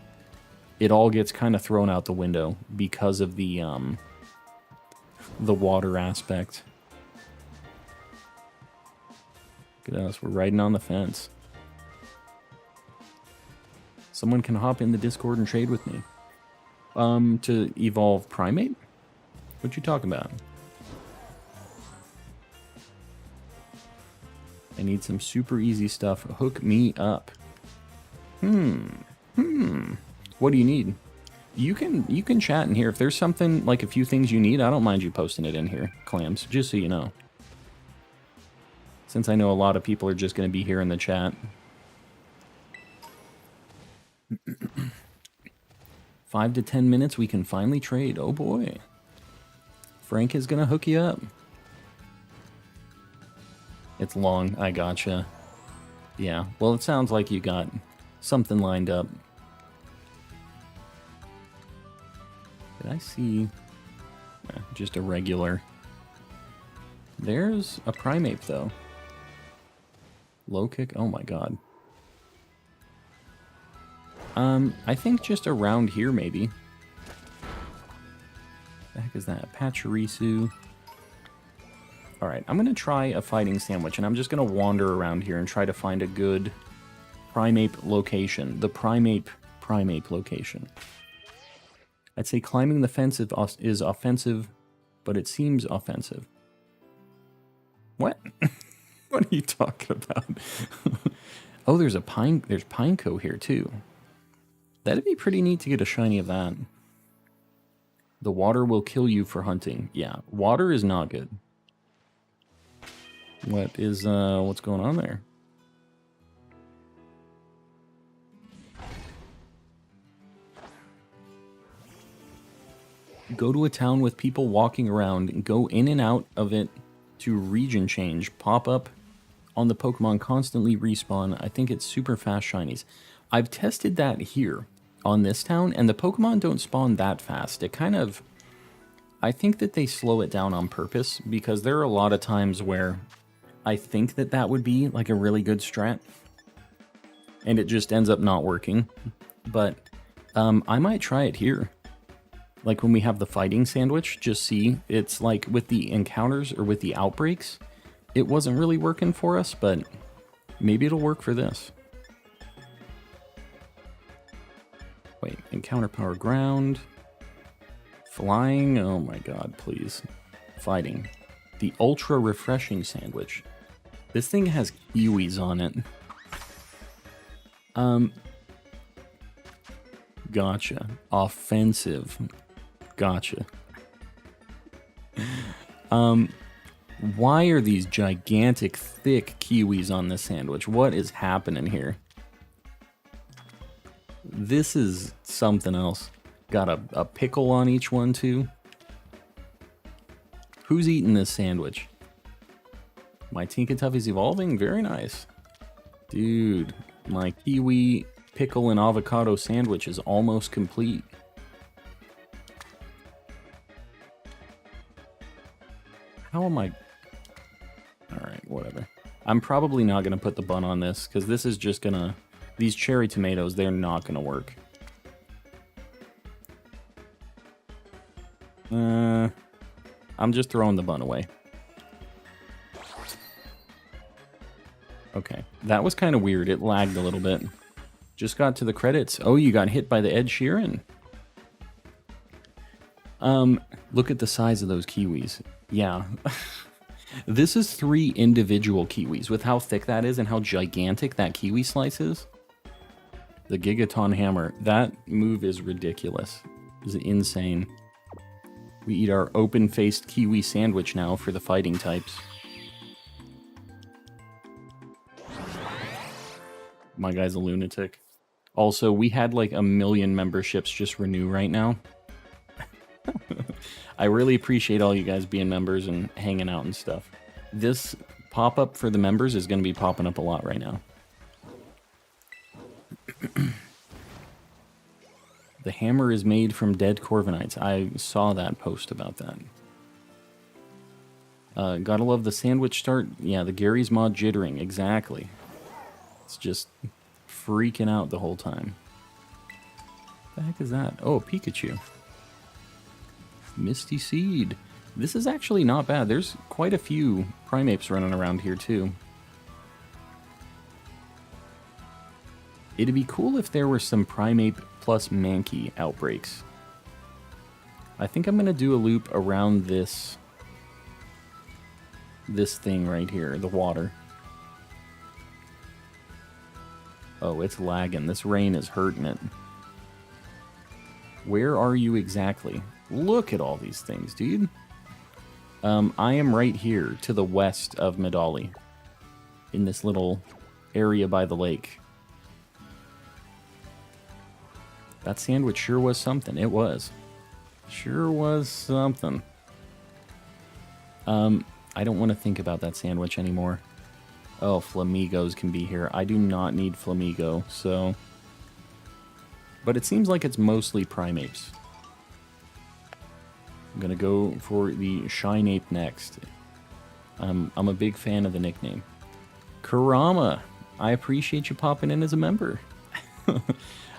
it all gets kind of thrown out the window because of the water aspect. Look at us, we're riding on the fence. Someone can hop in the Discord and trade with me. To evolve Primate? What you talking about? I need some super easy stuff. Hook me up. What do you need? You can chat in here. If there's something, like a few things you need, I don't mind you posting it in here, Clams, just so you know. Since I know a lot of people are just going to be here in the chat. 5 to 10 minutes, we can finally trade. Oh boy. Frank is going to hook you up. It's long, I gotcha. Yeah, well, it sounds like you got something lined up. Did I see... just a regular. There's a primate, though. Low kick, oh my god. I think just around here, maybe. What the heck is that? Pachirisu. Alright, I'm going to try a fighting sandwich, and I'm just going to wander around here and try to find a good primate location. The primate location. I'd say climbing the fence is offensive, but it seems offensive. What? What are you talking about? Oh, there's Pineco here, too. That'd be pretty neat to get a shiny of that. The water will kill you for hunting. Yeah, water is not good. What's going on there? Go to a town with people walking around, go in and out of it to region change, pop up on the Pokemon, constantly respawn. I think it's super fast shinies. I've tested that here on this town, and the Pokemon don't spawn that fast. It kind of... I think that they slow it down on purpose, because there are a lot of times where I think that that would be like a really good strat, and it just ends up not working. But I might try it here. Like when we have the fighting sandwich, just see. It's like with the encounters or with the outbreaks, it wasn't really working for us, but maybe it'll work for this. Wait, encounter power ground. Flying, oh my god, please. Fighting. The ultra refreshing sandwich. This thing has kiwis on it. Gotcha. Offensive. Gotcha. Why are these gigantic, thick kiwis on this sandwich? What is happening here? This is something else. Got a pickle on each one, too. Who's eating this sandwich? My Tinkatuffy's evolving? Very nice. Dude, my kiwi, pickle, and avocado sandwich is almost complete. How am I... Alright, whatever. I'm probably not going to put the bun on this, because this is just going to... These cherry tomatoes, they're not going to work. I'm just throwing the bun away. Okay, that was kind of weird. It lagged a little bit. Just got to the credits. Oh, you got hit by the Ed Sheeran. Look at the size of those kiwis. Yeah. This is 3 individual kiwis with how thick that is and how gigantic that kiwi slice is. The Gigaton Hammer. That move is ridiculous. It's insane. We eat our open-faced kiwi sandwich now for the fighting types. My guy's a lunatic. Also, we had like 1 million memberships just renew right now. I really appreciate all you guys being members and hanging out and stuff. This pop-up for the members is going to be popping up a lot right now. The hammer is made from dead Corviknights. I saw that post about that. Gotta love the sandwich start. Yeah, the Gary's Mod jittering. Exactly. It's just freaking out the whole time. What the heck is that? Oh, Pikachu. Misty Seed. This is actually not bad. There's quite a few Primeapes running around here, too. It'd be cool if there were some Primeape plus Mankey outbreaks. I think I'm going to do a loop around this thing right here, the water. Oh, it's lagging. This rain is hurting it. Where are you exactly? Look at all these things, dude. I am right here to the west of Medali. In this little area by the lake. That sandwich sure was something. It was. Sure was something. I don't want to think about that sandwich anymore. Oh, Flamigos can be here. I do not need Flamigo, so... But it seems like it's mostly Primeapes. I'm gonna go for the Shineape next. I'm a big fan of the nickname. Kurama, I appreciate you popping in as a member.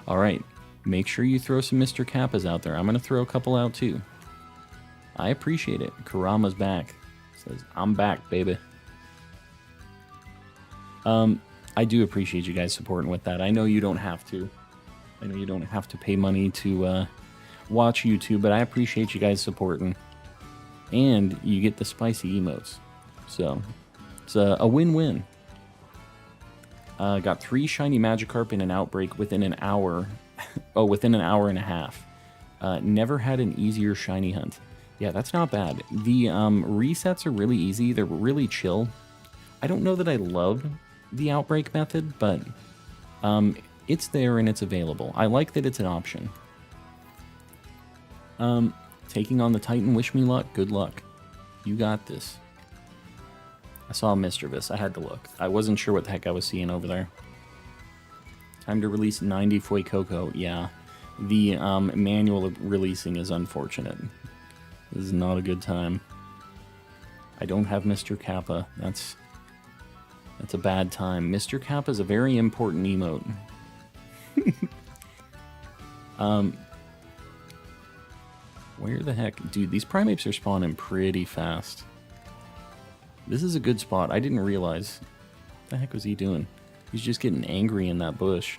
Alright, make sure you throw some Mr. Kappas out there. I'm gonna throw a couple out too. I appreciate it. Kurama's back. Says, I'm back, baby. I do appreciate you guys supporting with that. I know you don't have to. I know you don't have to pay money to watch YouTube, but I appreciate you guys supporting. And you get the spicy emotes. So, it's a win-win. Got 3 shiny Magikarp in an outbreak within an hour. Oh, within an hour and a half. Never had an easier shiny hunt. Yeah, that's not bad. The resets are really easy. They're really chill. I don't know that I love the outbreak method, but it's there and it's available. I like that it's an option. Taking on the Titan, wish me luck. Good luck. You got this. I saw Mischievous. I had to look. I wasn't sure what the heck I was seeing over there. Time to release 90 Fuecoco. Yeah. The manual releasing is unfortunate. This is not a good time. I don't have Mr. Kappa. That's a bad time. Mr. Kappa is a very important emote. Where the heck? Dude, these Primeapes are spawning pretty fast. This is a good spot. I didn't realize. What the heck was he doing? He's just getting angry in that bush.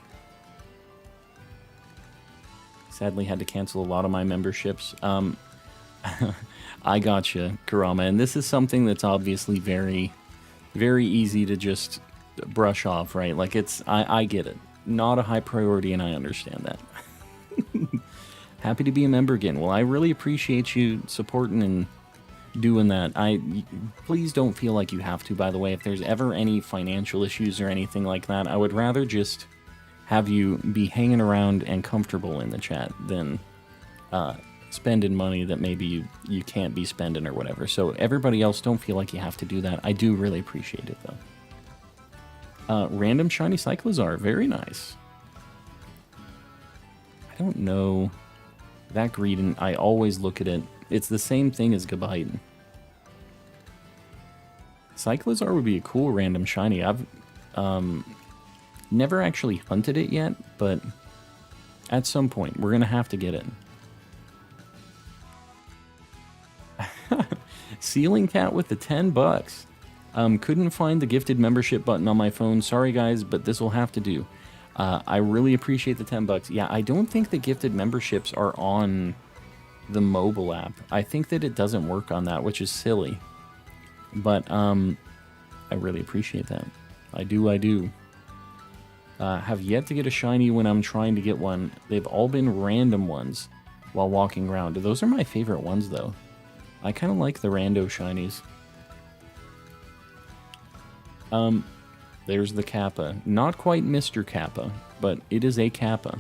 Sadly had to cancel a lot of my memberships. I gotcha, Kurama. And this is something that's obviously very very easy to just brush off, right? Like I get it. Not a high priority, and I understand that. Happy to be a member again. Well, I really appreciate you supporting and doing that. Please don't feel like you have to, by the way. If there's ever any financial issues or anything like that, I would rather just have you be hanging around and comfortable in the chat than spending money that maybe you can't be spending or whatever. So everybody else, don't feel like you have to do that. I do really appreciate it, though. Random Shiny Cyclizar. Very nice. I don't know. That Greedent, I always look at it. It's the same thing as Gabite. Cyclizar would be a cool random shiny. I've never actually hunted it yet, but at some point we're going to have to get it. Ceiling Cat with the $10. Couldn't find the gifted membership button on my phone. Sorry guys, but this will have to do. I really appreciate the $10. Yeah, I don't think the gifted memberships are on the mobile app. I think that it doesn't work on that, which is silly. But I really appreciate that. I do. Have yet to get a shiny when I'm trying to get one. They've all been random ones while walking around. Those are my favorite ones, though. I kind of like the rando shinies. There's the Kappa. Not quite Mr. Kappa, but it is a Kappa.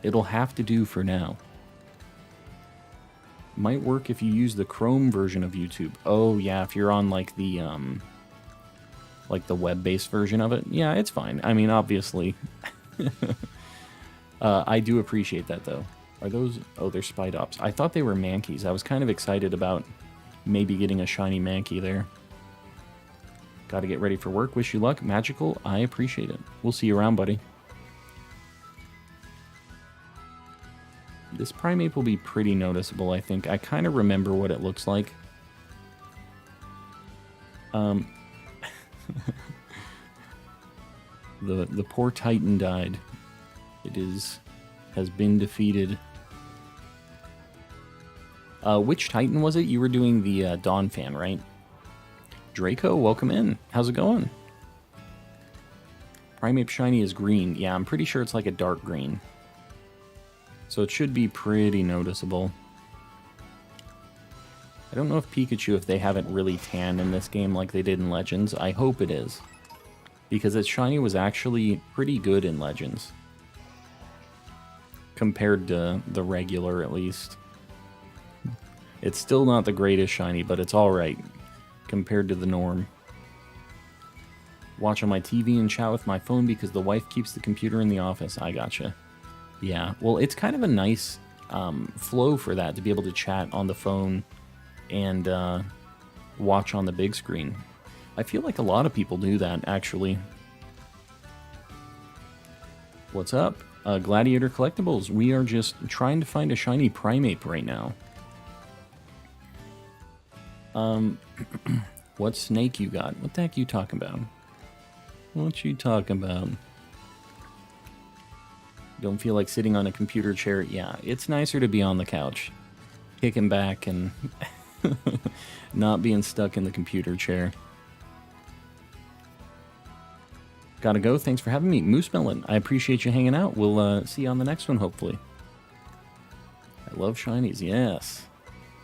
It'll have to do for now. Might work if you use the Chrome version of YouTube. Oh, yeah, if you're on, like the web-based version of it. Yeah, it's fine. I mean, obviously. I do appreciate that, though. Are those... Oh, they're Spidops. I thought they were Mankeys. I was kind of excited about maybe getting a shiny Mankey there. Gotta get ready for work. Wish you luck. Magical, I appreciate it. We'll see you around, buddy. This Primeape will be pretty noticeable, I think. I kind of remember what it looks like. The poor Titan died. Has been defeated. Which Titan was it? You were doing the Dawn fan, right? Draco, welcome in. How's it going? Primeape Shiny is green. Yeah, I'm pretty sure it's like a dark green. So it should be pretty noticeable. I don't know if Pikachu, if they haven't really tanned in this game like they did in Legends. I hope it is. Because its shiny was actually pretty good in Legends. Compared to the regular, at least. It's still not the greatest shiny, but it's alright. Compared to the norm. Watch on my TV and chat with my phone because the wife keeps the computer in the office. I gotcha. Yeah, well, it's kind of a nice flow for that, to be able to chat on the phone and watch on the big screen. I feel like a lot of people do that, actually. What's up? Gladiator Collectibles. We are just trying to find a shiny Primeape right now. What snake you got? What the heck you talking about? What you talking about? Don't feel like sitting on a computer chair? Yeah, it's nicer to be on the couch. Kicking back and not being stuck in the computer chair. Gotta go. Thanks for having me. Moose Melon, I appreciate you hanging out. We'll see you on the next one, hopefully. I love shinies. Yes.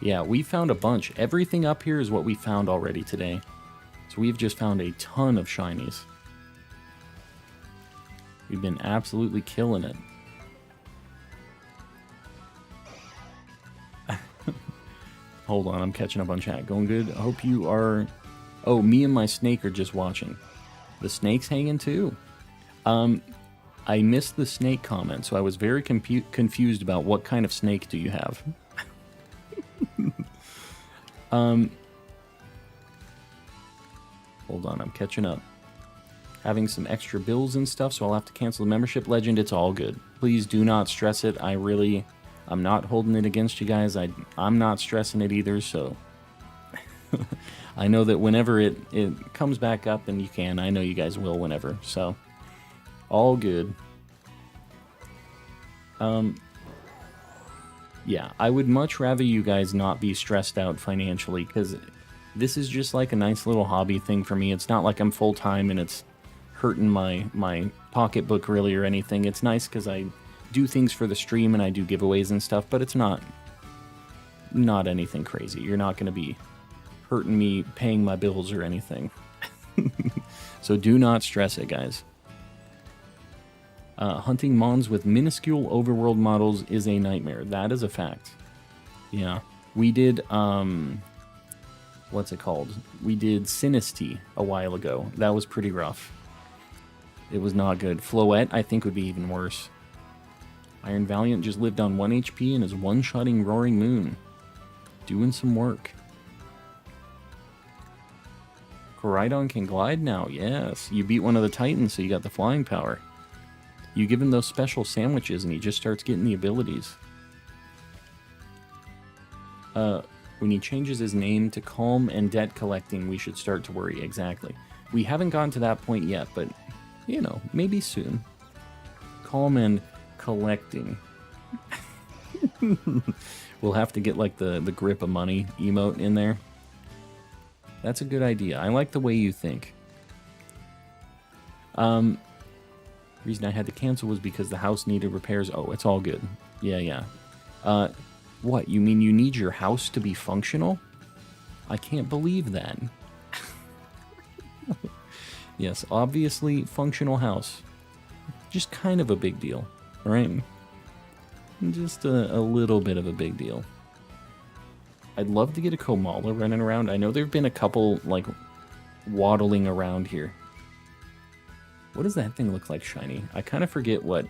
Yeah, we found a bunch. Everything up here is what we found already today. So we've just found a ton of shinies. We've been absolutely killing it. Hold on, I'm catching up on chat. Going good? I hope you are... Oh, me and my snake are just watching. The snake's hanging too. I missed the snake comment, so I was very confused about what kind of snake do you have. Hold on, I'm catching up. Having some extra bills and stuff, so I'll have to cancel the membership. Legend, it's all good. Please do not stress it. I'm not holding it against you guys. I'm not stressing it either, so... I know that whenever it comes back up, and you can, I know you guys will whenever, so... All good. Yeah, I would much rather you guys not be stressed out financially, because This is just like a nice little hobby thing for me. It's not like I'm full-time and it's hurting my pocketbook really or anything. It's nice because I do things for the stream and I do giveaways and stuff, but it's not anything crazy. You're not going to be hurting me paying my bills or anything. So do not stress it, guys. Hunting mons with minuscule overworld models is a nightmare. That is a fact. Yeah. We did, what's it called? We did Sinisty a while ago. That was pretty rough. It was not good. Floette, I think, would be even worse. Iron Valiant just lived on 1 HP and is one-shotting Roaring Moon. Doing some work. Koraidon can glide now, yes. You beat one of the Titans, so you got the flying power. You give him those special sandwiches and he just starts getting the abilities. When he changes his name to Calm and Debt Collecting, we should start to worry. Exactly. We haven't gotten to that point yet, but, you know, maybe soon. Calm and Collecting. We'll have to get, like, the grip of money emote in there. That's a good idea. I like the way you think. Reason I had to cancel was because the house needed repairs. Oh, it's all good. Yeah. What, you mean you need your house to be functional? I can't believe that. Yes, obviously, functional house. Just kind of a big deal, right? Just a little bit of a big deal. I'd love to get a Komala running around. I know there have been a couple, like, waddling around here. What does that thing look like, Shiny? I kind of forget what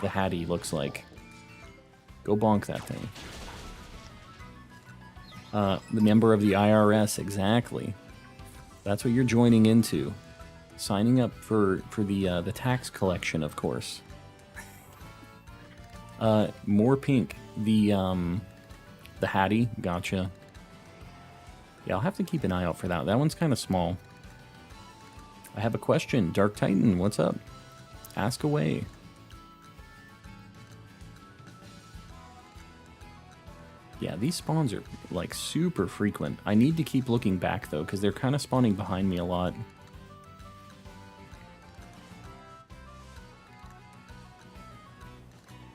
the Hattie looks like. Go bonk that thing. The member of the IRS, exactly. That's what you're joining into. Signing up for the tax collection, of course. More pink. The Hattie, gotcha. Yeah, I'll have to keep an eye out for that. That one's kind of small. I have a question. Dark Titan, what's up? Ask away. Yeah, these spawns are, like, super frequent. I need to keep looking back, though, because they're kind of spawning behind me a lot.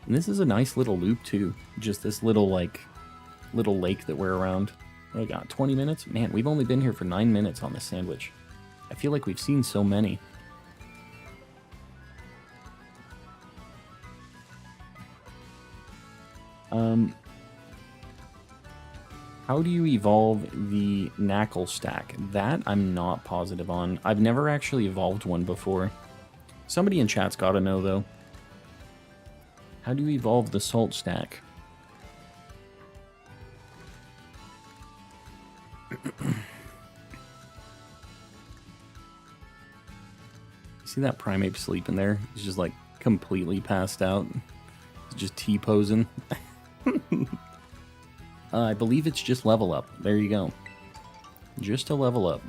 And this is a nice little loop, too. Just this little, like, little lake that we're around. What do we got, 20 minutes? Man, we've only been here for 9 minutes on this sandwich. I feel like we've seen so many. How do you evolve the Knackle stack? That I'm not positive on. I've never actually evolved one before. Somebody in chat's gotta know, though. How do you evolve the Salt stack? See that Primeape sleeping there? He's just, like, completely passed out. He's just T-posing. I believe it's just level up. There you go. Just a level up.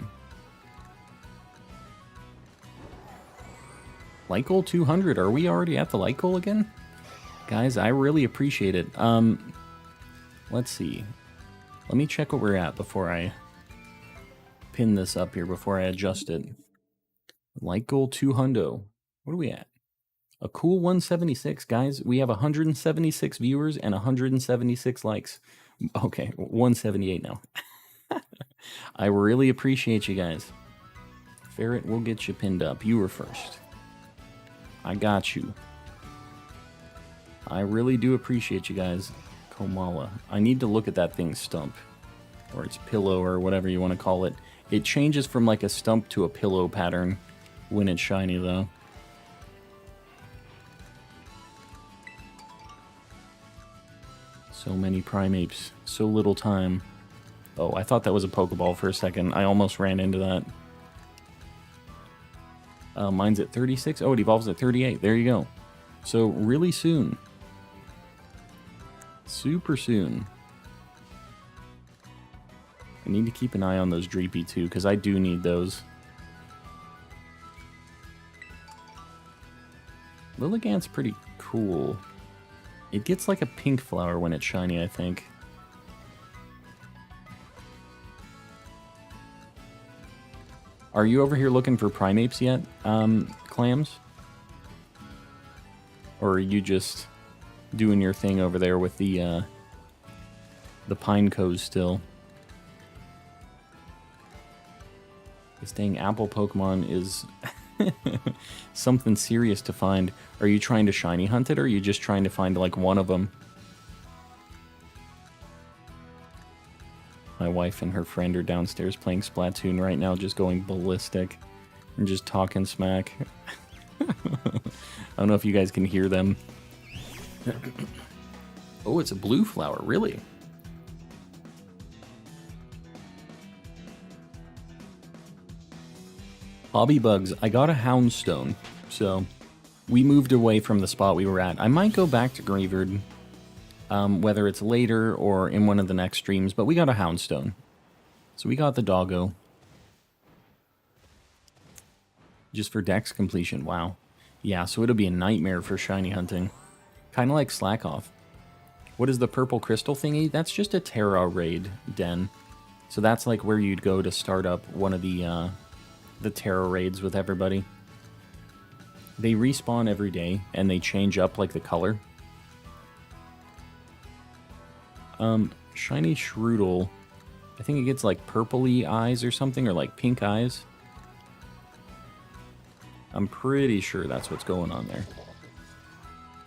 Light goal 200. Are we already at the light goal again? Guys, I really appreciate it. Let's see. Let me check what we're at before I pin this up here, before I adjust it. Light goal 200. What are we at? A cool 176, guys. We have 176 viewers and 176 likes. Okay, 178 now. I really appreciate you guys. Ferret, we'll get you pinned up. You were first. I got you. I really do appreciate you guys. Komala. I need to look at that thing's stump. Or its pillow, or whatever you want to call it. It changes from like a stump to a pillow pattern when it's shiny, though. So many Primeapes. So little time. Oh, I thought that was a Pokeball for a second. I almost ran into that. Mine's at 36. Oh, it evolves at 38. There you go. So really soon. Super soon. I need to keep an eye on those Dreepy too, because I do need those. Lilligant's pretty cool. It gets like a pink flower when it's shiny, I think. Are you over here looking for primates yet, Clams? Or are you just doing your thing over there with the Pineco's still? This dang apple Pokemon is something serious to find. Are you trying to shiny hunt it, or are you just trying to find, like, one of them? My wife and her friend are downstairs playing Splatoon right now, just going ballistic and just talking smack. I don't know if you guys can hear them. Oh, it's a blue flower, really? Hobby Bugs, I got a Houndstone, so we moved away from the spot we were at. I might go back to Greavard, whether it's later or in one of the next streams, but we got a Houndstone. So we got the doggo. Just for dex completion, wow. Yeah, so it'll be a nightmare for shiny hunting. Kind of like Slack Off. What is the purple crystal thingy? That's just a Terra raid den. So that's like where you'd go to start up one of the Terra raids with everybody. They respawn every day, and they change up, like, the color. Shiny Shroodle, I think it gets, like, purpley eyes or something, or, like, pink eyes. I'm pretty sure that's what's going on there.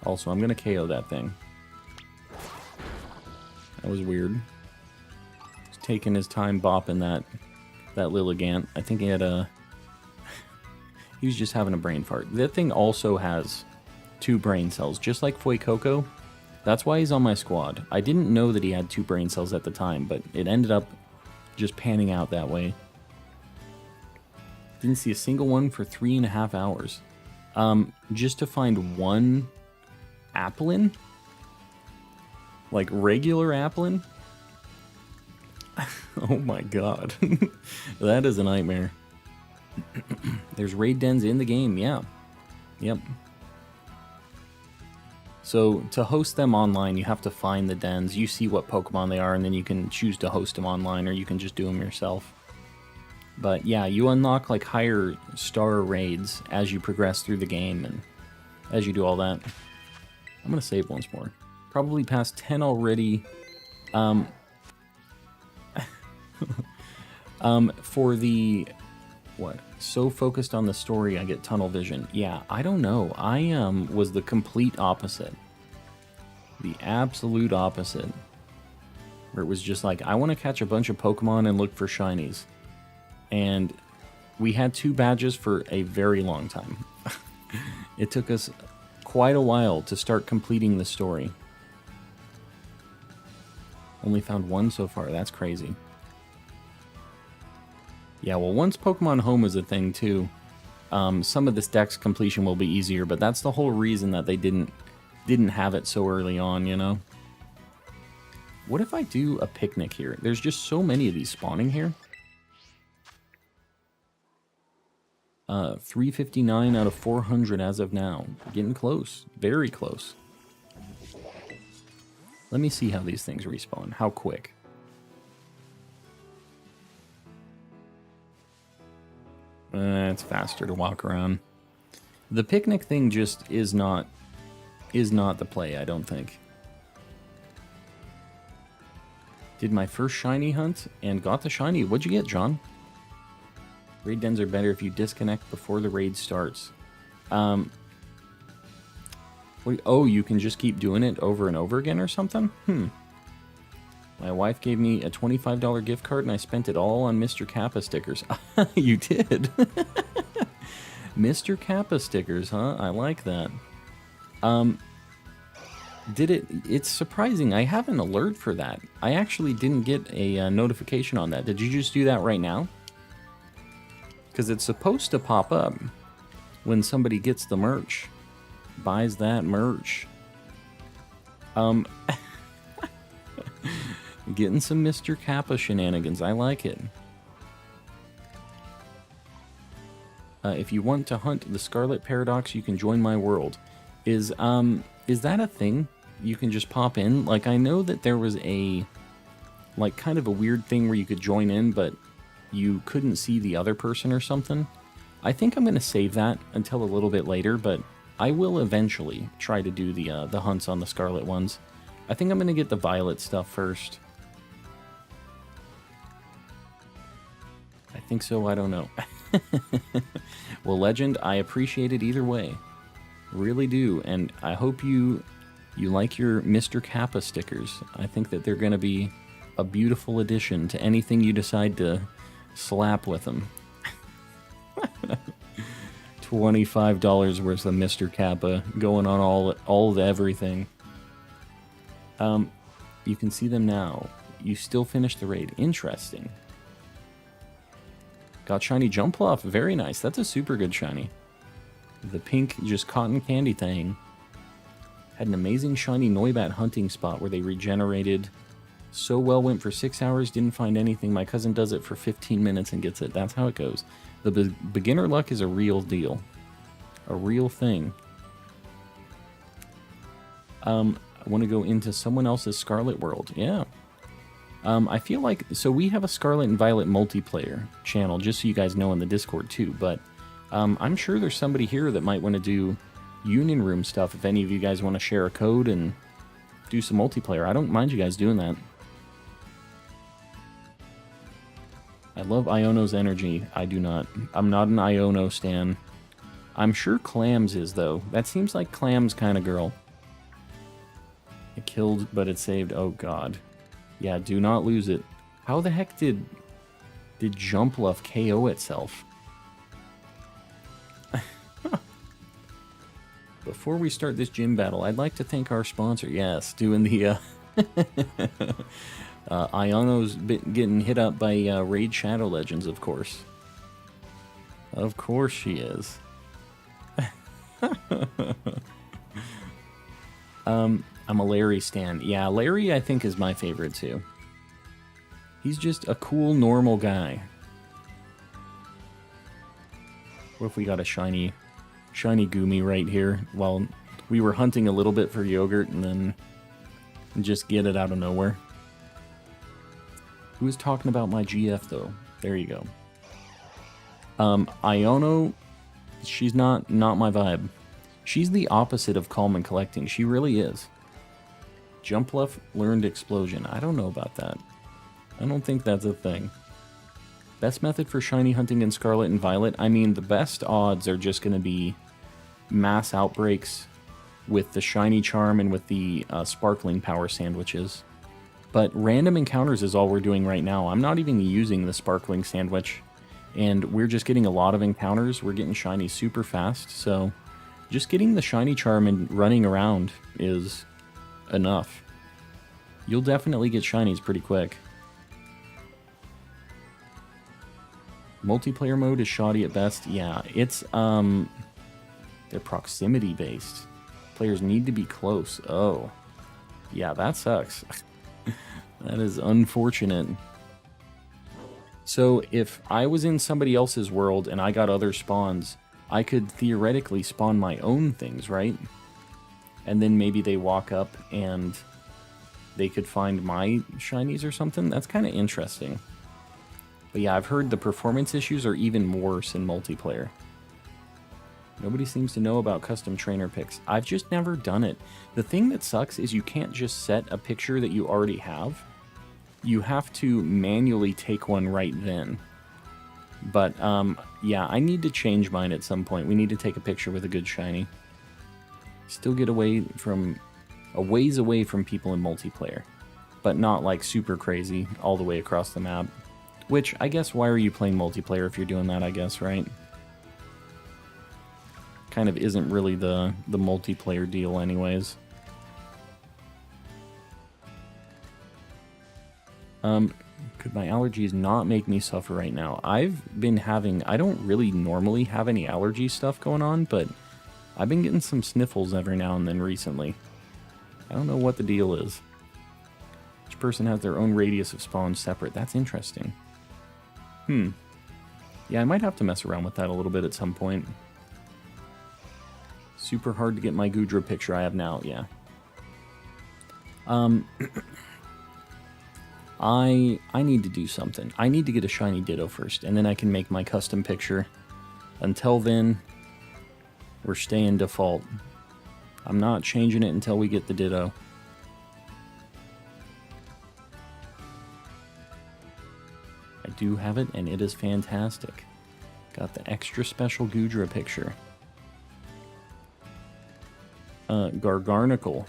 Also, I'm gonna KO that thing. That was weird. He's taking his time bopping that Lilligant. I think he had a... he was just having a brain fart. That thing also has 2 brain cells, just like Fuecoco. That's why he's on my squad. I didn't know that he had 2 brain cells at the time, but it ended up just panning out that way. Didn't see a single one for 3.5 hours. Just to find one Applin? Like regular Applin? Oh my god. That is a nightmare. There's raid dens in the game, yeah. Yep. So to host them online, you have to find the dens. You see what Pokemon they are, and then you can choose to host them online, or you can just do them yourself. But yeah, you unlock like higher star raids as you progress through the game, and as you do all that. I'm gonna save once more. Probably past 10 already. For the... what? So focused on the story, I get tunnel vision. Yeah, I don't know. I was the complete opposite. The absolute opposite. Where it was just like, I want to catch a bunch of Pokemon and look for shinies. And we had 2 badges for a very long time. It took us quite a while to start completing the story. Only found 1 so far. That's crazy. Yeah, well, once Pokemon Home is a thing, too, some of this dex completion will be easier, but that's the whole reason that they didn't have it so early on, you know? What if I do a picnic here? There's just so many of these spawning here. 359 out of 400 as of now. Getting close. Very close. Let me see how these things respawn. How quick. It's faster to walk around. The picnic thing just is not the play, I don't think. Did my first shiny hunt and got the shiny. What'd you get, John? Raid dens are better if you disconnect before the raid starts. Oh, you can just keep doing it over and over again or something? My wife gave me a $25 gift card and I spent it all on Mr. Kappa stickers. You did? Mr. Kappa stickers, huh? I like that. It's surprising. I have an alert for that. I actually didn't get a notification on that. Did you just do that right now? Because it's supposed to pop up when somebody gets the merch. Buys that merch. Getting some Mr. Kappa shenanigans. I like it. If you want to hunt the Scarlet Paradox, you can join my world. Is that a thing? You can just pop in? Like, I know that there was a... like, kind of a weird thing where you could join in, but you couldn't see the other person or something. I think I'm going to save that until a little bit later, but I will eventually try to do the hunts on the Scarlet ones. I think I'm going to get the Violet stuff first. I think so, I don't know. Well, Legend, I appreciate it either way. Really do, and I hope you like your Mr. Kappa stickers. I think that they're going to be a beautiful addition to anything you decide to slap with them. $25 worth of Mr. Kappa going on all of everything. You can see them now. You still finished the raid. Interesting. Got shiny Jumpluff. Very nice. That's a super good shiny. The pink, just cotton candy thing. Had an amazing shiny Noibat hunting spot where they regenerated so well. Went for 6 hours, didn't find anything. My cousin does it for 15 minutes and gets it. That's how it goes. The beginner luck is a real deal. A real thing. I want to go into someone else's Scarlet world. Yeah. I feel like, so we have a Scarlet and Violet multiplayer channel, just so you guys know, in the Discord too, but I'm sure there's somebody here that might want to do Union Room stuff if any of you guys want to share a code and do some multiplayer. I don't mind you guys doing that. I love Iono's energy. I do not. I'm not an Iono stan. I'm sure Clams is, though. That seems like Clams kind of girl. It killed, but it saved. Oh, God. Yeah, do not lose it. How the heck did Jumpluff KO itself? Before we start this gym battle, I'd like to thank our sponsor. Yes, doing the... Iono's getting hit up by Raid Shadow Legends, of course. Of course she is. I'm a Larry stan. Yeah, Larry I think is my favorite too. He's just a cool, normal guy. What if we got a shiny Goomy right here while we were hunting a little bit for yogurt and then just get it out of nowhere? Who's talking about my GF though? There you go. Iono, she's not my vibe. She's the opposite of calm and collecting. She really is. Jumpluff learned Explosion. I don't know about that. I don't think that's a thing. Best method for shiny hunting in Scarlet and Violet? I mean, the best odds are just going to be mass outbreaks with the shiny charm and with the sparkling power sandwiches. But random encounters is all we're doing right now. I'm not even using the sparkling sandwich. And we're just getting a lot of encounters. We're getting shiny super fast. So just getting the shiny charm and running around is enough. You'll definitely get shinies pretty quick. Multiplayer mode is shoddy at best. Yeah, it's they're proximity based. Players need to be close. Oh. Yeah, that sucks. That is unfortunate. So if I was in somebody else's world and I got other spawns, I could theoretically spawn my own things, right? And then maybe they walk up and they could find my shinies or something. That's kind of interesting. But yeah, I've heard the performance issues are even worse in multiplayer. Nobody seems to know about custom trainer picks. I've just never done it. The thing that sucks is you can't just set a picture that you already have. You have to manually take one right then. But yeah, I need to change mine at some point. We need to take a picture with a good shiny. Still get a ways away from people in multiplayer, but not like super crazy all the way across the map. Which, I guess, why are you playing multiplayer if you're doing that, I guess, right? Kind of isn't really the multiplayer deal anyways. Could my allergies not make me suffer right now? I've been having, I don't really normally have any allergy stuff going on, but I've been getting some sniffles every now and then recently. I don't know what the deal is. Each person has their own radius of spawn separate. That's interesting. Yeah, I might have to mess around with that a little bit at some point. Super hard to get my Goodra picture I have now, yeah. I need to do something. I need to get a shiny Ditto first, and then I can make my custom picture. Until then, we're staying default. I'm not changing it until we get the Ditto. I do have it, and it is fantastic. Got the extra special Gudra picture. Gargarnacle.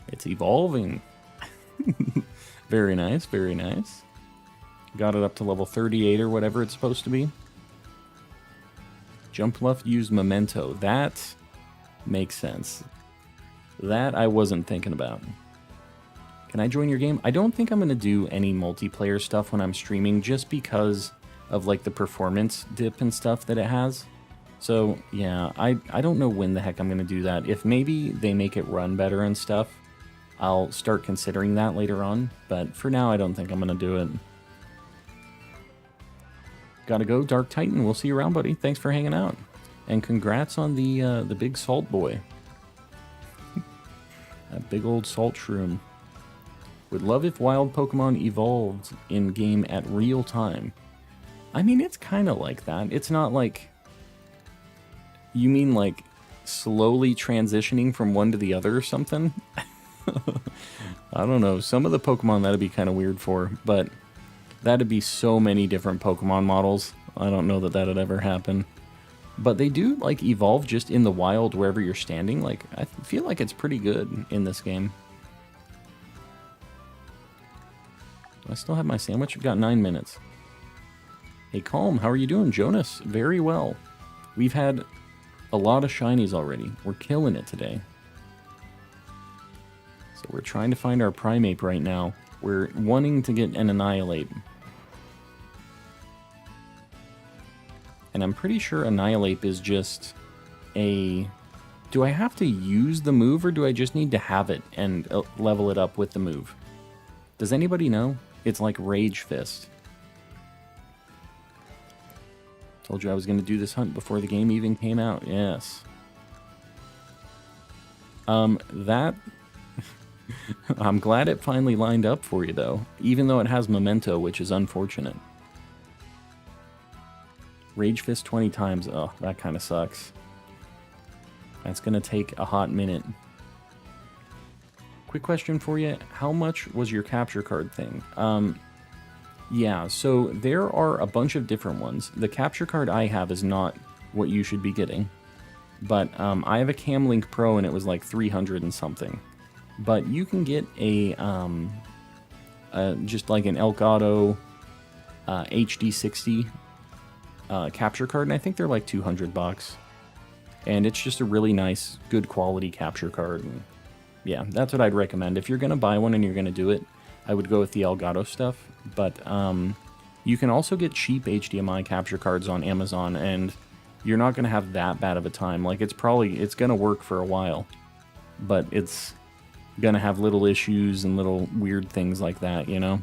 It's evolving. Very nice, very nice. Got it up to level 38 or whatever it's supposed to be. Jump left, use Memento. That makes sense. That I wasn't thinking about. Can I join your game? I don't think I'm going to do any multiplayer stuff when I'm streaming just because of like the performance dip and stuff that it has. So yeah, I don't know when the heck I'm going to do that. If maybe they make it run better and stuff, I'll start considering that later on. But for now, I don't think I'm going to do it. Gotta go, Dark Titan. We'll see you around, buddy. Thanks for hanging out. And congrats on the big salt boy. That big old salt shroom. Would love if wild Pokemon evolved in-game at real time. I mean, it's kind of like that. It's not like... You mean like slowly transitioning from one to the other or something? I don't know. Some of the Pokemon that'd be kind of weird for, but that'd be so many different Pokemon models. I don't know that that'd ever happen. But they do like evolve just in the wild wherever you're standing. Like, I feel like it's pretty good in this game. Do I still have my sandwich? I've got 9 minutes. Hey, Calm, how are you doing, Jonas? Very well. We've had a lot of shinies already. We're killing it today. So we're trying to find our Primeape right now. We're wanting to get an Annihilate. And I'm pretty sure Annihilate is just a... Do I have to use the move, or do I just need to have it and level it up with the move? Does anybody know? It's like Rage Fist. Told you I was going to do this hunt before the game even came out. Yes. That... I'm glad it finally lined up for you, though. Even though it has Memento, which is unfortunate. Rage Fist 20 times. Oh, that kind of sucks. That's going to take a hot minute. Quick question for you. How much was your capture card thing? Yeah, so there are a bunch of different ones. The capture card I have is not what you should be getting. But I have a Camlink Pro and it was like 300 and something. But you can get a just like an Elgato HD60 capture card, and I think they're like $200. And it's just a really nice, good quality capture card. And yeah, that's what I'd recommend. If you're going to buy one and you're going to do it, I would go with the Elgato stuff. But you can also get cheap HDMI capture cards on Amazon, and you're not going to have that bad of a time. Like, it's going to work for a while, but it's going to have little issues and little weird things like that, you know?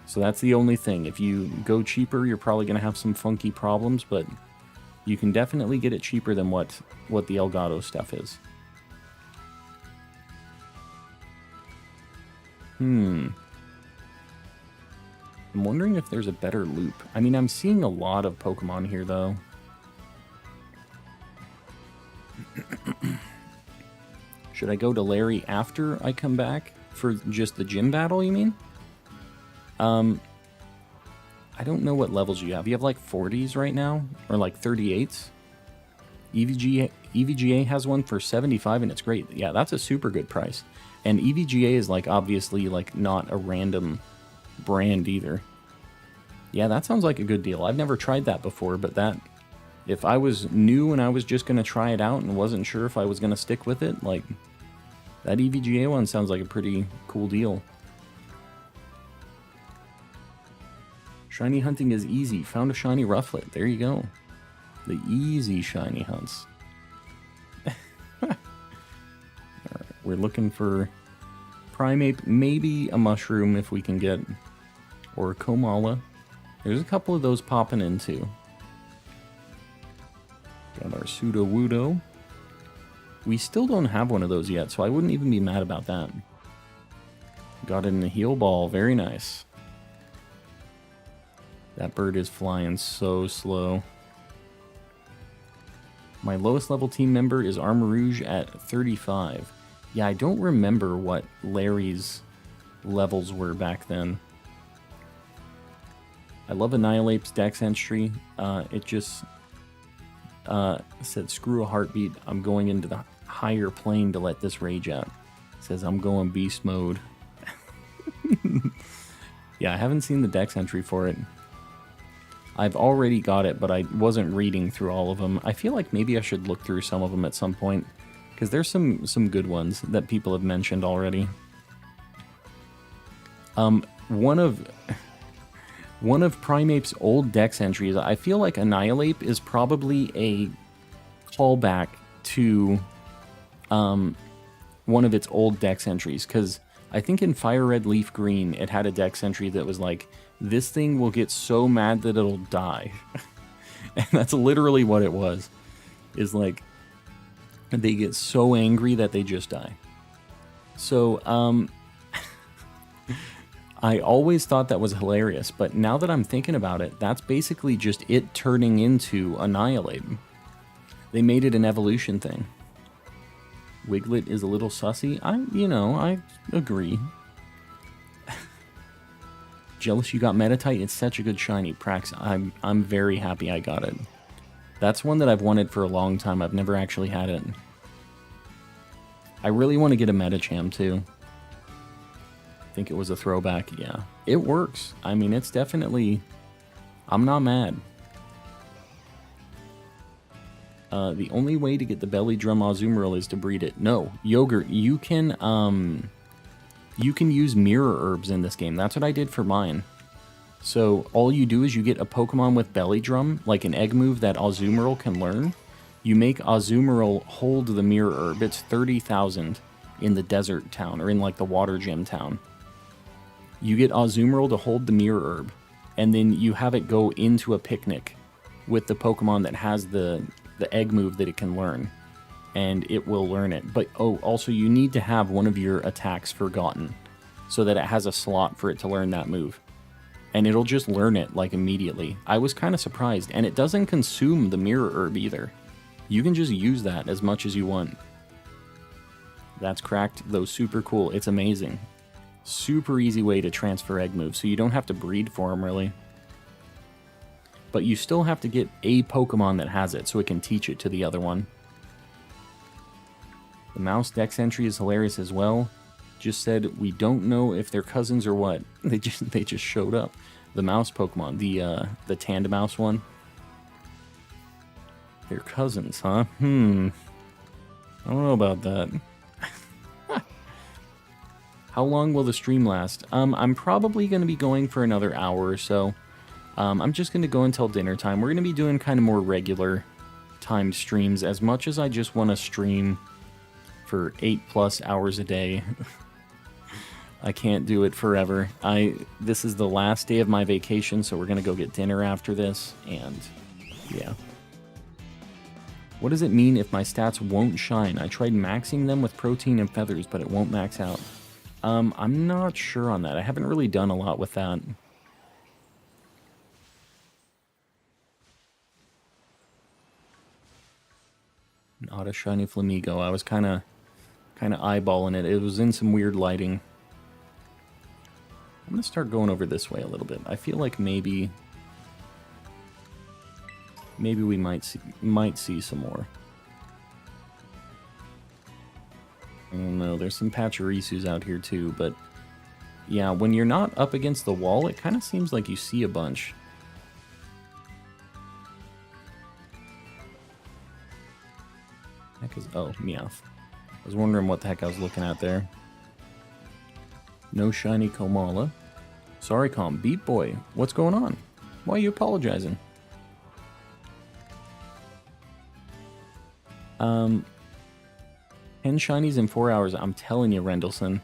So that's the only thing. If you go cheaper, you're probably going to have some funky problems, but you can definitely get it cheaper than what the Elgato stuff is. I'm wondering if there's a better loop. I mean, I'm seeing a lot of Pokemon here, though. Should I go to Larry after I come back for just the gym battle, you mean? I don't know what levels you have. You have like 40s right now? Or like 38s? EVGA has one for 75 and it's great. Yeah, that's a super good price. And EVGA is like obviously like not a random brand either. Yeah, that sounds like a good deal. I've never tried that before, but that... If I was new and I was just going to try it out and wasn't sure if I was going to stick with it, like, that EVGA one sounds like a pretty cool deal. Shiny hunting is easy. Found a shiny Rufflet. There you go. The easy shiny hunts. Alright, we're looking for Primeape, maybe a Mushroom if we can get, or a Komala. There's a couple of those popping in too. Got our Sudowoodo. We still don't have one of those yet, so I wouldn't even be mad about that. Got it in a heal ball. Very nice. That bird is flying so slow. My lowest level team member is Armor Rouge at 35. Yeah, I don't remember what Larry's levels were back then. I love Annihilape's dex entry. It just said, screw a heartbeat. I'm going into the higher plane to let this rage out. It says, I'm going beast mode. Yeah, I haven't seen the dex entry for it. I've already got it, but I wasn't reading through all of them. I feel like maybe I should look through some of them at some point, because there's some good ones that people have mentioned already. One of Primeape's old dex entries, I feel like Annihilape is probably a callback to one of its old dex entries, because I think in Fire Red Leaf Green it had a dex entry that was like, this thing will get so mad that it'll die. And that's literally what it was. Is like, they get so angry that they just die. So, I always thought that was hilarious, but now that I'm thinking about it, that's basically just it turning into Annihilape. They made it an evolution thing. Wiglet is a little sussy. I agree. Jealous you got Metatite. It's such a good shiny. Prax, I'm very happy I got it. That's one that I've wanted for a long time. I've never actually had it. I really want to get a Metacham too. I think it was a throwback. Yeah, it works. I mean, it's definitely... I'm not mad. The only way to get the Belly Drum Azumarill is to breed it. No, Yogurt, you can use mirror herbs in this game. That's what I did for mine. So all you do is you get a Pokemon with Belly Drum, like an egg move that Azumarill can learn. You make Azumarill hold the mirror herb. It's 30,000 in the desert town, or in like the water gym town. You get Azumarill to hold the mirror herb, and then you have it go into a picnic with the Pokemon that has the egg move that it can learn. And it will learn it. But also you need to have one of your attacks forgotten so that it has a slot for it to learn that move. And it'll just learn it like immediately. I was kind of surprised, and it doesn't consume the mirror herb either. You can just use that as much as you want. That's cracked, though super cool. It's amazing. Super easy way to transfer egg moves, so you don't have to breed for them really. But you still have to get a Pokemon that has it so it can teach it to the other one. The mouse dex entry is hilarious as well. Just said we don't know if they're cousins or what. They just showed up. The mouse Pokemon, the Tandemaus one. They're cousins, huh? I don't know about that. How long will the stream last? I'm probably going to be going for another hour or so. I'm just going to go until dinner time. We're going to be doing kind of more regular timed streams, as much as I just want to stream for 8+ hours a day. I can't do it forever. This is the last day of my vacation, so we're going to go get dinner after this, and yeah. What does it mean if my stats won't shine? I tried maxing them with protein and feathers, but it won't max out. I'm not sure on that. I haven't really done a lot with that. Not a shiny Flamigo. I was kind of eyeballing it. It was in some weird lighting. I'm going to start going over this way a little bit. I feel like maybe we might see some more. I don't know. There's some Pachirisus out here too, but yeah, when you're not up against the wall, it kind of seems like you see a bunch. Heck is... oh, Meowth. I was wondering what the heck I was looking at there. No shiny Komala. Sorry, Beat Boy. What's going on? Why are you apologizing? 10 shinies in 4 hours. I'm telling you, Rendleson.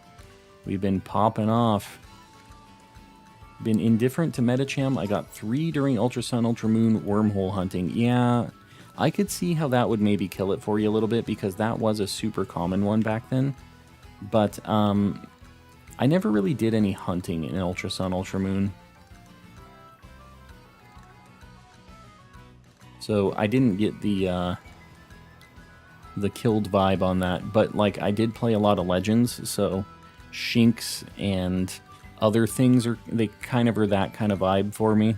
We've been popping off. Been indifferent to Metacham. I got 3 during Ultra Sun, Ultra Moon, wormhole hunting. Yeah, I could see how that would maybe kill it for you a little bit, because that was a super common one back then. But I I never really did any hunting in Ultra Sun, Ultra Moon. So I didn't get the killed vibe on that. But, like, I did play a lot of Legends, so Shinx and other things, they kind of are that kind of vibe for me.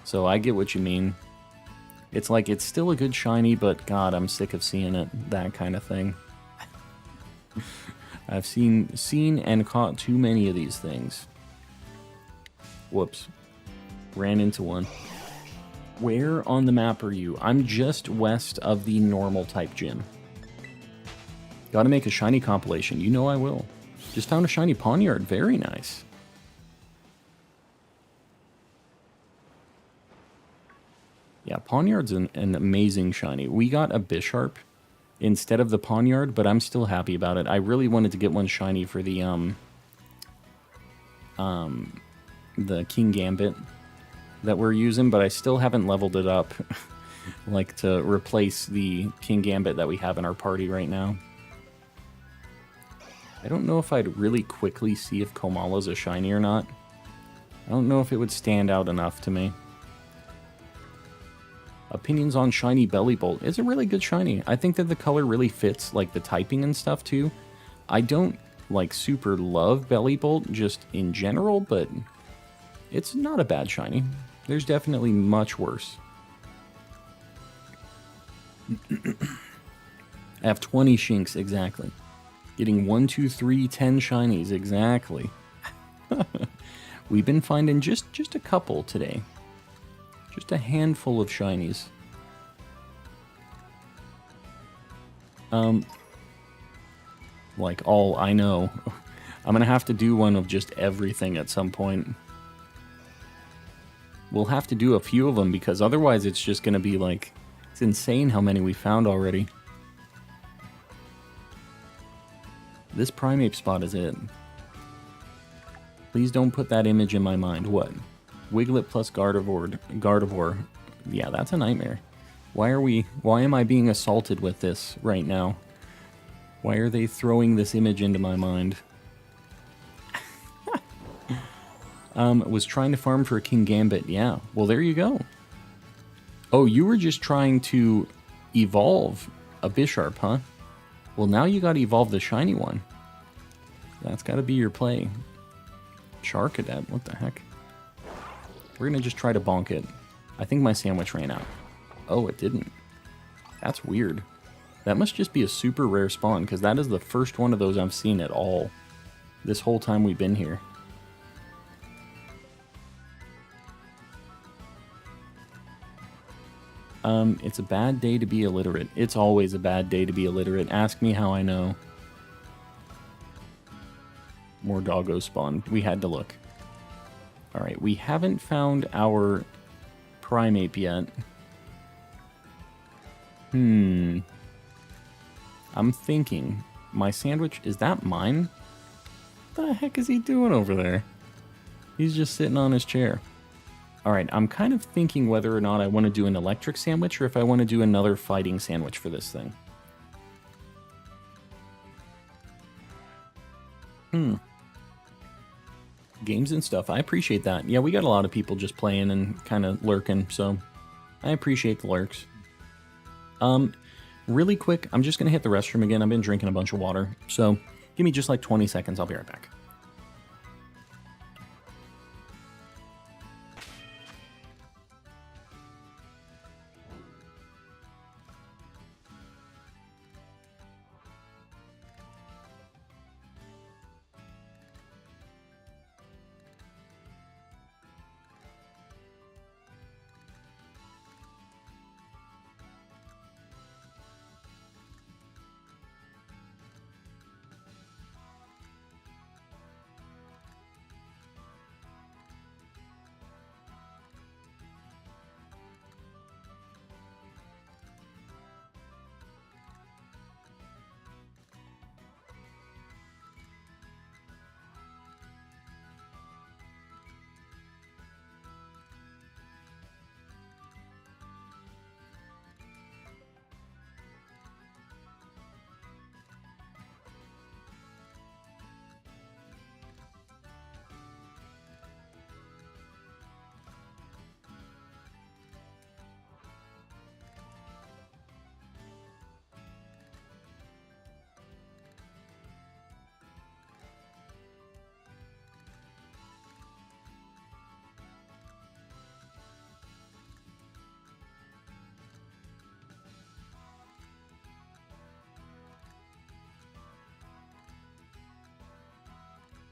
So I get what you mean. It's like, it's still a good shiny, but God, I'm sick of seeing it. That kind of thing. I've seen and caught too many of these things. Whoops. Ran into one. Where on the map are you? I'm just west of the normal type gym. Gotta make a shiny compilation. You know I will. Just found a shiny Pawniard. Very nice. Yeah, Pawniard's an amazing shiny. We got a Bisharp instead of the Pawniard, but I'm still happy about it. I really wanted to get one shiny for the King Gambit that we're using, but I still haven't leveled it up like to replace the King Gambit that we have in our party right now. I don't know if I'd really quickly see if Komala's a shiny or not. I don't know if it would stand out enough to me. Opinions on shiny Bellibolt. It's a really good shiny. I think that the color really fits, like, the typing and stuff, too. I don't, like, super love Bellibolt, just in general, but it's not a bad shiny. There's definitely much worse. I have 20 Shinx, exactly. Getting 1, 2, 3, 10 shinies, exactly. We've been finding just a couple today. Just a handful of shinies. Like, all I know. I'm gonna have to do one of just everything at some point. We'll have to do a few of them, because otherwise it's just gonna be like... It's insane how many we found already. This Primeape spot is it. Please don't put that image in my mind. What? Wiglet plus Gardevoir. Yeah, that's a nightmare. Why am I being assaulted with this right now? Why are they throwing this image into my mind? Was trying to farm for a King Gambit. Yeah, well, there you go. Oh, you were just trying to evolve a Bisharp, huh? Well, now you gotta evolve the shiny one. That's gotta be your play. Charcadet, what the heck? We're gonna just try to bonk it. I think my sandwich ran out. Oh, it didn't. That's weird. That must just be a super rare spawn, because that is the first one of those I've seen at all. This whole time we've been here. It's a bad day to be illiterate. It's always a bad day to be illiterate. Ask me how I know. More doggos spawned. We had to look. Alright, we haven't found our Primeape yet. I'm thinking. My sandwich, is that mine? What the heck is he doing over there? He's just sitting on his chair. Alright, I'm kind of thinking whether or not I want to do an electric sandwich or if I want to do another fighting sandwich for this thing. Games and stuff. I appreciate that. Yeah, we got a lot of people just playing and kind of lurking, so I appreciate the lurks. Really quick, I'm just going to hit the restroom again. I've been drinking a bunch of water, so give me just like 20 seconds. I'll be right back.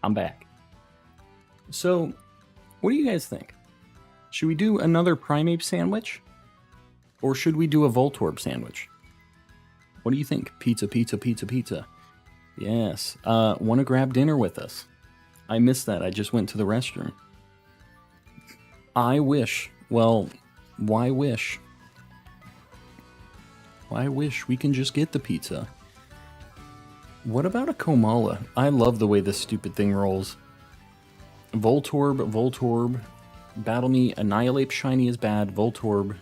I'm back. So, what do you guys think? Should we do another Primeape sandwich? Or should we do a Voltorb sandwich? What do you think? Pizza, pizza, pizza, pizza. Yes. Want to grab dinner with us? I missed that. I just went to the restroom. I wish. Well, why wish? Why wish we can just get the pizza? What about a Komala? I love the way this stupid thing rolls. Voltorb, Voltorb. Battle me. Annihilate Shiny is bad. Voltorb.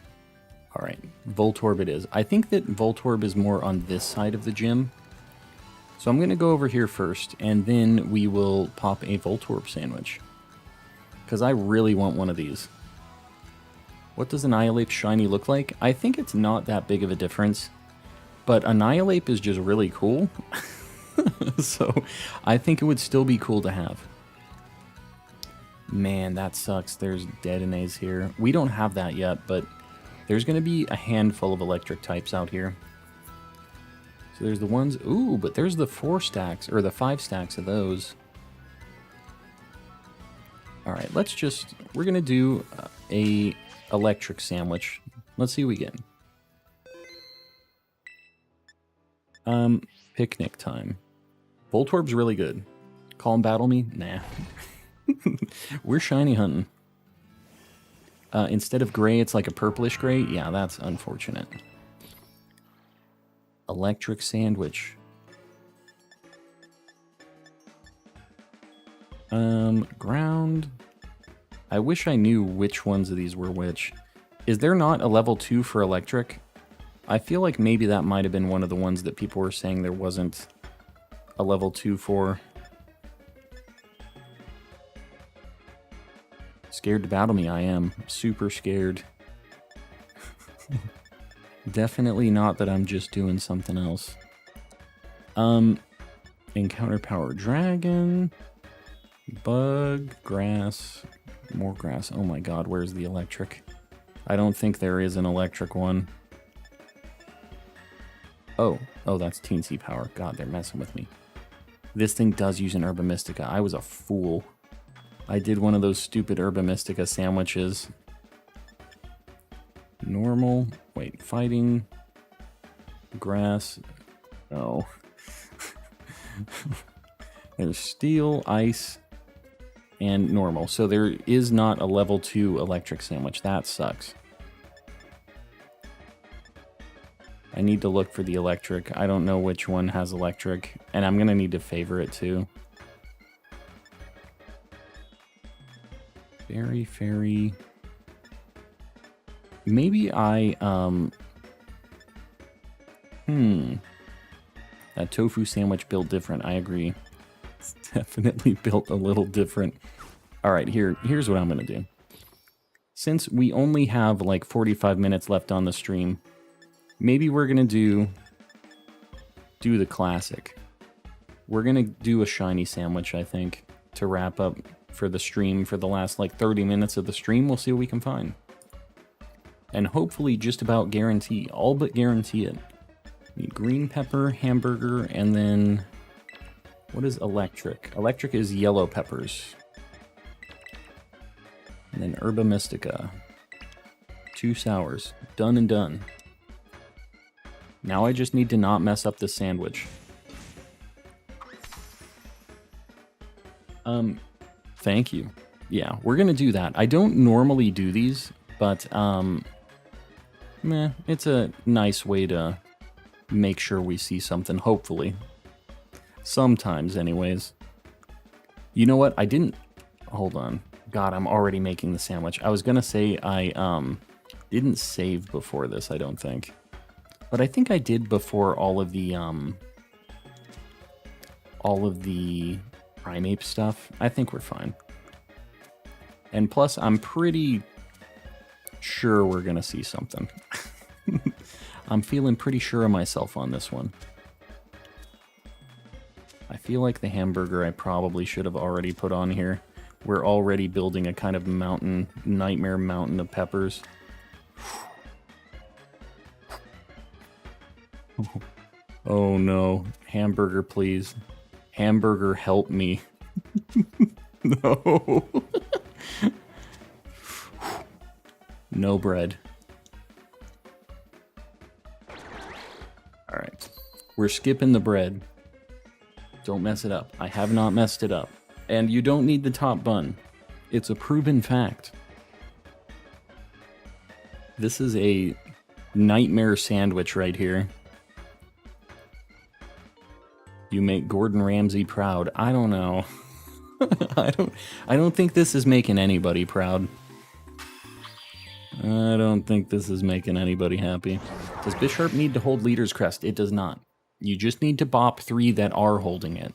Alright, Voltorb it is. I think that Voltorb is more on this side of the gym. So I'm going to go over here first, and then we will pop a Voltorb sandwich. Because I really want one of these. What does Annihilate Shiny look like? I think it's not that big of a difference. But Annihilate is just really cool. So I think it would still be cool to have. Man, that sucks. There's Dedennez here. We don't have that yet, but there's going to be a handful of electric types out here. So there's the ones... Ooh, but there's the 4 stacks, or the 5 stacks of those. Alright, let's just... We're going to do a electric sandwich. Let's see what we get. Picnic time. Voltorb's really good. Call him battle me? Nah. We're shiny hunting. Instead of gray, it's like a purplish gray. Yeah, that's unfortunate. Electric sandwich. Ground. I wish I knew which ones of these were which. Is there not a level 2 for electric? I feel like maybe that might have been one of the ones that people were saying there wasn't a level 2 for. Scared to battle me, I am. Super scared. Definitely not that I'm just doing something else. Encounter power dragon. Bug, grass, more grass. Oh my god, where's the electric? I don't think there is an electric one. Oh, that's Teensy power. God, they're messing with me. This thing does use an Herba Mystica. I was a fool. I did one of those stupid Herba Mystica sandwiches. Normal. Wait, fighting. Grass. Oh. There's steel, ice, and normal. So there is not a level 2 electric sandwich. That sucks. I need to look for the electric. I don't know which one has electric. And I'm going to need to favor it too. Fairy. Maybe I, that tofu sandwich built different, I agree. It's definitely built a little different. Alright, here's what I'm gonna do. Since we only have like 45 minutes left on the stream, maybe we're gonna do the classic. We're gonna do a shiny sandwich, I think, to wrap up for the stream for the last like 30 minutes of the stream. We'll see what we can find. And hopefully just about guarantee, all but guarantee it. Need green pepper, hamburger, and then... What is electric? Electric is yellow peppers. And then Herba Mystica. 2 sours. Done and done. Now I just need to not mess up the sandwich. Thank you. Yeah, we're gonna do that. I don't normally do these, but, it's a nice way to make sure we see something, hopefully. Sometimes, anyways. You know what? I didn't... Hold on. God, I'm already making the sandwich. I was gonna say I, didn't save before this, I don't think. But I think I did before all of the Primeape stuff. I think we're fine. And plus, I'm pretty sure we're gonna see something. I'm feeling pretty sure of myself on this one. I feel like the hamburger I probably should have already put on here. We're already building a kind of mountain, nightmare mountain of peppers. Oh no. Hamburger, please. Hamburger, help me. No. No bread. Alright. We're skipping the bread. Don't mess it up. I have not messed it up. And you don't need the top bun. It's a proven fact. This is a nightmare sandwich right here. You make Gordon Ramsay proud. I don't know. I don't think this is making anybody proud. I don't think this is making anybody happy. Does Bisharp need to hold Leader's Crest? It does not. You just need to bop 3 that are holding it.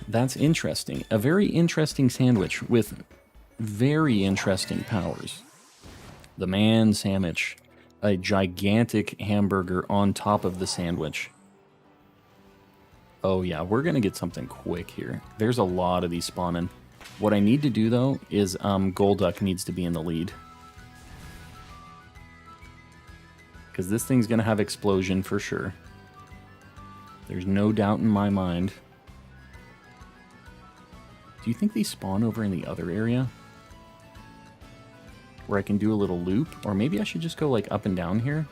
That's interesting. A very interesting sandwich with very interesting powers. The man sandwich. A gigantic hamburger on top of the sandwich. Oh yeah, we're gonna get something quick here. There's a lot of these spawning. What I need to do though is Golduck needs to be in the lead. Because this thing's gonna have explosion for sure. There's no doubt in my mind. Do you think they spawn over in the other area? Where I can do a little loop? Or maybe I should just go like up and down here?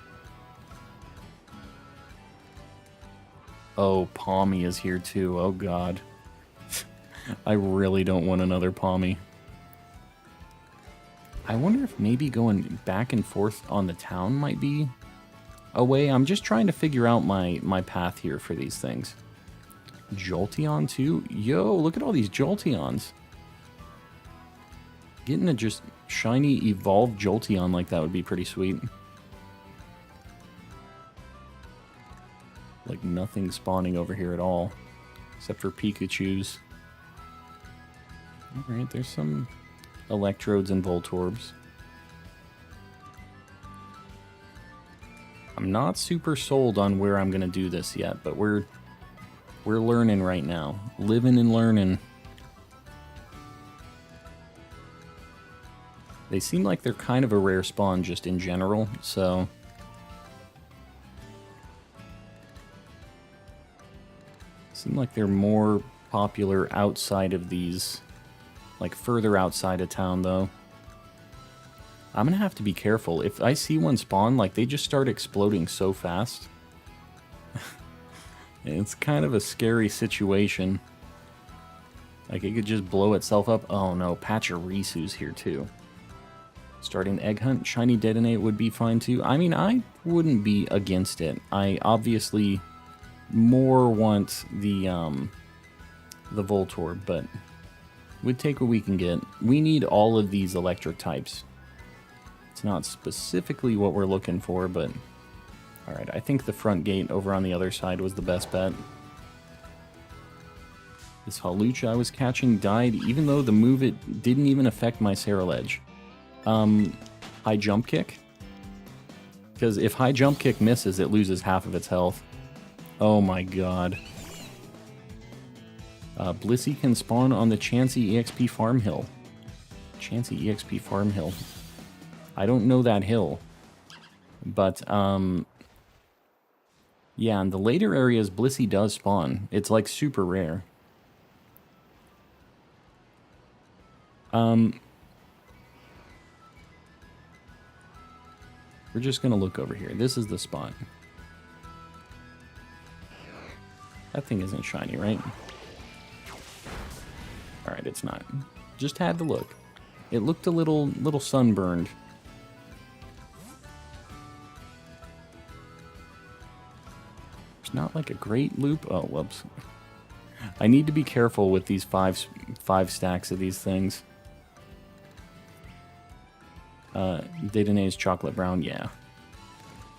Oh, Palmy is here too. Oh god. I really don't want another Palmy. I wonder if maybe going back and forth on the town might be a way. I'm just trying to figure out my path here for these things. Jolteon too? Yo, look at all these Jolteons. Getting a just shiny evolved Jolteon like that would be pretty sweet. Like nothing spawning over here at all. Except for Pikachus. Alright, there's some Electrodes and Voltorbs. I'm not super sold on where I'm gonna do this yet, but we're learning right now. Living and learning. They seem like they're kind of a rare spawn just in general, so... Seem like they're more popular outside of these, like further outside of town though. I'm gonna have to be careful. If I see one spawn, like they just start exploding so fast. It's kind of a scary situation. Like it could just blow itself up. Oh no, Pachyrisu's here too. Starting the egg hunt, shiny detonate would be fine too. I mean, I wouldn't be against it. I obviously more want the Voltorb, but we'd take what we can get. We need all of these electric types. It's not specifically what we're looking for, but alright, I think the front gate over on the other side was the best bet. This Hawlucha I was catching died, even though the move it didn't even affect my Ceruledge. High jump kick? Because if high jump kick misses, it loses half of its health. Oh my god. Blissey can spawn on the Chansey EXP Farm Hill. Chansey EXP Farm Hill. I don't know that hill. But, yeah, in the later areas, Blissey does spawn. It's, like, super rare. We're just gonna look over here. This is the spot. That thing isn't shiny, right? Alright, it's not. Just had to look. It looked a little sunburned. It's not like a great loop. Oh, whoops. I need to be careful with these five stacks of these things. Detonate's chocolate brown, yeah.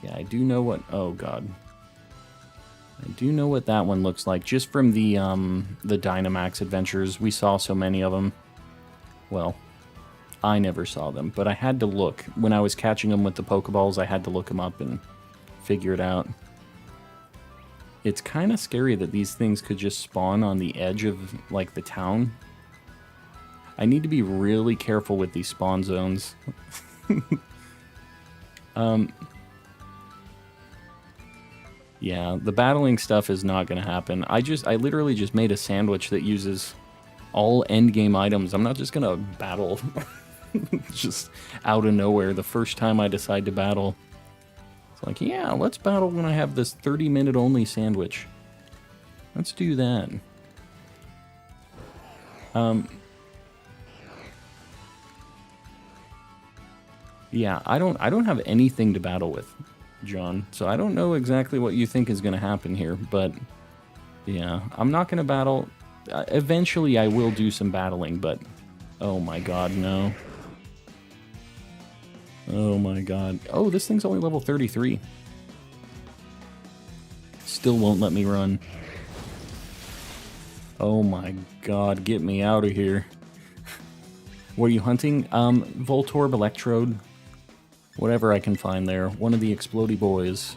Yeah, I do know what... Oh, God. I do know what that one looks like. Just from the Dynamax adventures, we saw so many of them. Well, I never saw them, but I had to look. When I was catching them with the Pokeballs, I had to look them up and figure it out. It's kind of scary that these things could just spawn on the edge of, like, the town. I need to be really careful with these spawn zones. Yeah, the battling stuff is not going to happen. I literally just made a sandwich that uses all endgame items. I'm not just going to battle just out of nowhere the first time I decide to battle. It's like, yeah, let's battle when I have this 30-minute only sandwich. Let's do that. Yeah, I don't have anything to battle with, John. So I don't know exactly what you think is going to happen here, but yeah, I'm not going to battle. Eventually I will do some battling, but oh my god, no. Oh my god. Oh, this thing's only level 33. Still won't let me run. Oh my god, get me out of here. What are you hunting? Voltorb, Electrode, whatever I can find there. One of the explodey boys.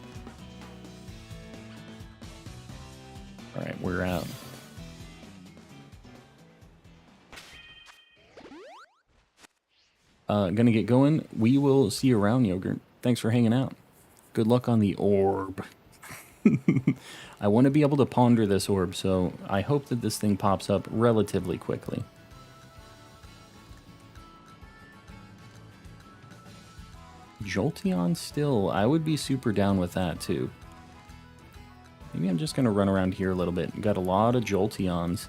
Alright, we're out. Gonna get going. We will see you around, Yogurt. Thanks for hanging out. Good luck on the orb. I want to be able to ponder this orb, so I hope that this thing pops up relatively quickly. Jolteon still, I would be super down with that too. Maybe I'm just going to run around here a little bit. Got a lot of Jolteons.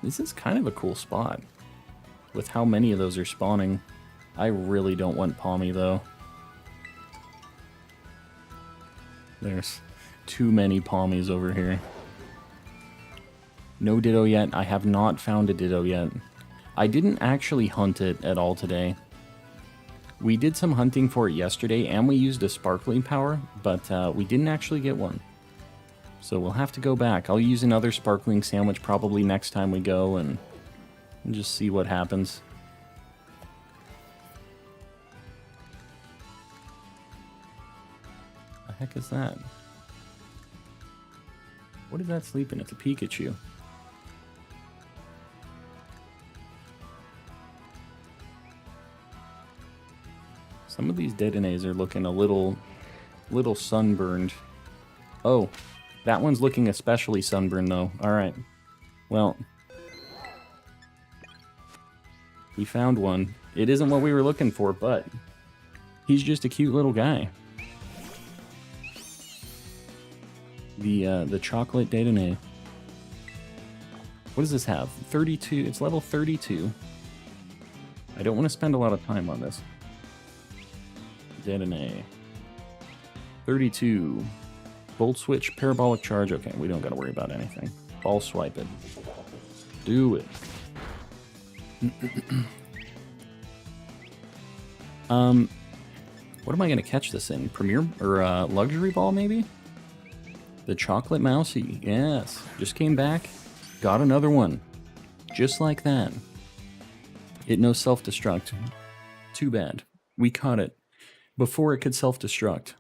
This is kind of a cool spot with how many of those are spawning. I really don't want Pawmi though. There's too many Pawmis over here. No Ditto yet. I have not found a Ditto yet. I didn't actually hunt it at all today. We did some hunting for it yesterday, and we used a sparkling power, but we didn't actually get one. So we'll have to go back. I'll use another sparkling sandwich probably next time we go, and just see what happens. The heck is that? What is that sleeping? It's a Pikachu. Some of these Dedennés are looking a little sunburned. Oh, that one's looking especially sunburned though. Alright. Well, we found one. It isn't what we were looking for, but he's just a cute little guy. The chocolate Dedenne. What does this have? 32. It's level 32. I don't want to spend a lot of time on this. Dedenne. 32. Volt switch, parabolic charge. Okay, we don't got to worry about anything. Ball swipe it. Do it. What am I going to catch this in? Premier or luxury ball maybe? The chocolate mousey. Yes. Just came back. Got another one. Just like that. It knows self-destruct. Too bad. We caught it before it could self-destruct.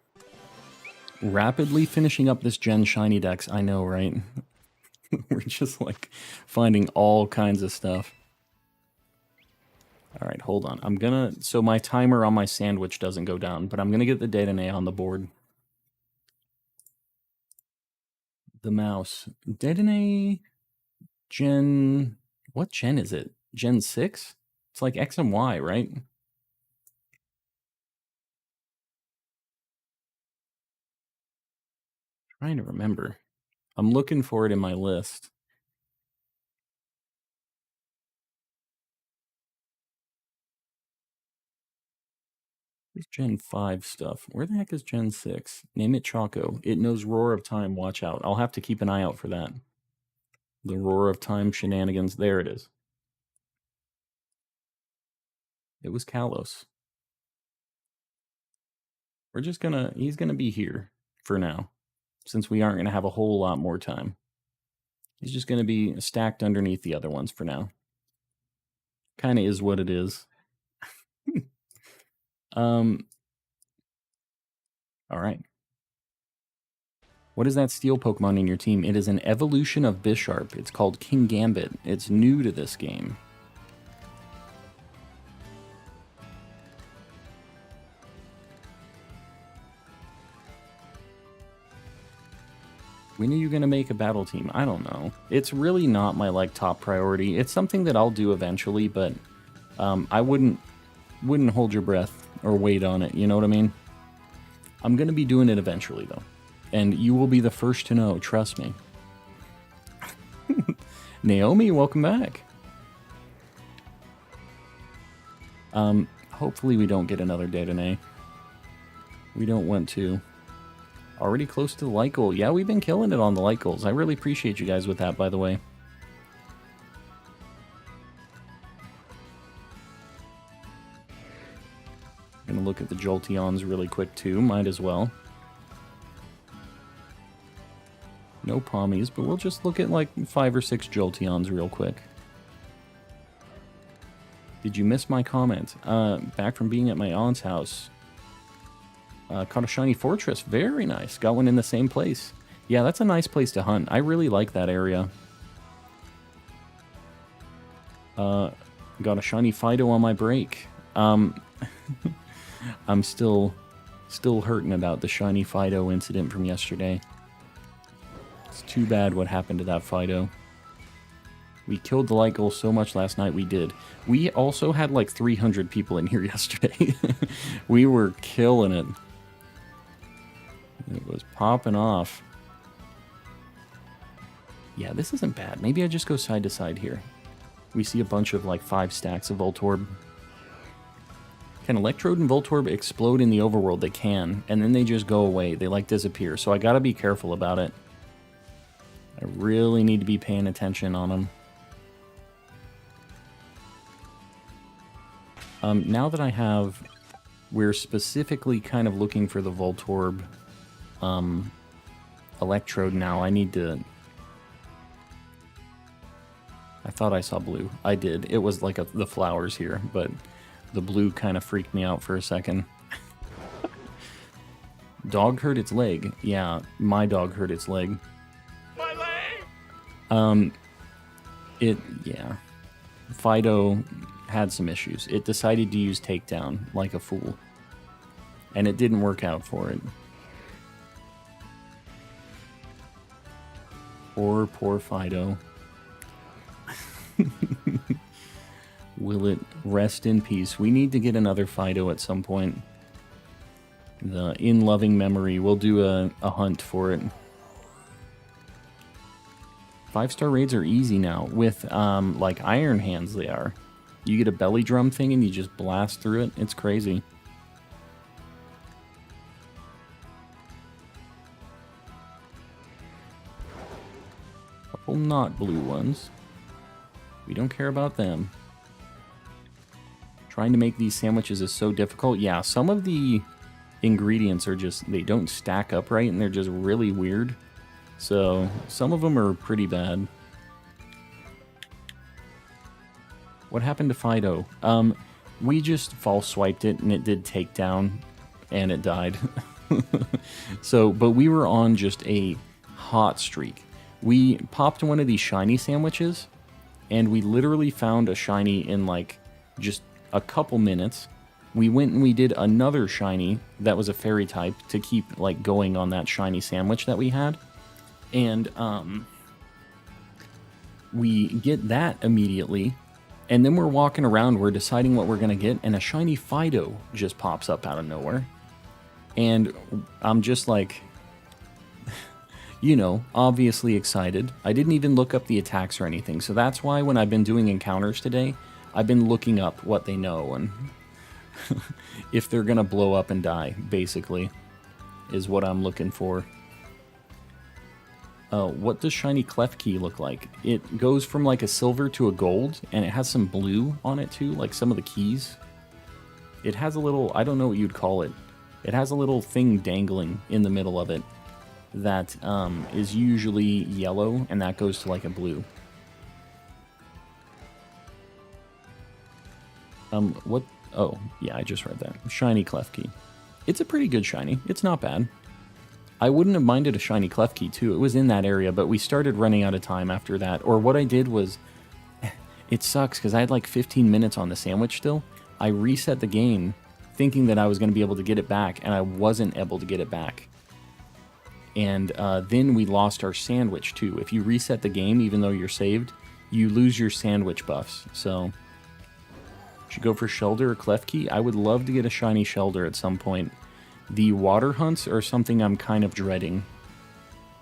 Rapidly finishing up this Gen Shiny Dex. I know, right? We're just like finding all kinds of stuff. Alright, hold on. I'm gonna... So my timer on my sandwich doesn't go down, but I'm gonna get the Dedenne on the board. The mouse. Dedenne... Gen... What gen is it? Gen 6? It's like X and Y, right? Trying to remember. I'm looking for it in my list. There's Gen 5 stuff. Where the heck is Gen 6? Name it Choco. It knows Roar of Time. Watch out. I'll have to keep an eye out for that. The Roar of Time shenanigans. There it is. It was Kalos. We're just gonna... He's gonna be here for now, since we aren't gonna have a whole lot more time. He's just gonna be stacked underneath the other ones for now. Kinda is what it is. Alright. What is that steel Pokemon in your team? It is an evolution of Bisharp. It's called King Gambit. It's new to this game. When are you going to make a battle team? I don't know. It's really not my, like, top priority. It's something that I'll do eventually, but I wouldn't hold your breath or wait on it, you know what I mean? I'm going to be doing it eventually, though. And you will be the first to know, trust me. Naomi, welcome back. Hopefully we don't get another Detonate. We don't want to. Already close to the light goal. Yeah, we've been killing it on the light goals. I really appreciate you guys with that, by the way. Gonna look at the Jolteons really quick too. Might as well. No Pommies, but we'll just look at like 5 or 6 Jolteons real quick. Did you miss my comment? Back from being at my aunt's house. Caught a shiny fortress. Very nice. Got one in the same place. Yeah, that's a nice place to hunt. I really like that area. Got a shiny Fido on my break. I'm still hurting about the shiny Fido incident from yesterday. It's too bad what happened to that Fido. We killed the light goal so much last night, we did. We also had like 300 people in here yesterday. We were killing it. It was popping off. Yeah, this isn't bad. Maybe I just go side to side here. We see a bunch of like 5 stacks of Voltorb. Can Electrode and Voltorb explode in the overworld? They can, and then they just go away. They like disappear, so I gotta be careful about it. I really need to be paying attention on them. Now that I have... We're specifically kind of looking for the Voltorb Electrode now. I need to... I thought I saw blue. I did. It was like the flowers here, but the blue kind of freaked me out for a second. Dog hurt its leg. Yeah, my dog hurt its leg. My leg! Yeah. Fido had some issues. It decided to use Takedown like a fool. And it didn't work out for it. Poor Fido. Will it rest in peace? We need to get another Fido at some point. In loving memory, we'll do a hunt for it. 5-star raids are easy now. With, like, Iron Hands they are. You get a belly drum thing and you just blast through it. It's crazy. Couple not blue ones. We don't care about them. Trying to make these sandwiches is so difficult. Yeah, some of the ingredients are just, they don't stack up right and they're just really weird. So, some of them are pretty bad. What happened to Fido? We just false swiped it and it did takedown and it died. So, but we were on just a hot streak. We popped one of these shiny sandwiches and we literally found a shiny in like just a couple minutes. We went and we did another shiny that was a fairy type to keep like going on that shiny sandwich that we had. And we get that immediately. And then we're walking around, we're deciding what we're going to get, and a shiny Fido just pops up out of nowhere. And I'm just like, you know, obviously excited. I didn't even look up the attacks or anything, so that's why when I've been doing encounters today, I've been looking up what they know and if they're going to blow up and die, basically, is what I'm looking for. What does shiny Klefki look like? It goes from like a silver to a gold, and it has some blue on it too, like some of the keys. It has a little, I don't know what you'd call it. It has a little thing dangling in the middle of it that is usually yellow, and that goes to like a blue. What? Oh, yeah, I just read that. Shiny Klefki. It's a pretty good shiny. It's not bad. I wouldn't have minded a shiny Klefki too. It was in that area, but we started running out of time after that. Or what I did was, it sucks because I had like 15 minutes on the sandwich still. I reset the game thinking that I was going to be able to get it back, and I wasn't able to get it back. And then we lost our sandwich too. If you reset the game, even though you're saved, you lose your sandwich buffs. So, should go for Shelder or Klefki. I would love to get a shiny Shelder at some point. The water hunts are something I'm kind of dreading,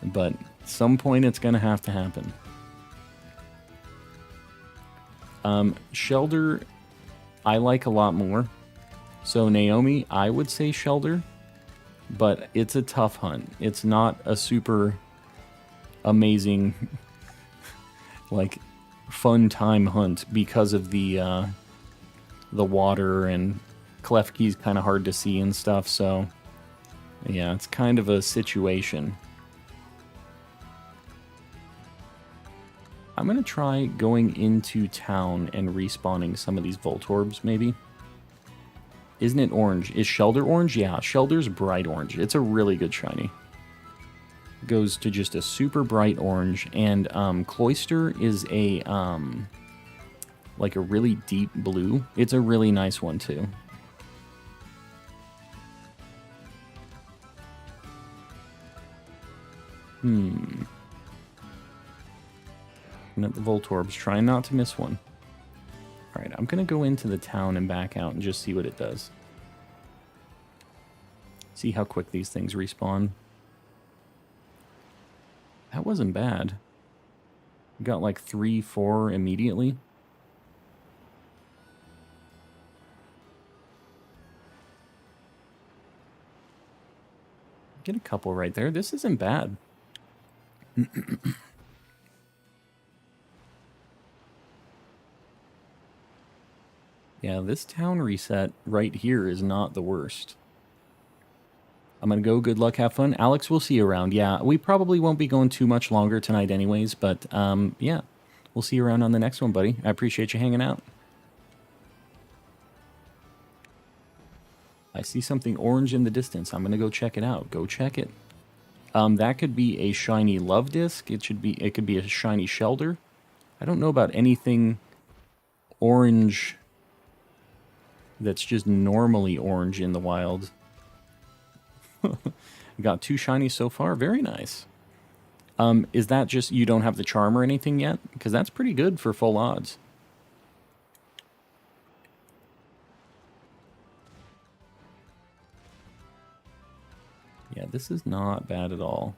but at some point it's going to have to happen. Shelder, I like a lot more. So Naomi, I would say Shelder, but it's a tough hunt. It's not a super amazing, like, fun time hunt because of the water, and Klefki's kind of hard to see and stuff, so yeah, it's kind of a situation. I'm going to try going into town and respawning some of these Voltorbs, maybe. Isn't it orange? Is Shelder orange? Yeah, Shelder's bright orange. It's a really good shiny. Goes to just a super bright orange, and Cloyster is a, like a really deep blue. It's a really nice one, too. Looking at the Voltorbs, trying not to miss one. Alright, I'm going to go into the town and back out and just see what it does. See how quick these things respawn. That wasn't bad. Got like 3, 4 immediately. Get a couple right there. This isn't bad. Yeah, this town reset right here is not the worst. I'm going to go. Good luck. Have fun. Alex, we'll see you around. Yeah, we probably won't be going too much longer tonight anyways, but yeah, we'll see you around on the next one, buddy. I appreciate you hanging out. I see something orange in the distance. I'm going to go check it out. Go check it. That could be a shiny Love Disc. It could be a shiny Shelder. I don't know about anything orange that's just normally orange in the wild. Got 2 shinies so far. Very nice. Is that just you don't have the charm or anything yet? Because that's pretty good for full odds. Yeah, this is not bad at all.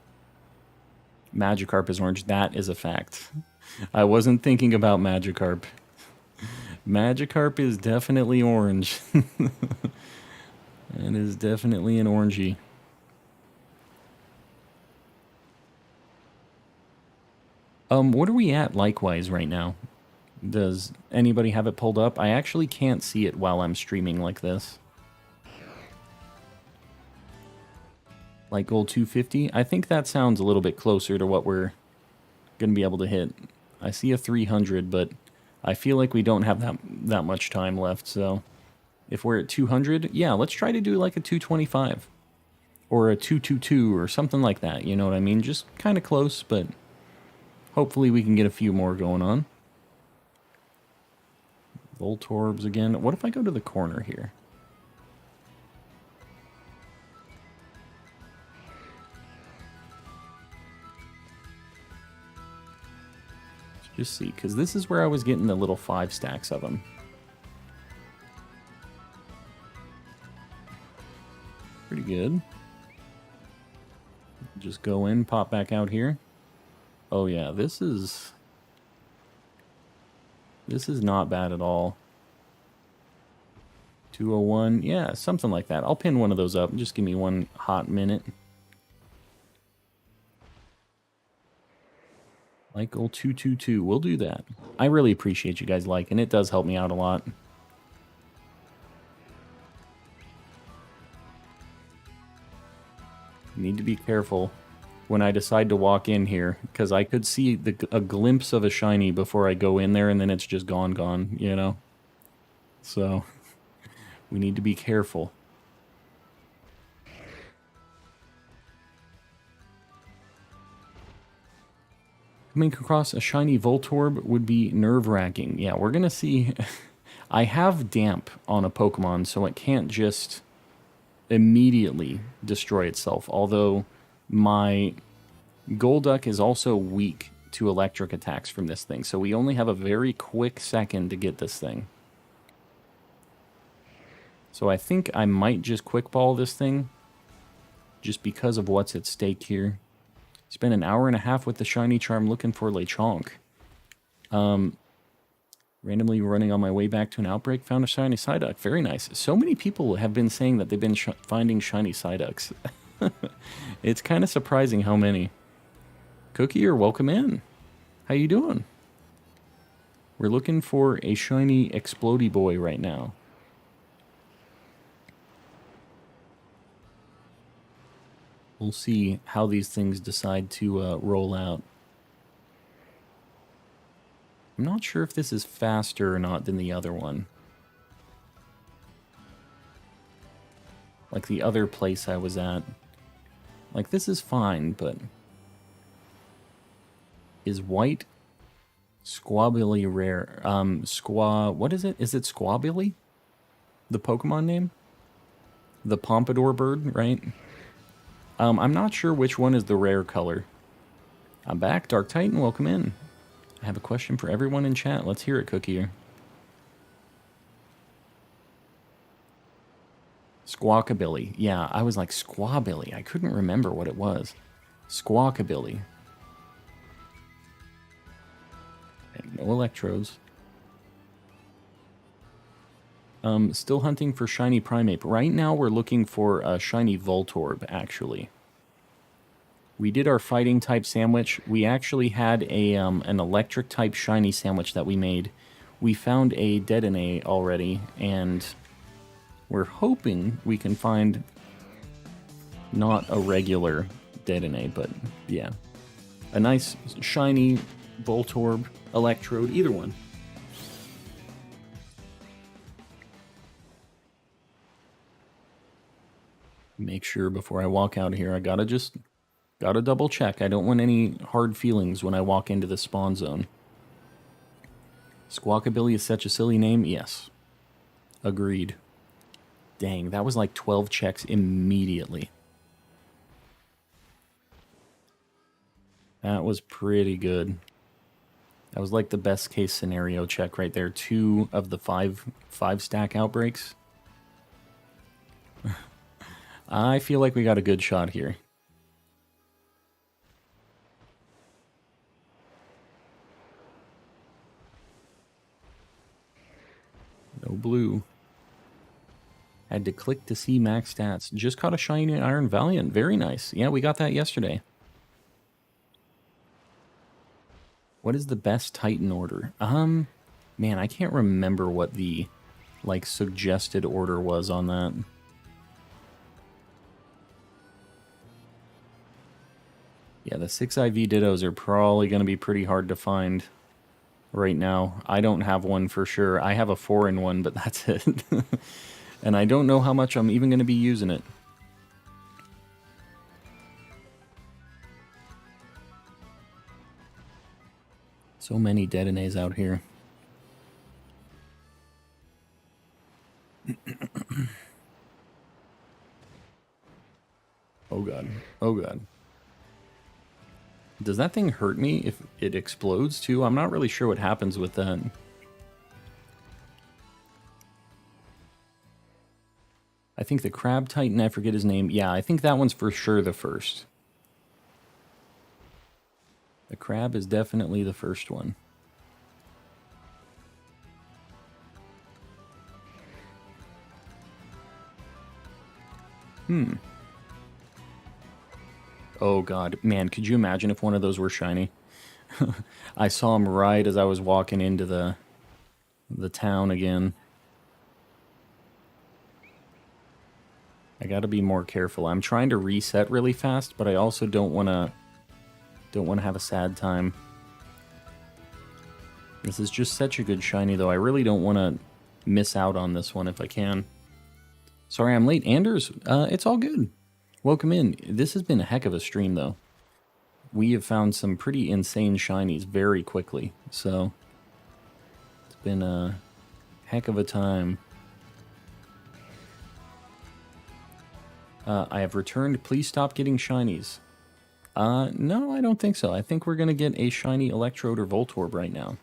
Magikarp is orange. That is a fact. I wasn't thinking about Magikarp. Magikarp is definitely orange. It is definitely an orangey. What are we at likewise right now? Does anybody have it pulled up? I actually can't see it while I'm streaming like this. Like gold 250? I think that sounds a little bit closer to what we're going to be able to hit. I see a 300, but I feel like we don't have that much time left, so if we're at 200, yeah, let's try to do like a 225 or a 222 or something like that, you know what I mean? Just kind of close, but hopefully we can get a few more going on. Voltorbs again. What if I go to the corner here? Let's just see, because this is where I was getting the little 5 stacks of them. Pretty good. Just go in, pop back out here. Oh yeah, this is not bad at all. 201, yeah, something like that. I'll pin one of those up. Just give me one hot minute. Michael 222, we'll do that. I really appreciate you guys liking it. It does help me out a lot. Need to be careful when I decide to walk in here, because I could see a glimpse of a shiny before I go in there, and then it's just gone, you know? So, we need to be careful. Coming across a shiny Voltorb would be nerve-wracking. Yeah, we're going to see... I have Damp on a Pokemon, so it can't just immediately destroy itself, although My Golduck is also weak to electric attacks from this thing, so we only have a very quick second to get this thing. So I think I might just quick ball this thing, just because of what's at stake here. Spent an hour and a half with the shiny charm looking for Lechonk. Randomly running on my way back to an outbreak, found a shiny Psyduck. Very nice. So many people have been saying that they've been finding shiny Psyducks. It's kind of surprising how many. Cookie, you're welcome in. How you doing? We're looking for a shiny Explodey Boy right now. We'll see how these things decide to roll out. I'm not sure if this is faster or not than the other one. Like the other place I was at. Like, this is fine, but... Is white Squabbilly rare? What is it? Is it Squabbilly? The Pokemon name? The Pompadour bird, right? I'm not sure which one is the rare color. I'm back. Dark Titan, welcome in. I have a question for everyone in chat. Let's hear it, Cookie. Squawkabilly. Yeah, I was like, Squawbilly. I couldn't remember what it was. Squawkabilly. And no electrodes. Still hunting for shiny Primeape. Right now we're looking for a shiny Voltorb, actually. We did our fighting type sandwich. We actually had a an electric type shiny sandwich that we made. We found a Dedenne already, and we're hoping we can find not a regular Dedenne, but yeah. A nice shiny Voltorb, Electrode, either one. Make sure before I walk out here, I gotta double check. I don't want any hard feelings when I walk into the spawn zone. Squawkabilly is such a silly name? Yes. Agreed. Dang, that was like 12 checks immediately. That was pretty good. That was like the best case scenario check right there. 2 of the 5 stack outbreaks. I feel like we got a good shot here. No blue. Had to click to see max stats. Just caught a shiny Iron Valiant. Very nice. Yeah, we got that yesterday. What is the best Titan order? Man, I can't remember what the, like, suggested order was on that. Yeah, the 6 IV Dittos are probably going to be pretty hard to find right now. I don't have one for sure. I have a 4-in-1, but that's it. And I don't know how much I'm even going to be using it. So many Dedennes out here. Oh god. Oh god. Does that thing hurt me if it explodes too? I'm not really sure what happens with that. I think the Crab Titan, I forget his name. Yeah, I think that one's for sure the first. The crab is definitely the first one. Oh god, man, could you imagine if one of those were shiny? I saw him right as I was walking into the town again. I gotta be more careful. I'm trying to reset really fast, but I also don't wanna have a sad time. This is just such a good shiny, though. I really don't want to miss out on this one if I can. Sorry I'm late. Anders, it's all good. Welcome in. This has been a heck of a stream, though. We have found some pretty insane shinies very quickly, so it's been a heck of a time. I have returned. Please stop getting shinies. No, I don't think so. I think we're going to get a shiny Electrode or Voltorb right now.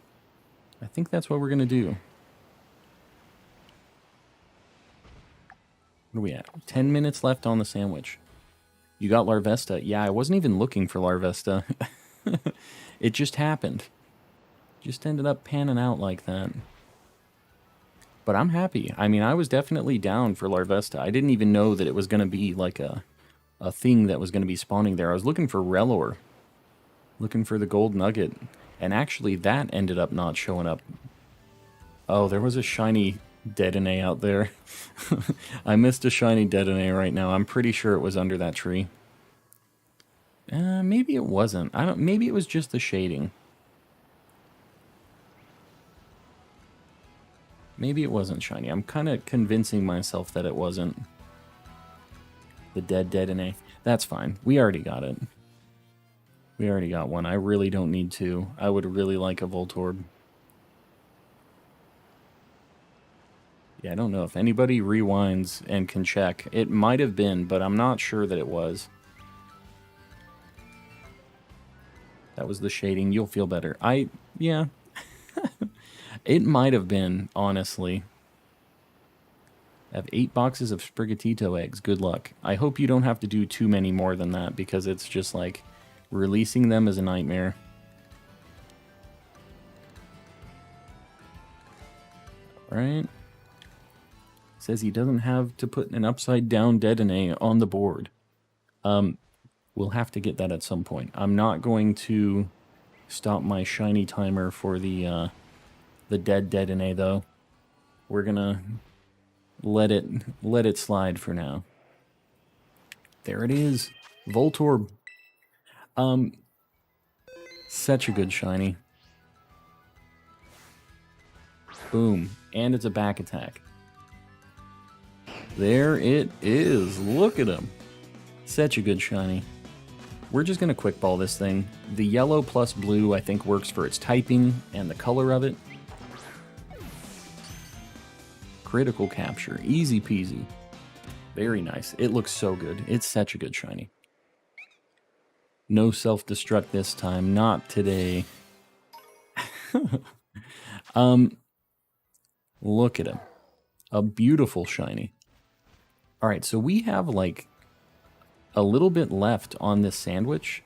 I think that's what we're going to do. What are we at? 10 minutes left on the sandwich. You got Larvesta. Yeah, I wasn't even looking for Larvesta. It just happened. Just ended up panning out like that. But I'm happy. I mean, I was definitely down for Larvesta. I didn't even know that it was going to be like a thing that was going to be spawning there. I was looking for Relor. Looking for the gold nugget. And actually, that ended up not showing up. Oh, there was a shiny Dedenne out there. I missed a shiny Dedenne right now. I'm pretty sure it was under that tree. Maybe it wasn't. I don't. Maybe it was just the shading. Maybe it wasn't shiny. I'm kind of convincing myself that it wasn't. The dead Dedenne. That's fine. We already got it. We already got one. I really don't need two. I would really like a Voltorb. Yeah, I don't know if anybody rewinds and can check. It might have been, but I'm not sure that it was. That was the shading. You'll feel better. Yeah. It might have been, honestly. I have 8 boxes of Sprigatito eggs. Good luck. I hope you don't have to do too many more than that, because it's just like, releasing them is a nightmare. Alright. Says he doesn't have to put an upside down Dedenne on the board. We'll have to get that at some point. I'm not going to stop my shiny timer for the dead Dedenne though. We're gonna let it slide for now. There it is. Voltorb. Such a good shiny. Boom. And it's a back attack. There it is. Look at him. Such a good shiny. We're just going to quick ball this thing. The yellow plus blue, I think, works for its typing and the color of it. Critical capture. Easy peasy. Very nice. It looks so good. It's such a good shiny. No self-destruct this time. Not today. Look at him. A beautiful shiny. Alright, so we have like a little bit left on this sandwich.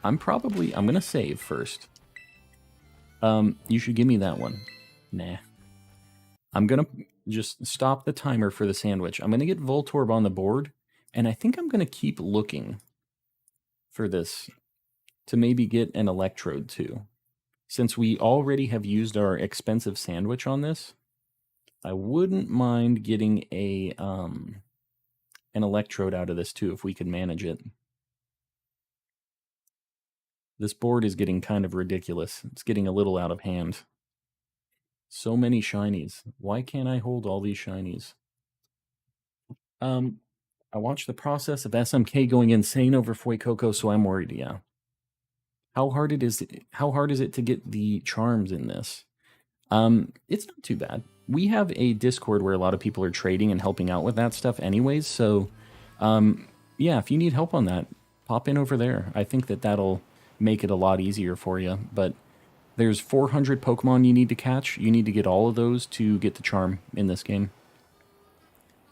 I'm gonna save first. You should give me that one. Nah. I'm gonna just stop the timer for the sandwich. I'm gonna get Voltorb on the board, and I think I'm gonna keep looking for this to maybe get an Electrode too. Since we already have used our expensive sandwich on this, I wouldn't mind getting an Electrode out of this too, if we could manage it. This board is getting kind of ridiculous. It's getting a little out of hand. So many shinies. Why can't I hold all these shinies? I watched the process of SMK going insane over Fuecoco, so I'm worried, yeah. How hard is it to get the charms in this? It's not too bad. We have a Discord where a lot of people are trading and helping out with that stuff anyways, so yeah, if you need help on that, pop in over there. I think that'll make it a lot easier for you, but there's 400 Pokemon you need to catch. You need to get all of those to get the charm in this game.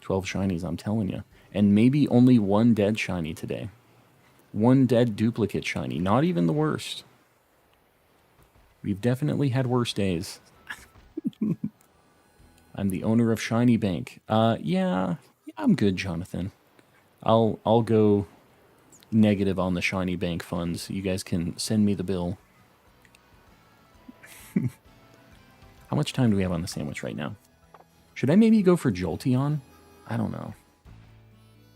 12 shinies, I'm telling you. And maybe only one dead shiny today. One dead duplicate shiny. Not even the worst. We've definitely had worse days. I'm the owner of Shiny Bank. Yeah, I'm good, Jonathan. I'll go negative on the Shiny Bank funds. You guys can send me the bill. How much time do we have on the sandwich right now? Should I maybe go for Jolteon? I don't know.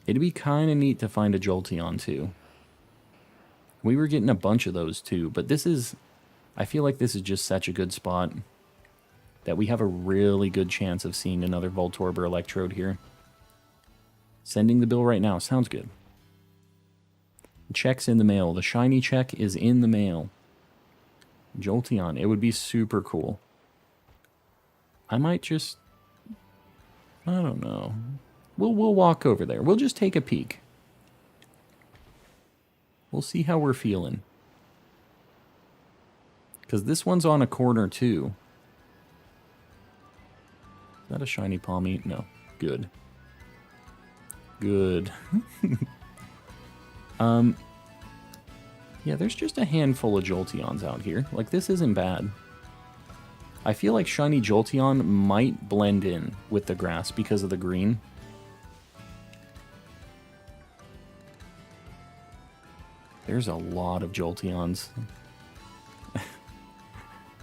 It'd be kind of neat to find a Jolteon too. We were getting a bunch of those too, but I feel like this is just such a good spot that we have a really good chance of seeing another Voltorb or Electrode here. Sending the bill right now. Sounds good. Check's in the mail. The shiny check is in the mail. Jolteon. It would be super cool. I might just... I don't know. We'll walk over there. We'll just take a peek. We'll see how we're feeling. Because this one's on a corner, too. Is that a shiny Palmy? No. Good. Good. Yeah, there's just a handful of Jolteons out here. Like, this isn't bad. I feel like shiny Jolteon might blend in with the grass because of the green. There's a lot of Jolteons.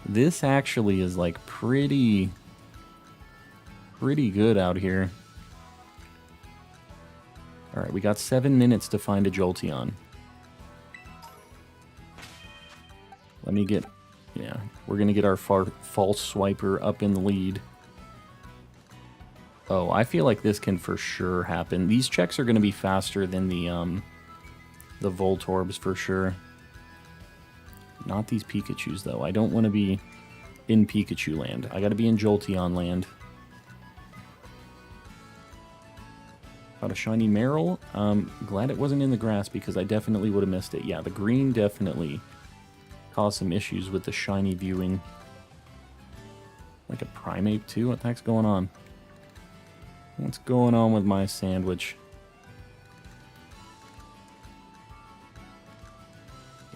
This actually is like pretty good out here. Alright, we got 7 minutes to find a Jolteon. Let me get... Yeah, we're going to get our false swiper up in the lead. Oh, I feel like this can for sure happen. These checks are going to be faster than the Voltorbs for sure. Not these Pikachus, though. I don't want to be in Pikachu land. I got to be in Jolteon land. Got a shiny Meryl. Glad it wasn't in the grass because I definitely would have missed it. Yeah, the green definitely caused some issues with the shiny viewing. Like a Primeape too? What the heck's going on? What's going on with my sandwich?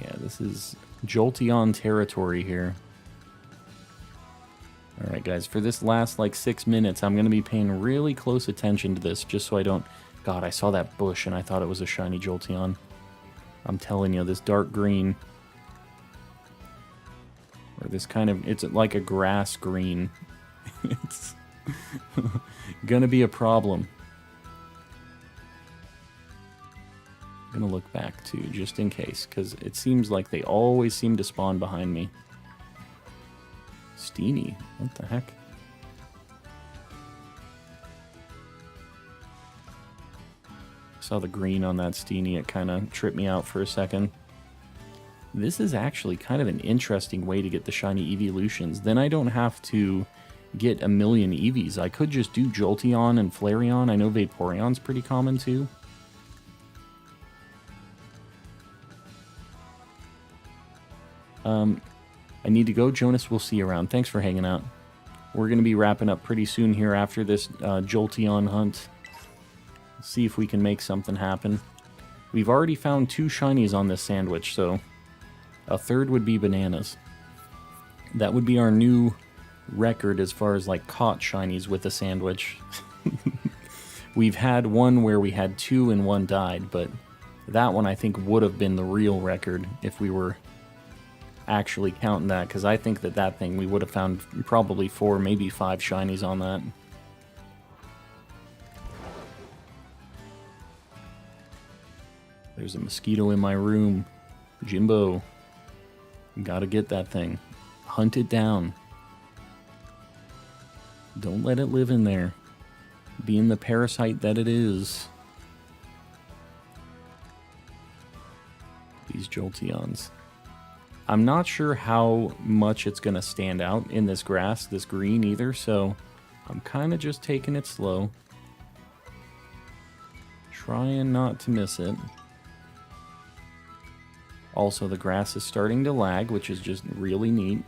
Yeah, this is Jolteon territory here. Alright guys, for this last like 6 minutes, I'm going to be paying really close attention to this just so I don't... God, I saw that bush and I thought it was a shiny Jolteon. I'm telling you, this dark green... Or this kind of... It's like a grass green. It's gonna be a problem. I'm gonna look back too, just in case, because it seems like they always seem to spawn behind me. Steenie, what the heck? Saw the green on that Steenie, it kind of tripped me out for a second. This is actually kind of an interesting way to get the shiny evolutions. Then I don't have to get a million Eevees. I could just do Jolteon and Flareon. I know Vaporeon's pretty common too. I need to go. Jonas, we'll see you around. Thanks for hanging out. We're going to be wrapping up pretty soon here after this Jolteon hunt. See if we can make something happen. We've already found 2 shinies on this sandwich, so a third would be bananas. That would be our new record as far as like caught shinies with a sandwich. We've had one where we had 2 and 1 died, but that one I think would have been the real record if we were actually counting that, because I think that thing we would have found probably 4, maybe 5 shinies on that. There's a mosquito in my room. Jimbo. Gotta get that thing. Hunt it down. Don't let it live in there. Being the parasite that it is. These Jolteons. I'm not sure how much it's going to stand out in this grass, this green either, so I'm kind of just taking it slow. Trying not to miss it. Also, the grass is starting to lag, which is just really neat.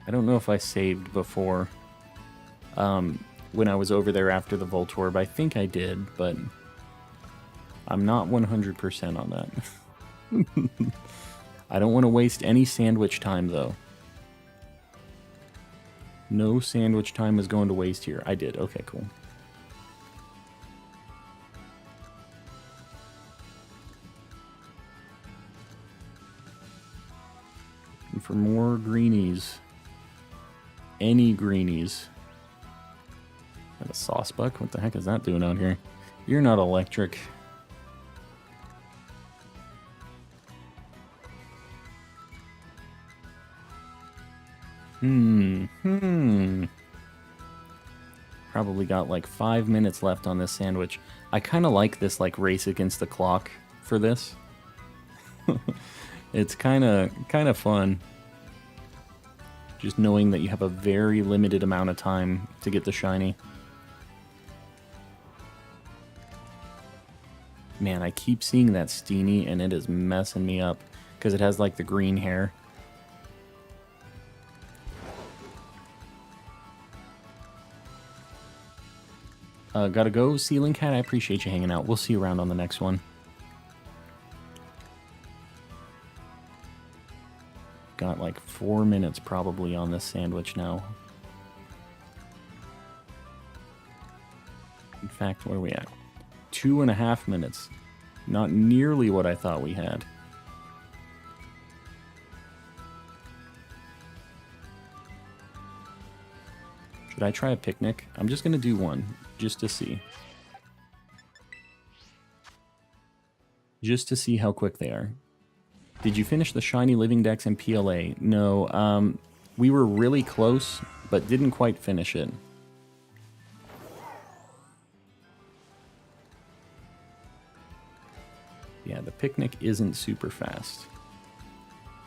I don't know if I saved before when I was over there after the Voltorb. I think I did, but I'm not 100% on that. I don't want to waste any sandwich time, though. No sandwich time is going to waste here. I did. Okay, cool. And for more greenies. Any greenies. Got a saucebuck? What the heck is that doing out here? You're not electric. Probably got like 5 minutes left on this sandwich. I kind of like this like race against the clock for this. It's kind of fun. Just knowing that you have a very limited amount of time to get the shiny. Man, I keep seeing that Steenie, and it is messing me up. Because it has, like, the green hair. Gotta go, Ceiling Cat. I appreciate you hanging out. We'll see you around on the next one. Got like 4 minutes probably on this sandwich now. In fact, where are we at? 2.5 minutes. Not nearly what I thought we had. Should I try a picnic? I'm just going to do one, just to see. Just to see how quick they are. Did you finish the Shiny Living Dex and PLA? No, we were really close, but didn't quite finish it. Yeah, the picnic isn't super fast.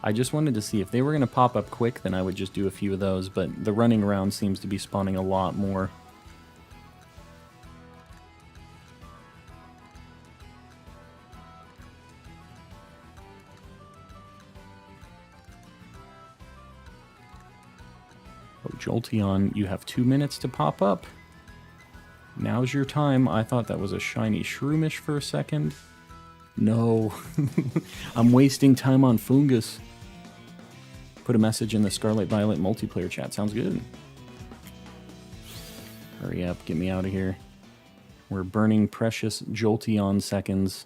I just wanted to see if they were going to pop up quick, then I would just do a few of those, but the running around seems to be spawning a lot more. Oh, Jolteon, you have 2 minutes to pop up. Now's your time. I thought that was a shiny Shroomish for a second. No. I'm wasting time on Fungus. Put a message in the Scarlet Violet multiplayer chat. Sounds good. Hurry up. Get me out of here. We're burning precious Jolteon seconds.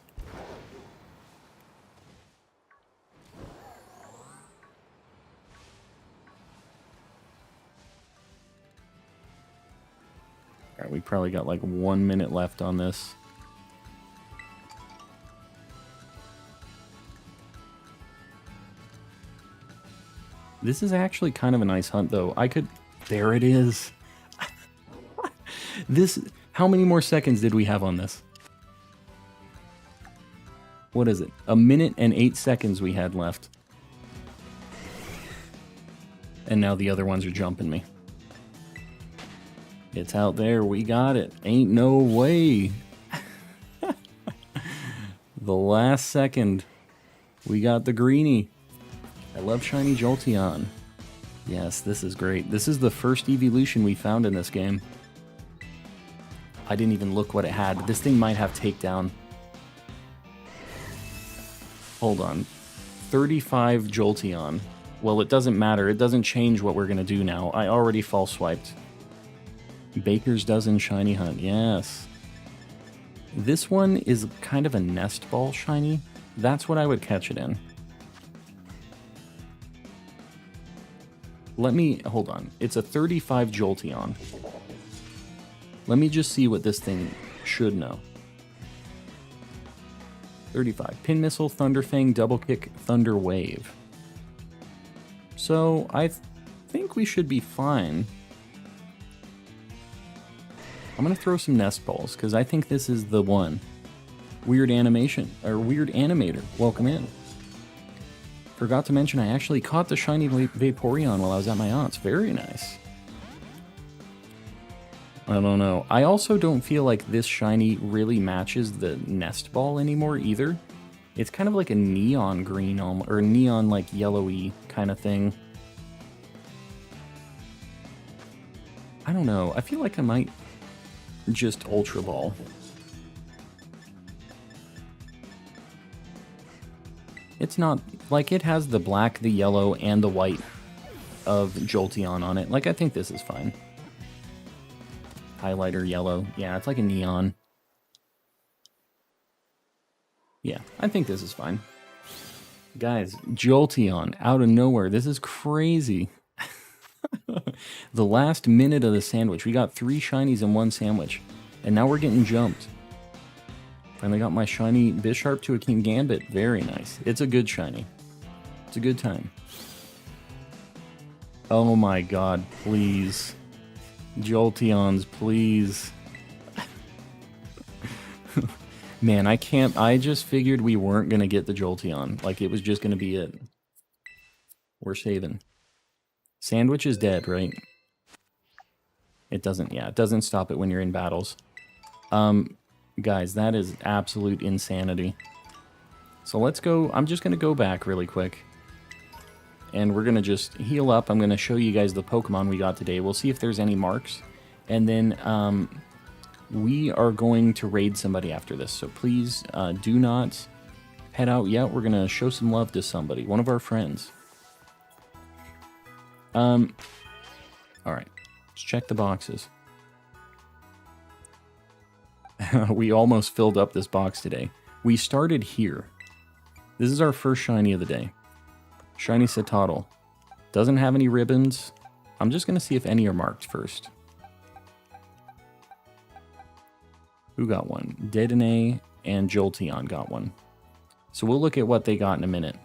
Alright, we probably got like 1 minute left on this. This is actually kind of a nice hunt, though. I could... There it is. This... How many more seconds did we have on this? What is it? 1 minute and 8 seconds we had left. And now the other ones are jumping me. It's out there. We got it. Ain't no way. The last second. We got the greenie. I love shiny Jolteon. Yes, this is great. This is the first evolution we found in this game. I didn't even look what it had. This thing might have takedown. Hold on. 35 Jolteon. Well, it doesn't matter. It doesn't change what we're going to do now. I already false swiped. Baker's Dozen Shiny Hunt. Yes. This one is kind of a nest ball shiny. That's what I would catch it in. Let me... Hold on. It's a 35 Jolteon. Let me just see what this thing should know. 35. Pin Missile, Thunder Fang, Double Kick, Thunder Wave. So, I think we should be fine. I'm going to throw some Nest Balls, because I think this is the one. Weird Animation, or Weird Animator. Welcome in. Forgot to mention, I actually caught the shiny Vaporeon while I was at my aunt's. Very nice. I don't know. I also don't feel like this shiny really matches the Nest Ball anymore either. It's kind of like a neon green, or neon like yellowy kind of thing. I don't know. I feel like I might just Ultra Ball. It's not, like, it has the black, the yellow, and the white of Jolteon on it. Like, I think this is fine. Highlighter yellow. Yeah, it's like a neon. Yeah, I think this is fine. Guys, Jolteon, out of nowhere. This is crazy. The last minute of the sandwich. We got 3 shinies in one sandwich. And now we're getting jumped. Finally got my shiny Bisharp to a King Gambit. Very nice. It's a good shiny. It's a good time. Oh my god, please. Jolteons, please. Man, I can't... I just figured we weren't going to get the Jolteon. Like, it was just going to be it. We're saving. Sandwich is dead, right? It doesn't... Yeah, it doesn't stop it when you're in battles. Guys, that is absolute insanity. So let's go. I'm just going to go back really quick. And we're going to just heal up. I'm going to show you guys the Pokemon we got today. We'll see if there's any marks. And then we are going to raid somebody after this. So please do not head out yet. We're going to show some love to somebody. One of our friends. All right. Let's check the boxes. We almost filled up this box today. We started here. This is our first shiny of the day. Shiny Citadel. Doesn't have any ribbons. I'm just going to see if any are marked first. Who got one? Dedenne and Jolteon got one. So we'll look at what they got in a minute.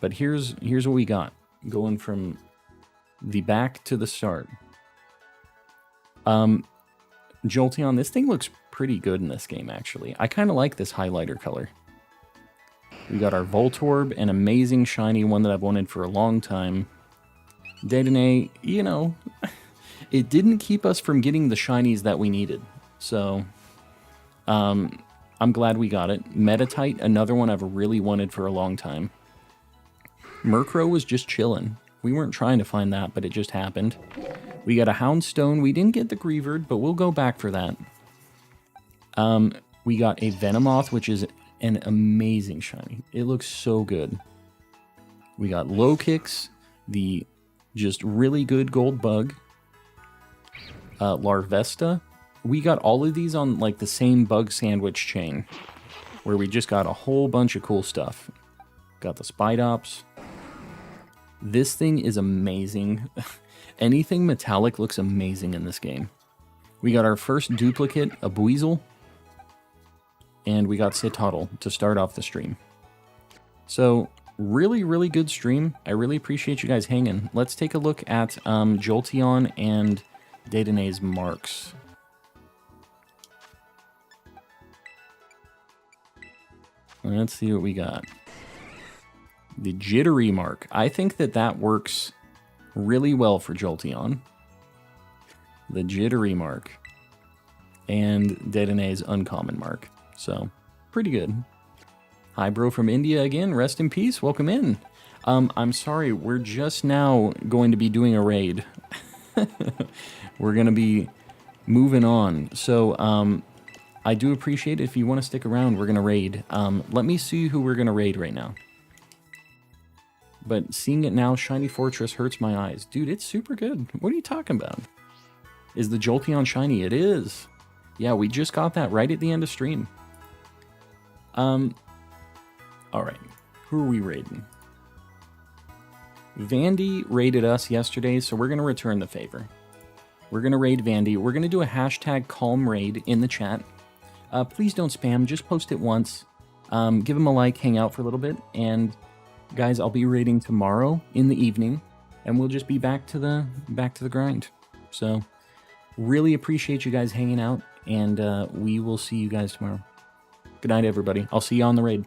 But here's what we got. Going from the back to the start. Jolteon, this thing looks pretty good in this game, actually. I kind of like this highlighter color. We got our Voltorb, an amazing shiny one that I've wanted for a long time. Dedenne, you know, it didn't keep us from getting the shinies that we needed. So, I'm glad we got it. Metatite, another one I've really wanted for a long time. Murkrow was just chilling. We weren't trying to find that, but it just happened. We got a Houndstone. We didn't get the Greavard, but we'll go back for that. We got a Venomoth, which is an amazing shiny. It looks so good. We got Low Kicks, the just really good gold bug. Larvesta. We got all of these on like the same bug sandwich chain, where we just got a whole bunch of cool stuff. Got the Spidops. This thing is amazing. Anything metallic looks amazing in this game. We got our first duplicate, a Buizel. And we got Citadel to start off the stream. So, really, really good stream. I really appreciate you guys hanging. Let's take a look at Jolteon and Dedenne's marks. Let's see what we got. The Jittery mark. I think that works really well for Jolteon. The Jittery mark. And Dedenne's uncommon mark. So, pretty good. Hi, bro from India again. Rest in peace. Welcome in. I'm sorry. We're just now going to be doing a raid. We're going to be moving on. So, I do appreciate it. If you want to stick around, we're going to raid. Let me see who we're going to raid right now. But seeing it now, Shiny Fortress hurts my eyes. Dude, it's super good. What are you talking about? Is the Jolteon shiny? It is. Yeah, we just got that right at the end of stream. Alright. Who are we raiding? Vandy raided us yesterday, so we're going to return the favor. We're going to raid Vandy. We're going to do a hashtag calm raid in the chat. Please don't spam. Just post it once. Give them a like, hang out for a little bit. And guys, I'll be raiding tomorrow in the evening. And we'll just be back to the grind. So, really appreciate you guys hanging out. And we will see you guys tomorrow. Good night, everybody. I'll see you on the raid.